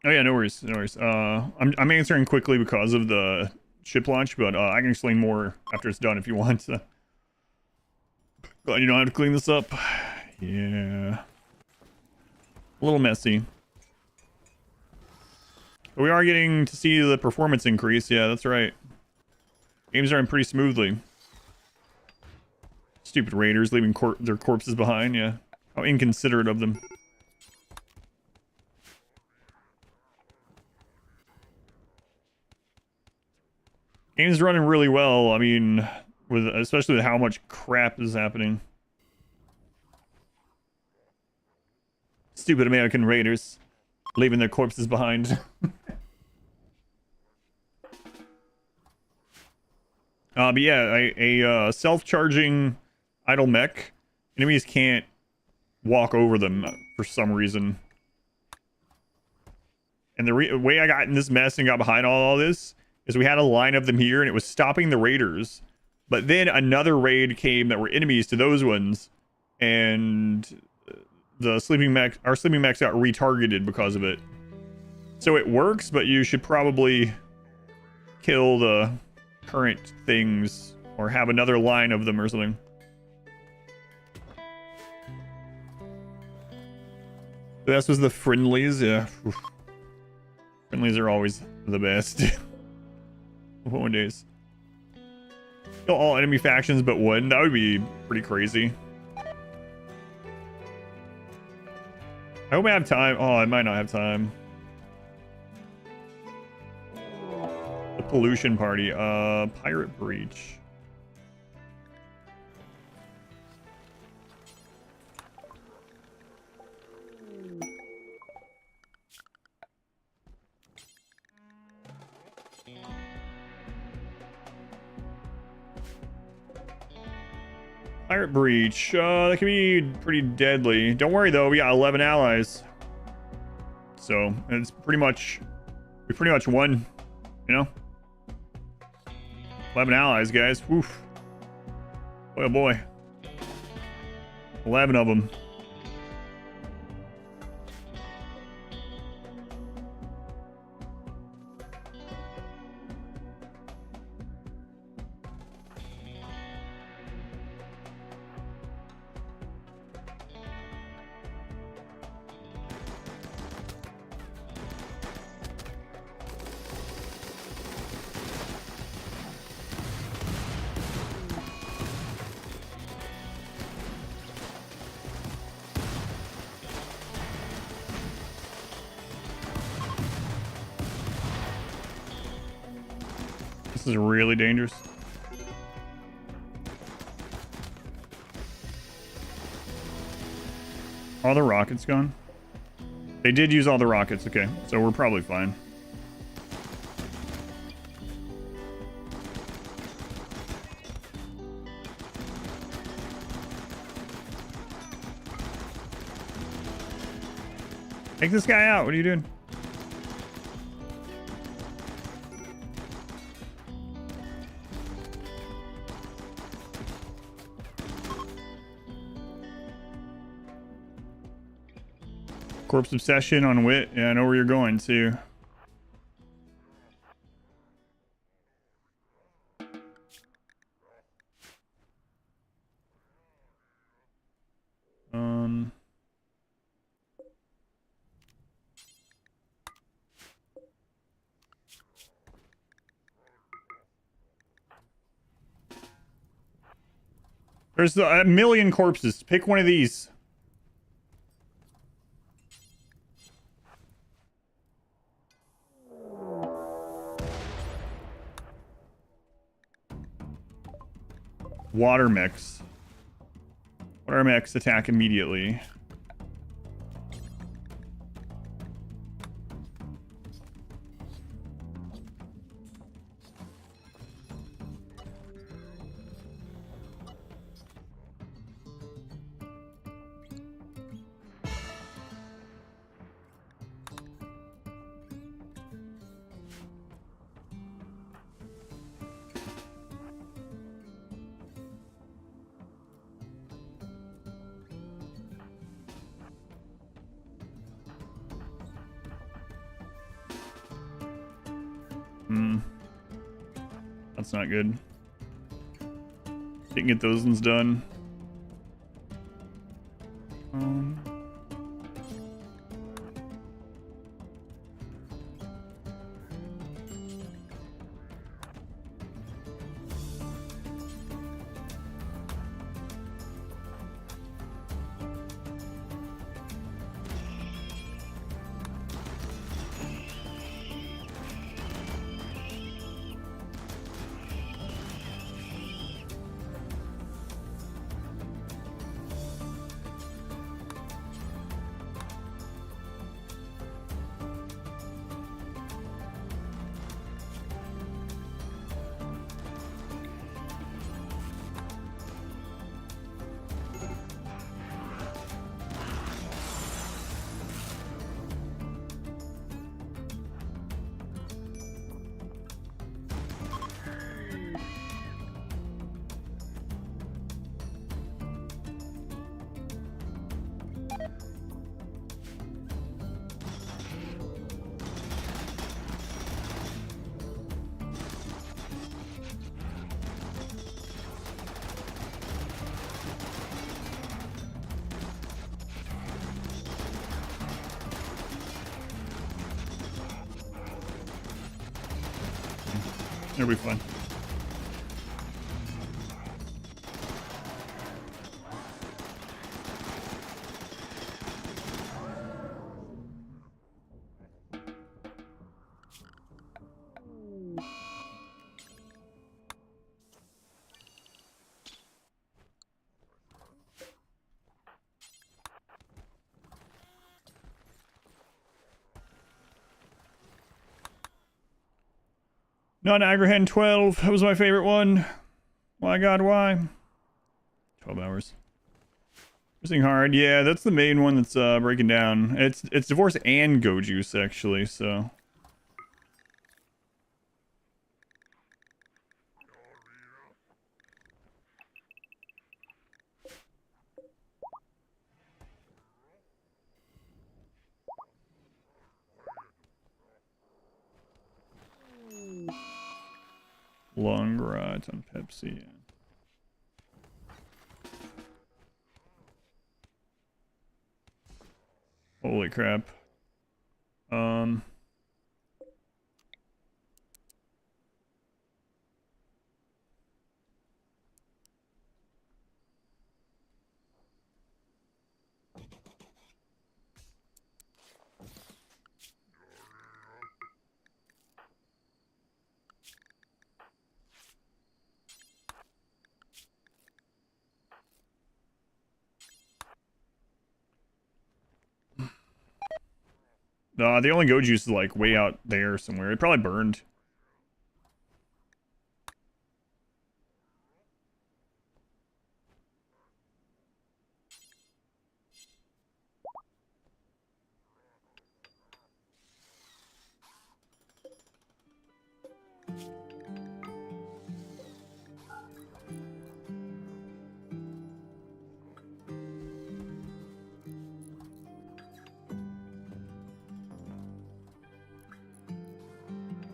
Oh yeah, no worries, no worries. I'm answering quickly because of the ship launch, but I can explain more after it's done if you want. Glad you don't have to clean this up. Yeah, a little messy. But we are getting to see the performance increase. Yeah, that's right. Games are running pretty smoothly. Stupid raiders leaving their corpses behind. Yeah, how inconsiderate of them. Game's running really well. I mean, especially with how much crap is happening. Stupid American raiders leaving their corpses behind. But yeah, a self-charging idle mech. Enemies can't walk over them for some reason. And the way I got in this mess and got behind all this is we had a line of them here and it was stopping the raiders. But then another raid came that were enemies to those ones. And our sleeping mechs got retargeted because of it. So it works, but you should probably kill the current things or have another line of them or something. This was the friendlies, yeah. Oof. Friendlies are always the best. One days. Kill all enemy factions but one. That would be pretty crazy. I hope I have time. Oh, I might not have time. The pollution party. Pirate breach. Pirate breach. That can be pretty deadly. Don't worry though, we got 11 allies. So it's pretty much, we pretty much won, you know? 11 allies, guys. Woof. Oh boy. 11 of them. This is really dangerous. All the rockets gone? They did use all the rockets, okay. So we're probably fine. Take this guy out, what are you doing? Corpse obsession on wit. Yeah, I know where you're going to. There's a million corpses. Pick one of these. Water mix. Water mix attack immediately. That's not good. Didn't get those ones done. It'll be fun. Not Agrahan 12. That was my favorite one. My god, why? 12 hours. Missing hard. Yeah, that's the main one that's breaking down. It's Divorce and Go Juice, actually, so. Long rot on Pepsi. Holy crap. The only Go Juice is like way out there somewhere. It probably burned.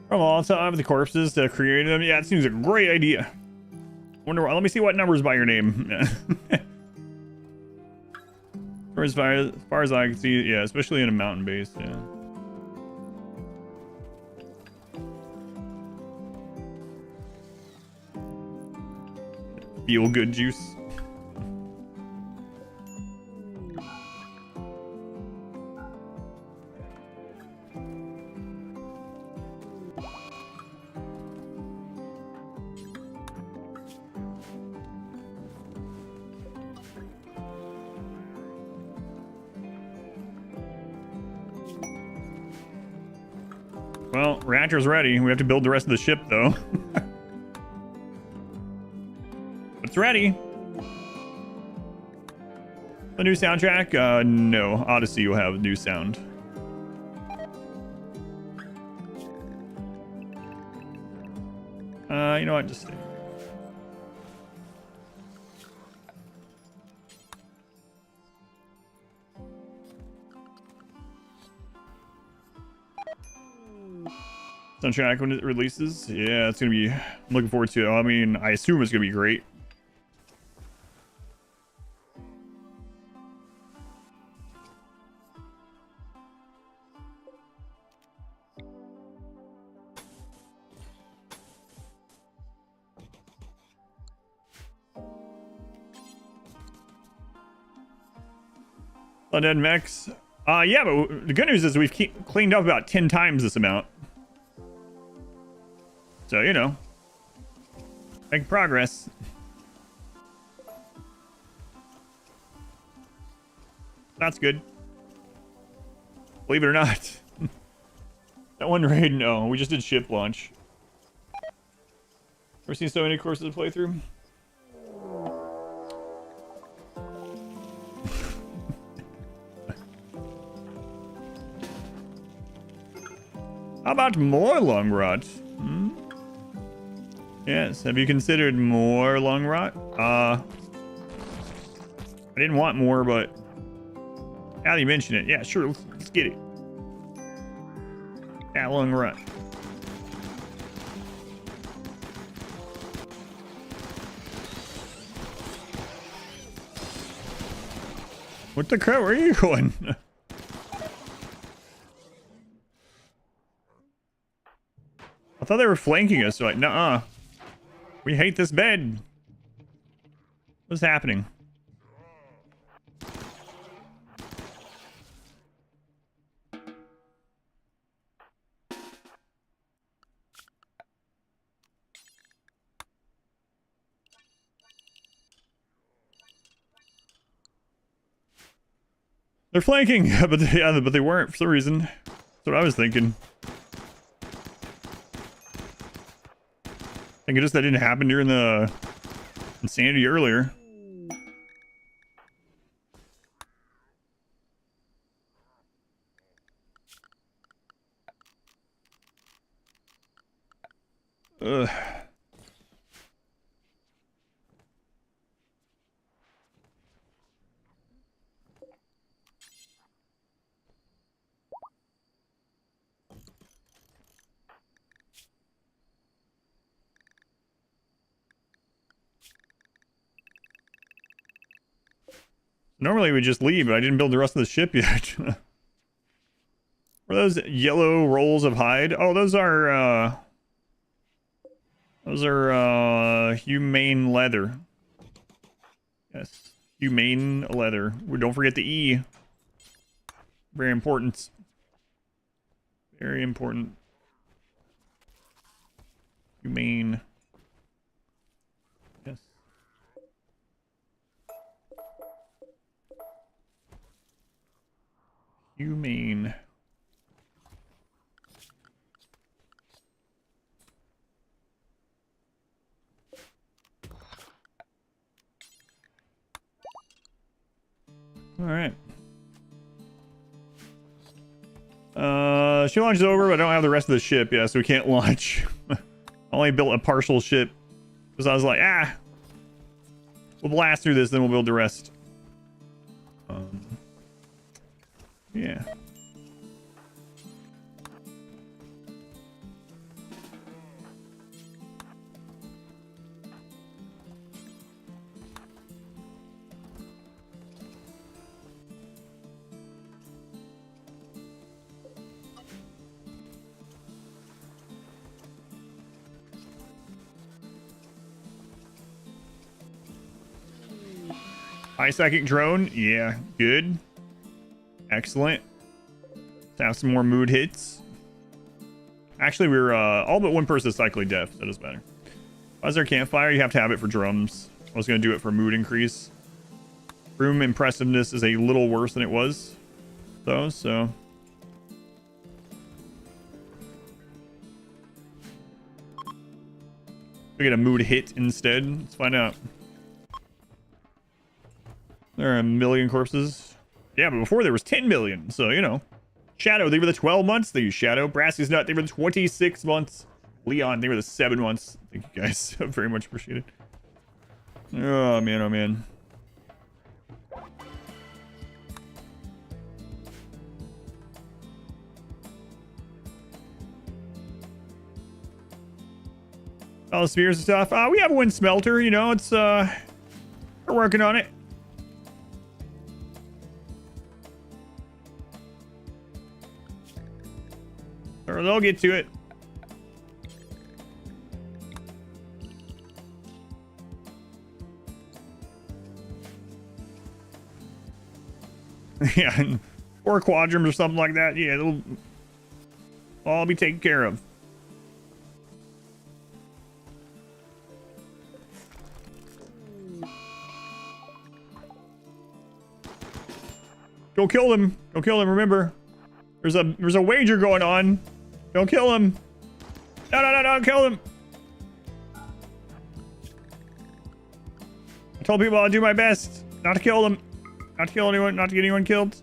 From all time of the corpses that created them. Yeah, it seems a great idea. Wonder why. Let me see what numbers by your name. As far as I can see, yeah, especially in a mountain base, yeah. Feel good juice. Well, reactor's ready. We have to build the rest of the ship, though. It's ready. The new soundtrack? No. Odyssey will have new sound. You know what? Just stay. Soundtrack when it releases? Yeah, it's gonna be. I'm looking forward to it. I mean, I assume it's gonna be great. Undead mechs. Yeah, but the good news is we've cleaned up about 10 times this amount. So, you know, make progress. That's good. Believe it or not. That one raid, no. We just did ship launch. Ever seen so many courses to play through? How about more long rot? Yes, have you considered more long rot? I didn't want more, but now that you mention it, yeah, sure, let's get it. Yeah, long rot. What the crap? Where are you going? I thought they were flanking us. So like, nuh-uh. We hate this bed. What's happening? They're flanking, but they weren't for some reason. That's what I was thinking. I think just that didn't happen during the insanity earlier. Ugh. Normally we just leave, but I didn't build the rest of the ship yet. What are those yellow rolls of hide? Oh, those are humane leather. Yes, humane leather. Don't forget the E. Very important. Very important. Humane. Yes. Humane. All right. She launches over, but I don't have the rest of the ship. Yeah, so we can't launch. I only built a partial ship because I was like, we'll blast through this, then we'll build the rest. Yeah. High psychic drone, yeah, good. Excellent. Let's have some more mood hits. Actually, we're all but one person is cycling deaf, so that doesn't matter. Why is there campfire? You have to have it for drums. I was going to do it for mood increase. Room impressiveness is a little worse than it was, though, so. We get a mood hit instead. Let's find out. There are 1 million corpses. Yeah, but before there was 10 million. So, you know. Shadow, they were the 12 months. They use Shadow. Brassy's Nut, they were the 26 months. Leon, they were the 7 months. Thank you guys. Very much appreciated. Oh, man. Oh, man. All the spheres and stuff. We have one smelter, you know, it's we're working on it. Or they'll get to it. Yeah, 4 quadrums or something like that. Yeah, they'll all be taken care of. Go kill them. Go kill them. Remember, there's a wager going on. Don't kill him. No, no, no, don't kill him. I told people I'll do my best not to kill them, not to kill anyone, not to get anyone killed.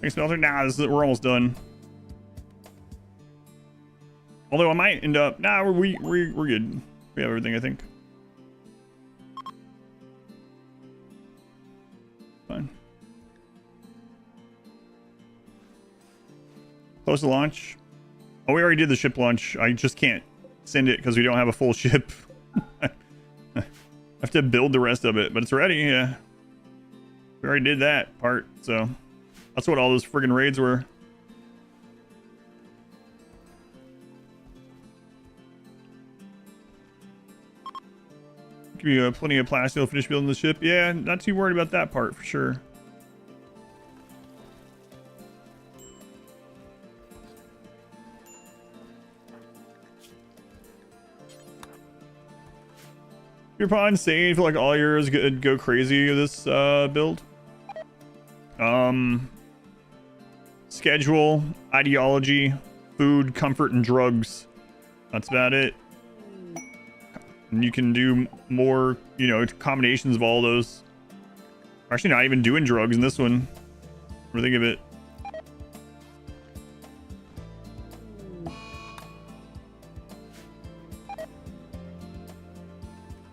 Smelter? Nah, we're almost done. Although I might end up. Nah, we're good. We have everything, I think. Fine. Close to launch. Oh, we already did the ship launch. I just can't send it because we don't have a full ship. I have to build the rest of it, but it's ready. Yeah, we already did that part, so. That's what all those friggin' raids were. Give you plenty of plastic to finish building the ship. Yeah, not too worried about that part for sure. You're probably insane. I feel like all yours go crazy with this build. Schedule, ideology, food, comfort, and drugs. That's about it. And you can do more, you know, combinations of all those. We're actually not even doing drugs in this one. What do you think of it?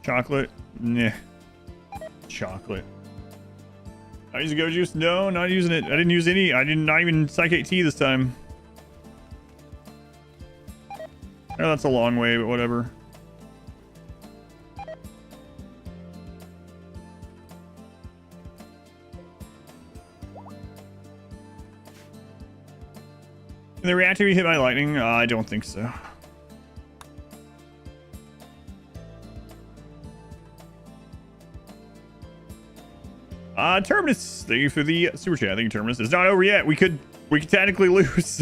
Chocolate? Nah. Chocolate. Not using Go Juice? No, not using it. I didn't use any. I did not even Psychic Tea this time. Oh, that's a long way, but whatever. Can the reactor be hit by lightning? I don't think so. Terminus, thank you for the super chat. Thank you, Terminus. It's not over yet. We could technically lose.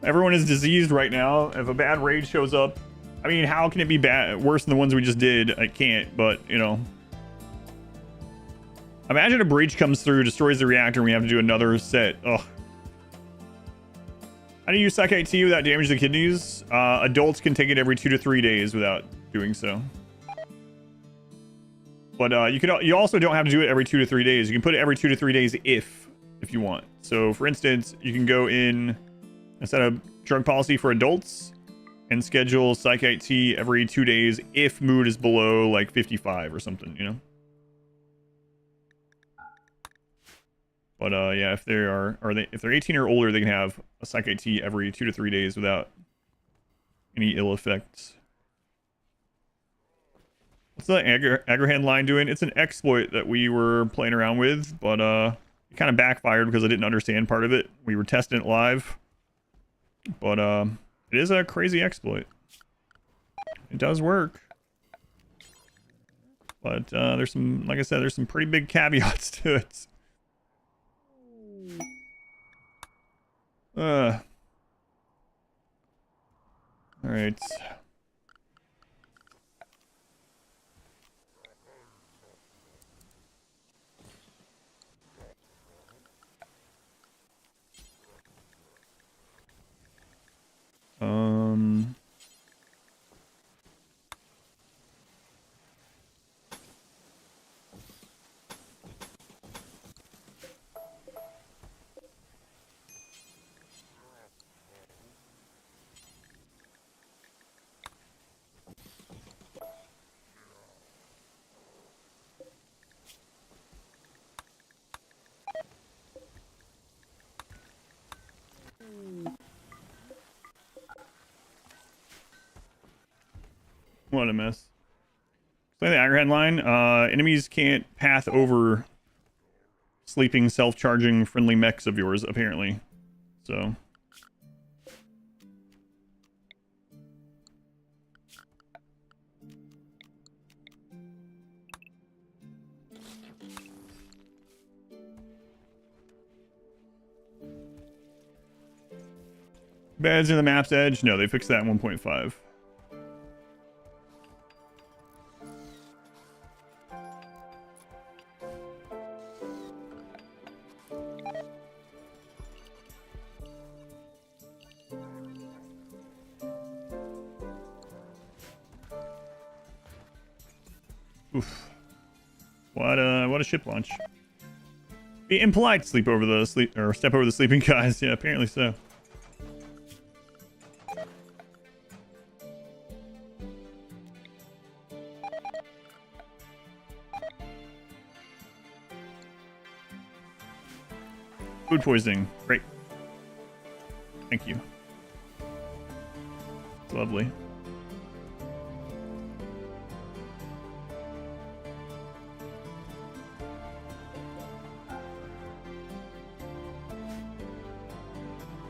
Everyone is diseased right now. If a bad raid shows up, I mean, how can it be bad, worse than the ones we just did? I can't, but you know. Imagine a breach comes through, destroys the reactor, and we have to do another set. Ugh. How do you use Psychic Tea without damage to the kidneys? Adults can take it every 2 to 3 days without doing so. But you also don't have to do it every 2 to 3 days. You can put it every 2 to 3 days if you want. So for instance, you can go in and set a drug policy for adults and schedule Psychic Tea every 2 days if mood is below like 55 or something, you know. But yeah, if if they're 18 or older, they can have a Psychic Tea every 2 to 3 days without any ill effects. What's the Agrahand line doing? It's an exploit that we were playing around with, but it kind of backfired because I didn't understand part of it. We were testing it live, but it is a crazy exploit. It does work, but there's some, like I said, there's some pretty big caveats to it. All right. What a mess. Play the aggregate line. Enemies can't path over sleeping, self-charging friendly mechs of yours, apparently. So. Beds in the map's edge? No, they fixed that in 1.5. Oof. What a ship launch. Be impolite to sleep over the step over the sleeping guys. Yeah, apparently so. Food poisoning. Great. Thank you. It's lovely.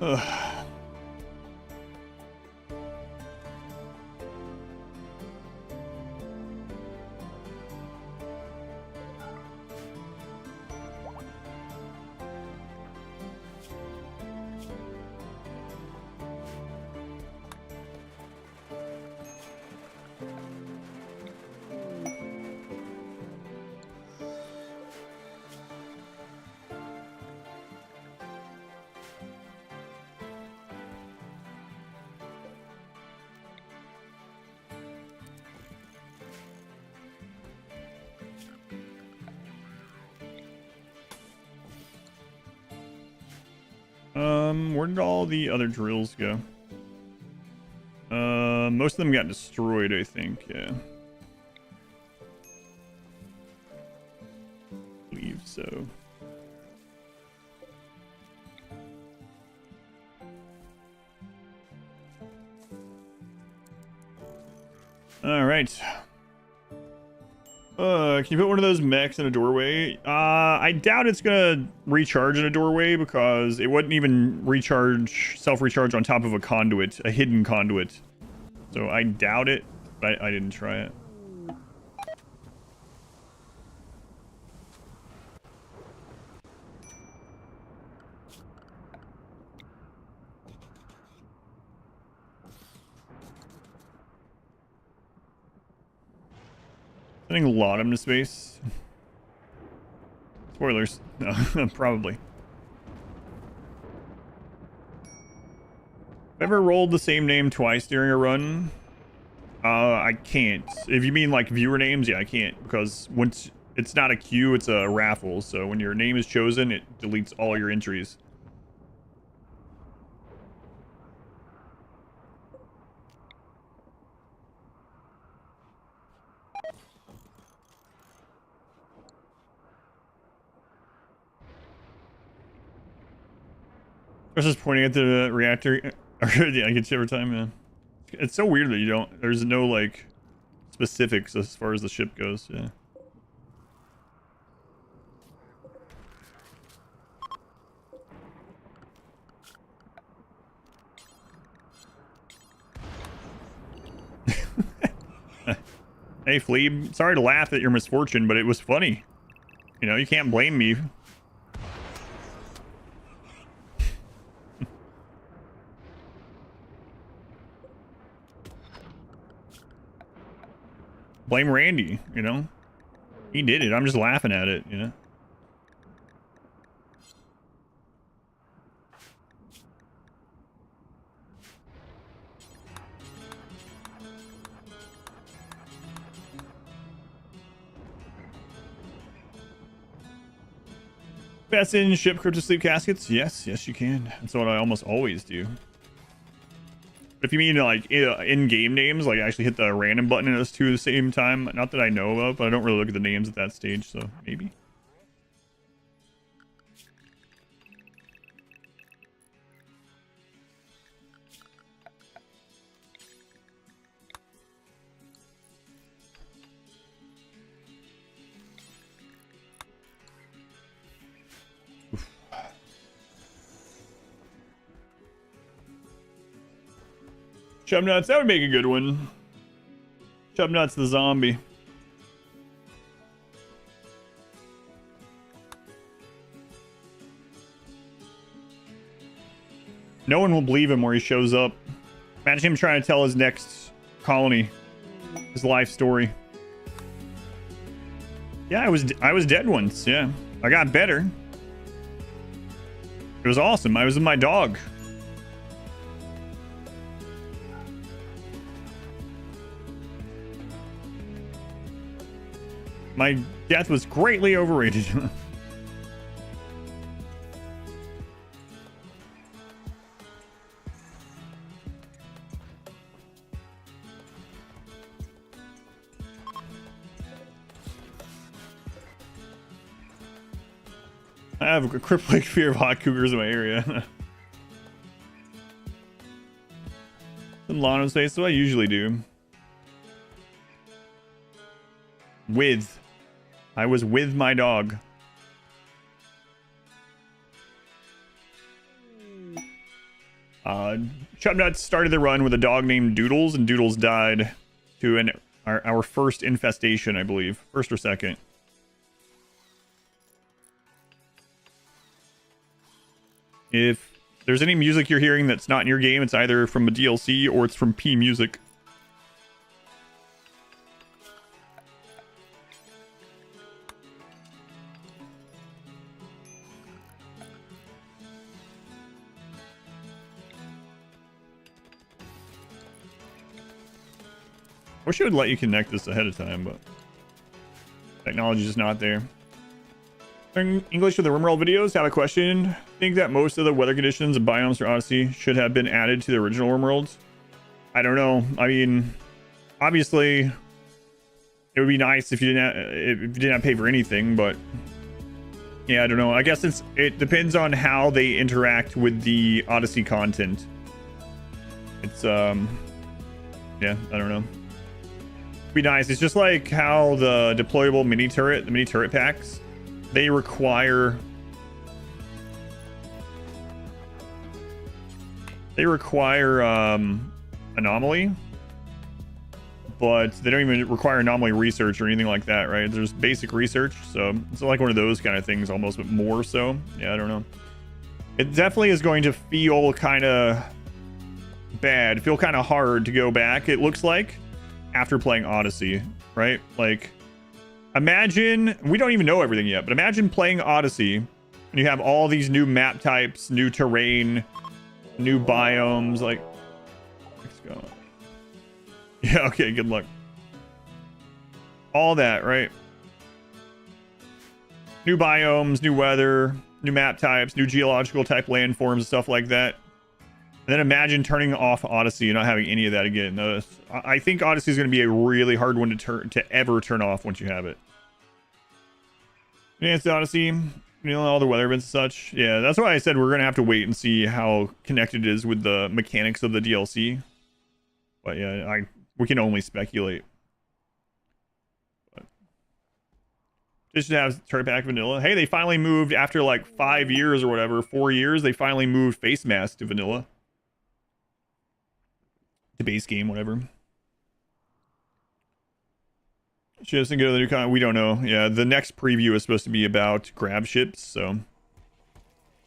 Ugh. Where did all the other drills go? Most of them got destroyed, I think, yeah. I believe so. Alright. Can you put one of those mechs in a doorway? I doubt it's gonna recharge in a doorway because it wouldn't even self-recharge on top of a conduit, a hidden conduit. So I doubt it, but I didn't try it. Sending Laudanum to space. Spoilers. No, probably. Ever rolled the same name twice during a run? I can't. If you mean like viewer names, yeah, I can't because once it's not a queue, it's a raffle. So when your name is chosen, it deletes all your entries. I was just pointing at the reactor. Yeah, I get you every time, man. It's so weird that you don't. There's no like specifics as far as the ship goes. Yeah. Hey, Fleeb. Sorry to laugh at your misfortune, but it was funny. You know, you can't blame me. Blame Randy, you know? He did it. I'm just laughing at it, you know? Best in ship crypto sleep caskets? Yes, yes you can. That's what I almost always do. But if you mean like in-game names, like I actually hit the random button at those two at the same time. Not that I know of, but I don't really look at the names at that stage, so maybe. Chubnuts, that would make a good one. Chubnuts the zombie. No one will believe him where he shows up. Imagine him trying to tell his next colony his life story. Yeah, I was dead once. Yeah, I got better. It was awesome. I was with my dog. My death was greatly overrated. I have a crippling fear of hot cougars in my area. Some Lano space, so I usually do. I was with my dog. Chubnuts started the run with a dog named Doodles, and Doodles died to our first infestation, I believe. First or second. If there's any music you're hearing that's not in your game, it's either from a DLC or it's from P Music. Wish it would let you connect this ahead of time, but technology is not there. English for the RimWorld videos. Have a question. Think that most of the weather conditions and biomes for Odyssey should have been added to the original RimWorlds. I don't know. I mean, obviously, it would be nice if you didn't have to pay for anything, but yeah, I don't know. I guess it depends on how they interact with the Odyssey content. It's yeah, I don't know. Be nice. It's just like how the deployable mini turret packs, they require anomaly, but they don't even require anomaly research or anything like that, right? There's basic research, so it's like one of those kind of things almost, but more so. Yeah, I don't know. It definitely is going to feel kind of bad, feel kind of hard to go back, it looks like, after playing Odyssey, right? Like, imagine, we don't even know everything yet, but imagine playing Odyssey and you have all these new map types, new terrain, new biomes, like, let's go. Yeah, okay, good luck. All that, right? New biomes, new weather, new map types, new geological type landforms and stuff like that. And then imagine turning off Odyssey and not having any of that again. I think Odyssey is going to be a really hard one to ever turn off once you have it. Yeah, it's Odyssey, you know, all the weather events and such. Yeah, that's why I said we're going to have to wait and see how connected it is with the mechanics of the DLC. But yeah, we can only speculate. But just to have turret pack vanilla. Hey, they finally moved after like 5 years or whatever, 4 years. They finally moved face mask to vanilla. To base game, whatever. Ships and go to the new con. We don't know. Yeah, the next preview is supposed to be about grab ships, so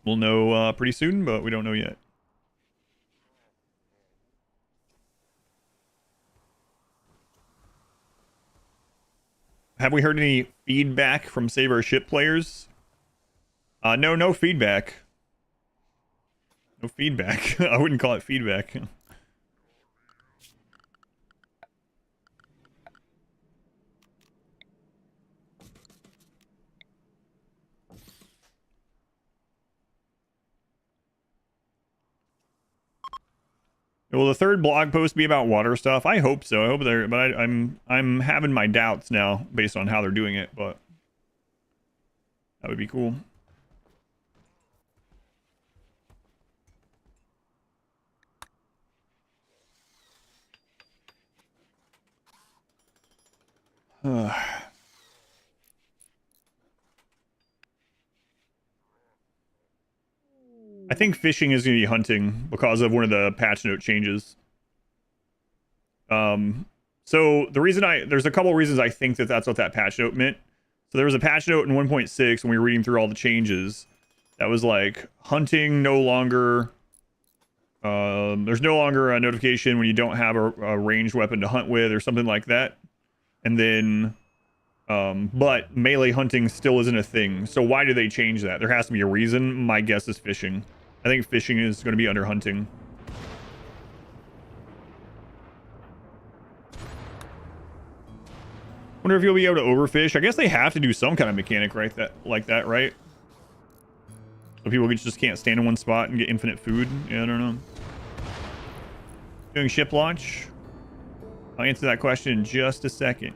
we'll know pretty soon, but we don't know yet. Have we heard any feedback from Save Our Ship players? No feedback. No feedback. I wouldn't call it feedback. Will the third blog post be about water stuff? I hope so. I hope they're, but I'm having my doubts now based on how they're doing it, but that would be cool. I think fishing is going to be hunting because of one of the patch note changes. So the reason there's a couple reasons I think that that's what that patch note meant. So there was a patch note in 1.6 when we were reading through all the changes that was like hunting no longer, there's no longer a notification when you don't have a ranged weapon to hunt with or something like that. And then, but melee hunting still isn't a thing. So why do they change that? There has to be a reason. My guess is fishing. I think fishing is going to be under hunting. Wonder if you'll be able to overfish. I guess they have to do some kind of mechanic like that, right? So people just can't stand in one spot and get infinite food. Yeah, I don't know. Doing ship launch? I'll answer that question in just a second.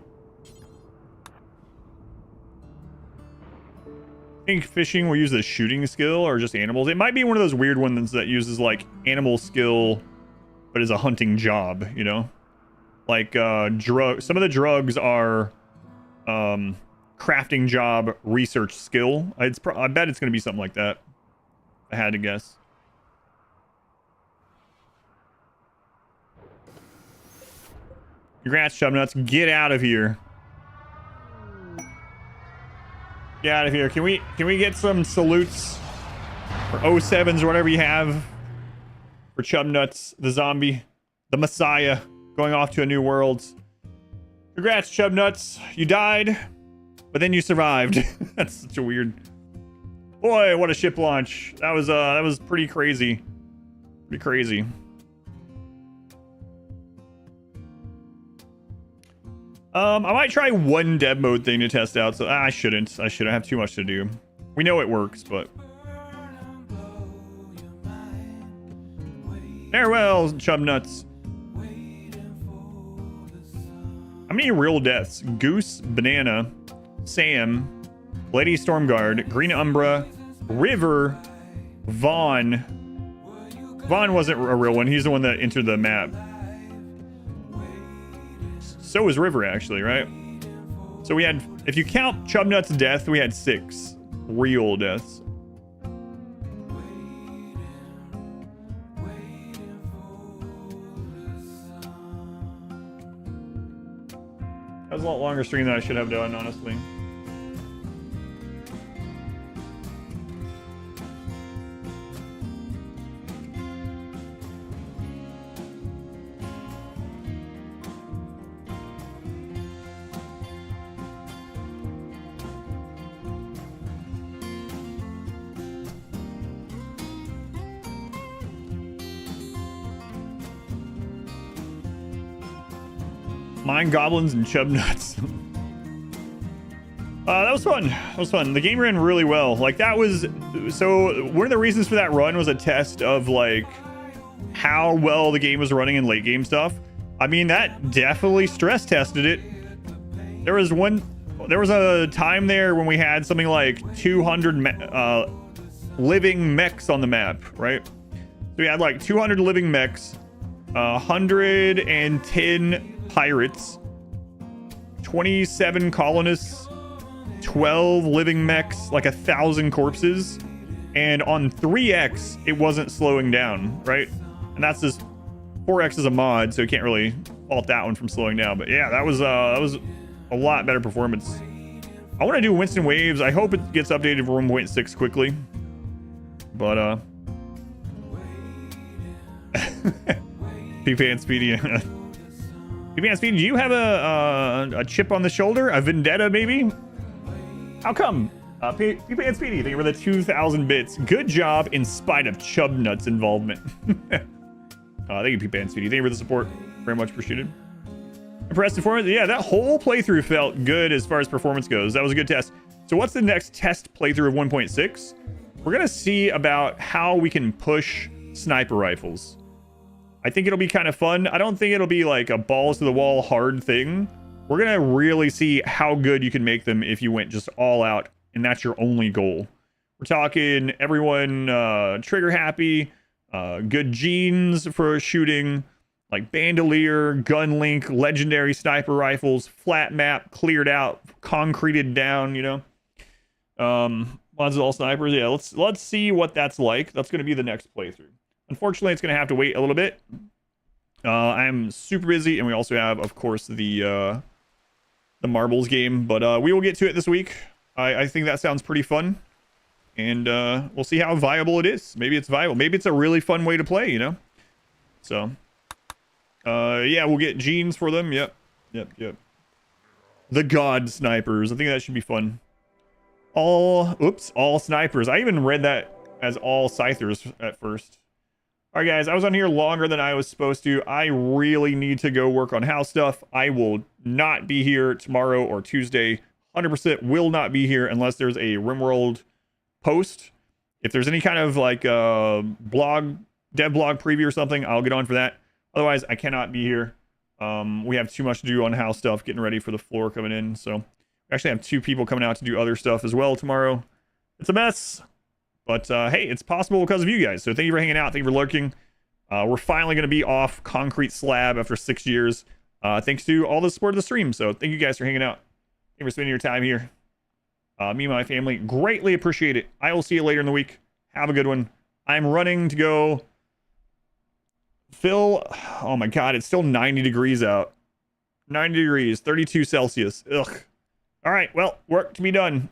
I think fishing will use the shooting skill or just animals. It might be one of those weird ones that uses like animal skill, but is a hunting job, you know? Like some of the drugs are crafting job research skill. I bet it's going to be something like that. I had to guess. Congrats, Chubnuts. Get out of here. Get out of here. Can we get some salutes or 07s or whatever you have for Chubnuts, the zombie, the Messiah, going off to a new world. Congrats, Chubnuts. You died, but then you survived. That's such a weird. Boy, what a ship launch. That was pretty crazy. Pretty crazy. I might try one dev mode thing to test out. So I shouldn't. I have too much to do. We know it works, but farewell, Chubnuts. How many real deaths? Goose, Banana, Sam, Lady Stormguard, Green Umbra, River, Vaughn. Vaughn wasn't a real one. He's the one that entered the map. So was River, actually, right? So we had, if you count Chubnut's death, we had 6 real deaths. That was a lot longer stream than I should have done, honestly. Mine Goblins and Chubnuts. That was fun. That was fun. The game ran really well. Like that was, so one of the reasons for that run was a test of like how well the game was running in late game stuff. I mean, that definitely stress tested it. There was a time there when we had something like 200 living mechs on the map, right? So we had like 200 living mechs, 110 pirates, 27 colonists, 12 living mechs, like 1,000 corpses, and on 3x it wasn't slowing down, right? And that's just 4x is a mod, so you can't really fault that one from slowing down. But yeah, that was a lot better performance. I want to do Winston Waves. I hope it gets updated for 1.6 quickly, but P-Fan Speedy. PPNSP, do you have a chip on the shoulder? A vendetta, maybe? How come? PPNSP, thank you for the 2,000 bits. Good job in spite of Chubnut's involvement. Thank you, PPNSP. Thank you for the support. Very much appreciated. Impressed performance? Yeah, that whole playthrough felt good as far as performance goes. That was a good test. So what's the next test playthrough of 1.6? We're going to see about how we can push sniper rifles. I think it'll be kind of fun. I don't think it'll be like a balls to the wall hard thing. We're going to really see how good you can make them if you went just all out and that's your only goal. We're talking everyone trigger happy, good genes for shooting, like bandolier, gun link, legendary sniper rifles, flat map, cleared out, concreted down, you know. Mods all snipers. Yeah, let's see what that's like. That's going to be the next playthrough. Unfortunately, it's going to have to wait a little bit. I'm super busy, and we also have, of course, the marbles game, but we will get to it this week. I think that sounds pretty fun, and we'll see how viable it is. Maybe it's viable. Maybe it's a really fun way to play, you know. So, yeah, we'll get genes for them. Yep. The god snipers. I think that should be fun. All snipers. I even read that as all scythers at first. All right, guys, I was on here longer than I was supposed to. I really need to go work on house stuff. I will not be here tomorrow or Tuesday. 100% will not be here unless there's a RimWorld post. If there's any kind of like dev blog preview or something, I'll get on for that. Otherwise, I cannot be here. We have too much to do on house stuff, getting ready for the floor coming in. So we actually have 2 people coming out to do other stuff as well tomorrow. It's a mess. But, hey, it's possible because of you guys. So thank you for hanging out. Thank you for lurking. We're finally going to be off concrete slab after 6 years. Thanks to all the support of the stream. So thank you guys for hanging out. Thank you for spending your time here. Me and my family greatly appreciate it. I will see you later in the week. Have a good one. I'm running to go fill... Oh, my God. It's still 90 degrees out. 90 degrees. 32 Celsius. Ugh. All right. Well, work to be done.